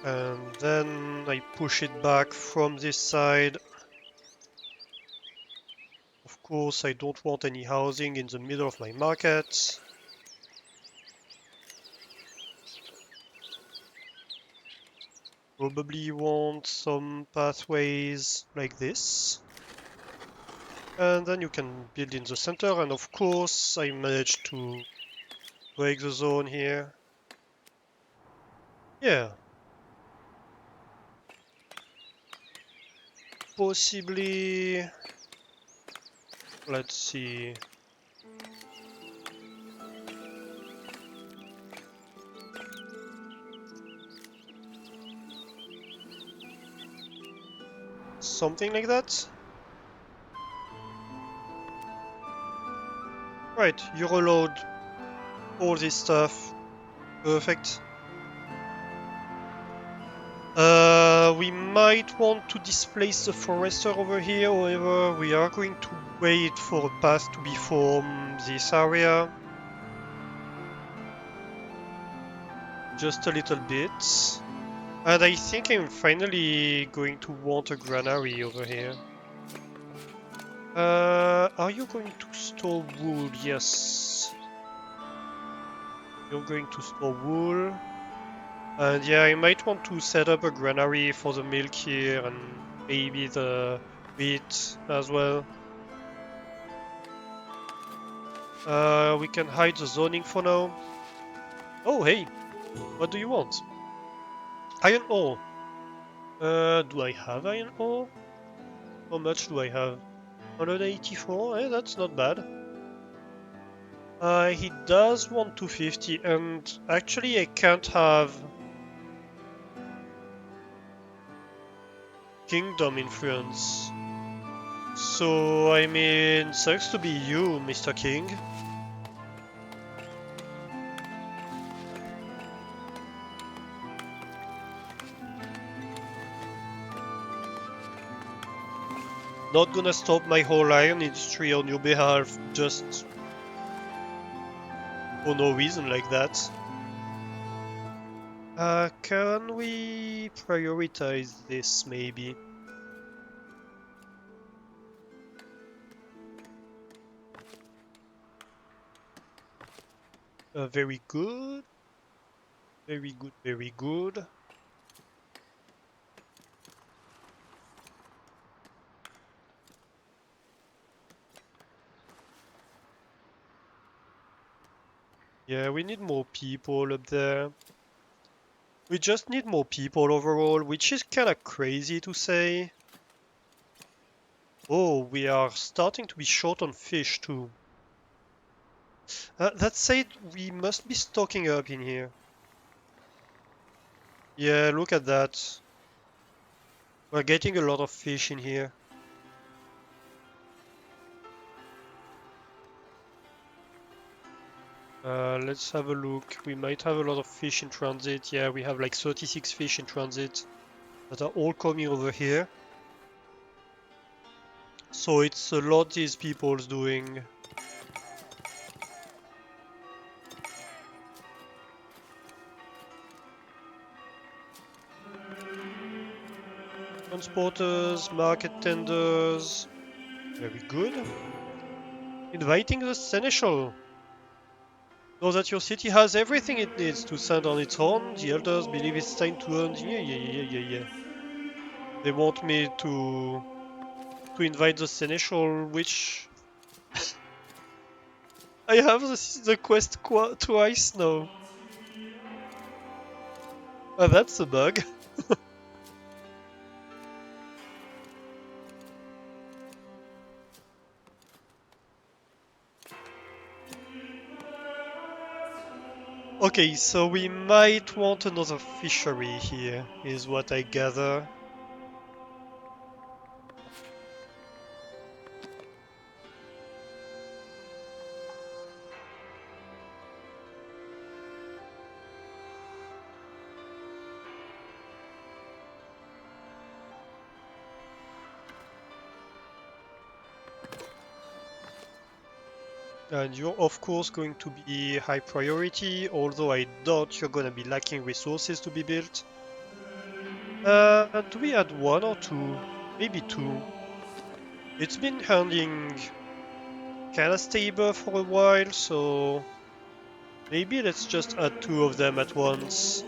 And then I push it back from this side. Of course, I don't want any housing in the middle of my market. Probably want some pathways like this. And then you can build in the center, and of course I managed to break the zone here. Yeah. Possibly... Let's see... Something like that? Right, Euroload all this stuff. Perfect. We might want to displace the forester over here, however, we are going to wait for a path to be formed this area. Just a little bit. And I think I'm finally going to want a granary over here. Are you going to store wool? Yes. You're going to store wool. And yeah, I might want to set up a granary for the milk here and maybe the wheat as well. We can hide the zoning for now. Oh, hey! What do you want? Iron ore! Do I have iron ore? How much do I have? 184? Eh, that's not bad. He does want 250, and actually I can't have Kingdom influence. So, I mean, sucks to be you, Mr. King. Not gonna stop my whole iron industry on your behalf, just for no reason like that. Can we prioritize this, maybe? Very good. Very good, very good. Yeah, we need more people up there. We just need more people overall, which is kinda crazy to say. Oh, we are starting to be short on fish too. That said, we must be stocking up in here. Yeah, look at that. We're getting a lot of fish in here. Let's have a look. We might have a lot of fish in transit. Yeah, we have like 36 fish in transit that are all coming over here. So it's a lot these people's doing. Transporters, market tenders. Very good. Inviting the seneschal. Know that your city has everything it needs to stand on its own. The elders believe it's time to earn. Yeah. They want me to invite the seneschal, which I have the quest twice now. That's a bug. Okay, so we might want another fishery here, is what I gather. And you're of course going to be high priority, although I doubt you're gonna be lacking resources to be built. Do we add one or two? Maybe two. It's been handing kinda stable for a while, so maybe let's just add two of them at once.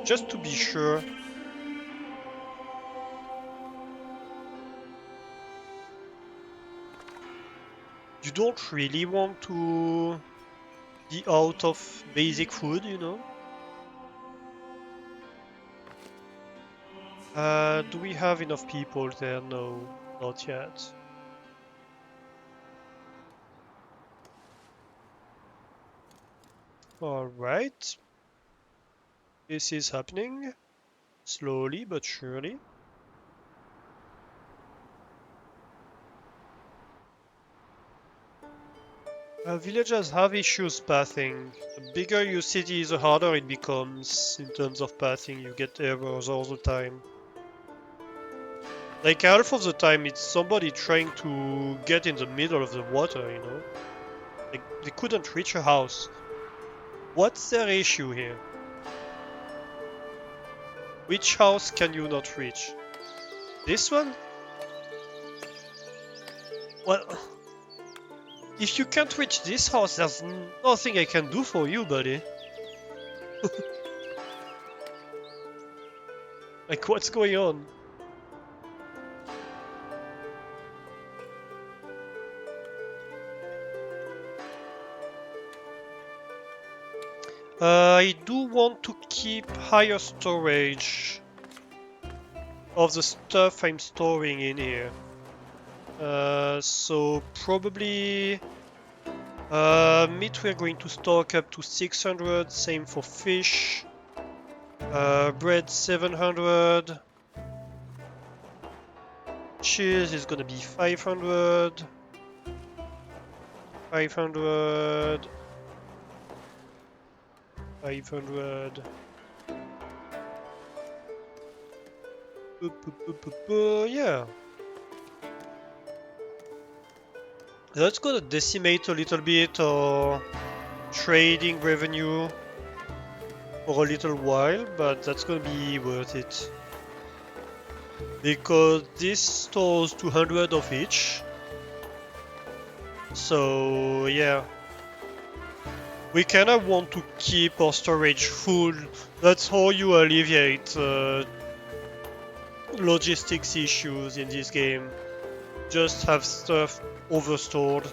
Just to be sure. You don't really want to be out of basic food, you know? Do we have enough people there? No, not yet. Alright. This is happening. Slowly but surely. Villagers have issues pathing. The bigger your city is, the harder it becomes in terms of pathing. You get errors all the time. Like half of the time it's somebody trying to get in the middle of the water, you know? Like they couldn't reach a house. What's their issue here? Which house can you not reach? This one? Well, if you can't reach this house, there's nothing I can do for you, buddy. Like, what's going on? I do want to keep higher storage of the stuff I'm storing in here. So probably meat we're going to stock up to 600, same for fish. Bread 700. Cheese is gonna be 500. 500. 500. Yeah. That's gonna decimate a little bit our trading revenue for a little while, but that's gonna be worth it. Because this stores 200 of each. So yeah. We kinda want to keep our storage full. That's how you alleviate logistics issues in this game. Just have stuff overstored.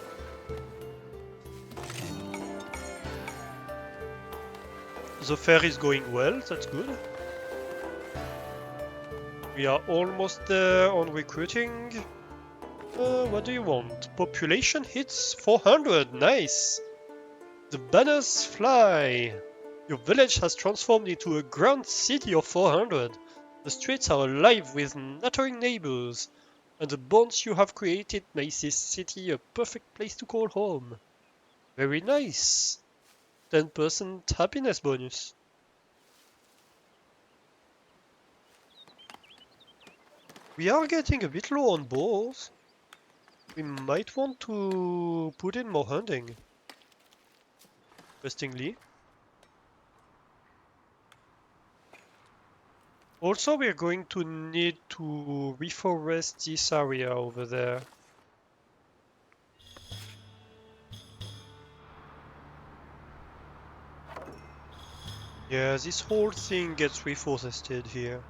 The fair is going well, that's good. We are almost there on recruiting. What do you want? Population hits 400, nice! The banners fly! Your village has transformed into a grand city of 400. The streets are alive with nattering neighbors, and the bonds you have created make this city a perfect place to call home. Very nice! 10% happiness bonus. We are getting a bit low on balls. We might want to put in more hunting. Interestingly. Also, we're going to need to reforest this area over there. Yeah, this whole thing gets reforested here.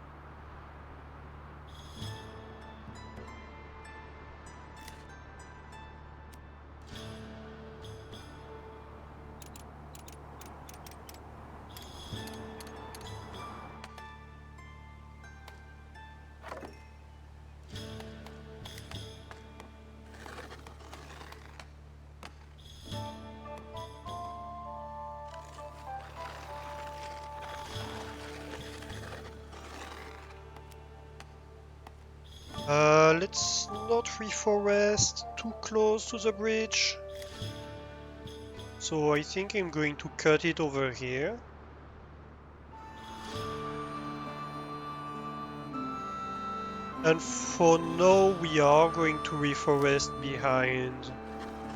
Let's not reforest too close to the bridge. So I think I'm going to cut it over here. And for now we are going to reforest behind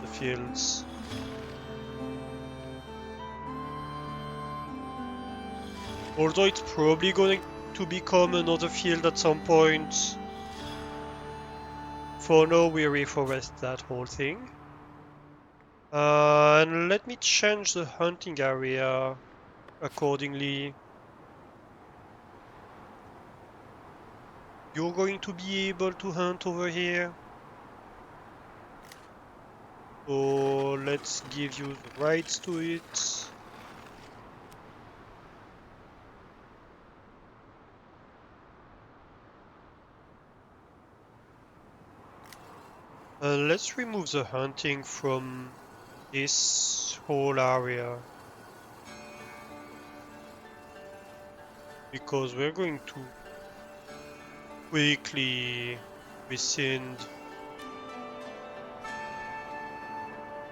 the fields. Although it's probably going to become another field at some point. For now, we reforest that whole thing. And let me change the hunting area accordingly. You're going to be able to hunt over here. So let's give you the rights to it. Let's remove the hunting from this whole area. Because we're going to quickly rescind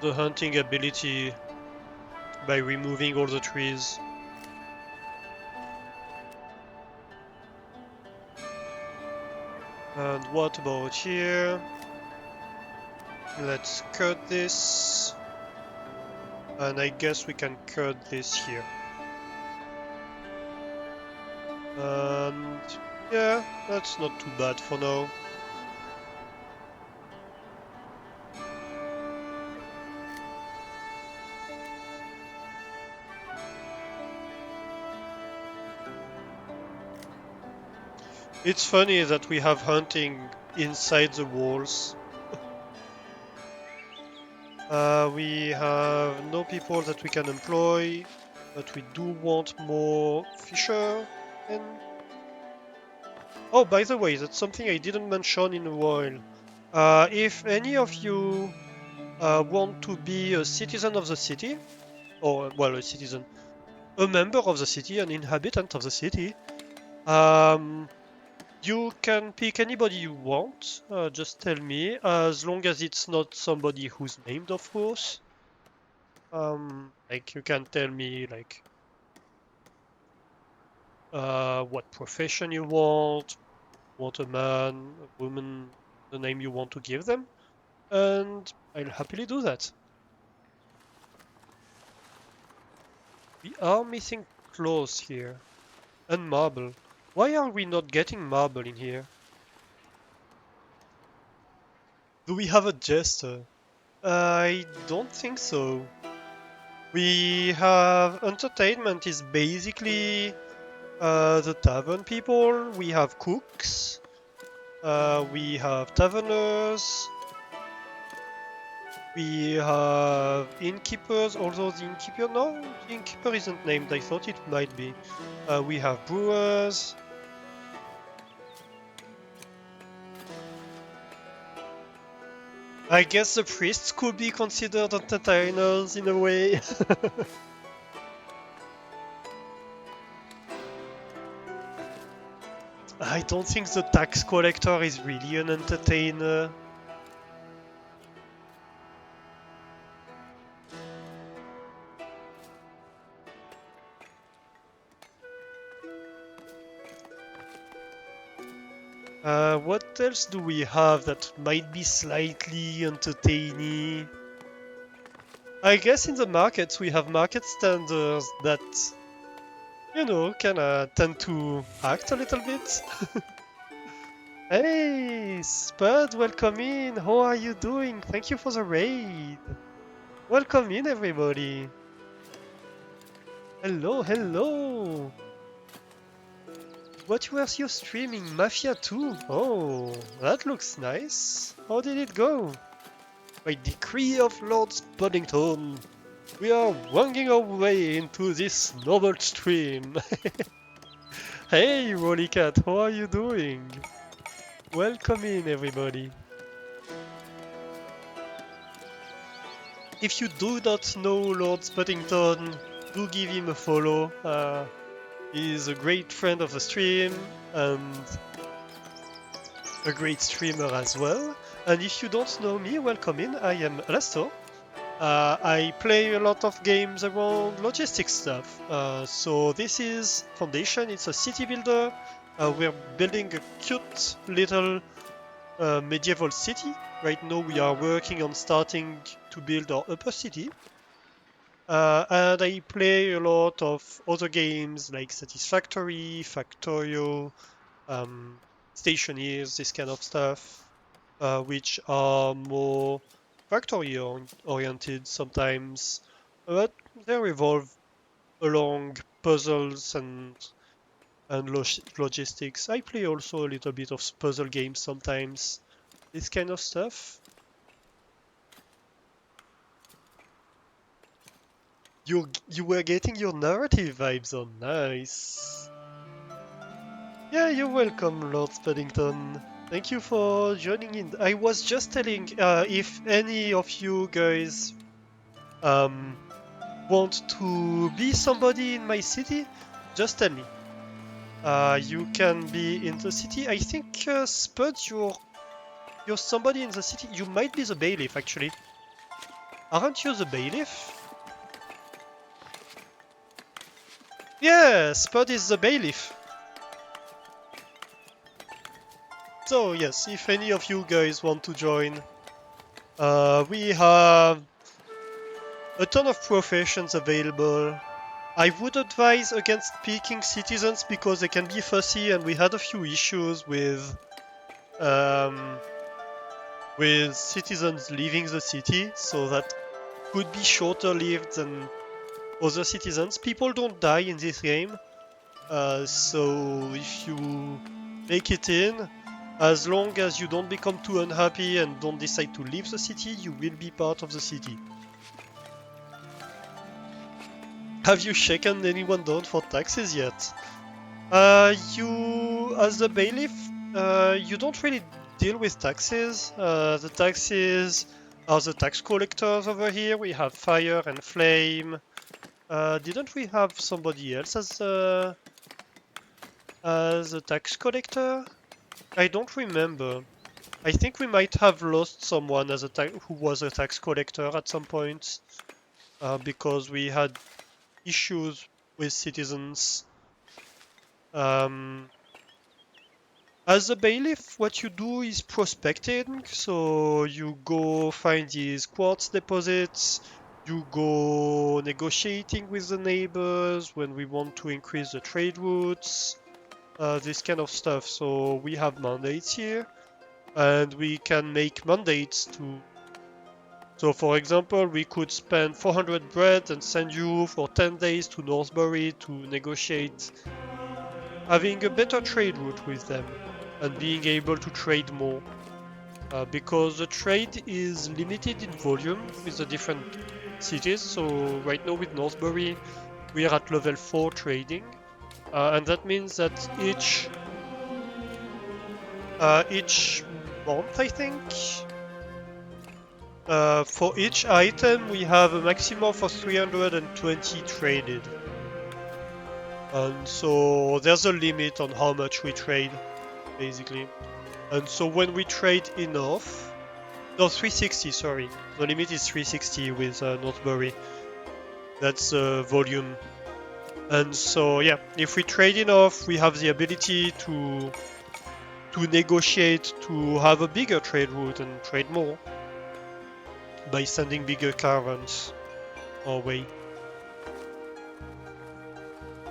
the hunting ability by removing all the trees. And what about here? Let's cut this. And I guess we can cut this here. And yeah, that's not too bad for now. It's funny that we have hunting inside the walls. We have no people that we can employ, but we do want more fisher. Oh, by the way, that's something I didn't mention in a while. If any of you want to be a citizen of the city, or, well, a citizen, a member of the city, an inhabitant of the city, you can pick anybody you want, just tell me, as long as it's not somebody who's named, of course. Like, you can tell me, like, what profession you want a man, a woman, the name you want to give them, and I'll happily do that. We are missing clothes here, and marble. Why are we not getting marble in here? Do we have a jester? I don't think so. We have entertainment is basically the tavern people. We have cooks. We have taverners. We have innkeepers, although the innkeeper isn't named. I thought it might be. We have brewers. I guess the priests could be considered entertainers in a way. I don't think the tax collector is really an entertainer. What else do we have that might be slightly entertaining? I guess in the markets we have market standards that, you know, kinda tend to act a little bit. Hey, Spud, welcome in. How are you doing? Thank you for the raid. Welcome in, everybody. Hello, hello. What was you streaming? Mafia 2? Oh, that looks nice. How did it go? By decree of Lord Spuddington, we are winging our way into this noble stream. Hey, Rollycat, how are you doing? Welcome in, everybody. If you do not know Lord Spuddington, do give him a follow. He's a great friend of the stream and a great streamer as well. And if you don't know me, welcome in. I am Alastor. I play a lot of games around logistics stuff. So this is Foundation. It's a city builder. We're building a cute little medieval city. Right now we are working on starting to build our upper city. And I play a lot of other games like Satisfactory, Factorio, Stationeers, this kind of stuff, which are more factory oriented sometimes, but they revolve along puzzles and logistics. I play also a little bit of puzzle games sometimes, this kind of stuff. You were getting your narrative vibes on, nice. Yeah, you're welcome, Lord Paddington. Thank you for joining in. I was just telling, if any of you guys um, want to be somebody in my city, just tell me. You can be in the city. I think, Spud, you're somebody in the city. You might be the bailiff, actually. Aren't you the bailiff? Yeah, Spud is the bailiff. So yes, if any of you guys want to join, we have a ton of professions available. I would advise against picking citizens because they can be fussy, and we had a few issues with citizens leaving the city, so that could be shorter lived than other citizens. People don't die in this game, so if you make it in, as long as you don't become too unhappy and don't decide to leave the city, you will be part of the city. Have you shaken anyone down for taxes yet? You, as the bailiff, you don't really deal with taxes. The taxes are the tax collectors over here. We have Fire and Flame. Didn't we have somebody else as a tax collector? I don't remember. I think we might have lost someone as who was a tax collector at some point, because we had issues with citizens. As a bailiff, what you do is prospecting. So you go find these quartz deposits, you go negotiating with the neighbors when we want to increase the trade routes, this kind of stuff. So we have mandates here, and we can make mandates to. So for example, we could spend 400 bread and send you for 10 days to Northbury to negotiate having a better trade route with them and being able to trade more. Because the trade is limited in volume with the different cities. So right now with Northbury, we are at level 4 trading. And that means that each month, I think, for each item, we have a maximum of 320 traded. And so there's a limit on how much we trade, basically. And so when we trade enough, no, 360, sorry. The limit is 360 with Northbury. That's volume. And so, yeah, if we trade enough, we have the ability to negotiate to have a bigger trade route and trade more by sending bigger caravans our way.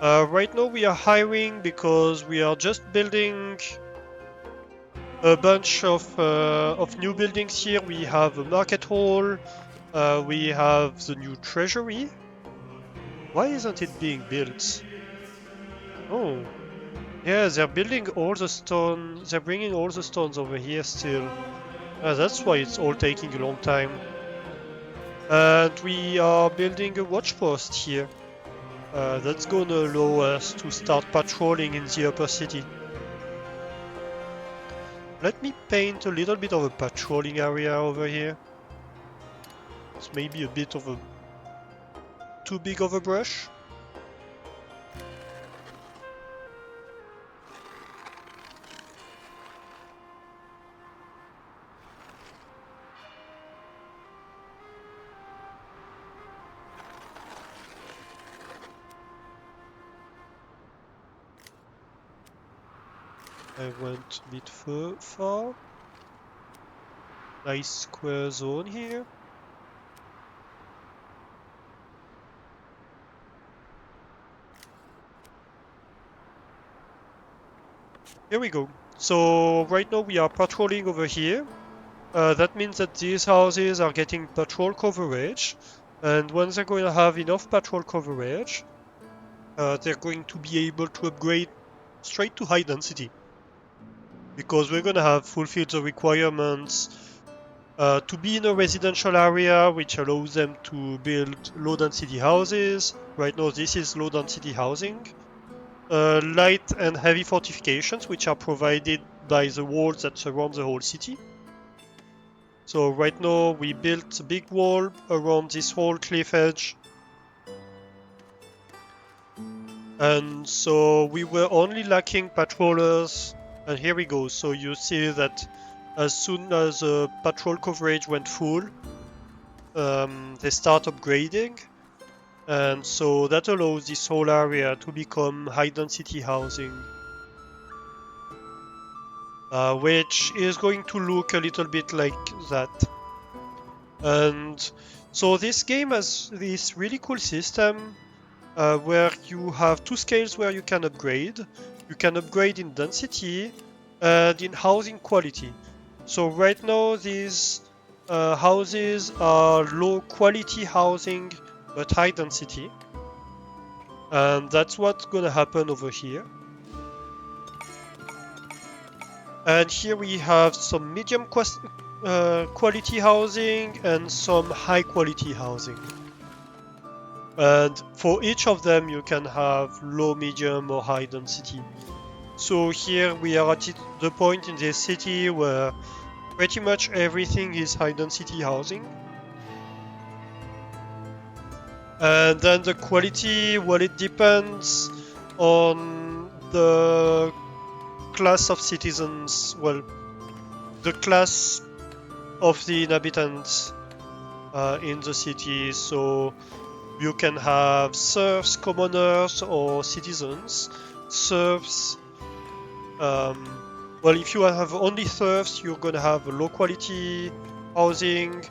Right now we are hiring because we are just building a bunch of new buildings here. We have a market hall, we have the new treasury. Why isn't it being built? Oh, yeah, they're building all the stone. They're bringing all the stones over here still. That's why it's all taking a long time. And we are building a watch post here. That's gonna allow us to start patrolling in the upper city. Let me paint a little bit of a patrolling area over here. It's maybe a bit of a too big of a brush. I went a bit far. Nice square zone here. Here we go. So right now we are patrolling over here. That means that these houses are getting patrol coverage, and when they're going to have enough patrol coverage, they're going to be able to upgrade straight to high density. Because we're going to have fulfilled the requirements to be in a residential area, which allows them to build low density houses. Right now this is low density housing. Light and heavy fortifications, which are provided by the walls that surround the whole city. So right now we built a big wall around this whole cliff edge. And so we were only lacking patrollers, and here we go. So you see that as soon as patrol coverage went full, they start upgrading. And so that allows this whole area to become high density housing. Which is going to look a little bit like that. And so this game has this really cool system where you have two scales where you can upgrade. You can upgrade in density and in housing quality. So right now these houses are low quality housing but high density. And that's what's gonna happen over here. And here we have some medium quality housing and some high quality housing. And for each of them you can have low, medium or high density. So here we are at the point in this city where pretty much everything is high density housing. And then the quality, well, it depends on the class of citizens, well, the class of the inhabitants in the city. So you can have serfs, commoners, or citizens. Serfs, well, if you have only serfs, you're gonna have low quality housing.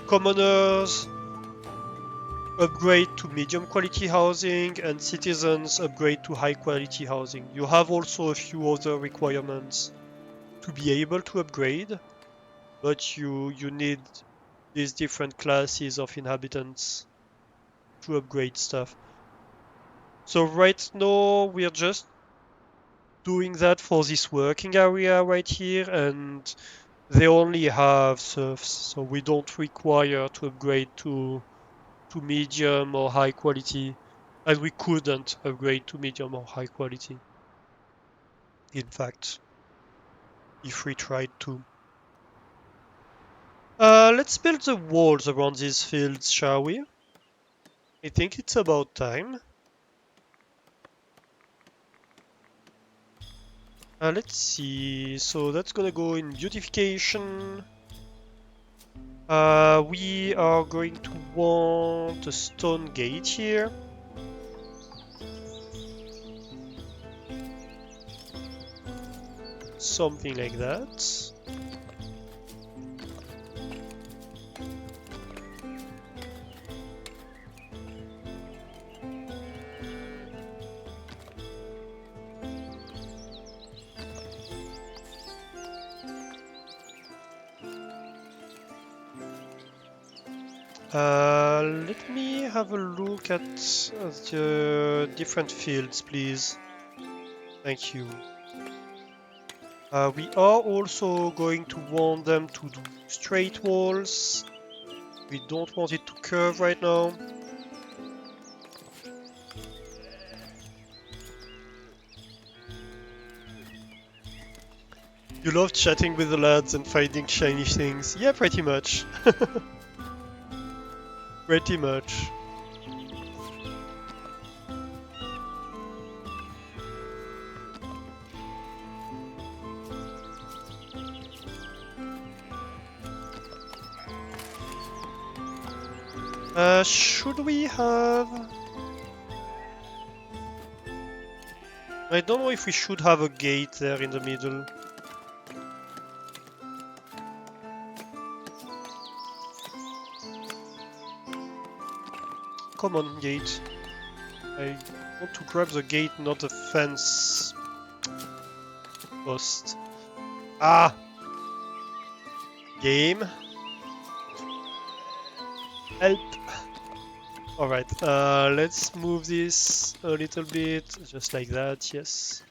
Commoners upgrade to medium quality housing, and citizens upgrade to high quality housing. You have also a few other requirements to be able to upgrade, but you need these different classes of inhabitants to upgrade stuff. So right now we're just doing that for this working area right here, and they only have serfs, so we don't require to upgrade to medium or high quality, and we couldn't upgrade to medium or high quality, in fact, if we tried to. Let's build the walls around these fields, shall we? I think it's about time. Let's see, so that's gonna go in beautification. We are going to want a stone gate here. Something like that. Let me have a look at the different fields, please. Thank you. We are also going to want them to do straight walls. We don't want it to curve right now. You love chatting with the lads and finding shiny things. Yeah, pretty much. Pretty much. Should we have... I don't know if we should have a gate there in the middle. Come on, gate. I want to grab the gate, not the fence. post. Ah! Game. Help! Alright, let's move this a little bit, just like that, yes.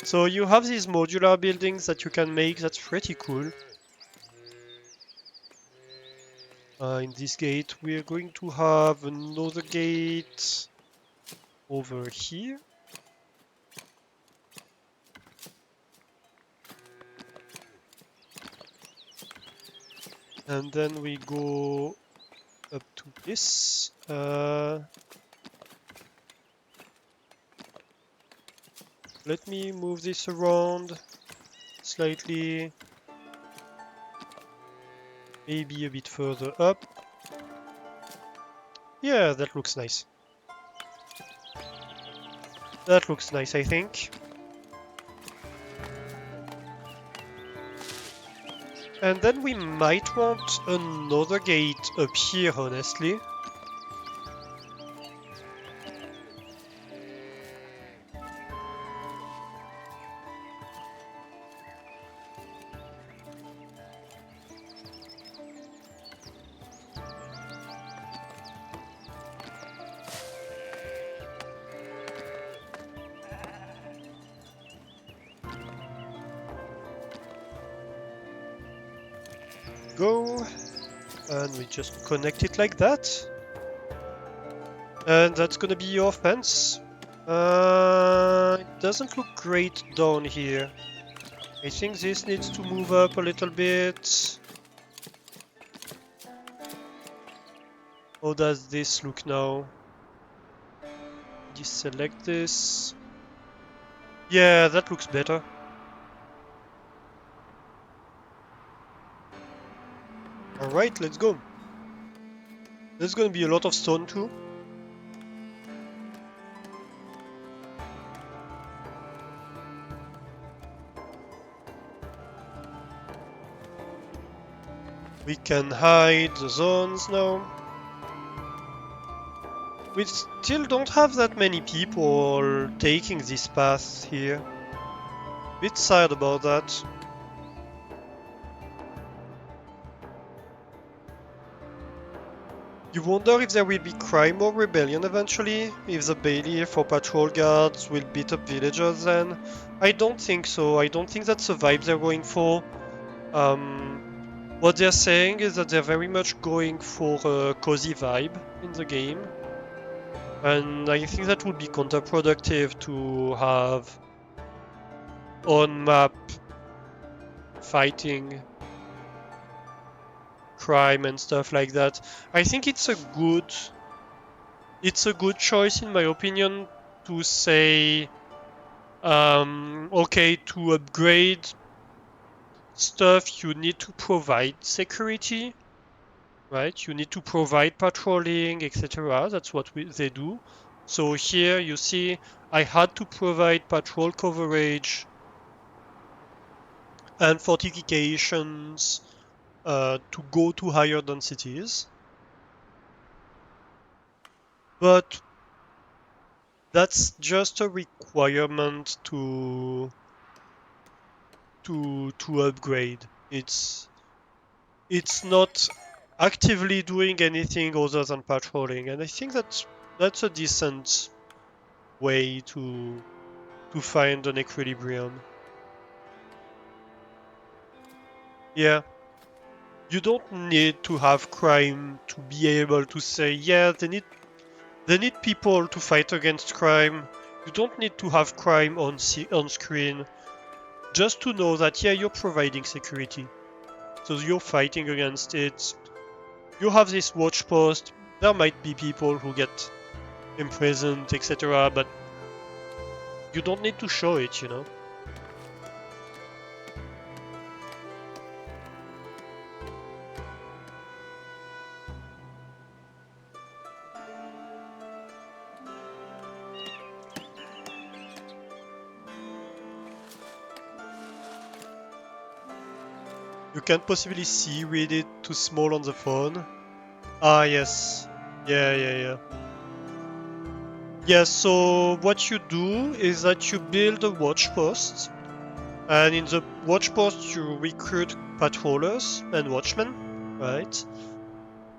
So you have these modular buildings that you can make, that's pretty cool. In this gate we're going to have another gate over here. And then we go up to this. Let me move this around slightly. Maybe a bit further up. Yeah, that looks nice. That looks nice, I think. And then we might want another gate up here, honestly. Go, and we just connect it like that. And that's gonna be your fence. It doesn't look great down here. I think this needs to move up a little bit. How does this look now? Deselect this. Yeah, that looks better. Alright, let's go. There's gonna be a lot of stone too. We can hide the zones now. We still don't have that many people taking this path here. Bit sad about that. You wonder if there will be crime or rebellion eventually, if the bailiff or patrol guards will beat up villagers then. I don't think so. I don't think that's the vibe they're going for. What they're saying is that they're very much going for a cozy vibe in the game. And I think that would be counterproductive to have on-map fighting, crime and stuff like that. I think it's a good choice in my opinion to say okay, to upgrade stuff you need to provide security, right? You need to provide patrolling, etc. That's what they do. So here you see I had to provide patrol coverage and fortifications to go to higher densities. But that's just a requirement to upgrade. It's not actively doing anything other than patrolling, and I think that's a decent way to find an equilibrium. Yeah. You don't need to have crime to be able to say, yeah, they need people to fight against crime. You don't need to have crime on screen. Just to know that, yeah, you're providing security. So you're fighting against it. You have this watch post. There might be people who get imprisoned, etc. But you don't need to show it, you know? You can't possibly read it too small on the phone. Ah, yes. Yeah. Yeah, so what you do is that you build a watch post And in the watch post you recruit patrollers and watchmen, right?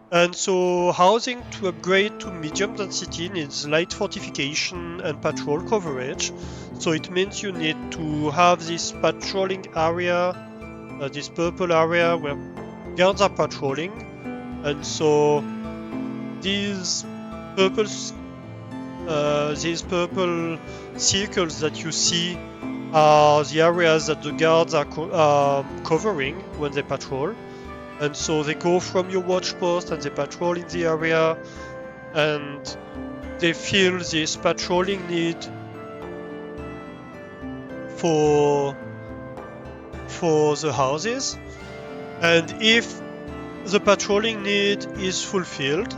And so housing to upgrade to medium density needs light fortification and patrol coverage. So it means you need to have this patrolling area, this purple area where guards are patrolling. And so these purple circles that you see are the areas that the guards are covering when they patrol. And so they go from your watch post and they patrol in the area, and they feel this patrolling need for the houses. And if the patrolling need is fulfilled,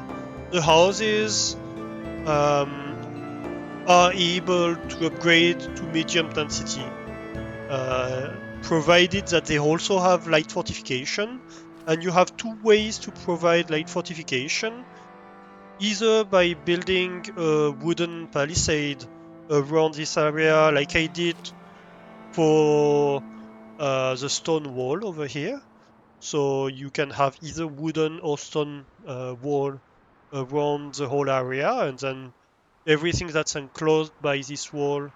the houses are able to upgrade to medium density, provided that they also have light fortification. And you have two ways to provide light fortification, either by building a wooden palisade around this area like I did for the stone wall over here. So you can have either wooden or stone wall around the whole area, and then everything that's enclosed by this wall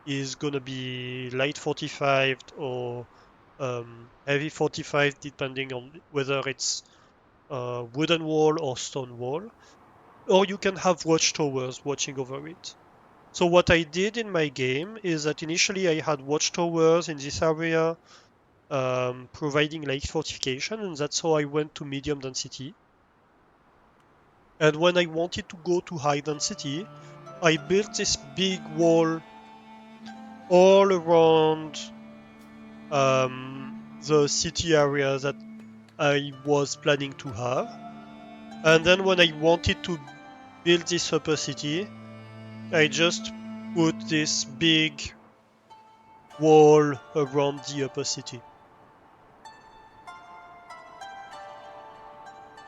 is gonna be light fortified or heavy fortified, depending on whether it's a wooden wall or stone wall. Or you can have watchtowers watching over it. So what I did in my game is that initially I had watchtowers in this area providing light fortification, and that's how I went to medium density. And when I wanted to go to high density, I built this big wall all around the city area that I was planning to have. And then when I wanted to build this upper city, I just put this big wall around the upper city.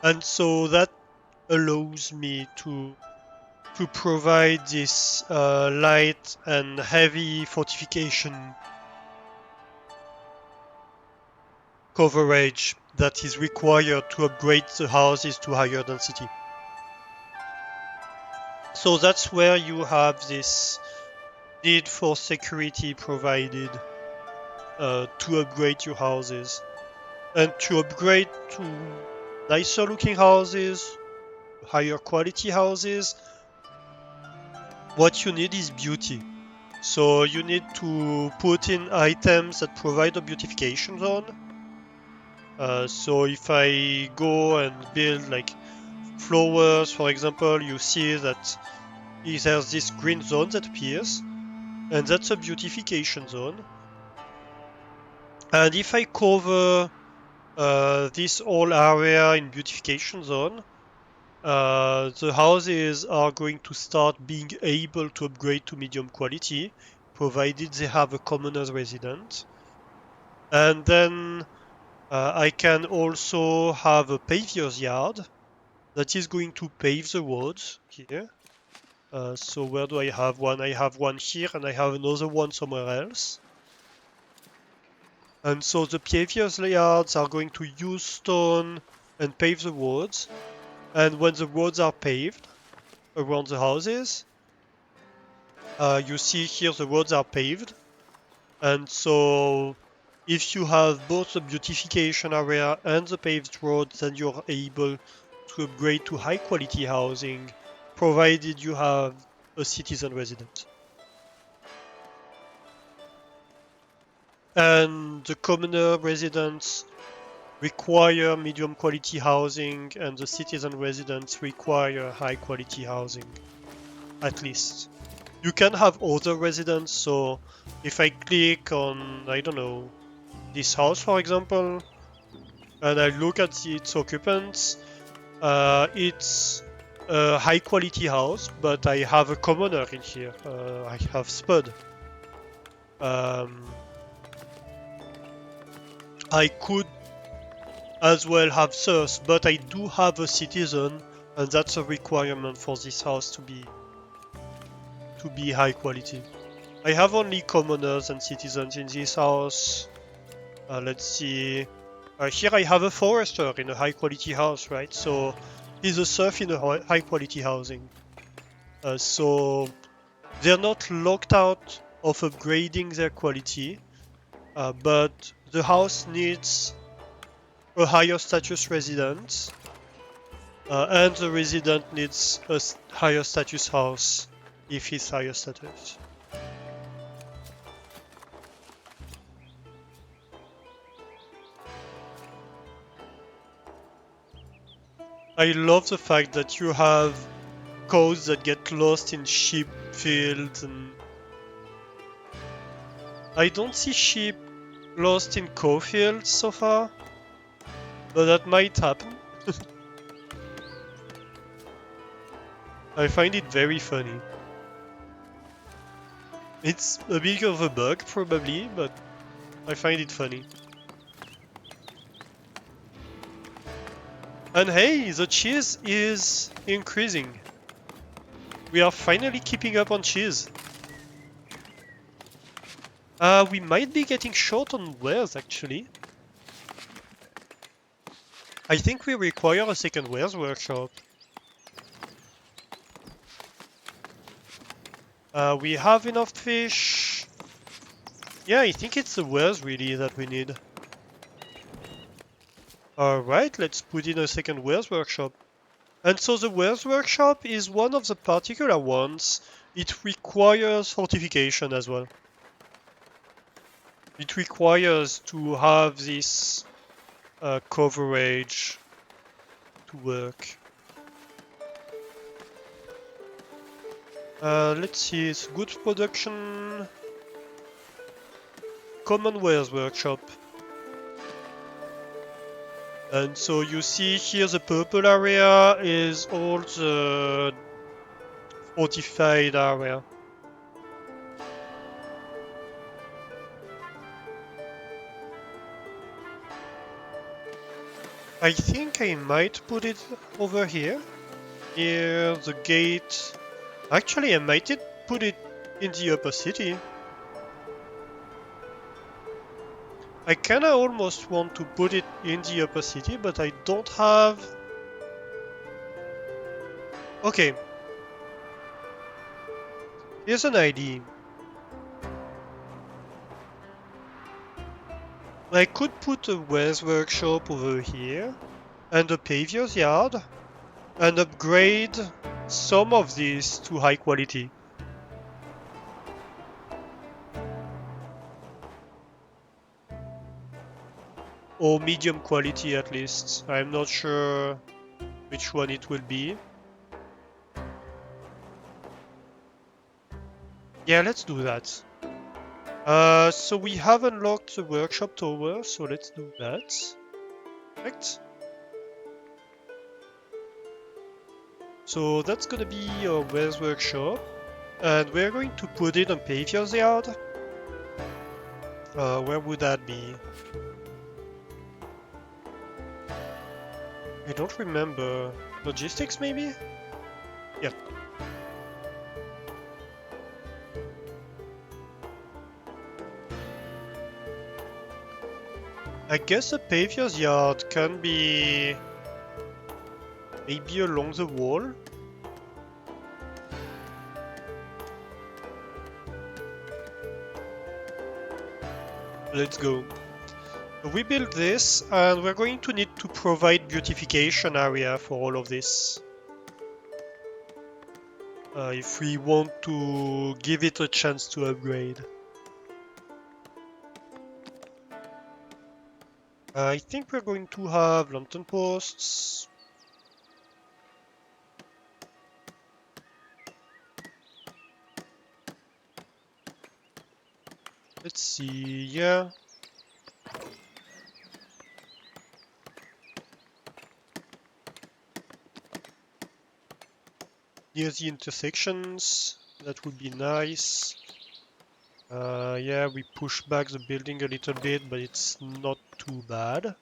And so that allows me to provide this light and heavy fortification coverage that is required to upgrade the houses to higher density. So that's where you have this need for security provided to upgrade your houses. And to upgrade to nicer looking houses, higher quality houses, what you need is beauty. So you need to put in items that provide a beautification zone. So if I go and build like flowers, for example, you see that there's this green zone that appears, and that's a beautification zone. And if I cover this whole area in beautification zone, the houses are going to start being able to upgrade to medium quality, provided they have a commoner's resident. And then I can also have a paviour's yard that is going to pave the roads here. So where do I have one? I have one here and I have another one somewhere else. And so the paviour's yards are going to use stone and pave the roads. And when the roads are paved around the houses, you see here the roads are paved. And so if you have both the beautification area and the paved roads, then you're able to upgrade to high quality housing, provided you have a citizen resident. And the commoner residents require medium quality housing, and the citizen residents require high quality housing, at least. You can have other residents, so if I click on, I don't know, this house for example, and I look at its occupants, it's a high quality house, but I have a commoner in here. I have Spud. I could as well have Thirst, but I do have a citizen, and that's a requirement for this house to be high quality. I have only commoners and citizens in this house. Let's see. Here I have a forester in a high quality house, right? So he's a serf in a high quality housing. So they're not locked out of upgrading their quality, but the house needs a higher status resident, and the resident needs a higher status house if he's higher status. I love the fact that you have cows that get lost in sheep fields, and I don't see sheep lost in cow fields so far, but that might happen. I find it very funny. It's a bit of a bug probably, but I find it funny. And hey, the cheese is increasing. We are finally keeping up on cheese. We might be getting short on wares actually. I think we require a second wares workshop. We have enough fish. Yeah, I think it's the wares really that we need. Alright, let's put in a second wares workshop. And so the wares workshop is one of the particular ones. It requires fortification as well. It requires to have this coverage to work. Let's see, it's goods production. Common wares workshop. And so you see here the purple area is all the fortified area. I think I might put it over here, near the gate. Actually, I might put it in the upper city. I kinda almost want to put it in the upper city, but I don't have... Okay. Here's an idea. I could put a wares workshop over here, and a paviour's yard, and upgrade some of these to high quality. Or medium quality at least. I'm not sure which one it will be. Yeah, let's do that. So we have unlocked the workshop tower, so let's do that. Perfect. So that's gonna be our wares workshop, and we're going to put it on paviour's yard. Where would that be? I don't remember. Logistics, maybe? Yeah. I guess the paviour's yard can be... maybe along the wall? Let's go. We built this, and we're going to need to provide beautification area for all of this. If we want to give it a chance to upgrade. I think we're going to have lantern posts. Let's see, yeah. Near the intersections, that would be nice. Yeah, we push back the building a little bit, but it's not too bad.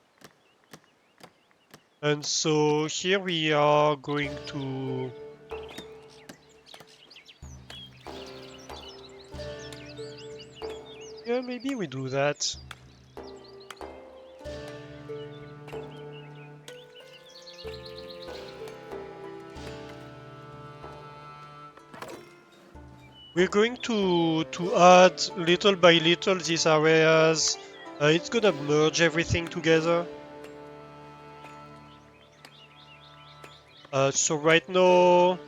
And so here we are going to Yeah, maybe we do that. We're going to add little by little these areas. It's gonna merge everything together. So right now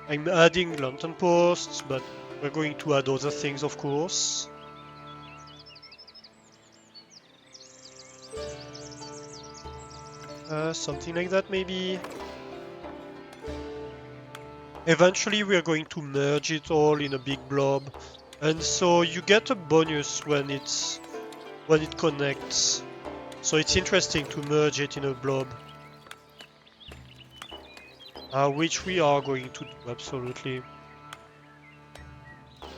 I'm adding lantern posts, but we're going to add other things, of course. Something like that, maybe. Eventually, we are going to merge it all in a big blob, and so you get a bonus when it connects. So it's interesting to merge it in a blob, which we are going to do absolutely.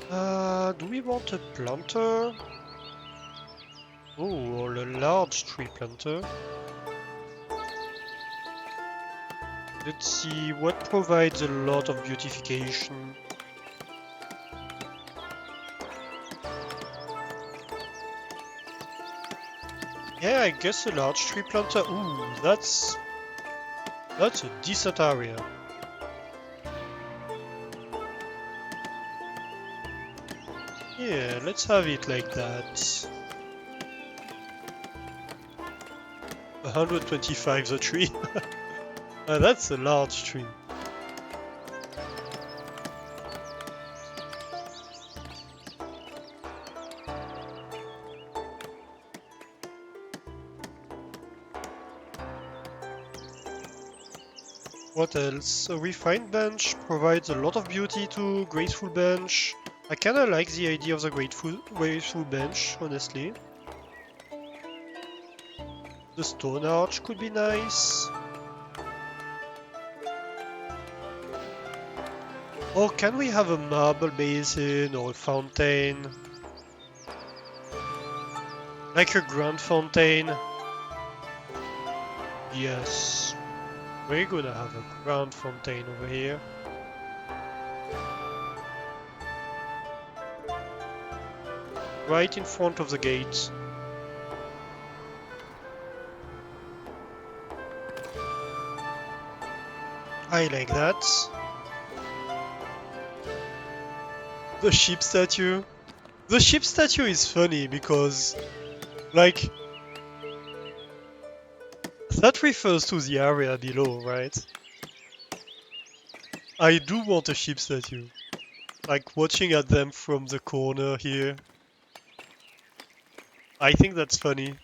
Do we want a planter? Oh, or a large tree planter. Let's see what provides a lot of beautification. Yeah, I guess a large tree planter. Ooh, that's a decent area. Yeah, let's have it like that. 125 the tree. That's a large tree. What else? A refined bench provides a lot of beauty to graceful bench. I kinda like the idea of the graceful bench, honestly. The stone arch could be nice. Or can we have a marble basin or a fountain? Like a grand fountain? Yes. We're gonna have a grand fountain over here. Right in front of the gate. I like that. The sheep statue. The sheep statue is funny because, like, that refers to the area below, right? I do want a sheep statue. Like, watching at them from the corner here. I think that's funny.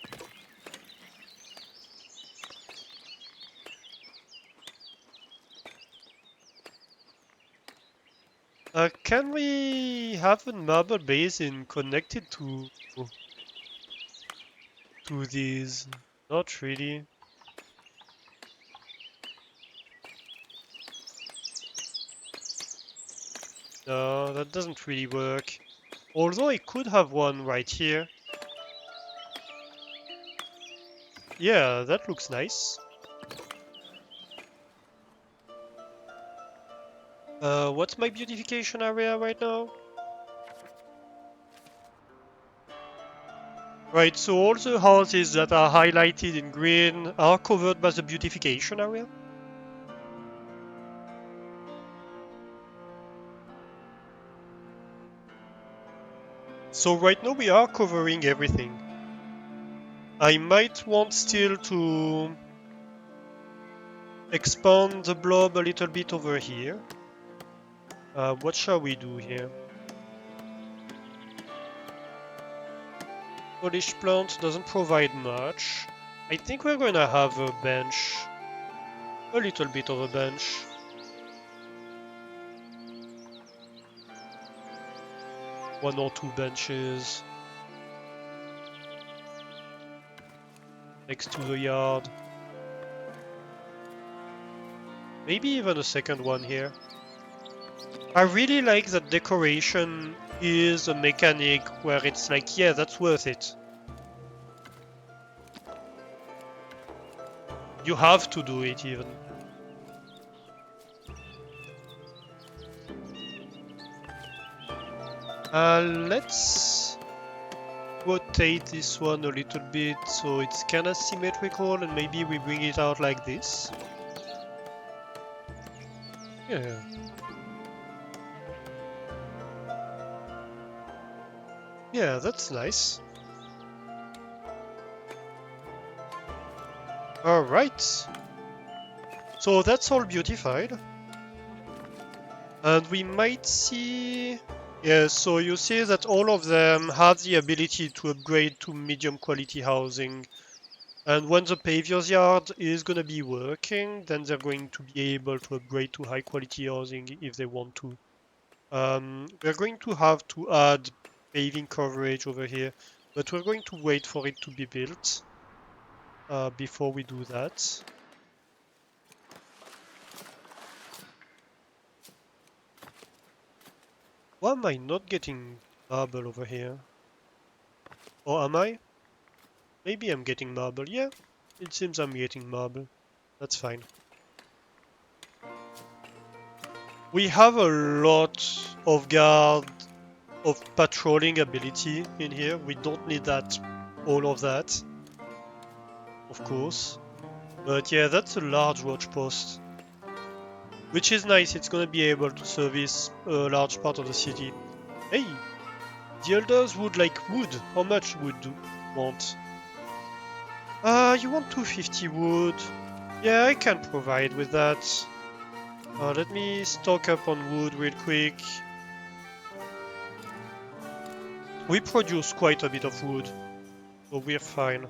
Can we have a marble basin connected to these? Not really. No, that doesn't really work. Although I could have one right here. Yeah, that looks nice. What's my beautification area right now? Right, so all the houses that are highlighted in green are covered by the beautification area. So right now we are covering everything. I might want still to expand the blob a little bit over here. What shall we do here? Polished plant doesn't provide much. I think we're gonna have a bench. A little bit of a bench. One or two benches. Next to the yard. Maybe even a second one here. I really like that decoration is a mechanic where it's like, yeah, that's worth it. You have to do it even. Let's rotate this one a little bit so it's kind of symmetrical, and maybe we bring it out like this. Yeah. Yeah, that's nice. Alright. So that's all beautified. And we might see... Yeah, so you see that all of them have the ability to upgrade to medium quality housing. And when the paviour's yard is gonna be working, then they're going to be able to upgrade to high quality housing if they want to. We're going to have to add paving coverage over here, but we're going to wait for it to be built before we do that. Why am I not getting marble over here? Or am I? Maybe I'm getting marble. Yeah, it seems I'm getting marble. That's fine. We have a lot of guard of patrolling ability in here. We don't need that, all of that, of course. But yeah, that's a large watch post, which is nice. It's gonna be able to service a large part of the city. Hey, the elders would like wood. How much wood do you want? You want 250 wood? Yeah, I can provide with that. Let me stock up on wood real quick. We produce quite a bit of wood, so we're fine.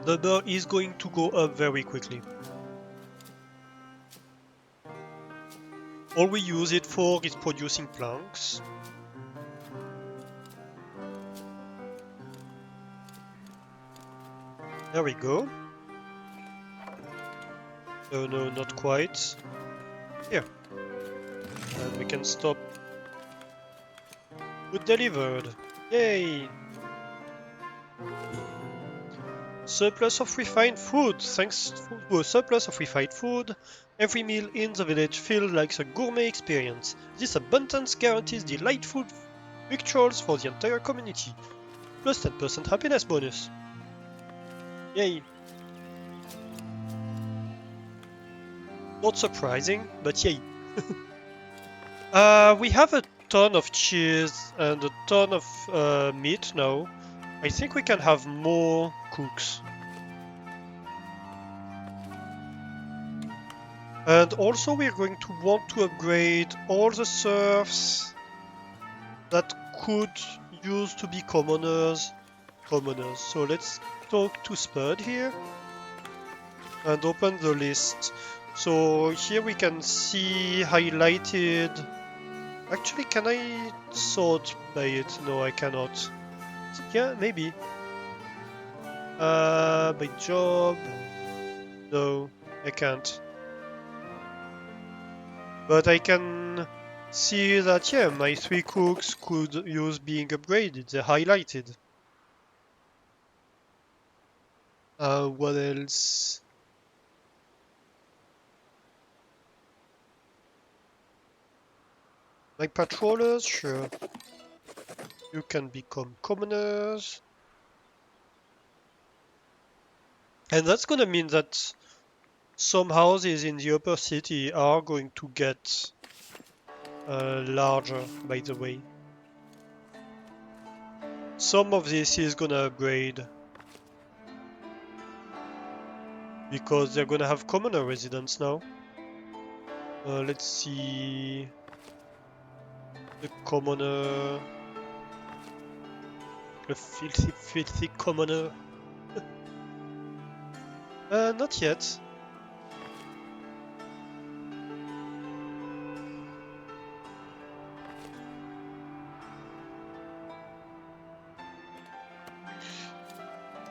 The number is going to go up very quickly. All we use it for is producing planks. There we go. Oh no, not quite. Here. And we can stop. Wood delivered. Yay! Surplus of refined food. Thanks to a surplus of refined food, every meal in the village feels like a gourmet experience. This abundance guarantees delightful victuals for the entire community. Plus 10% happiness bonus. Yay! Not surprising, but yay. We have a ton of cheese and a ton of meat now. I think we can have more cooks. And also we're going to want to upgrade all the serfs that could use to be commoners. So let's talk to Spud here and open the list. So here we can see highlighted. Actually, can I sort by it? No, I cannot. Yeah, maybe. By job. No, I can't. But I can see that, yeah, my 3 cooks could use being upgraded. They're highlighted. What else? My patrollers, sure. You can become commoners. And that's gonna mean that some houses in the upper city are going to get larger, by the way. Some of this is gonna upgrade because they're gonna have commoner residents now. Let's see. The commoner. The filthy commoner. Not yet.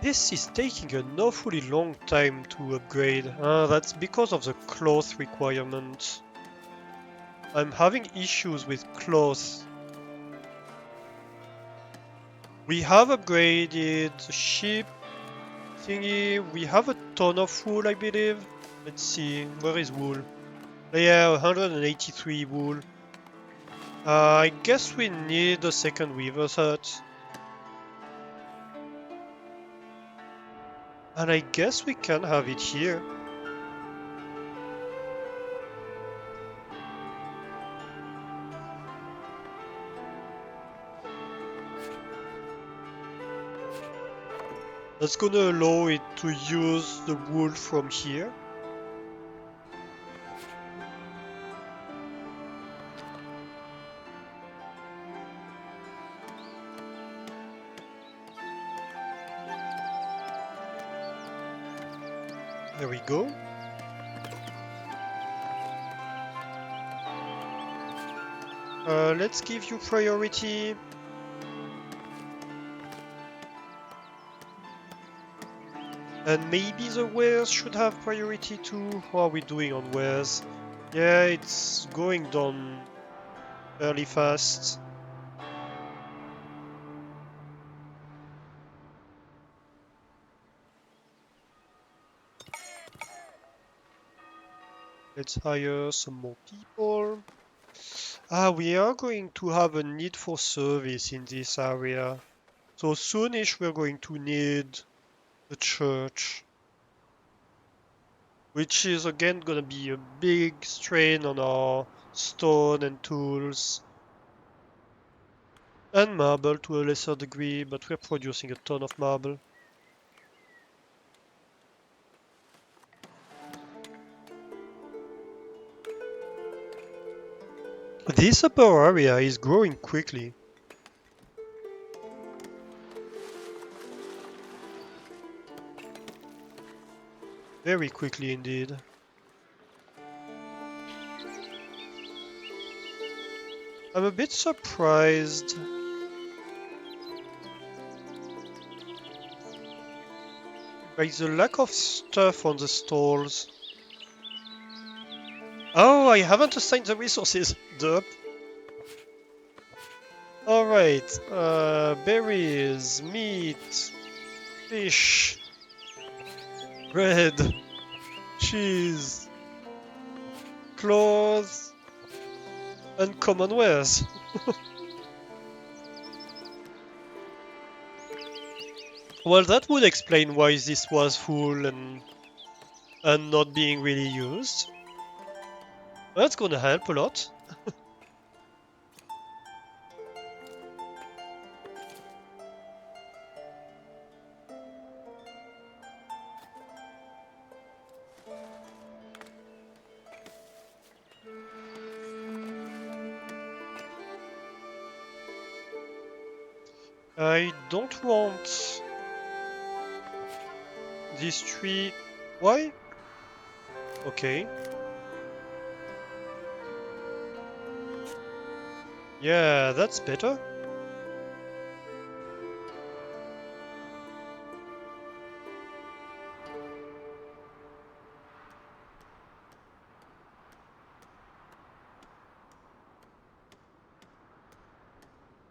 This is taking an awfully long time to upgrade. That's because of the cloth requirement. I'm having issues with cloth. We have upgraded the ship thingy. We have a ton of wool, I believe. Let's see, where is wool? Yeah, 183 wool. I guess we need a second weaver's hut. And I guess we can have it here. That's gonna allow it to use the wool from here. There we go. Let's give you priority. And maybe the wares should have priority too. How are we doing on wares? Yeah, it's going down fairly fast. Let's hire some more people. We are going to have a need for service in this area. So soonish we're going to need the church. Which is again gonna be a big strain on our stone and tools. And marble to a lesser degree, but we're producing a ton of marble. This upper area is growing quickly. Very quickly indeed. I'm a bit surprised by the lack of stuff on the stalls. Oh, I haven't assigned the resources. Dup. Alright, berries, meat, fish, bread, cheese, clothes, and common wares. Well, that would explain why this was full and not being really used. That's gonna help a lot. I don't want this tree. Why? Okay. Yeah, that's better.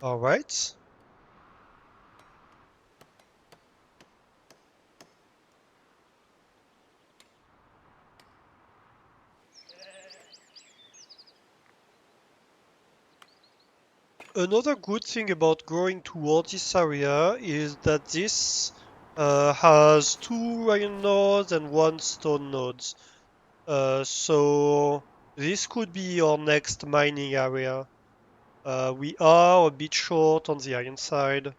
Alright. Another good thing about growing towards this area is that this has 2 iron nodes and 1 stone nodes. So this could be our next mining area. We are a bit short on the iron side.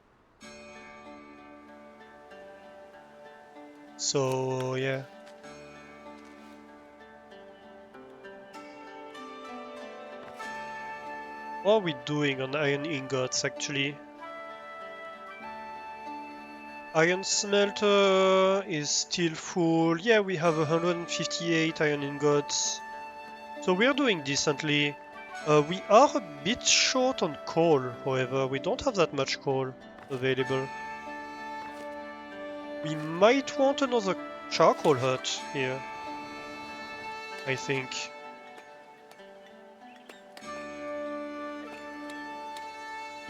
So yeah. What are we doing on iron ingots actually? Iron smelter is still full. Yeah, we have 158 iron ingots. So we're doing decently. We are a bit short on coal, however. We don't have that much coal available. We might want another charcoal hut here, I think.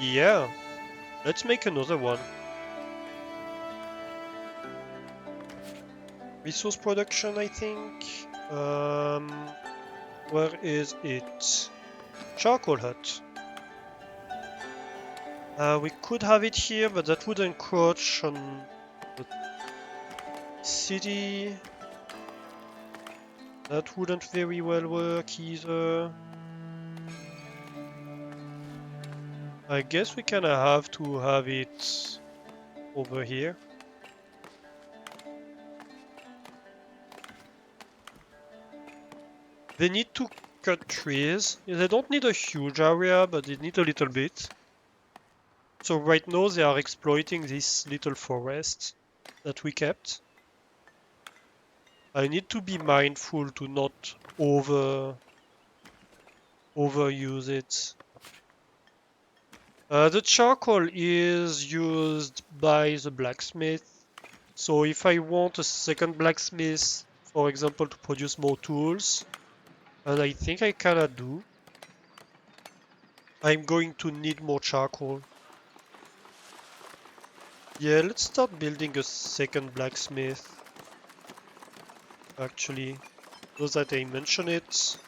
Yeah, let's make another one. Resource production, I think. Where is it? Charcoal hut. We could have it here, but that would encroach on the city. That wouldn't very well work either. I guess we kinda have to have it over here. They need to cut trees. They don't need a huge area, but they need a little bit. So right now they are exploiting this little forest that we kept. I need to be mindful to not overuse it. The charcoal is used by the blacksmith. So if I want a second blacksmith, for example, to produce more tools, and I think I kinda do, I'm going to need more charcoal. Yeah, let's start building a second blacksmith. Actually, now that I mention it,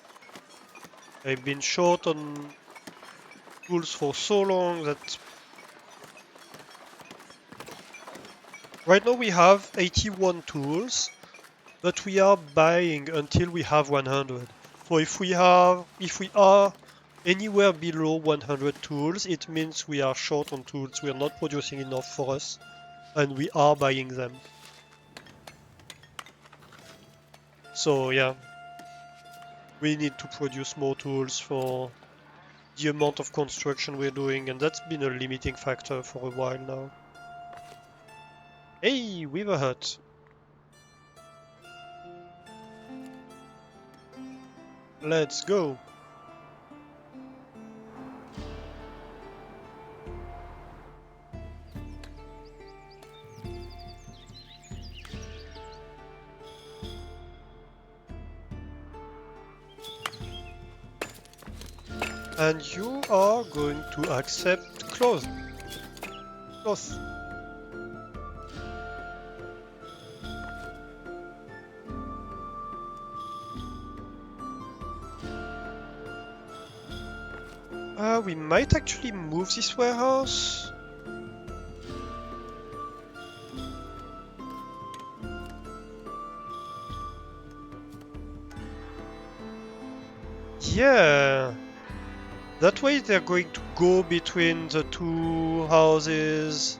I've been short on tools for so long that right now we have 81 tools, but we are buying until we have 100. So if we are anywhere below 100 tools, it means we are short on tools. We are not producing enough for us, and we are buying them. So yeah, we need to produce more tools for the amount of construction we're doing, and that's been a limiting factor for a while now. Hey, Weaver Hut! Let's go! And you are going to accept cloth. Cloth. We might actually move this warehouse. Yeah. That way they're going to go between the two houses.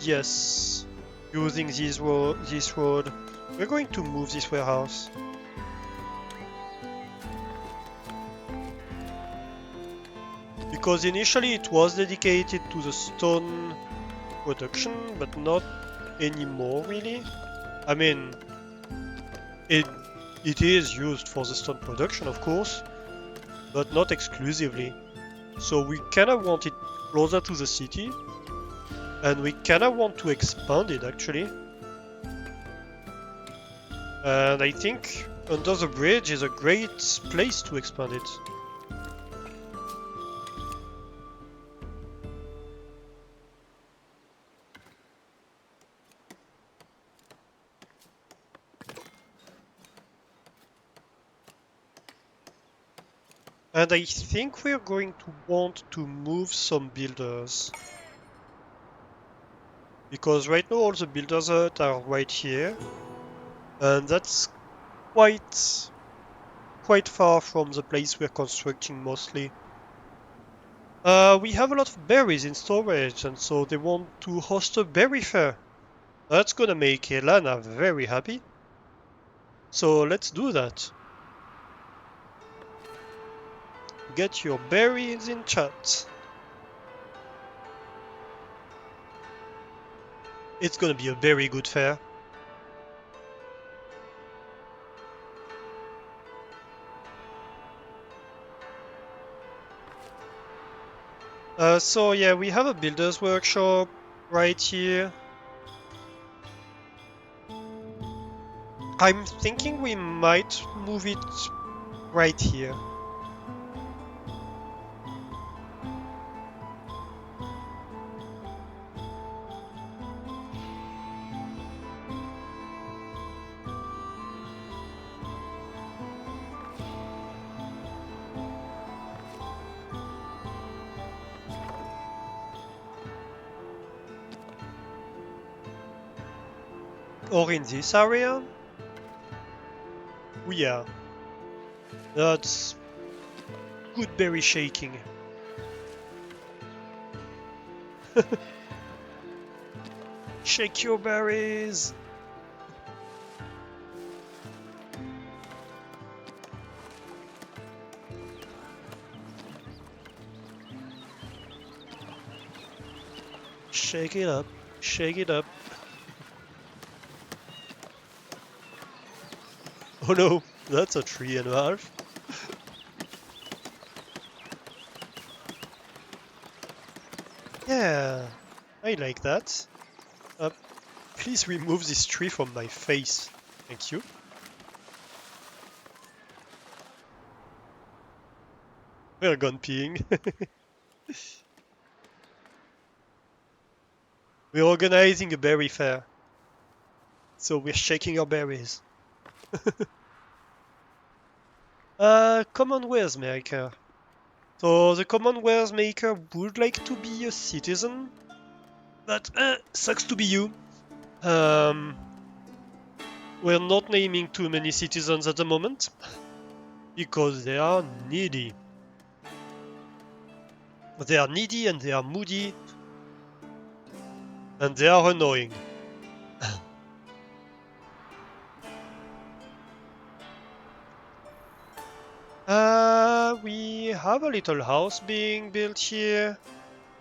Yes. Using this road. We're going to move this warehouse. Because initially it was dedicated to the stone production, but not anymore really. I mean, it is used for the stone production, of course, but not exclusively. So we kinda want it closer to the city, and we kinda want to expand it actually. And I think under the bridge is a great place to expand it. And I think we're going to want to move some builders. Because right now all the builders hut are right here. And that's quite far from the place we're constructing mostly. We have a lot of berries in storage, and so they want to host a berry fair. That's gonna make Elana very happy. So let's do that. Get your berries in chat. It's gonna be a very good fair. So yeah, we have a builder's workshop right here. I'm thinking we might move it right here. Or in this area? Oh yeah. That's good berry shaking. Shake your berries! Shake it up, shake it up. Oh no, that's a 3.5. Yeah, I like that. Please remove this tree from my face. Thank you. We're gone peeing. We're organizing a berry fair. So we're shaking our berries. Commonwealth maker. So the Commonwealth maker would like to be a citizen, but sucks to be you. We're not naming too many citizens at the moment because they are needy. They are needy and they are moody and they are annoying. We have a little house being built here.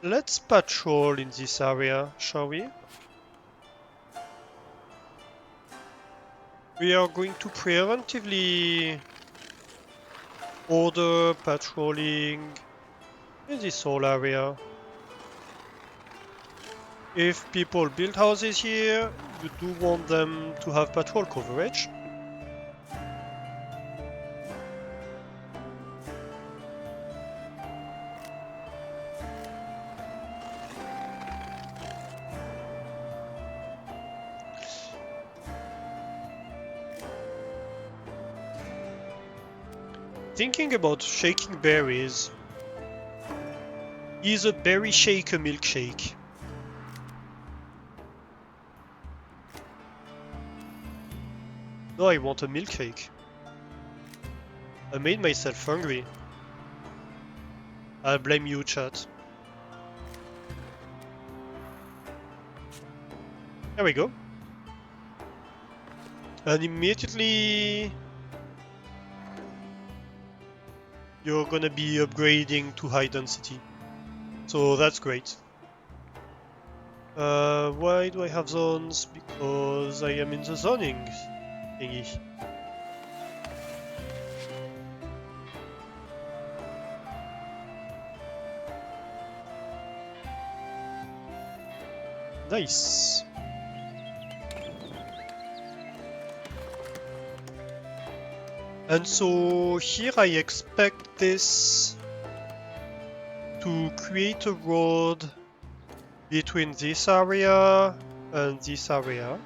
Let's patrol in this area, shall we? We are going to preemptively order patrolling in this whole area. If people build houses here, you do want them to have patrol coverage. Thinking about shaking berries, is a berry shake a milkshake? No, I want a milkshake. I made myself hungry. I blame you, chat. There we go. And immediately you're gonna be upgrading to high density. So that's great. Why do I have zones? Because I am in the zoning thingy. Nice. And so here I expect this to create a road between this area and this area.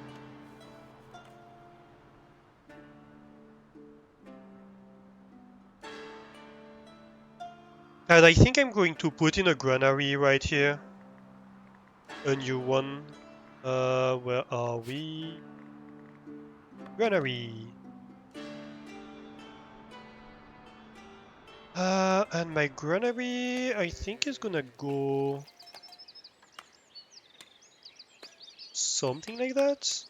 And I think I'm going to put in a granary right here. A new one. Where are we? Granary. And my granary, I think is gonna go something like that.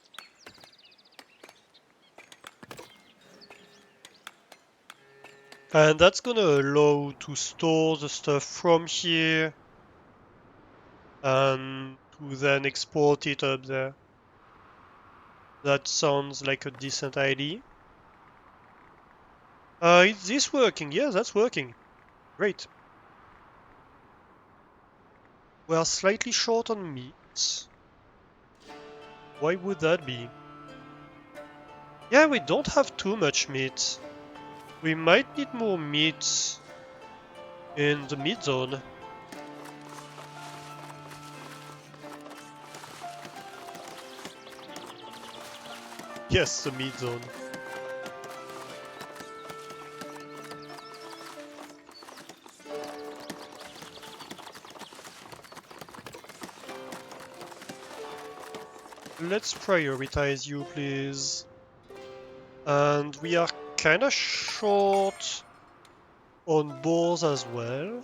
And that's gonna allow to store the stuff from here and to then export it up there. That sounds like a decent idea. Is this working? Yeah, that's working. Great. We are slightly short on meat. Why would that be? Yeah, we don't have too much meat. We might need more meat in the mid zone. Yes, the mid zone. let's prioritize you, please. And we are kinda short on boars as well,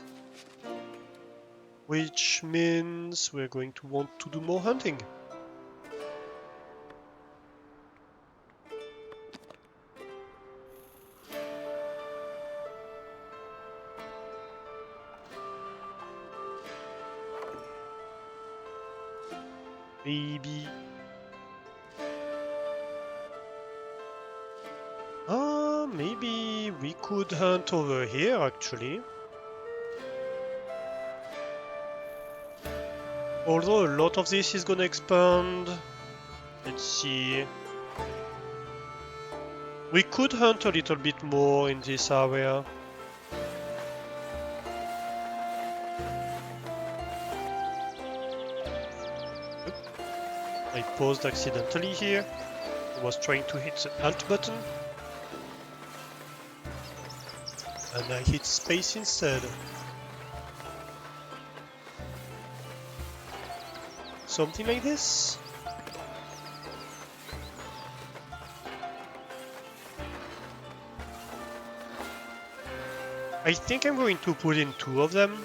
which means we're going to want to do more hunting. Maybe... maybe we could hunt over here, actually. Although a lot of this is gonna expand. Let's see. We could hunt a little bit more in this area. I paused accidentally here. I was trying to hit the Alt button. And I hit space instead. Something like this? I think I'm going to put in 2 of them.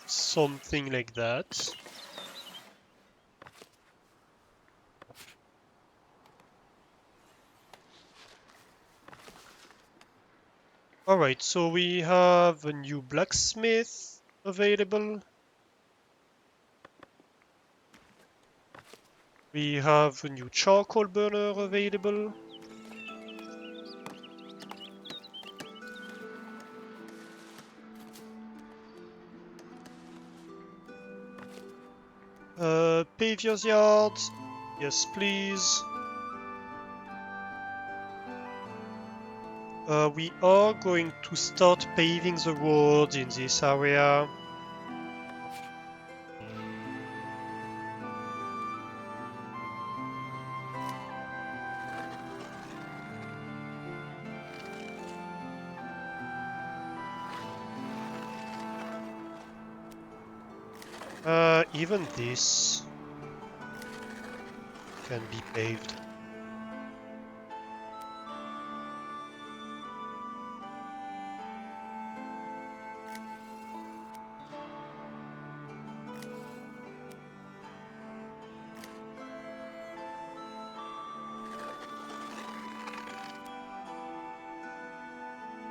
Something like that. Alright, so we have a new blacksmith available. We have a new charcoal burner available. Paviour's yard. Yes, please. We are going to start paving the road in this area. Even this can be paved.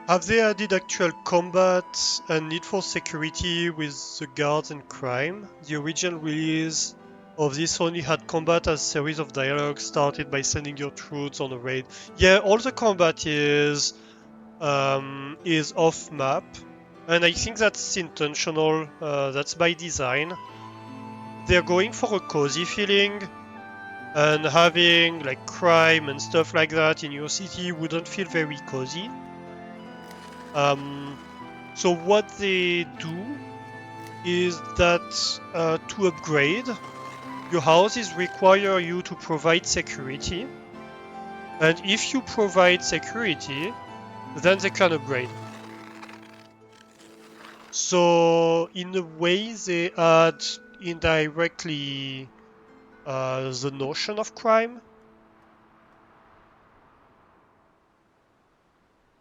Have they added actual combat and need for security with the guards and crime? The original release of this only had combat as a series of dialogue started by sending your troops on a raid. Yeah, all the combat is off map, and I think that's intentional. That's by design. They're going for a cozy feeling, and having like crime and stuff like that in your city wouldn't feel very cozy. So what they do is that to upgrade, your houses require you to provide security, and if you provide security, then they can upgrade. So in a way, they add indirectly the notion of crime,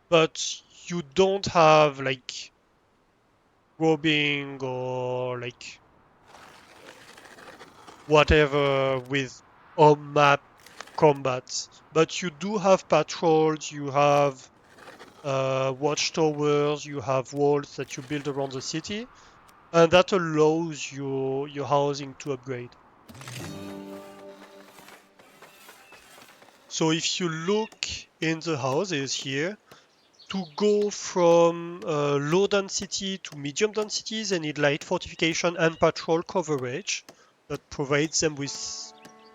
but you don't have like robbing or like whatever with on-map combat. But you do have patrols, you have watchtowers, you have walls that you build around the city, and that allows your housing to upgrade. So if you look in the houses here, to go from low density to medium density, they need light fortification and patrol coverage that provides them with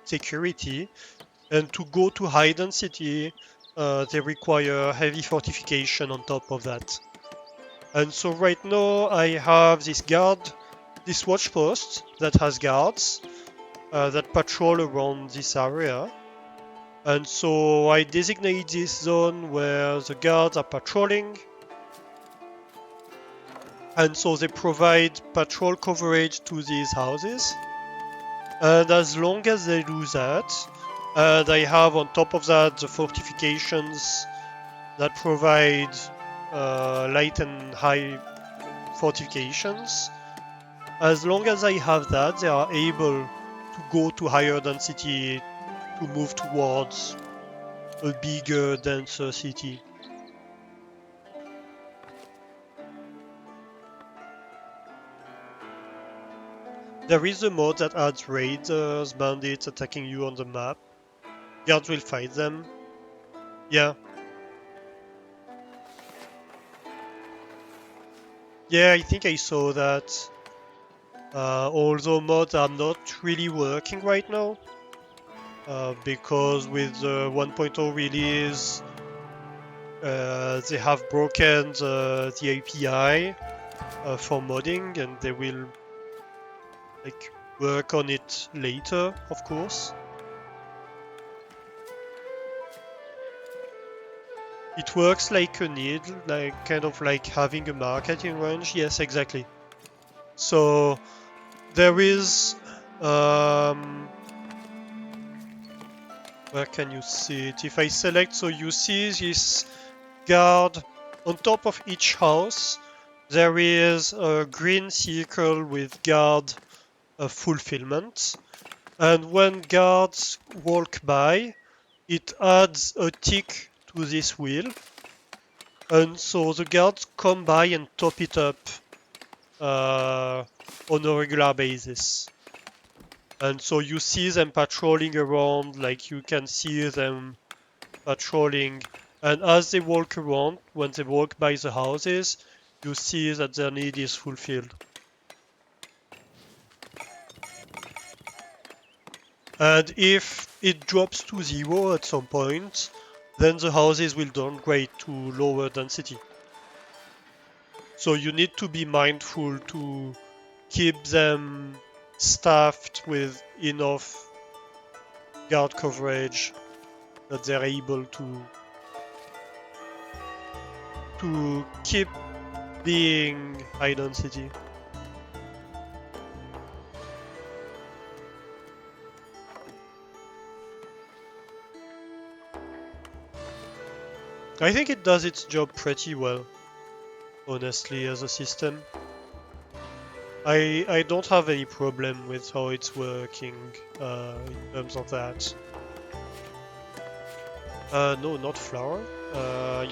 security. And to go to high density, they require heavy fortification on top of that. And so right now I have this watch post that has guards that patrol around this area. And so I designate this zone where the guards are patrolling. And so they provide patrol coverage to these houses. And as long as they do that, and I have on top of that the fortifications that provide light and high fortifications. As long as I have that, they are able to go to higher density to move towards a bigger, denser city. There is a mod that adds raiders, bandits attacking you on the map. Guards will fight them. Yeah. Yeah, I think I saw that. Although mods are not really working right now. Because with the 1.0 release, they have broken the API for modding, and they will like work on it later, of course. It works like a need, like kind of like having a marketing range. Yes, exactly. So there is where can you see it? If I select, so you see this guard on top of each house. There is a green circle with guard fulfillment. And when guards walk by, it adds a tick to this wheel. And so the guards come by and top it up on a regular basis. And so you see them patrolling around, like you can see them patrolling. And as they walk around, when they walk by the houses, you see that their need is fulfilled. And if it drops to 0 at some point, then the houses will downgrade to lower density. So you need to be mindful to keep them staffed with enough guard coverage that they're able to keep being high density. I think it does its job pretty well, honestly, as a system. I don't have any problem with how it's working in terms of that. No, not flour.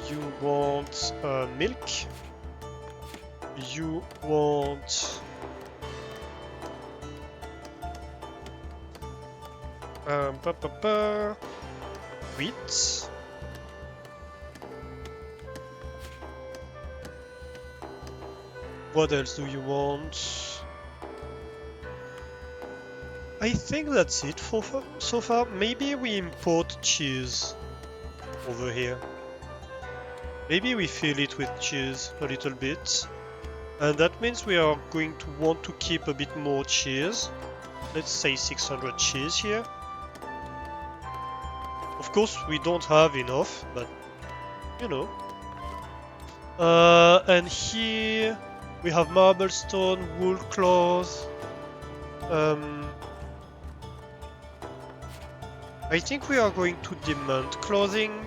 You want milk. You want wheat. What else do you want? I think that's it for so far. Maybe we import cheese over here. Maybe we fill it with cheese a little bit. And that means we are going to want to keep a bit more cheese. Let's say 600 cheese here. Of course, we don't have enough, but you know. And here we have marble stone, wool cloth. I think we are going to demand clothing.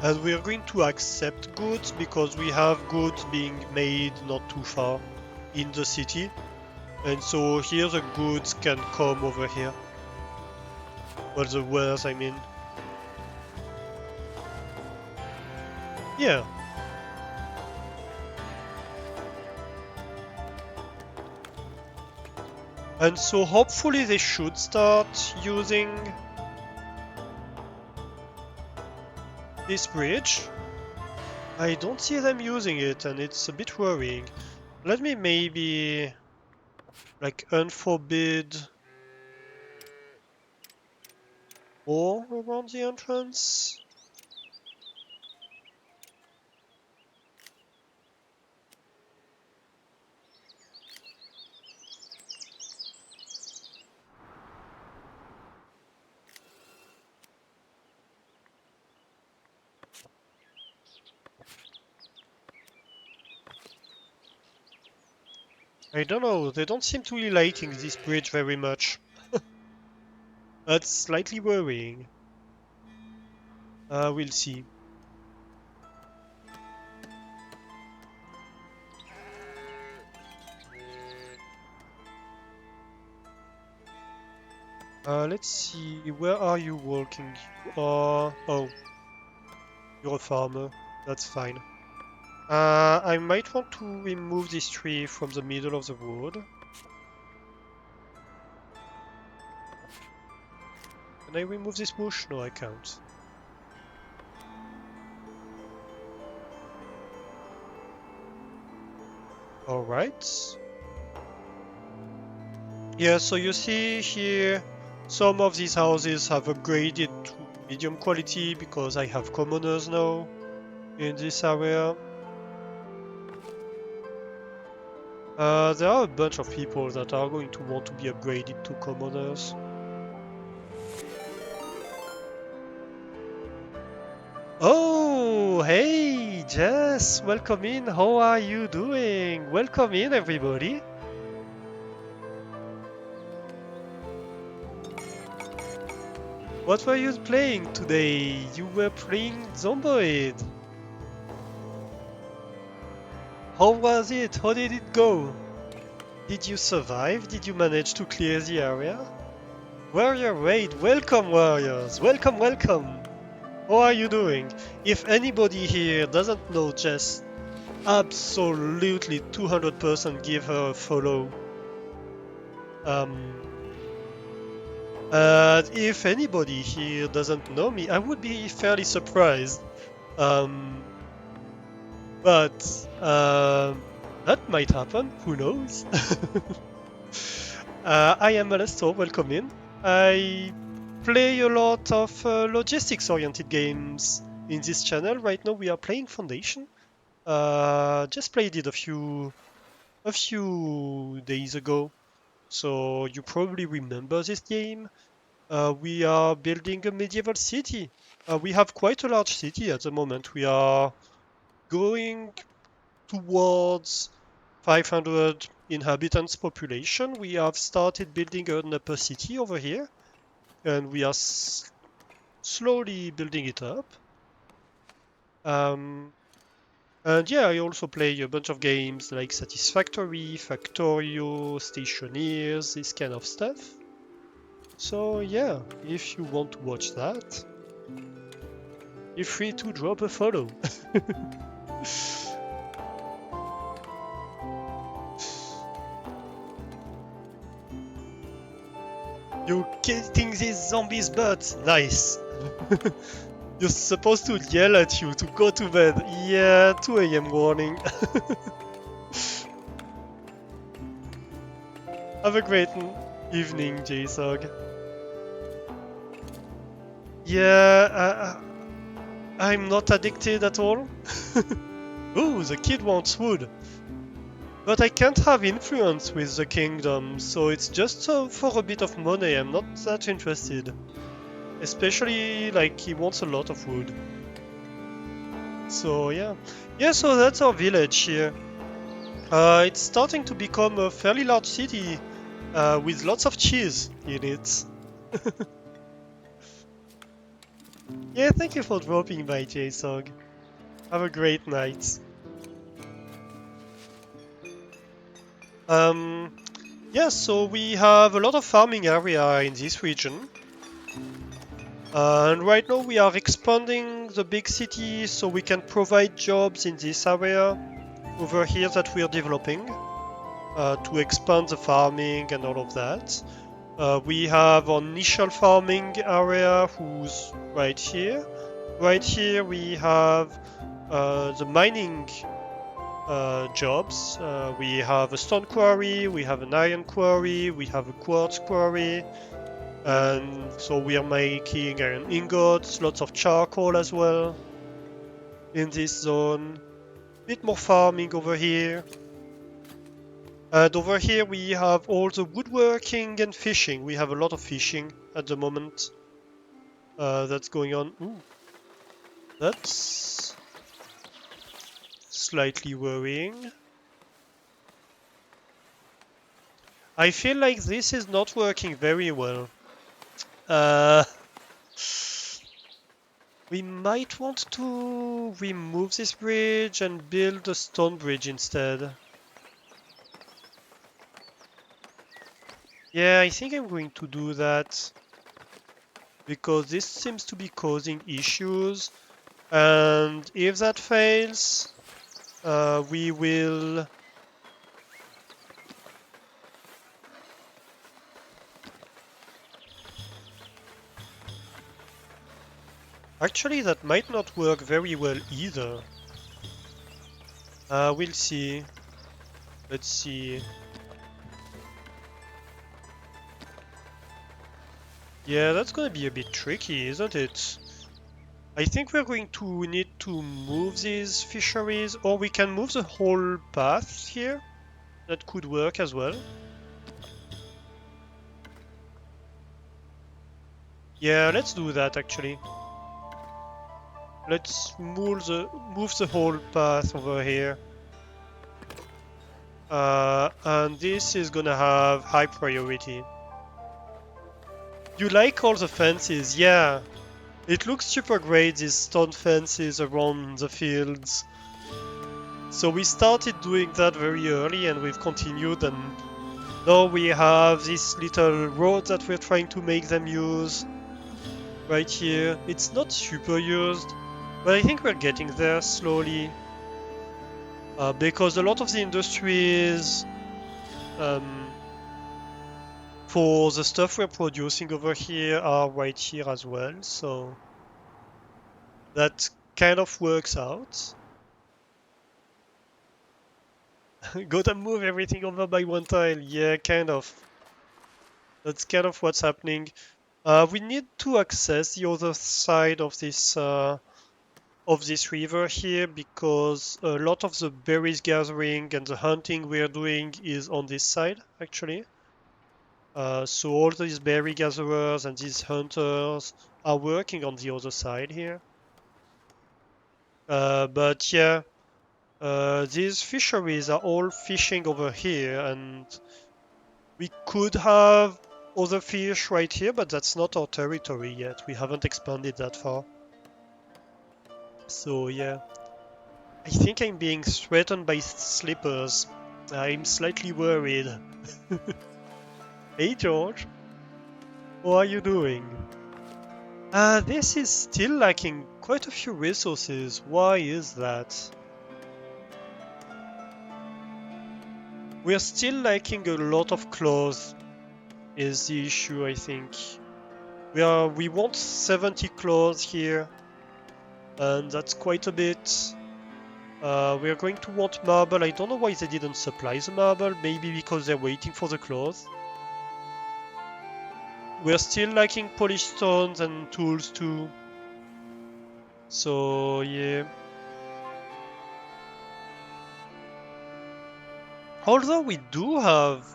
And we are going to accept goods because we have goods being made not too far in the city. And so here the goods can come over here. Well, the wares, I mean. Yeah. And so hopefully they should start using this bridge. I don't see them using it and it's a bit worrying. Let me maybe like unforbid more around the entrance. I don't know, they don't seem to be liking this bridge very much. That's slightly worrying. We'll see. Let's see, where are you working? You are... oh, you're a farmer. That's fine. I might want to remove this tree from the middle of the road. Can I remove this bush? No, I can't. Alright. Yeah, so you see here, some of these houses have upgraded to medium quality because I have commoners now in this area. There are a bunch of people that are going to want to be upgraded to commoners. Oh, hey, Jess, welcome in. How are you doing? Welcome in, everybody. What were you playing today? You were playing Zomboid. How was it? How did it go? Did you survive? Did you manage to clear the area? Warrior Raid, welcome warriors! Welcome, welcome! How are you doing? If anybody here doesn't know Jess, absolutely 200% give her a follow. If anybody here doesn't know me, I would be fairly surprised. But that might happen, who knows? I am Alastor, welcome in. I play a lot of logistics-oriented games in this channel. Right now we are playing Foundation. Just played it a few days ago, so you probably remember this game. We are building a medieval city. We have quite a large city at the moment. We are going towards 500 inhabitants population. We have started building an upper city over here, and we are slowly building it up. And yeah, I also play a bunch of games like Satisfactory, Factorio, Stationeers, this kind of stuff. So yeah, if you want to watch that, feel free to drop a follow. You're kicking these zombies' butts! Nice! You're supposed to yell at you to go to bed. Yeah, 2 AM warning. Have a great evening, JSOG. Yeah, I'm not addicted at all. Ooh, the kid wants wood. But I can't have influence with the kingdom, so it's just for a bit of money. I'm not that interested. Especially, like, he wants a lot of wood. So, yeah. Yeah, so that's our village here. It's starting to become a fairly large city with lots of cheese in it. Yeah, thank you for dropping by, JSOG. Have a great night. Yeah, so we have a lot of farming area in this region. And right now we are expanding the big city so we can provide jobs in this area over here that we are developing to expand the farming and all of that. We have our initial farming area who's right here. Right here we have the mining jobs. We have a stone quarry, we have an iron quarry, we have a quartz quarry, and so we are making iron ingots, lots of charcoal as well in this zone. Bit more farming over here. And over here we have all the woodworking and fishing. We have a lot of fishing at the moment that's going on. Ooh, that's slightly worrying. I feel like this is not working very well. Uh, we might want to remove this bridge and build a stone bridge instead. Yeah, I think I'm going to do that because this seems to be causing issues. And if that fails, we will... Actually, that might not work very well either. We'll see. Let's see. Yeah, that's gonna be a bit tricky, isn't it? I think we're going to need to move these fisheries, or we can move the whole path here. That could work as well. Yeah, let's do that actually. Let's move the whole path over here. And this is gonna have high priority. You like all the fences? Yeah. It looks super great, these stone fences around the fields. So we started doing that very early and we've continued, and now we have this little road that we're trying to make them use right here. It's not super used, but I think we're getting there slowly. Because a lot of the industries for the stuff we're producing over here are right here as well, so that kind of works out. Gotta move everything over by one tile. Yeah, kind of. That's kind of what's happening. We need to access the other side of this river here because a lot of the berries gathering and the hunting we're doing is on this side actually. So all these berry gatherers and these hunters are working on the other side here. But yeah, these fisheries are all fishing over here, and we could have other fish right here, but that's not our territory yet. We haven't expanded that far. So yeah, I think I'm being threatened by slippers. I'm slightly worried. Hey George, how are you doing? This is still lacking quite a few resources. Why is that? We're still lacking a lot of cloth is the issue, I think. We want 70 cloth here, and that's quite a bit. We are going to want marble. I don't know why they didn't supply the marble. Maybe because they're waiting for the cloth. We're still lacking polished stones and tools too. So yeah. Although we do have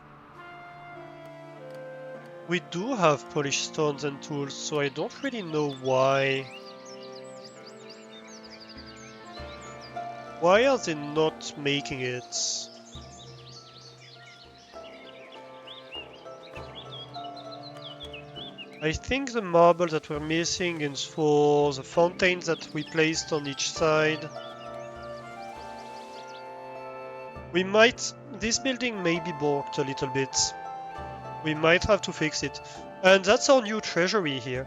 polished stones and tools, so I don't really know why. Why are they not making it? I think the marble that we're missing is for the fountains that we placed on each side. This building may be borked a little bit. We might have to fix it. And that's our new treasury here.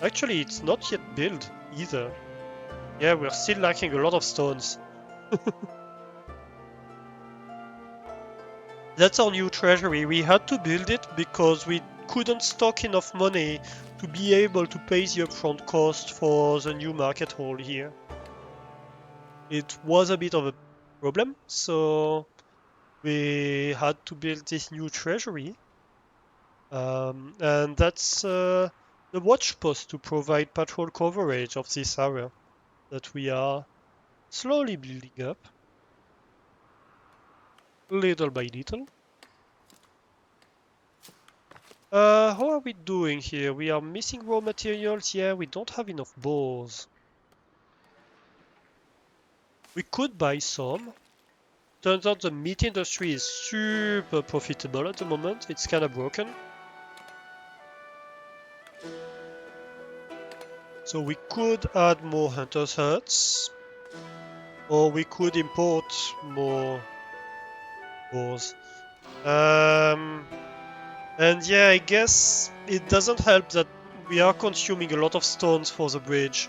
Actually, it's not yet built either. Yeah, we're still lacking a lot of stones. That's our new treasury. We had to build it because we couldn't stock enough money to be able to pay the upfront cost for the new market hall here. It was a bit of a problem, so we had to build this new treasury. And that's the watch post to provide patrol coverage of this area that we are slowly building up, little by little. How are we doing here? We are missing raw materials. Yeah, we don't have enough boars. We could buy some turns out the meat industry is super profitable at the moment. It's kind of broken. So we could add more hunters' huts, or we could import more boars. And yeah, I guess it doesn't help that we are consuming a lot of stones for the bridge.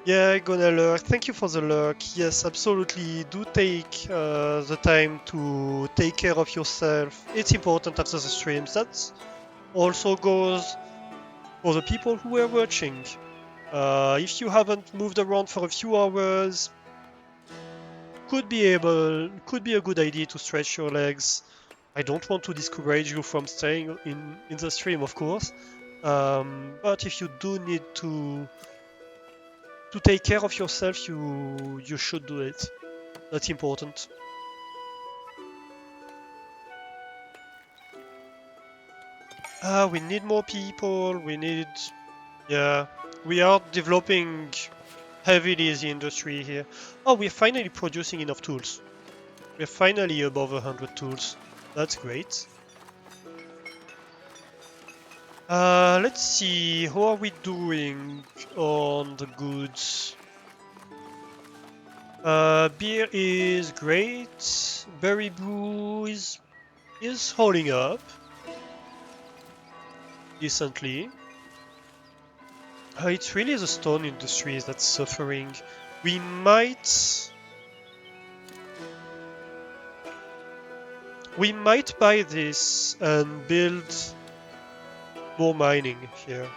Yeah, gonna lurk. Thank you for the lurk. Yes, absolutely. Do take the time to take care of yourself. It's important after the streams. That also goes for the people who are watching. If you haven't moved around for a few hours, could be a good idea to stretch your legs. I don't want to discourage you from staying in the stream, of course. But if you do need to take care of yourself, you should do it. That's important. We need more people. Yeah, we are developing heavily the industry here. Oh, we're finally producing enough tools. We're finally above 100 tools. That's great. Let's see, how are we doing on the goods? Beer is great. Berry brew is holding up decently. It's really the stone industry that's suffering. We might buy this and build more mining here.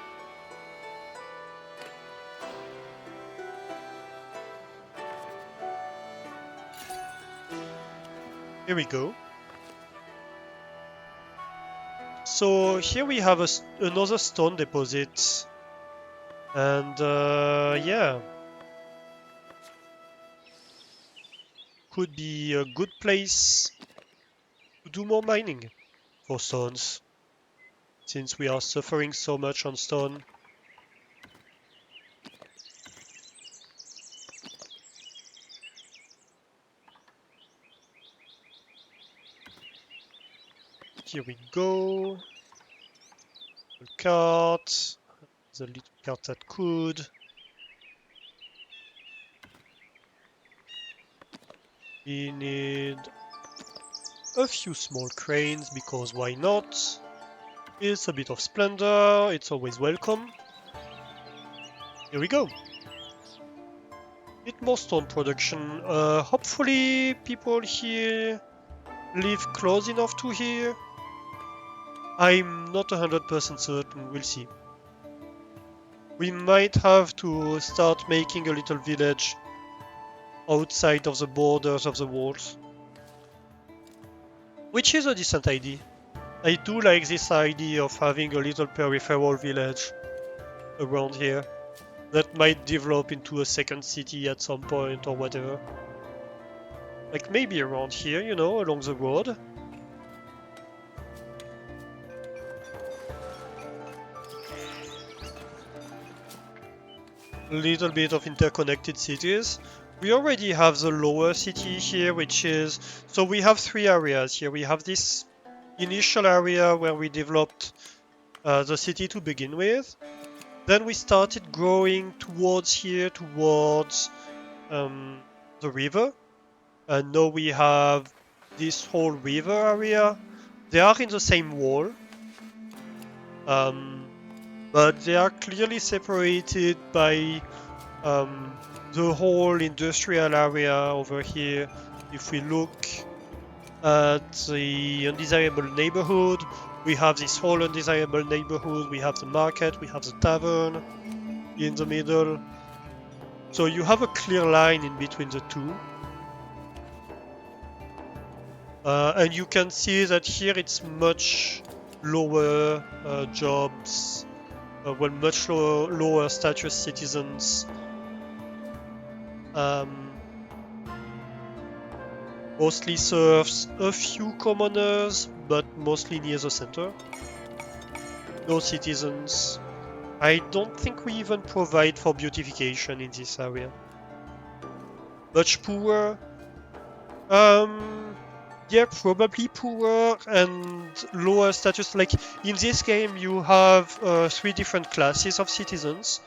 Here we go. So here we have another stone deposit, and yeah, could be a good place to do more mining for stones, since we are suffering so much on stone. Here we go. The cart, the little cart that could. We need a few small cranes, because why not? It's a bit of splendor, it's always welcome. Here we go. Bit more stone production. Hopefully people here live close enough to here. I'm not 100% certain, we'll see. We might have to start making a little village outside of the borders of the walls, which is a decent idea. I do like this idea of having a little peripheral village around here that might develop into a second city at some point or whatever. Like maybe around here, you know, along the road. A little bit of interconnected cities. We already have the lower city here, which is... So we have three areas here. We have this initial area where we developed the city to begin with. Then we started growing towards here, towards the river. And now we have this whole river area. They are in the same wall. But they are clearly separated by the whole industrial area over here. If we look at the undesirable neighborhood, we have this whole undesirable neighborhood, we have the market, we have the tavern in the middle. So you have a clear line in between the two. And you can see that here it's much lower jobs, much lower status citizens. Mostly serves a few commoners, but mostly near the center. No citizens. I don't think we even provide for beautification in this area. Much poorer? Yeah, probably poorer and lower status. Like in this game, you have 3 different classes of citizens.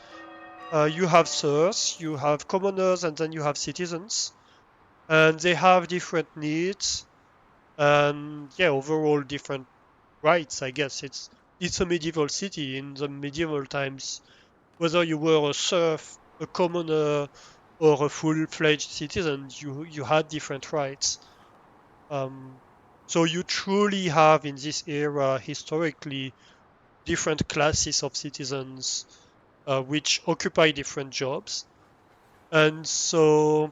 You have serfs, you have commoners, and then you have citizens. And they have different needs and yeah, overall different rights. I guess it's a medieval city. In the medieval times, whether you were a serf, a commoner, or a full-fledged citizen, you had different rights. Um, so you truly have in this era historically different classes of citizens which occupy different jobs. And so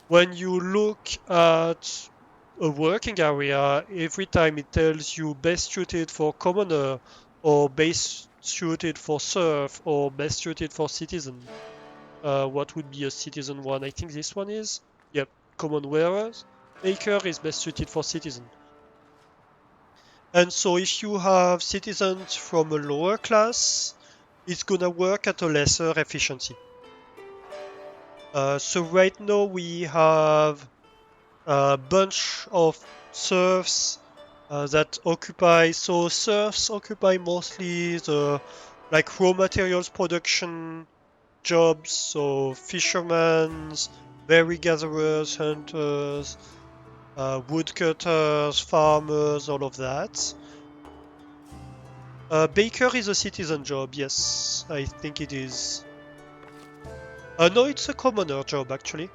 when you look at a working area, every time it tells you best suited for commoner or best suited for serf or best suited for citizen. What would be a citizen one? I think this one is. Yep, common wearers. Baker is best suited for citizen. And so if you have citizens from a lower class, it's gonna work at a lesser efficiency. So right now we have a bunch of serfs that occupy. So serfs occupy mostly the like raw materials production jobs. So fishermen, berry gatherers, hunters, woodcutters, farmers, all of that. Baker is a citizen job, yes, I think it is. No, it's a commoner job actually.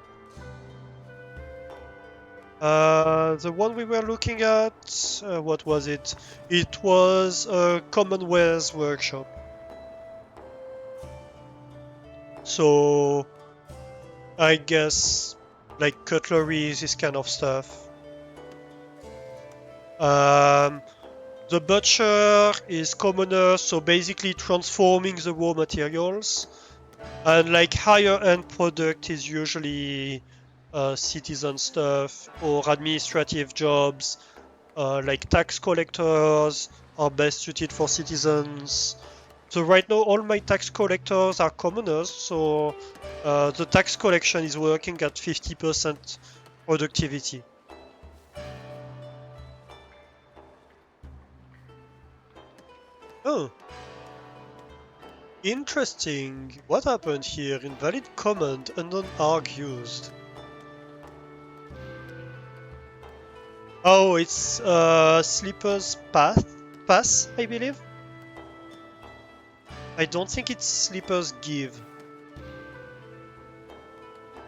The one we were looking at, what was it? It was a Commonwealth workshop. So I guess like cutlery, this kind of stuff. Um, the butcher is commoner, so basically transforming the raw materials. And like higher end product is usually citizen stuff or administrative jobs. Like tax collectors are best suited for citizens. So right now all my tax collectors are commoners, so the tax collection is working at 50% productivity. Oh, interesting. What happened here? Invalid command unknown arg used. Oh, it's Slipper's pass, I believe. I don't think it's Slipper's give.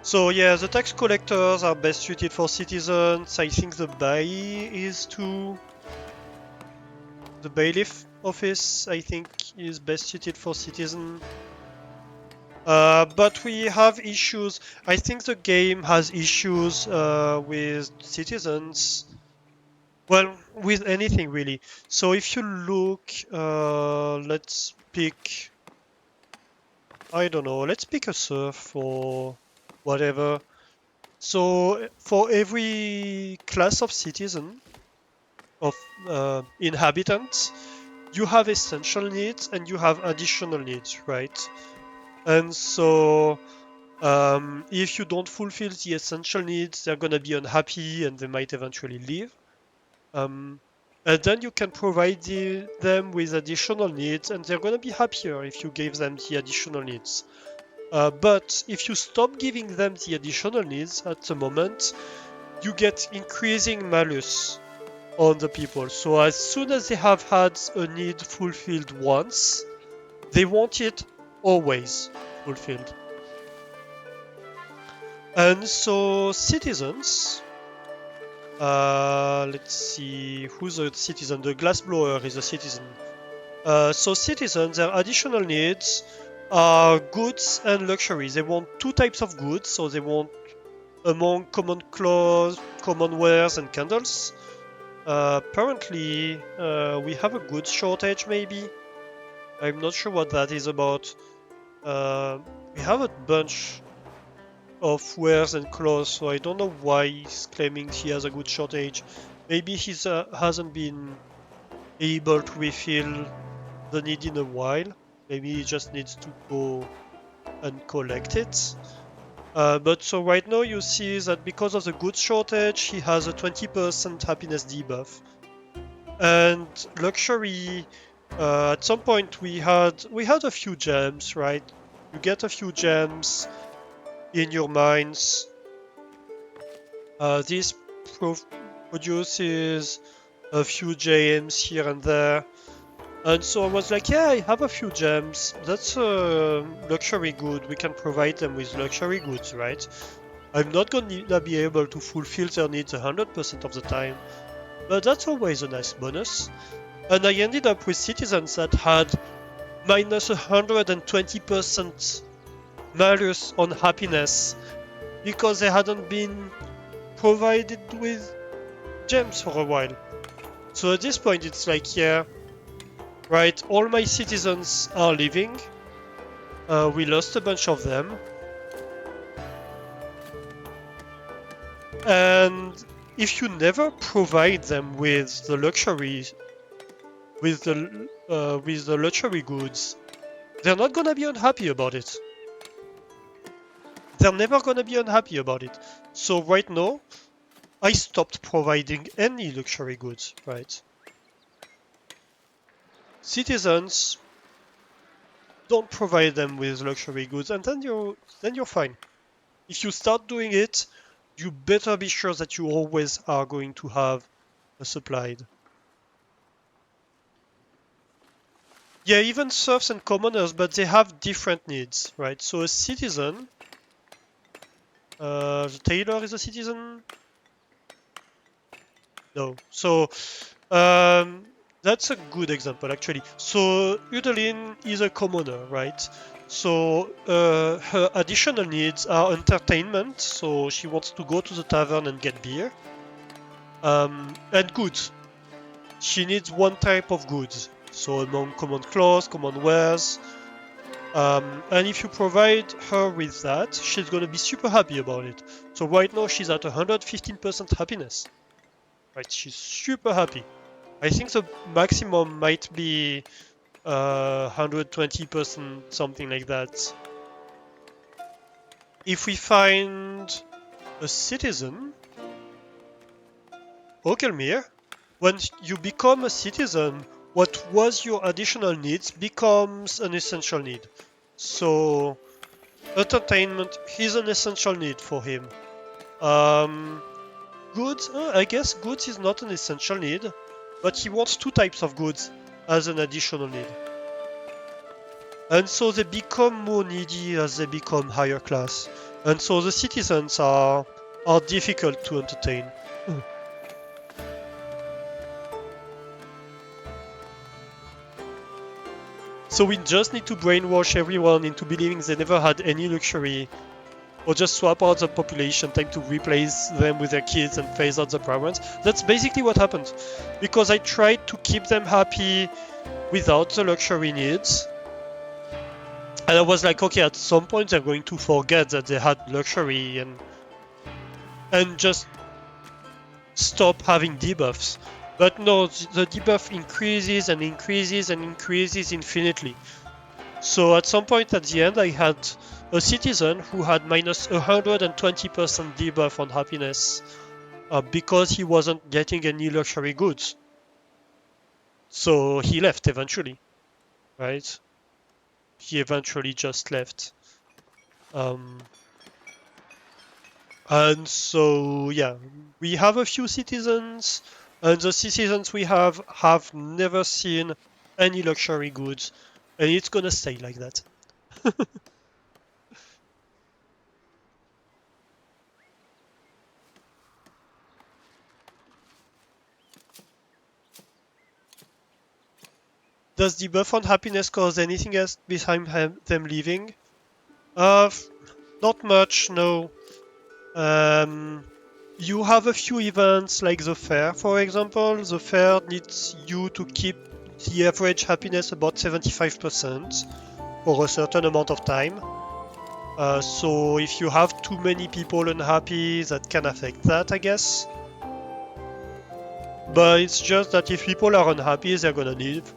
So yeah, the tax collectors are best suited for citizens. I think the baillie is too. The bailiff office, I think, is best suited for citizen. But we have issues. I think the game has issues with citizens. Well, with anything really. So if you look, let's pick. I don't know. Let's pick a serf or whatever. So for every class of citizen, of inhabitants, you have essential needs and you have additional needs, right? And so if you don't fulfill the essential needs, they're gonna be unhappy and they might eventually leave. And then you can provide them with additional needs and they're gonna be happier if you gave them the additional needs. But if you stop giving them the additional needs at the moment, you get increasing malus on the people. So as soon as they have had a need fulfilled once, they want it always fulfilled. And so citizens, let's see, who's a citizen? The glassblower is a citizen. So citizens, their additional needs are goods and luxuries. They want 2 types of goods, so they want among common clothes, common wares, and candles. Apparently, we have a goods shortage, maybe. I'm not sure what that is about. We have a bunch of wares and clothes, so I don't know why he's claiming he has a goods shortage. Maybe he hasn't been able to refill the need in a while. Maybe he just needs to go and collect it. But so right now you see that because of the goods shortage, he has a 20% happiness debuff. And luxury, at some point we had a few gems, right? You get a few gems in your mines. This produces a few gems here and there. And so I was like, yeah, I have a few gems. That's luxury good. We can provide them with luxury goods, right? I'm not gonna be able to fulfill their needs 100% of the time, but that's always a nice bonus. And I ended up with citizens that had minus 120% malus on happiness because they hadn't been provided with gems for a while. So at this point it's like, yeah, right, all my citizens are leaving. We lost a bunch of them. And if you never provide them with the luxury, with the luxury goods, they're not gonna be unhappy about it. They're never gonna be unhappy about it. So right now, I stopped providing any luxury goods, right? Citizens, don't provide them with luxury goods, and then you're fine. If you start doing it, you better be sure that you always are going to have a supplied. Yeah, even serfs and commoners, but they have different needs, right? So a citizen, the tailor is a citizen? No. So that's a good example, actually. So Udelin is a commoner, right? So her additional needs are entertainment, so she wants to go to the tavern and get beer. And goods. She needs one type of goods. So among common clothes, common wares. And if you provide her with that, she's gonna be super happy about it. So right now she's at 115% happiness. Right, she's super happy. I think the maximum might be 120%, something like that. If we find a citizen, Okelmir, when you become a citizen, what was your additional needs becomes an essential need. So entertainment is an essential need for him. Goods, I guess goods is not an essential need, but he wants two types of goods as an additional need. And so they become more needy as they become higher class. And so the citizens are difficult to entertain. So we just need to brainwash everyone into believing they never had any luxury, or just swap out the population time to replace them with their kids and phase out the parents. That's basically what happened. Because I tried to keep them happy without the luxury needs. And I was like, okay, at some point they're going to forget that they had luxury and just stop having debuffs. But no, the debuff increases and increases and increases infinitely. So at some point at the end I had a citizen who had minus 120% debuff on happiness because he wasn't getting any luxury goods. So he left eventually, right? He eventually just left. And so, yeah, we have a few citizens, and the citizens we have never seen any luxury goods, and it's gonna stay like that. Does the buff on happiness cause anything else behind them leaving? Not much, no. You have a few events like the fair, for example. The fair needs you to keep the average happiness about 75% for a certain amount of time. So if you have too many people unhappy, that can affect that, I guess. But it's just that if people are unhappy, they're gonna leave.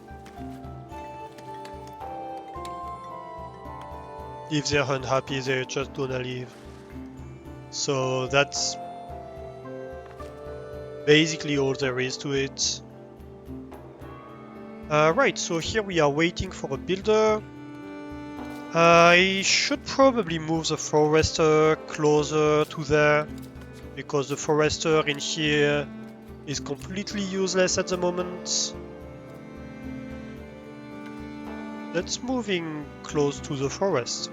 If they're unhappy, they're just gonna leave. So that's basically all there is to it. Right, so here we are waiting for a builder. I should probably move the forester closer to there, because the forester in here is completely useless at the moment. Let's move in close to the forest.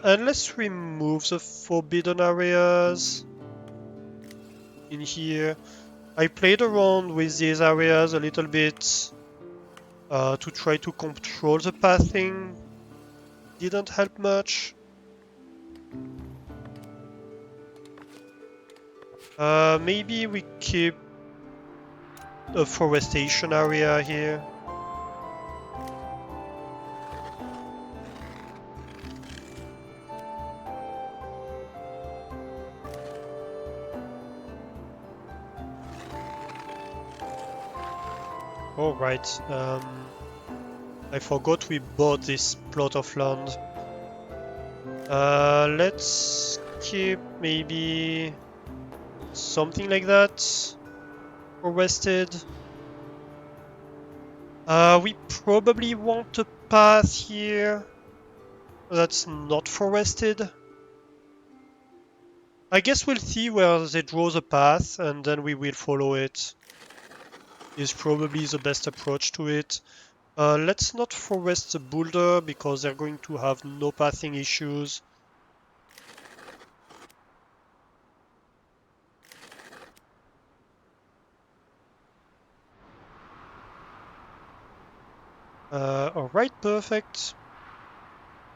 And let's remove the forbidden areas in here. I played around with these areas a little bit to try to control the pathing. Didn't help much. Maybe we keep a forestation area here. Oh right, I forgot we bought this plot of land. Let's keep maybe something like that forested. We probably want a path here that's not forested. I guess we'll see where they draw the path and then we will follow it. Is probably the best approach to it. Let's not forest the boulder because they're going to have no pathing issues. Alright, perfect.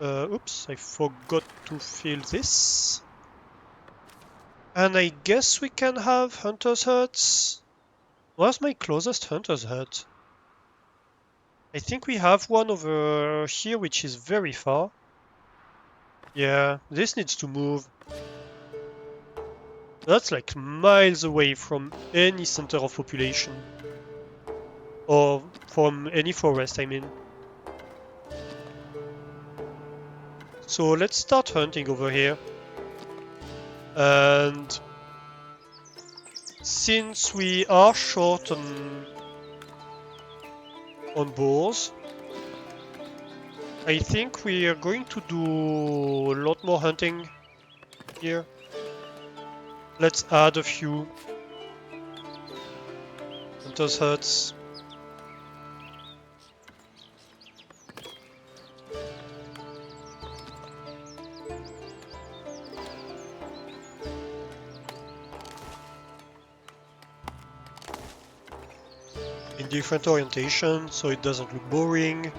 Oops, I forgot to fill this. And I guess we can have hunter's huts. Where's my closest hunter's hut? I think we have one over here, which is very far. Yeah, this needs to move. That's like miles away from any center of population. Or from any forest, I mean. So let's start hunting over here. And since we are short on boars, I think we are going to do a lot more hunting here. Let's add a few hunters' huts. In different orientation, so it doesn't look boring.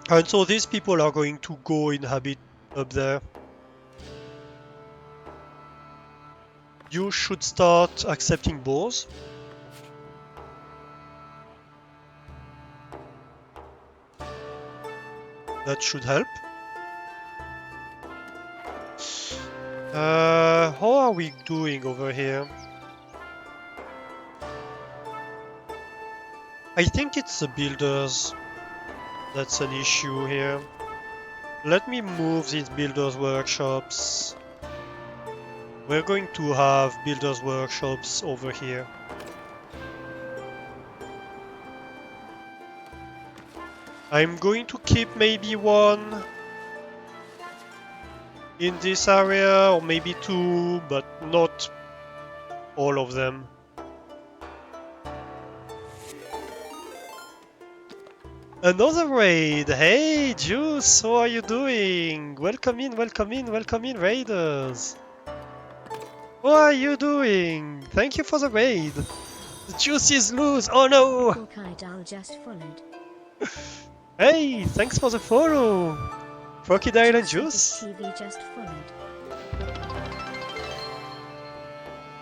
And so these people are going to go inhabit up there. You should start accepting boars. That should help. How are we doing over here? I think it's the builders that's an issue here. Let me move these builders' workshops. We're going to have builders' workshops over here. I'm going to keep maybe one in this area, or maybe two, but not all of them. Another raid! Hey, Juice, how are you doing? Welcome in, welcome in, welcome in, raiders! How are you doing? Thank you for the raid! The Juice is loose! Oh no! Crocodile just followed. Hey, thanks for the follow! Crocodile and Juice! TV just followed.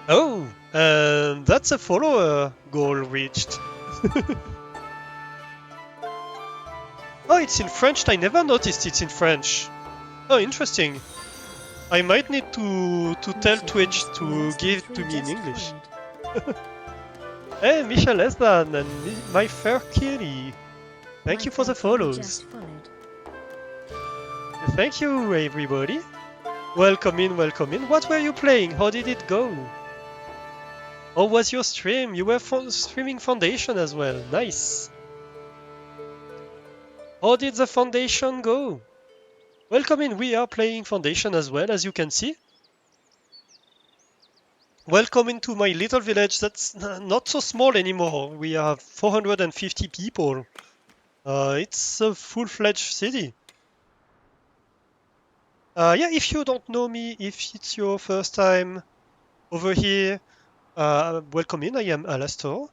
Oh, and that's a follower goal reached. Oh, it's in French. I never noticed it's in French. Oh, interesting. I might need to tell Twitch to give it to me in English. Hey, Michel Esdan and my fair kitty. Thank My you for the fair kitty follows. just followed. Thank you, everybody. Welcome in, welcome in. What were you playing? How did it go? How was your stream? You were streaming Foundation as well. Nice. How did the Foundation go? Welcome in. We are playing Foundation as well, as you can see. Welcome into my little village that's not so small anymore. We have 450 people. It's a full-fledged city. Yeah, if you don't know me, if it's your first time over here, welcome in. I am Alastor.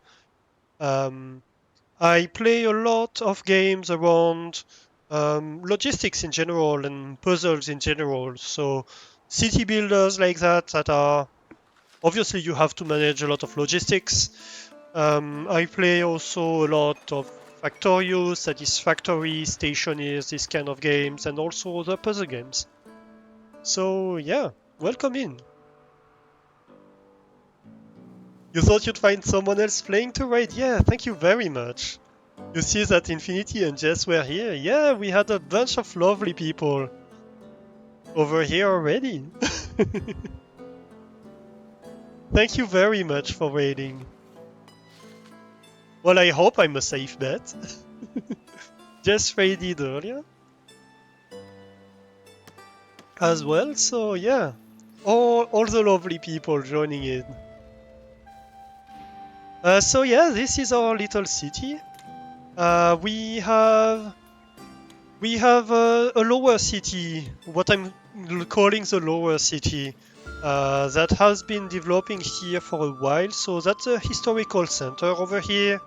I play a lot of games around logistics in general and puzzles in general. So city builders like that are obviously you have to manage a lot of logistics. I play also a lot of Factorious, Satisfactory, Stationers, this kind of games, and also other puzzle games. So yeah, welcome in. You thought you'd find someone else playing to raid? Yeah, thank you very much. You see that Infinity and Jess were here? Yeah, we had a bunch of lovely people over here already. Thank you very much for raiding. Well, I hope I'm a safe bet. Jess raided earlier as well, so yeah. All the lovely people joining in. So yeah, this is our little city. We have a lower city, what I'm calling the lower city, that has been developing here for a while. So that's a historical center over here,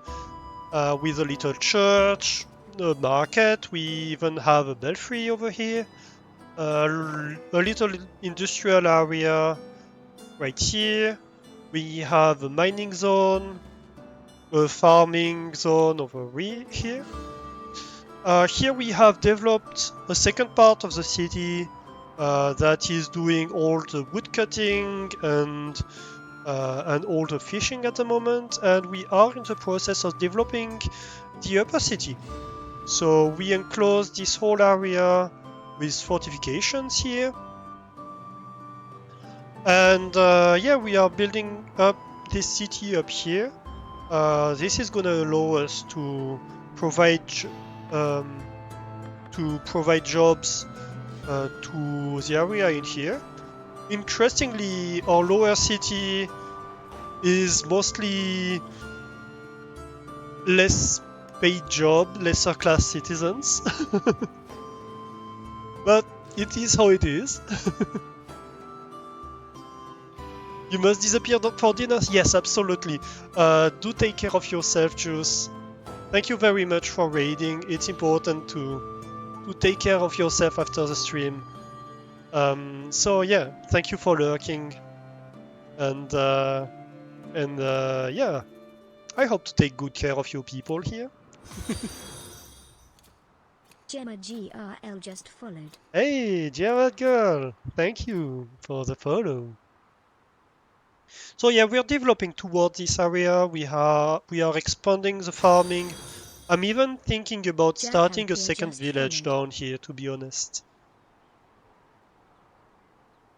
with a little church, a market. We even have a belfry over here, a little industrial area right here. We have a mining zone, a farming zone over here. Here we have developed a second part of the city that is doing all the wood cutting and all the fishing at the moment, and we are in the process of developing the upper city. So we enclose this whole area with fortifications here, and yeah, we are building up this city up here. This is gonna allow us to provide jobs to the area in here. Interestingly, our lower city is mostly less paid job, lesser class citizens. But it is how it is. You must disappear for dinner? Yes, absolutely. Do take care of yourself, Juice. Thank you very much for raiding. It's important to take care of yourself after the stream. So yeah, thank you for lurking, and yeah, I hope to take good care of you people here. Gemma GRL just followed. Hey, Gerard girl, thank you for the follow. So yeah, we're developing towards this area. We are expanding the farming. I'm even thinking about starting a second village down here, to be honest.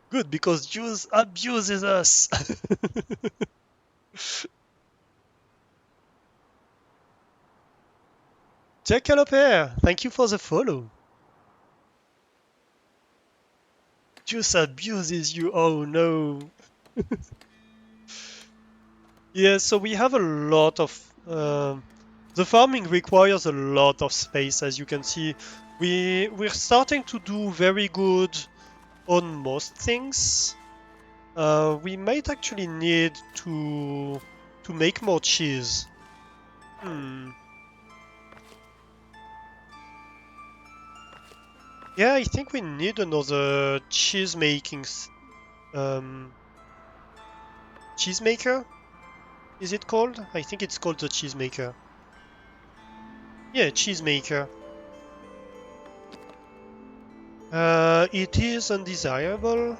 Good, because Juice abuses us. Jackalope, thank you for the follow. Juice abuses you, oh no. Yeah, so we have a lot of... the farming requires a lot of space, as you can see. We're starting to do very good on most things. We might actually need to make more cheese. Yeah, I think we need another cheese making cheesemaker? Is it called? I think it's called the cheesemaker. Yeah, cheesemaker. It is undesirable,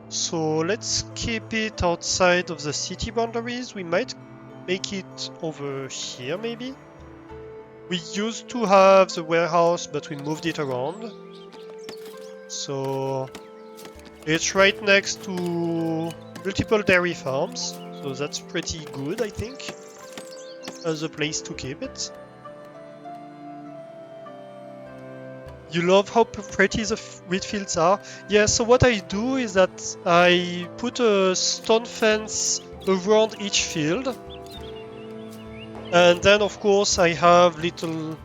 so let's keep it outside of the city boundaries. We might make it over here maybe. We used to have the warehouse, but we moved it around. So it's right next to multiple dairy farms, so that's pretty good, I think, as a place to keep it. You love how pretty the wheat fields are? Yeah, so what I do is that I put a stone fence around each field. And then, of course, I have little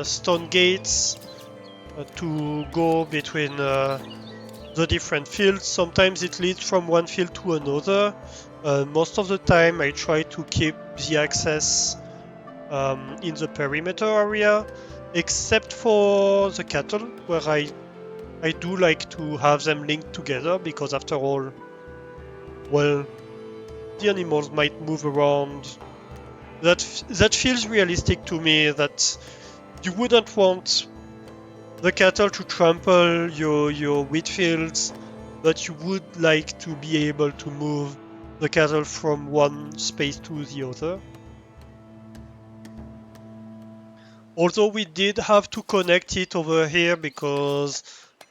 stone gates to go between the different fields. Sometimes it leads from one field to another. Most of the time, I try to keep the access in the perimeter area, except for the cattle, where I do like to have them linked together, because after all, well, the animals might move around. That feels realistic to me, that you wouldn't want the cattle to trample your wheat fields, but you would like to be able to move the cattle from one space to the other. Although we did have to connect it over here because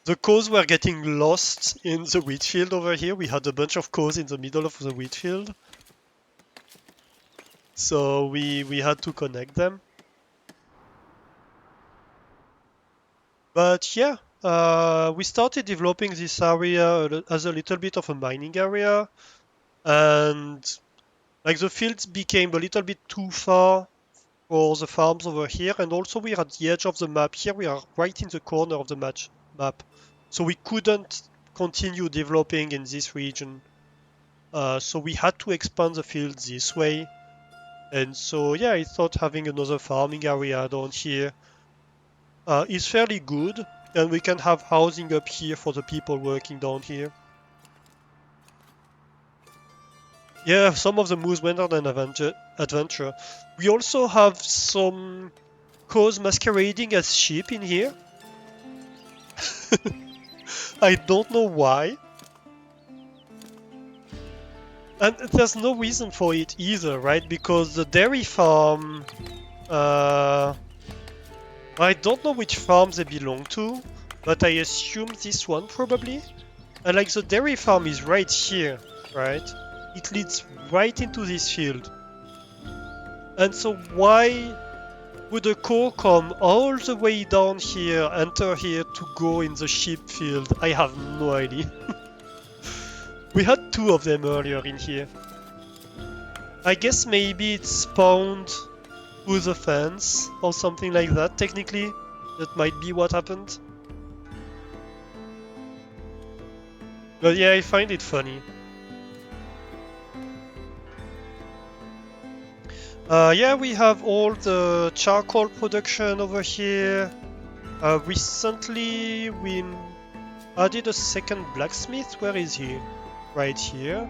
the cows were getting lost in the wheat field over here. We had a bunch of cows in the middle of the wheat field. So we had to connect them. But yeah, we started developing this area as a little bit of a mining area. And like the fields became a little bit too far for the farms over here. And also we're at the edge of the map. Here we are right in the corner of the map. So we couldn't continue developing in this region. So we had to expand the field this way. And so, yeah, I thought having another farming area down here is fairly good. And we can have housing up here for the people working down here. Yeah, some of the moves went on an adventure. We also have some cows masquerading as sheep in here. I don't know why. And there's no reason for it either, right? Because the dairy farm... I don't know which farm they belong to, but I assume this one probably. And like the dairy farm is right here, right? It leads right into this field. And so why would a cow come all the way down here, enter here to go in the sheep field? I have no idea. We had two of them earlier in here. I guess maybe it spawned through the fence or something like that, technically. That might be what happened. But yeah, I find it funny. Yeah, we have all the charcoal production over here. Recently, we added a second blacksmith. Where is he? Right here.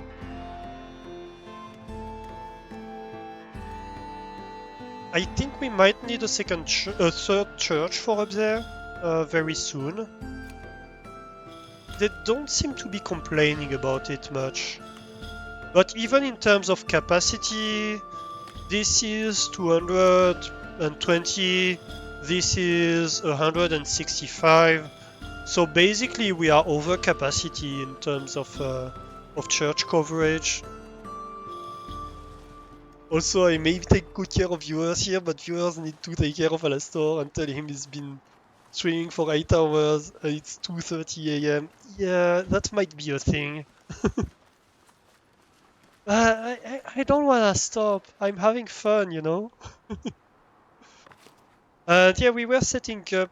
I think we might need a third church for up there very soon. They don't seem to be complaining about it much. But even in terms of capacity, this is 220, this is 165. So basically we are over capacity in terms of church coverage. Also, I may take good care of viewers here, but viewers need to take care of Alastor and tell him he's been streaming for 8 hours and it's 2:30 AM. Yeah, that might be a thing. I don't wanna stop. I'm having fun, you know? And yeah, we were setting up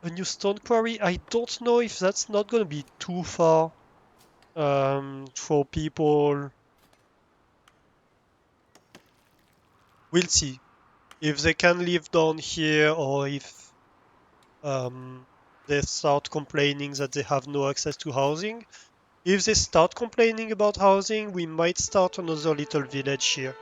a new stone quarry. I don't know if that's not gonna be too far for people. We'll see if they can live down here or if they start complaining that they have no access to housing. If they start complaining about housing, we might start another little village here.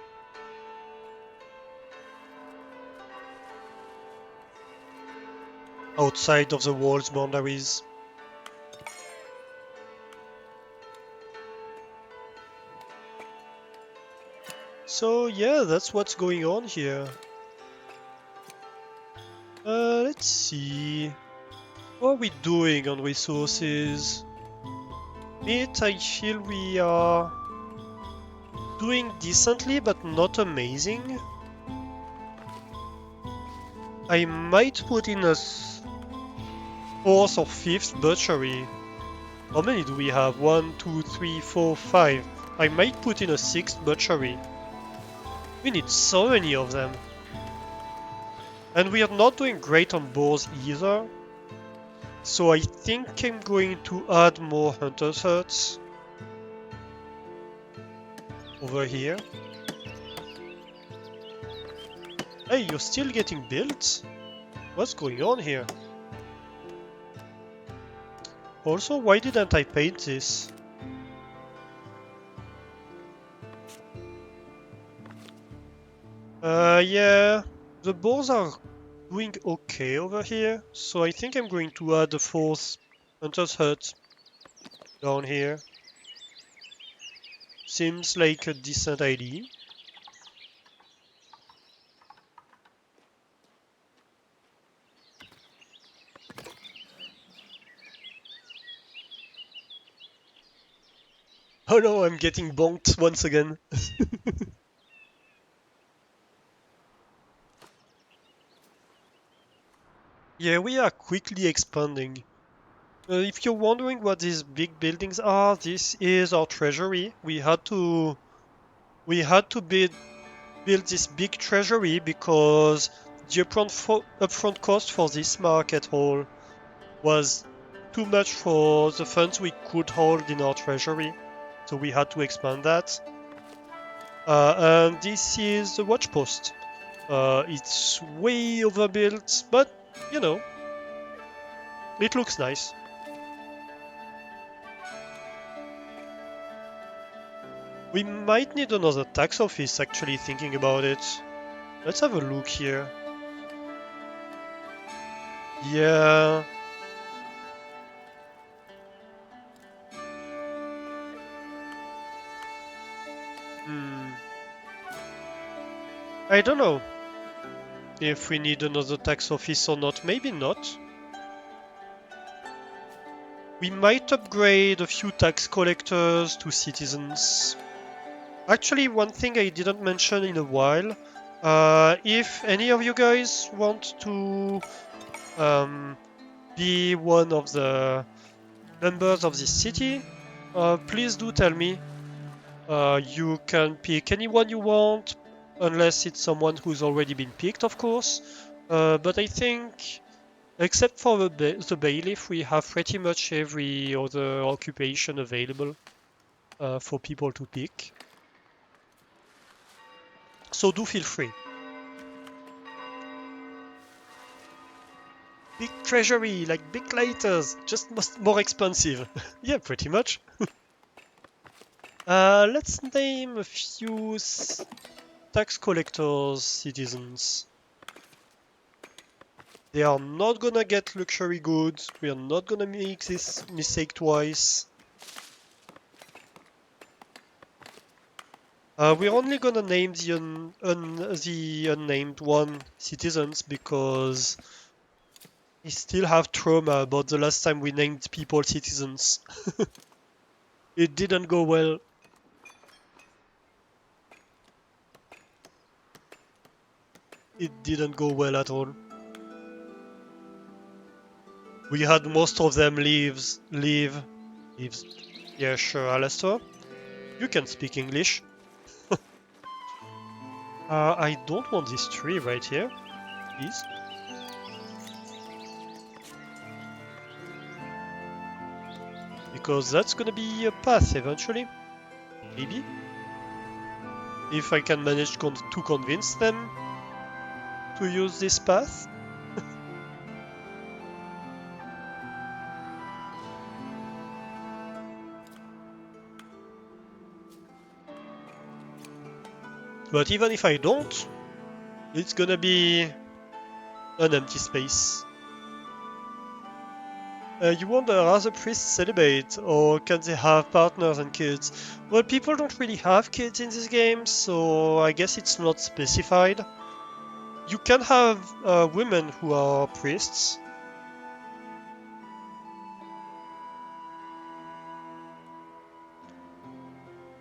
Outside of the wall's boundaries. So yeah, that's what's going on here. Let's see. What are we doing on resources? Meat, I feel we are doing decently, but not amazing. I might put in a fourth or fifth butchery. How many do we have? 1, 2, 3, 4, 5. I might put in a sixth butchery. We need so many of them. And we are not doing great on boars either. So I think I'm going to add more hunter's huts over here. Hey, you're still getting built? What's going on here? Also, why didn't I paint this? Yeah, the boars are doing okay over here, so I think I'm going to add a fourth hunter's hut down here. Seems like a decent idea. Oh no, I'm getting bonked once again. Yeah, we are quickly expanding. If you're wondering what these big buildings are, this is our treasury. We had to build this big treasury because the upfront cost for this market hall was too much for the funds we could hold in our treasury, so we had to expand that. And this is the watch post. It's way overbuilt, but you know, it looks nice. We might need another tax office, actually, thinking about it. Let's have a look here. Yeah. Hmm. I don't know if we need another tax office or not. Maybe not. We might upgrade a few tax collectors to citizens. Actually, one thing I didn't mention in a while, if any of you guys want to be one of the members of this city, please do tell me. You can pick anyone you want, unless it's someone who's already been picked, of course. But I think, except for the bailiff, we have pretty much every other occupation available for people to pick. So do feel free. Big treasury, like big lighters, just more expensive. Yeah, pretty much. Let's name a few tax collectors, citizens. They are not gonna get luxury goods. We are not gonna make this mistake twice. We're only gonna name the unnamed one citizens because I still have trauma about the last time we named people citizens. It didn't go well. It didn't go well at all. We had most of them leave. Yeah, sure, Alistair. You can speak English. I don't want this tree right here, please. Because that's gonna be a path eventually. Maybe. If I can manage to convince them to use this path. But even if I don't, it's gonna be an empty space. You wonder, are the priests celibate, or can they have partners and kids? Well, people don't really have kids in this game, so I guess it's not specified. You can have women who are priests.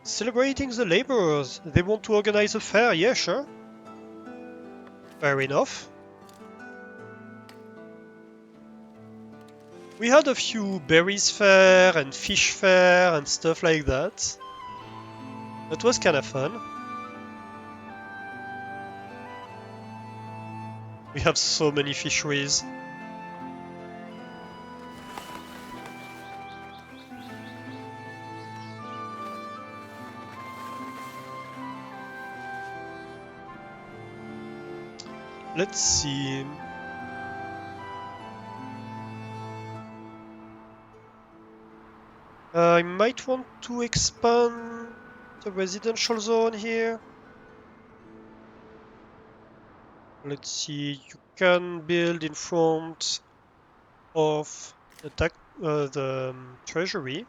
Celebrating the laborers. They want to organize a fair, yeah, sure. Fair enough. We had a few berries fair and fish fair and stuff like that. That was kind of fun. We have so many fisheries. Let's see. I might want to expand the residential zone here. Let's see, you can build in front of the treasury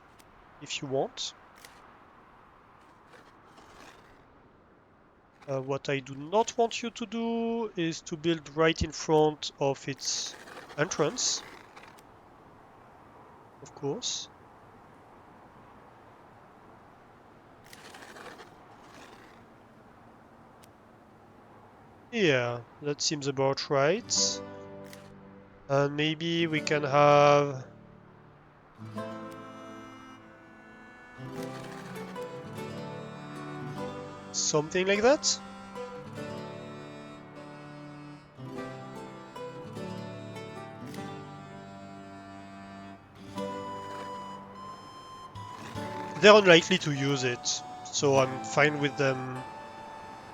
if you want. What I do not want you to do is to build right in front of its entrance, of course. Yeah, that seems about right. And maybe we can have something like that. They're unlikely to use it, so I'm fine with them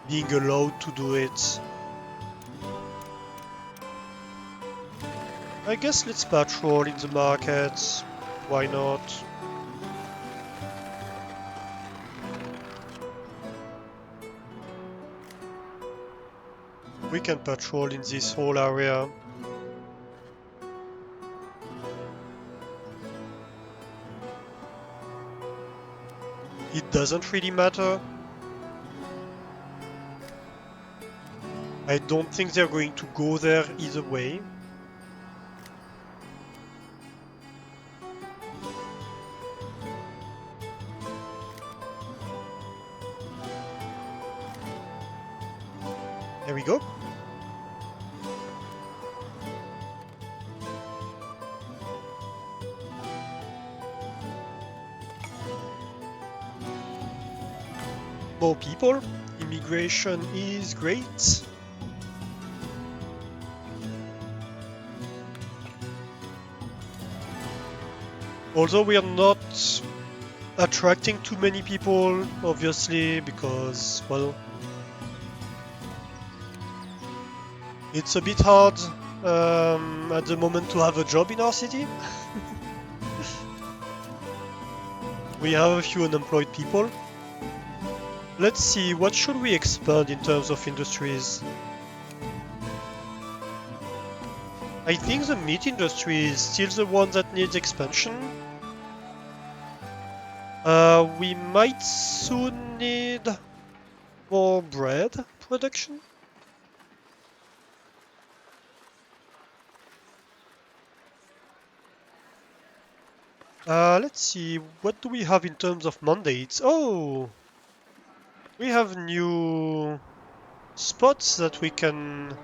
being allowed to do it. I guess let's patrol in the market. Why not? We can patrol in this whole area. It doesn't really matter. I don't think they're going to go there either way. There we go. More people. Immigration is great. Although we are not attracting too many people, obviously, because, well, it's a bit hard at the moment to have a job in our city. We have a few unemployed people. Let's see, what should we expand in terms of industries? I think the meat industry is still the one that needs expansion. We might soon need more bread production. Let's see, what do we have in terms of mandates? Oh! We have new spots that we can...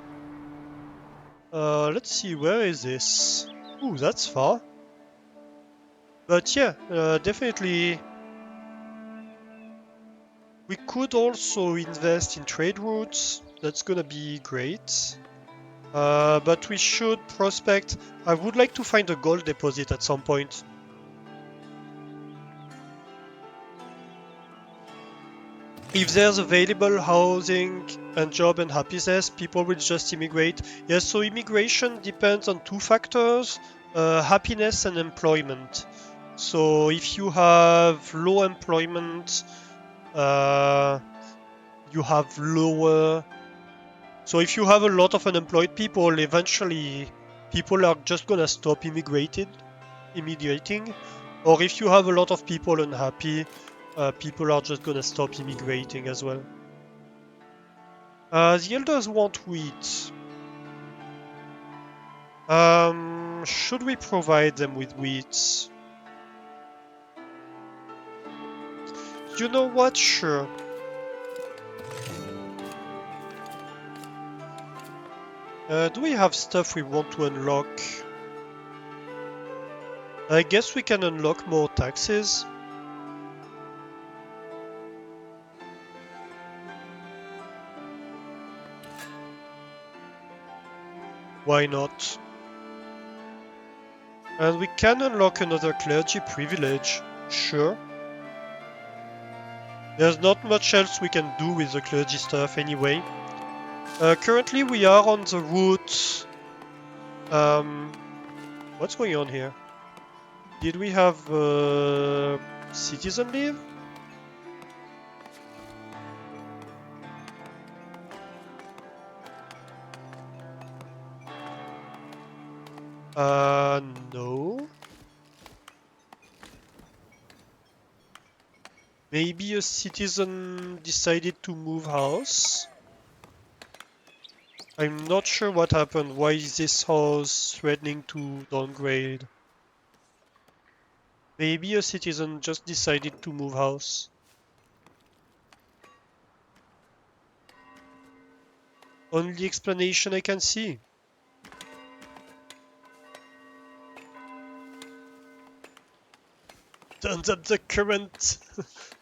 let's see, where is this? Ooh, that's far. But yeah, definitely we could also invest in trade routes. That's gonna be great. But we should prospect. I would like to find a gold deposit at some point. If there's available housing and job and happiness, people will just immigrate. Yes, so immigration depends on two factors, happiness and employment. So if you have low employment, you have lower... So if you have a lot of unemployed people, eventually people are just gonna stop immigrating. immigrating, or if you have a lot of people unhappy, people are just gonna stop immigrating as well. The elders want wheat. Should we provide them with wheat? You know what? Sure. Do we have stuff we want to unlock? I guess we can unlock more taxes. Why not? And we can unlock another clergy privilege. Sure. There's not much else we can do with the clergy stuff anyway. Currently we are on the route... what's going on here? Did we have citizen leave? No. Maybe a citizen decided to move house? I'm not sure what happened. Why is this house threatening to downgrade? Maybe a citizen just decided to move house. Only explanation I can see. Turns up the current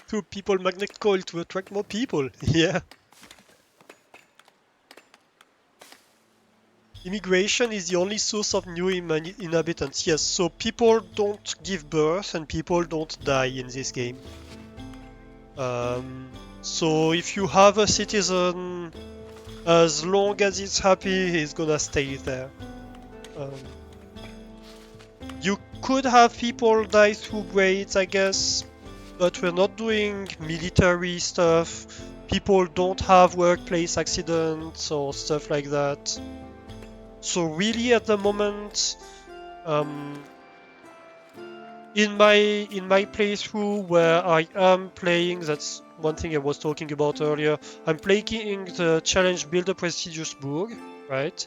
to people magnet coil to attract more people. Yeah. Immigration is the only source of new inhabitants. Yes, so people don't give birth and people don't die in this game. So if you have a citizen, as long as he's happy, he's gonna stay there. You could have people die through raids, I guess, but we're not doing military stuff. People don't have workplace accidents or stuff like that. So really at the moment, in my playthrough where I am playing, that's one thing I was talking about earlier, I'm playing the challenge Build a Prestigious Burg, right?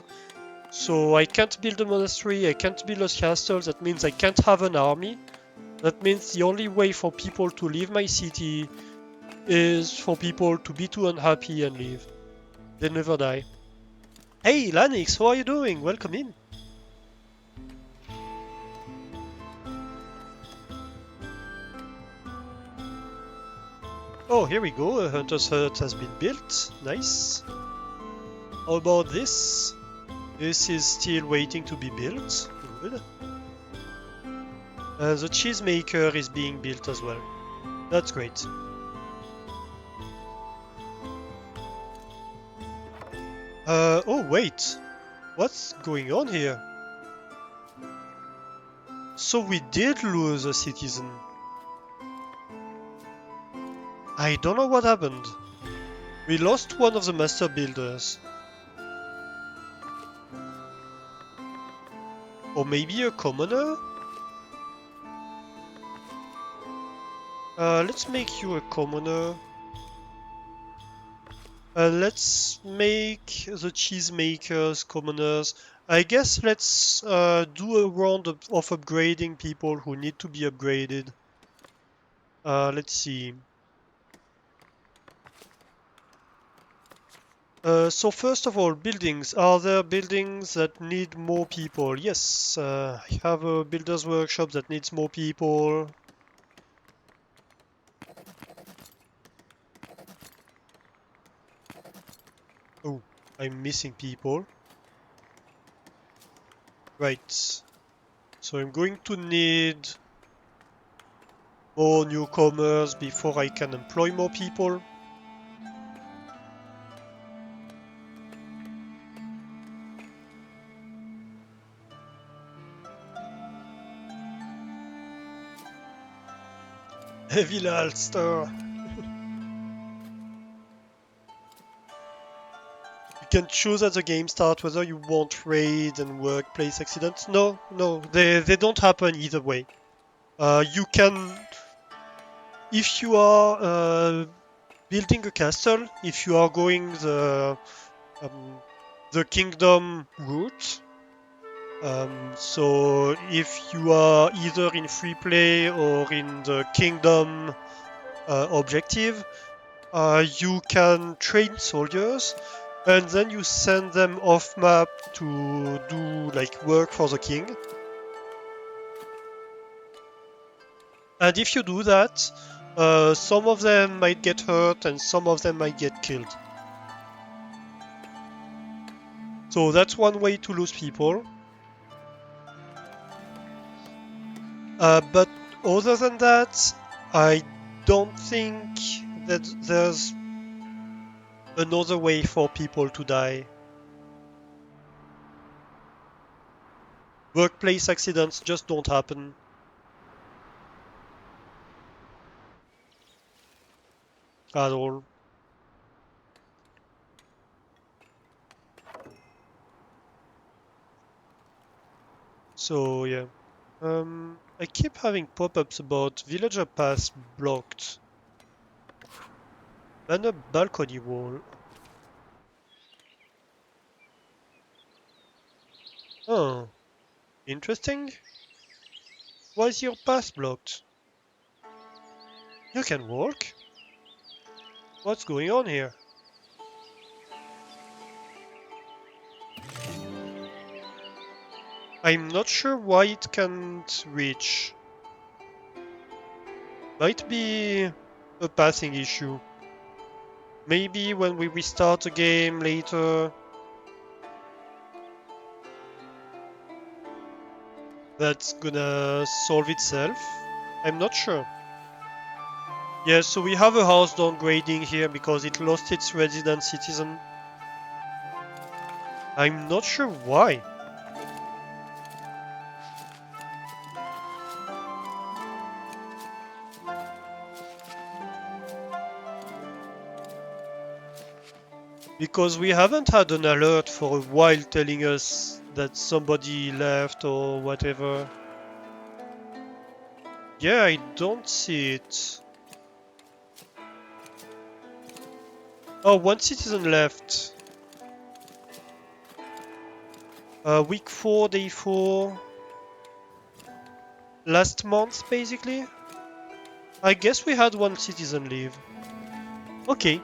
So I can't build a monastery, I can't build a castle, that means I can't have an army. That means the only way for people to leave my city is for people to be too unhappy and leave. They never die. Hey Lanix, how are you doing? Welcome in. Oh, here we go, a hunter's hut has been built. Nice. How about this? This is still waiting to be built. Good. The cheesemaker is being built as well. That's great. Oh wait. What's going on here? So we did lose a citizen. I don't know what happened. We lost one of the master builders. Or maybe a commoner? Let's make you a commoner. Let's make the cheesemakers commoners. I guess let's do a round of upgrading people who need to be upgraded. Let's see. So first of all, buildings. Are there buildings that need more people? Yes, I have a builder's workshop that needs more people. Oh, I'm missing people. Right. So I'm going to need more newcomers before I can employ more people. Heavy Alster. We can choose at the game start whether you want raid and workplace accidents. No, they don't happen either way. You can, if you are building a castle, if you are going the kingdom route. So if you are either in free play or in the kingdom objective, you can train soldiers and then you send them off map to do like work for the king. And if you do that, some of them might get hurt and some of them might get killed. So that's one way to lose people. But other than that, I don't think that there's another way for people to die. Workplace accidents just don't happen. At all. So yeah. I keep having pop-ups about villager pass blocked. And a balcony wall. Oh. Interesting. Why is your pass blocked? You can walk? What's going on here? I'm not sure why it can't reach. Might be a passing issue. Maybe when we restart the game later, that's gonna solve itself. I'm not sure. Yeah, so we have a house downgrading here because it lost its resident citizen. I'm not sure why. Because we haven't had an alert for a while telling us that somebody left or whatever. Yeah, I don't see it. Oh, one citizen left. Week 4, day 4. Last month, basically. I guess we had one citizen leave. Okay.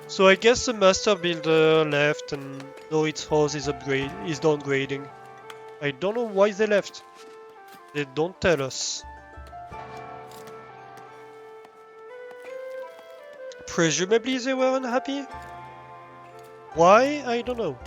So I guess the master builder left and though its house is downgrading. I don't know why they left. They don't tell us. Presumably they were unhappy? Why? I don't know.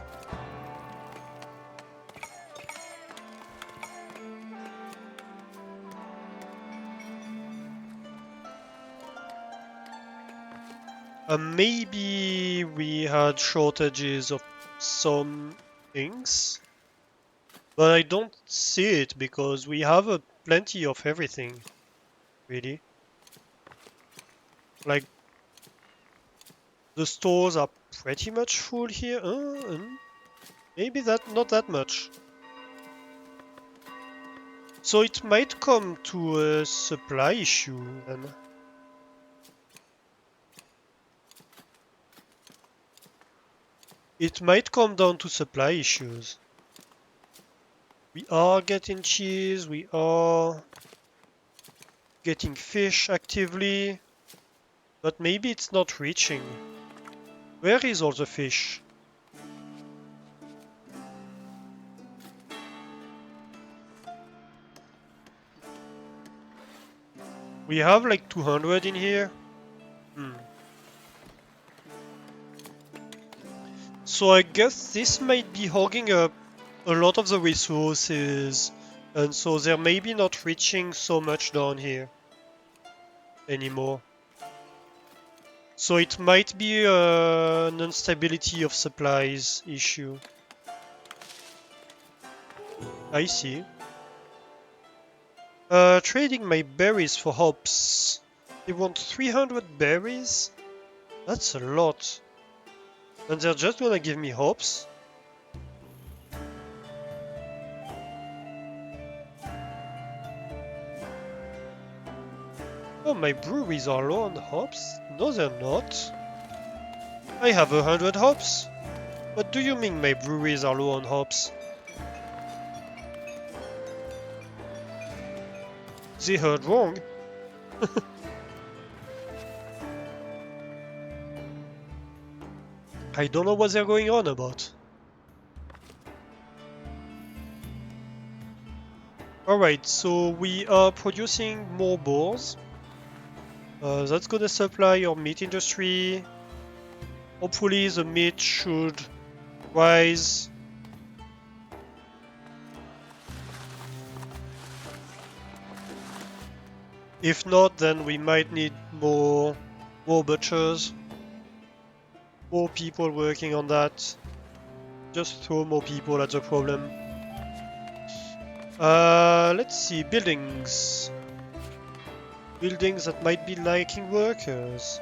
Maybe we had shortages of some things, but I don't see it because we have plenty of everything, really. Like, the stores are pretty much full here. Maybe not that much. So it might come to a supply issue then. It might come down to supply issues. We are getting cheese, we are getting fish actively, but maybe it's not reaching. Where is all the fish? We have like 200 in here. So I guess this might be hogging up a lot of the resources, and so they're maybe not reaching so much down here anymore. So it might be an instability of supplies issue. I see. Trading my berries for hops. They want 300 berries? That's a lot. And they're just gonna give me hops. Oh, my breweries are low on hops? No, they're not. I have 100 hops. What do you mean my breweries are low on hops? They heard wrong. I don't know what they're going on about. Alright, so we are producing more boars. That's gonna supply our meat industry. Hopefully the meat should rise. If not, then we might need more butchers. More people working on that. Just throw more people at the problem. Let's see, buildings. Buildings that might be lacking workers.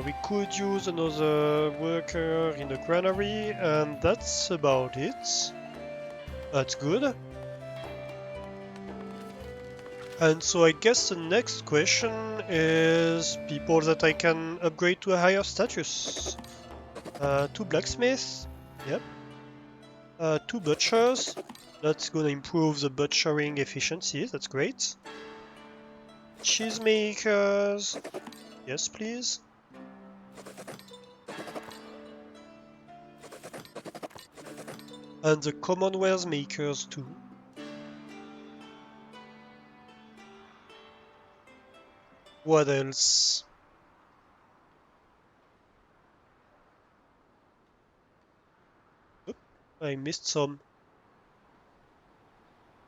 We could use another worker in the granary, and that's about it. That's good. And so I guess the next question is people that I can upgrade to a higher status. 2 blacksmiths, yep. 2 butchers, that's gonna improve the butchering efficiency, that's great. Cheesemakers, yes please. And the commonwealth makers too. What else? Oop, I missed some.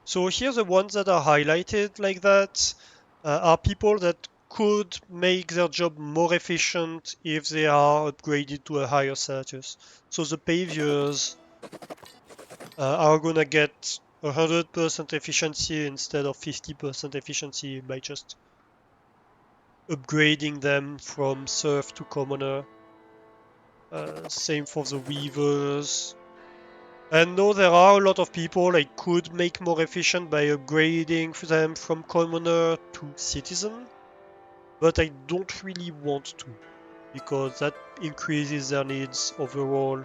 So here the ones that are highlighted like that are people that could make their job more efficient if they are upgraded to a higher status. So the paviors are gonna get 100% efficiency instead of 50% efficiency by just upgrading them from serf to commoner. Same for the weavers. And no, there are a lot of people I could make more efficient by upgrading them from commoner to citizen, but I don't really want to, because that increases their needs overall.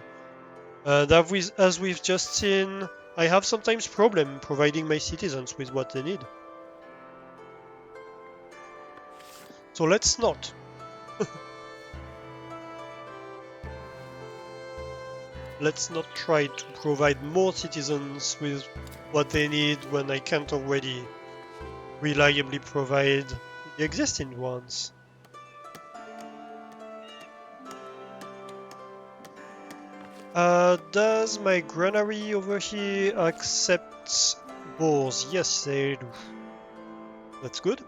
And as we've just seen, I have sometimes problem providing my citizens with what they need. So let's not. Let's not try to provide more citizens with what they need when I can't already reliably provide the existing ones. Does my granary over here accept boars? Yes, they do. That's good.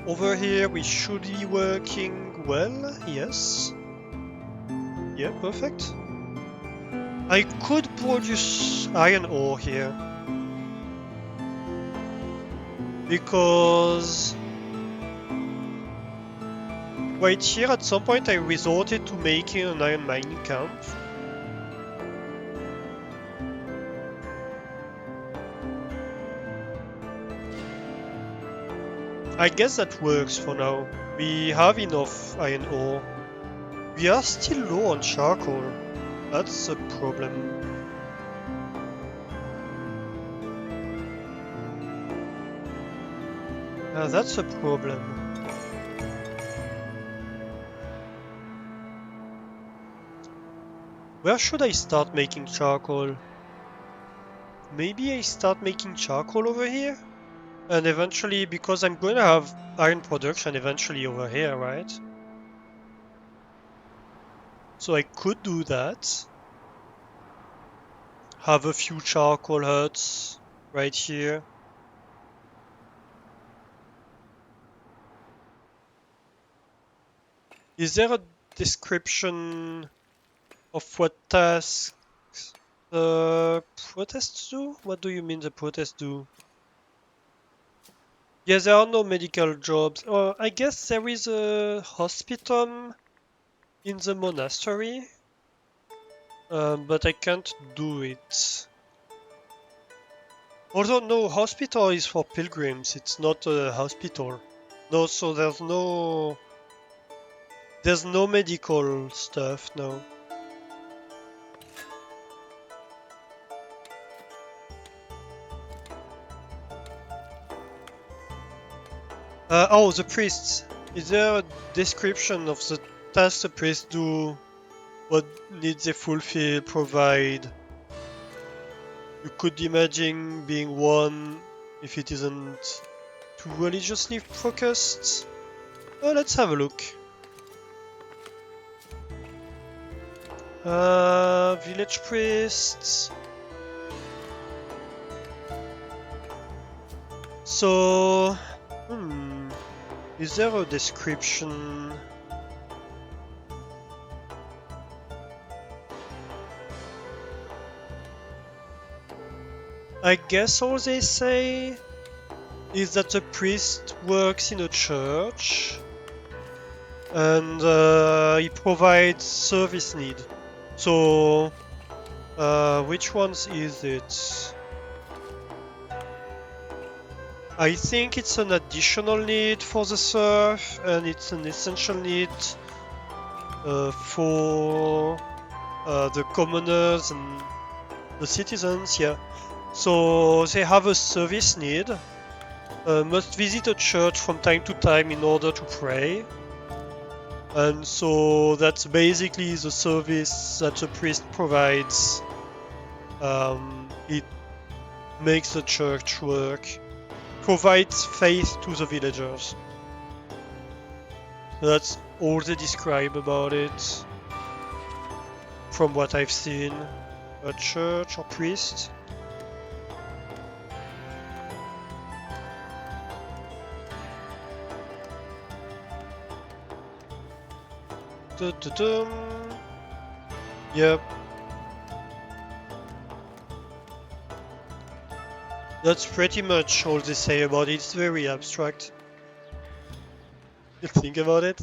Over here we should be working well, yes. Yeah, perfect. I could produce iron ore here. Because right here at some point I resorted to making an iron mining camp. I guess that works for now. We have enough iron ore. We are still low on charcoal. That's a problem. That's a problem. Where should I start making charcoal? Maybe I start making charcoal over here? And eventually, because I'm going to have iron production eventually over here, right? So I could do that. Have a few charcoal huts right here. Is there a description of what tasks the protests do? What do you mean the protests do? Yes, there are no medical jobs. I guess there is a hospital in the monastery, but I can't do it. Although no, hospital is for pilgrims. It's not a hospital. No, so there's no medical stuff. No. Oh, the priests. Is there a description of the tasks the priests do? What needs they fulfill, provide? You could imagine being one if it isn't too religiously focused. Let's have a look. Village priests. So, is there a description? I guess all they say is that the priest works in a church and he provides service need. So, which ones is it? I think it's an additional need for the serf and it's an essential need for the commoners and the citizens, yeah. So they have a service need, must visit a church from time to time in order to pray. And so that's basically the service that the priest provides. It makes the church work, provides faith to the villagers. That's all they describe about it, from what I've seen. A church or priest. Dun-dun-dun. Yep. That's pretty much all they say about it. It's very abstract. You think about it?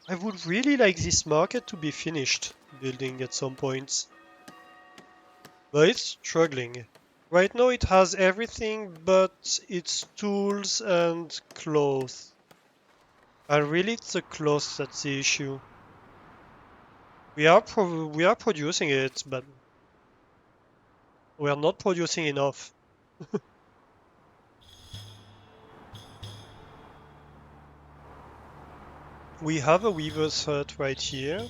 I would really like this market to be finished building at some point. But it's struggling. Right now it has everything but its tools and clothes. And really it's the clothes that's the issue. We are producing it, but we are not producing enough. We have a weaver's hut right here.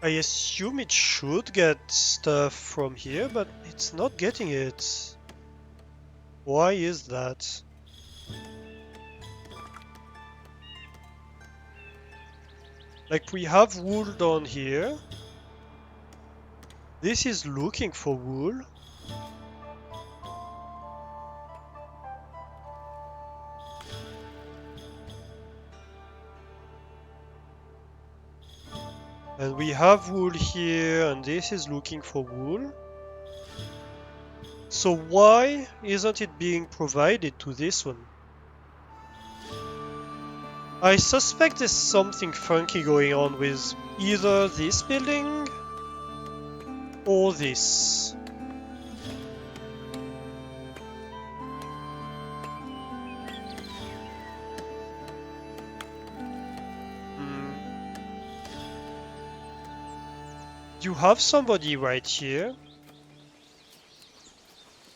I assume it should get stuff from here, but it's not getting it. Why is that? Like, we have wool down here. This is looking for wool. And we have wool here, and this is looking for wool. So why isn't it being provided to this one? I suspect there's something funky going on with either this building or this. You have somebody right here.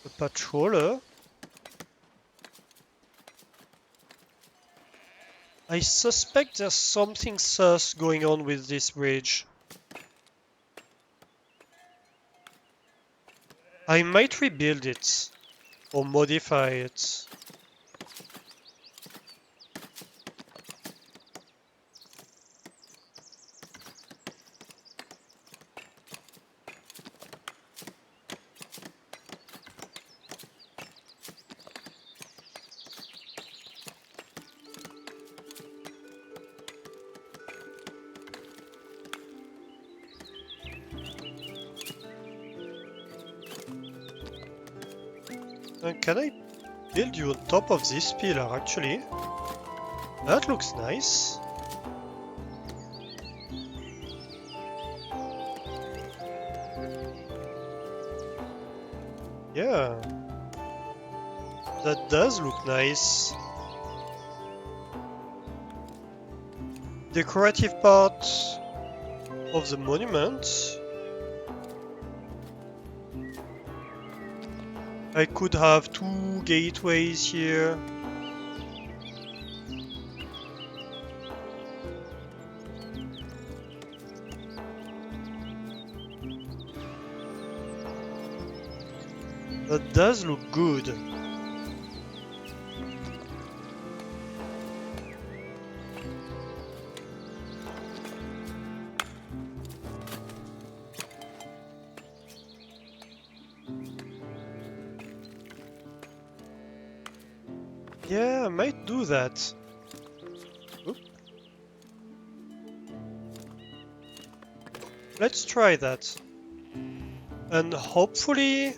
A patroller. I suspect there's something sus going on with this bridge. I might rebuild it or modify it. Can I build you on top of this pillar, actually? That looks nice. Yeah. That does look nice. Decorative part of the monument. I could have 2 gateways here. That does look good. Yeah, I might do that. Oop. Let's try that. And hopefully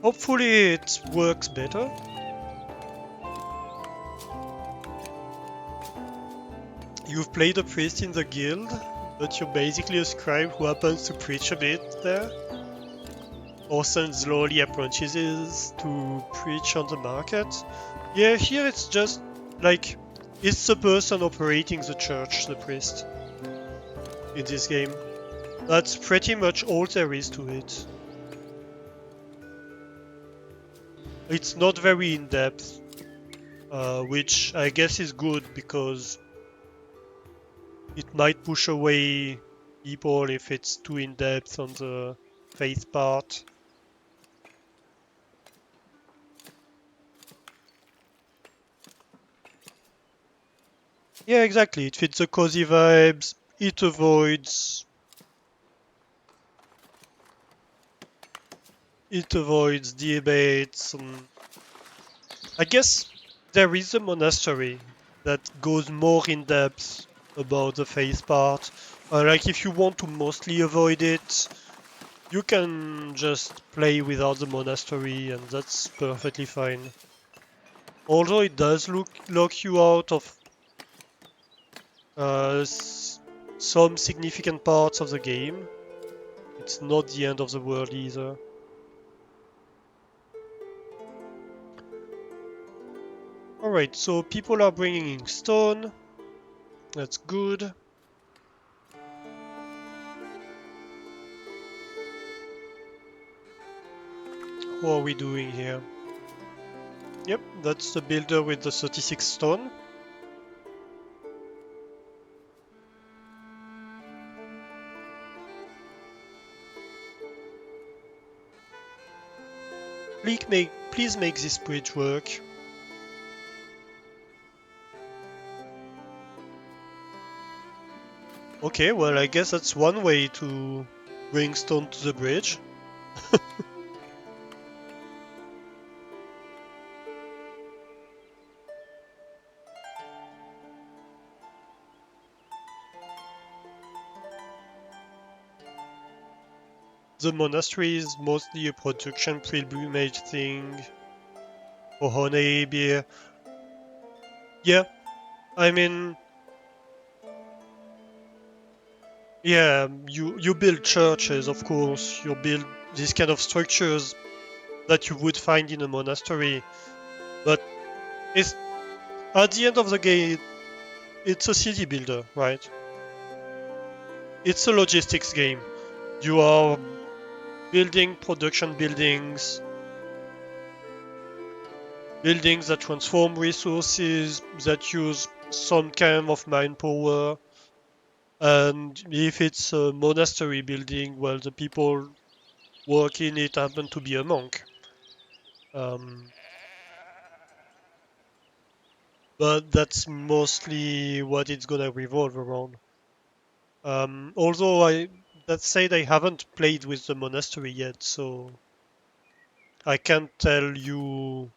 it works better. You've played a priest in the guild, but you're basically a scribe who happens to preach a bit there. Or sends lowly apprentices to preach on the market. Yeah, here it's just like it's the person operating the church, the priest, in this game. That's pretty much all there is to it. It's not very in-depth, which I guess is good because it might push away people if it's too in-depth on the faith part. Yeah, exactly. It fits the cozy vibes. It avoids debates. And I guess there is a monastery that goes more in depth about the faith part. Like if you want to mostly avoid it, you can just play without the monastery, and that's perfectly fine. Although it does lock you out of some significant parts of the game, it's not the end of the world either. Alright, so people are bringing in stone. That's good. What are we doing here? Yep, that's the builder with the 36 stone. Please make this bridge work. Okay, well I guess that's one way to bring stone to the bridge. The monastery is mostly a production pilgrimage thing. For honey, beer. Yeah, I mean... Yeah, you build churches, of course. You build these kind of structures that you would find in a monastery. But it's, at the end of the game, it's a city builder, right? It's a logistics game. You are building production buildings that transform resources, that use some kind of manpower. And if it's a monastery building, well, the people working it happen to be a monk. But that's mostly what it's gonna revolve around. Although that said, I haven't played with the monastery yet, so I can't tell you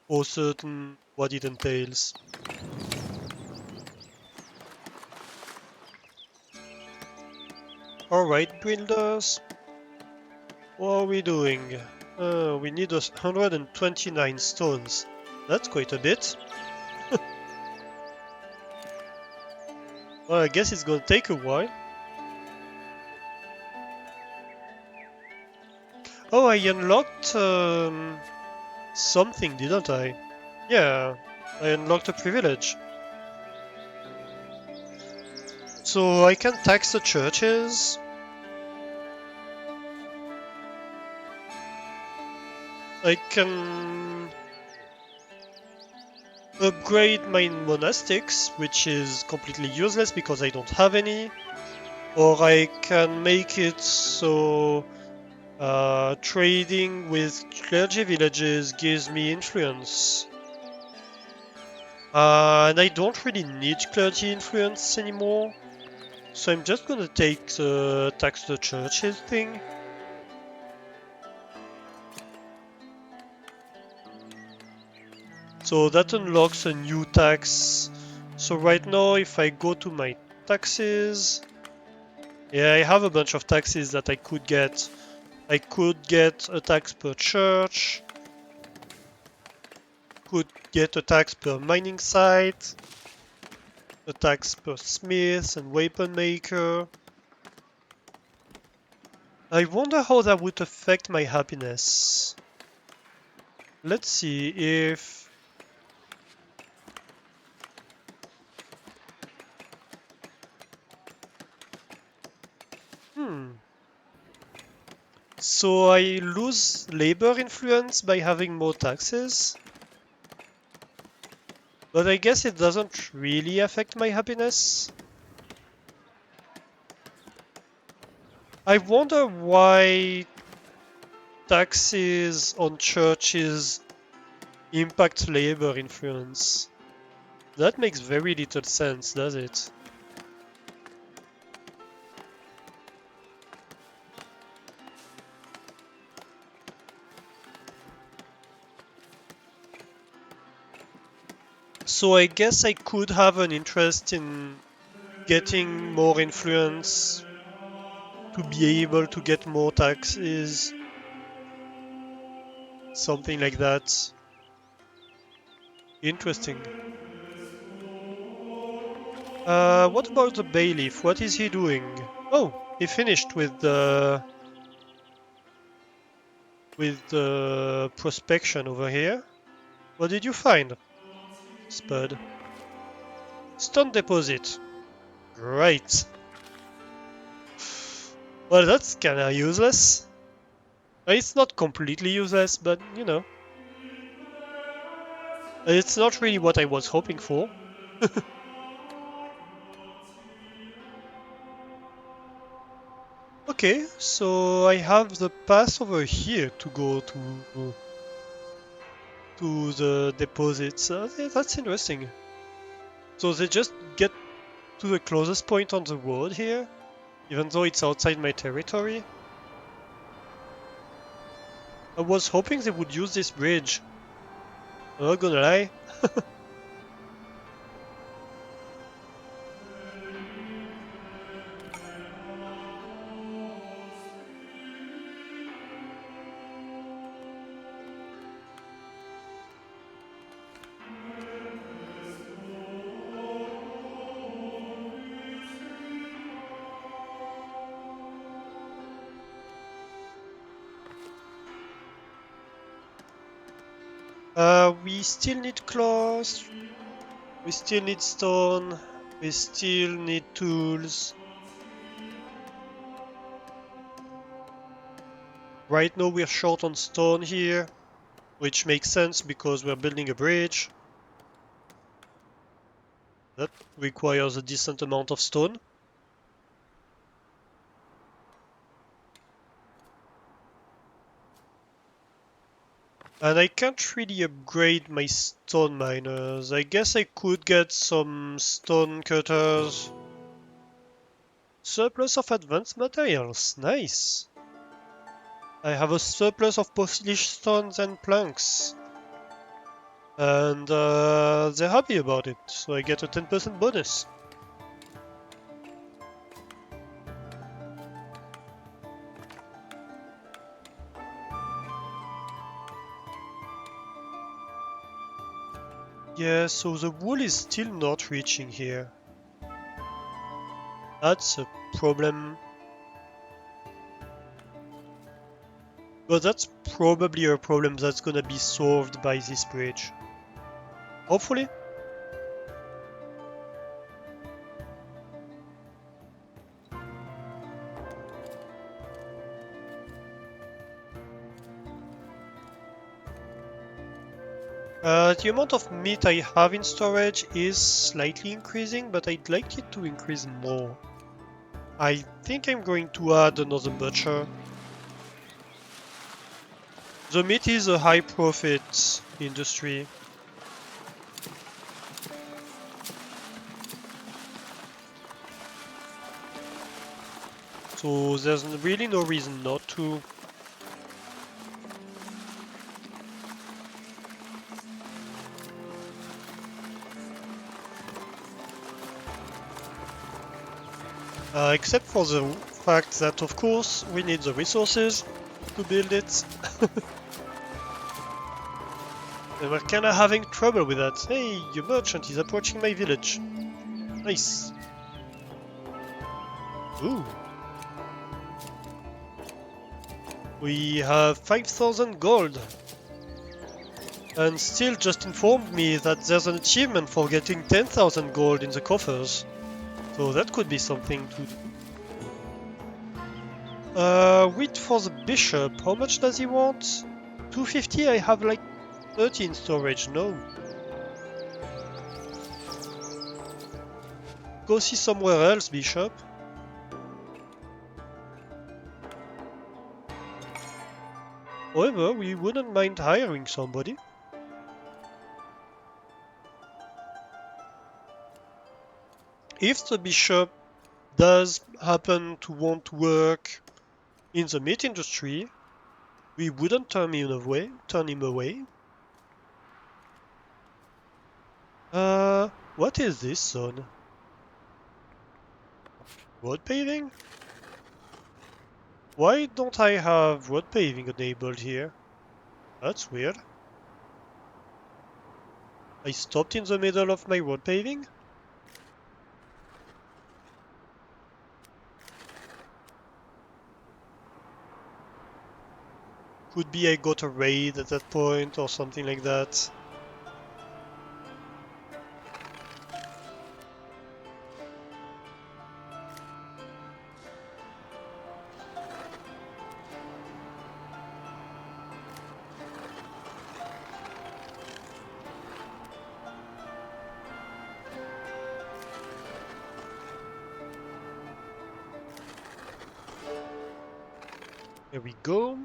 for certain what it entails. Alright, builders. What are we doing? We need 129 stones. That's quite a bit. Well, I guess it's gonna take a while. Oh, I unlocked something, didn't I? Yeah, I unlocked a privilege. So I can tax the churches. I can upgrade my monastics, which is completely useless because I don't have any. Or I can make it so trading with clergy villages gives me influence. And I don't really need clergy influence anymore. So I'm just gonna take the tax the churches thing. So that unlocks a new tax. So right now if I go to my taxes, yeah, I have a bunch of taxes that I could get. I could get a tax per church, could get a tax per mining site, a tax per smith and weapon maker. I wonder how that would affect my happiness. Let's see if... So I lose labor influence by having more taxes? But I guess it doesn't really affect my happiness. I wonder why taxes on churches impact labor influence. That makes very little sense, does it? So I guess I could have an interest in getting more influence to be able to get more taxes. Something like that. Interesting. What about the bailiff? What is he doing? Oh, he finished with the prospection over here. What did you find? Spud. Stone deposit. Right. Well, that's kinda useless. It's not completely useless, but you know. It's not really what I was hoping for. Okay, so I have the path over here to go to the deposits. That's interesting. So they just get to the closest point on the road here, even though it's outside my territory. I was hoping they would use this bridge. I'm not gonna lie. We still need cloth, we still need stone, we still need tools. Right now we're short on stone here, which makes sense because we're building a bridge. That requires a decent amount of stone. And I can't really upgrade my stone miners. I guess I could get some stone cutters. Surplus of advanced materials, nice. I have a surplus of polished stones and planks. And they're happy about it, so I get a 10% bonus. Yeah, so the wool is still not reaching here. That's a problem. But that's probably a problem that's gonna be solved by this bridge. Hopefully. The amount of meat I have in storage is slightly increasing, but I'd like it to increase more. I think I'm going to add another butcher. The meat is a high profit industry. So there's really no reason not to. Except for the fact that, of course, we need the resources to build it. And we're kinda having trouble with that. Hey, your merchant is approaching my village. Nice. Ooh. We have 5,000 gold. And still just informed me that there's an achievement for getting 10,000 gold in the coffers. So that could be something to do. Wheat for the bishop. How much does he want? 250? I have like 30 in storage. No. Go see somewhere else, bishop. However, we wouldn't mind hiring somebody. If the bishop does happen to want to work in the meat industry, we wouldn't turn him away. What is this zone? Road paving? Why don't I have road paving enabled here? That's weird. I stopped in the middle of my road paving? Could be I got a raid at that point or something like that. Here we go.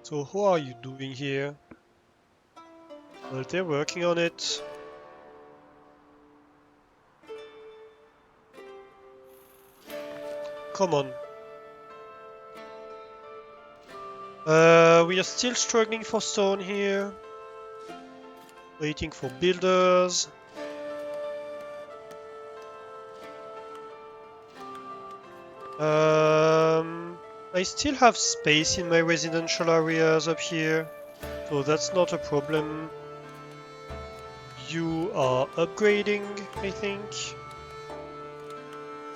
So how are you doing here? Well, they're working on it. Come on. We are still struggling for stone here. Waiting for builders. I still have space in my residential areas up here, so that's not a problem. You are upgrading, I think.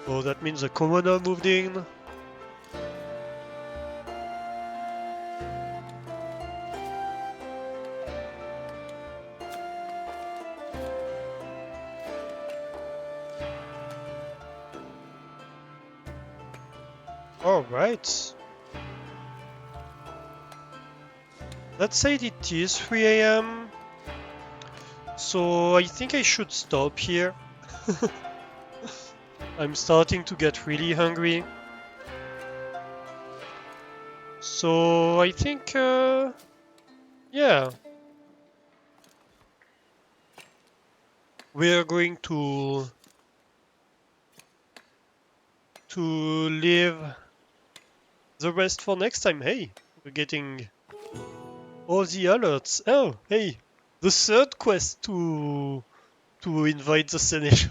Oh, that means the commoner moved in. Alright. Let's say it is 3 AM. So I think I should stop here. I'm starting to get really hungry. So I think, yeah. We're going to leave the rest for next time. Hey, we're getting all the alerts. Oh, hey, the third quest to to invite the Seneschal.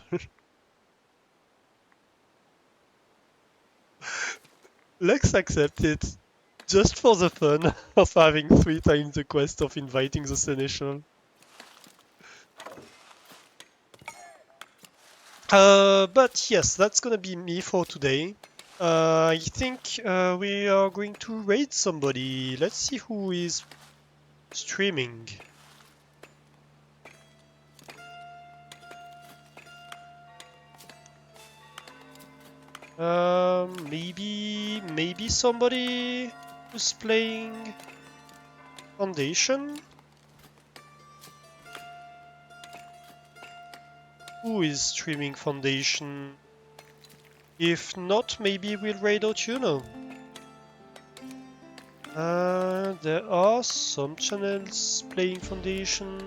Let's accept it. Just for the fun of having 3 times the quest of inviting the Seneschal. But yes, that's gonna be me for today. I think we are going to raid somebody. Let's see who is streaming. Maybe somebody who's playing Foundation? Who is streaming Foundation? If not, maybe we'll raid Otuno. There are some channels playing Foundation.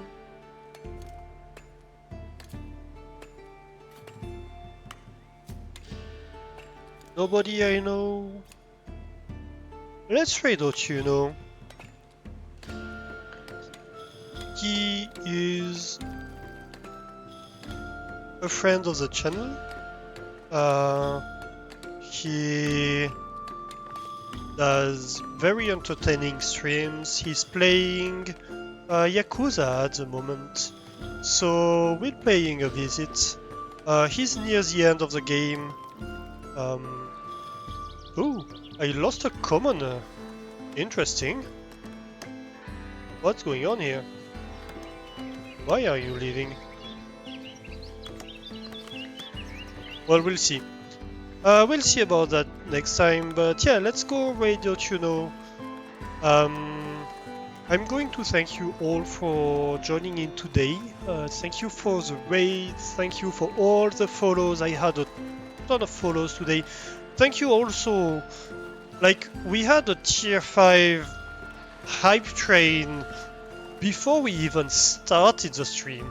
Nobody I know. Let's raid Otuno. He is a friend of the channel. He does very entertaining streams. He's playing Yakuza at the moment, so we're paying a visit. He's near the end of the game. Oh, I lost a commoner. Interesting. What's going on here? Why are you leaving? Well, we'll see. We'll see about that next time, but yeah, let's go raid Otuno. I'm going to thank you all for joining in today. Thank you for the raids, thank you for all the follows. I had a ton of follows today. Thank you also, like, we had a tier 5 hype train before we even started the stream.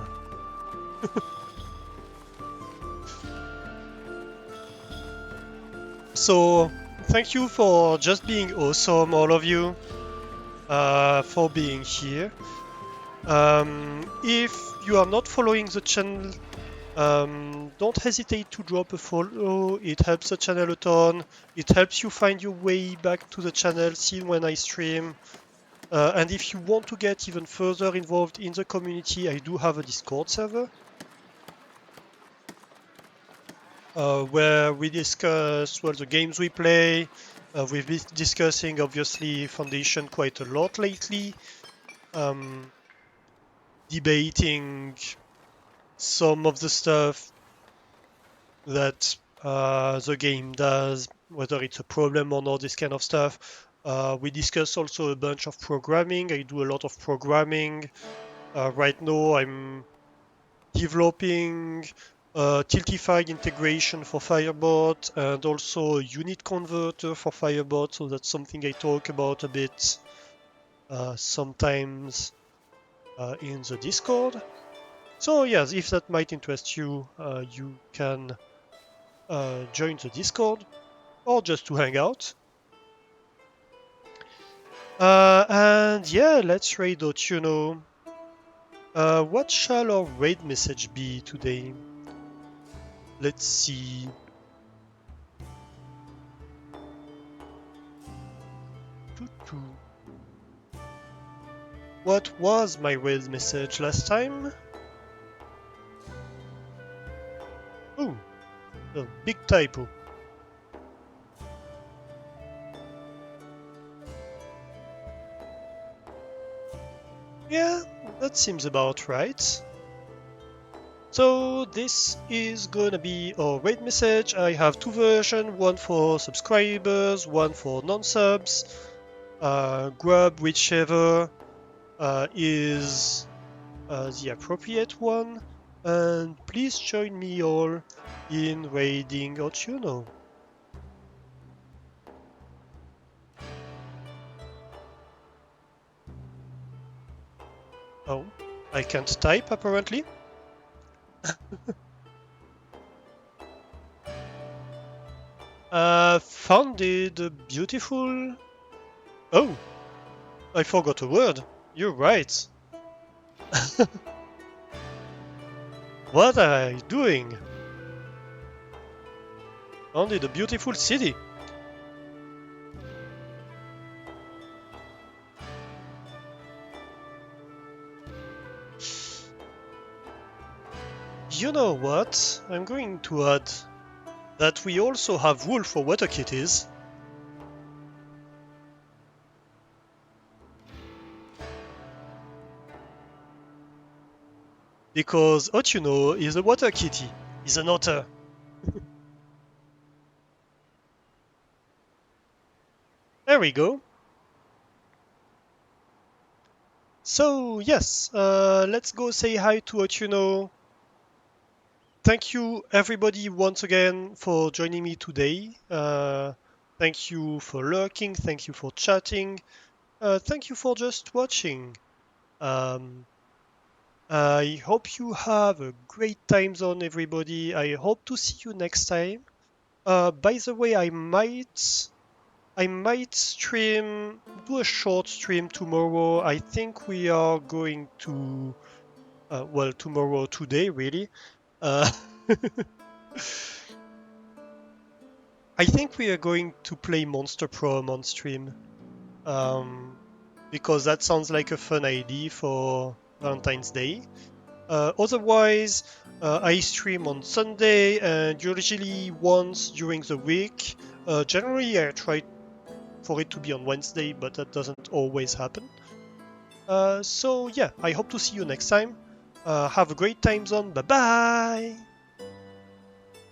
So, thank you for just being awesome, all of you, for being here. If you are not following the channel, don't hesitate to drop a follow. It helps the channel a ton. It helps you find your way back to the channel, see when I stream. And if you want to get even further involved in the community, I do have a Discord server. Where we discuss the games we play. We've been discussing, obviously, Foundation quite a lot lately. Debating some of the stuff that the game does, whether it's a problem or not, this kind of stuff. We discuss also a bunch of programming. I do a lot of programming. Right now I'm developing Tiltify integration for Firebot and also a unit converter for Firebot, so that's something I talk about a bit sometimes in the Discord. So yes, if that might interest you, you can join the Discord or just to hang out. And yeah, let's raid Otuno. What shall our raid message be today? Let's see. What was my raid message last time? Oh, a big typo. Yeah, that seems about right. So this is gonna be our raid message. I have 2 versions, one for subscribers, one for non-subs. Grab whichever is the appropriate one, and please join me all in raiding Otuno. Oh, I can't type apparently. Founded beautiful. Oh, I forgot a word. You're right. What are you doing? Only the beautiful city. You know what? I'm going to add that we also have wool for water kitties. Because Ochuno is a water kitty. He's an otter. There we go. So yes, let's go say hi to Ochuno. Thank you everybody once again for joining me today. Thank you for lurking, thank you for chatting, thank you for just watching. I hope you have a great time zone, everybody. I hope to see you next time. By the way, I might stream, do a short stream tomorrow. I think we are going to, well, tomorrow, today, really. Uh, I think we are going to play Monster Prom on stream. Because that sounds like a fun idea for Valentine's Day. Otherwise, I stream on Sunday and usually once during the week. Generally, I try for it to be on Wednesday, but that doesn't always happen. So yeah, I hope to see you next time. Have a great time zone. Bye bye!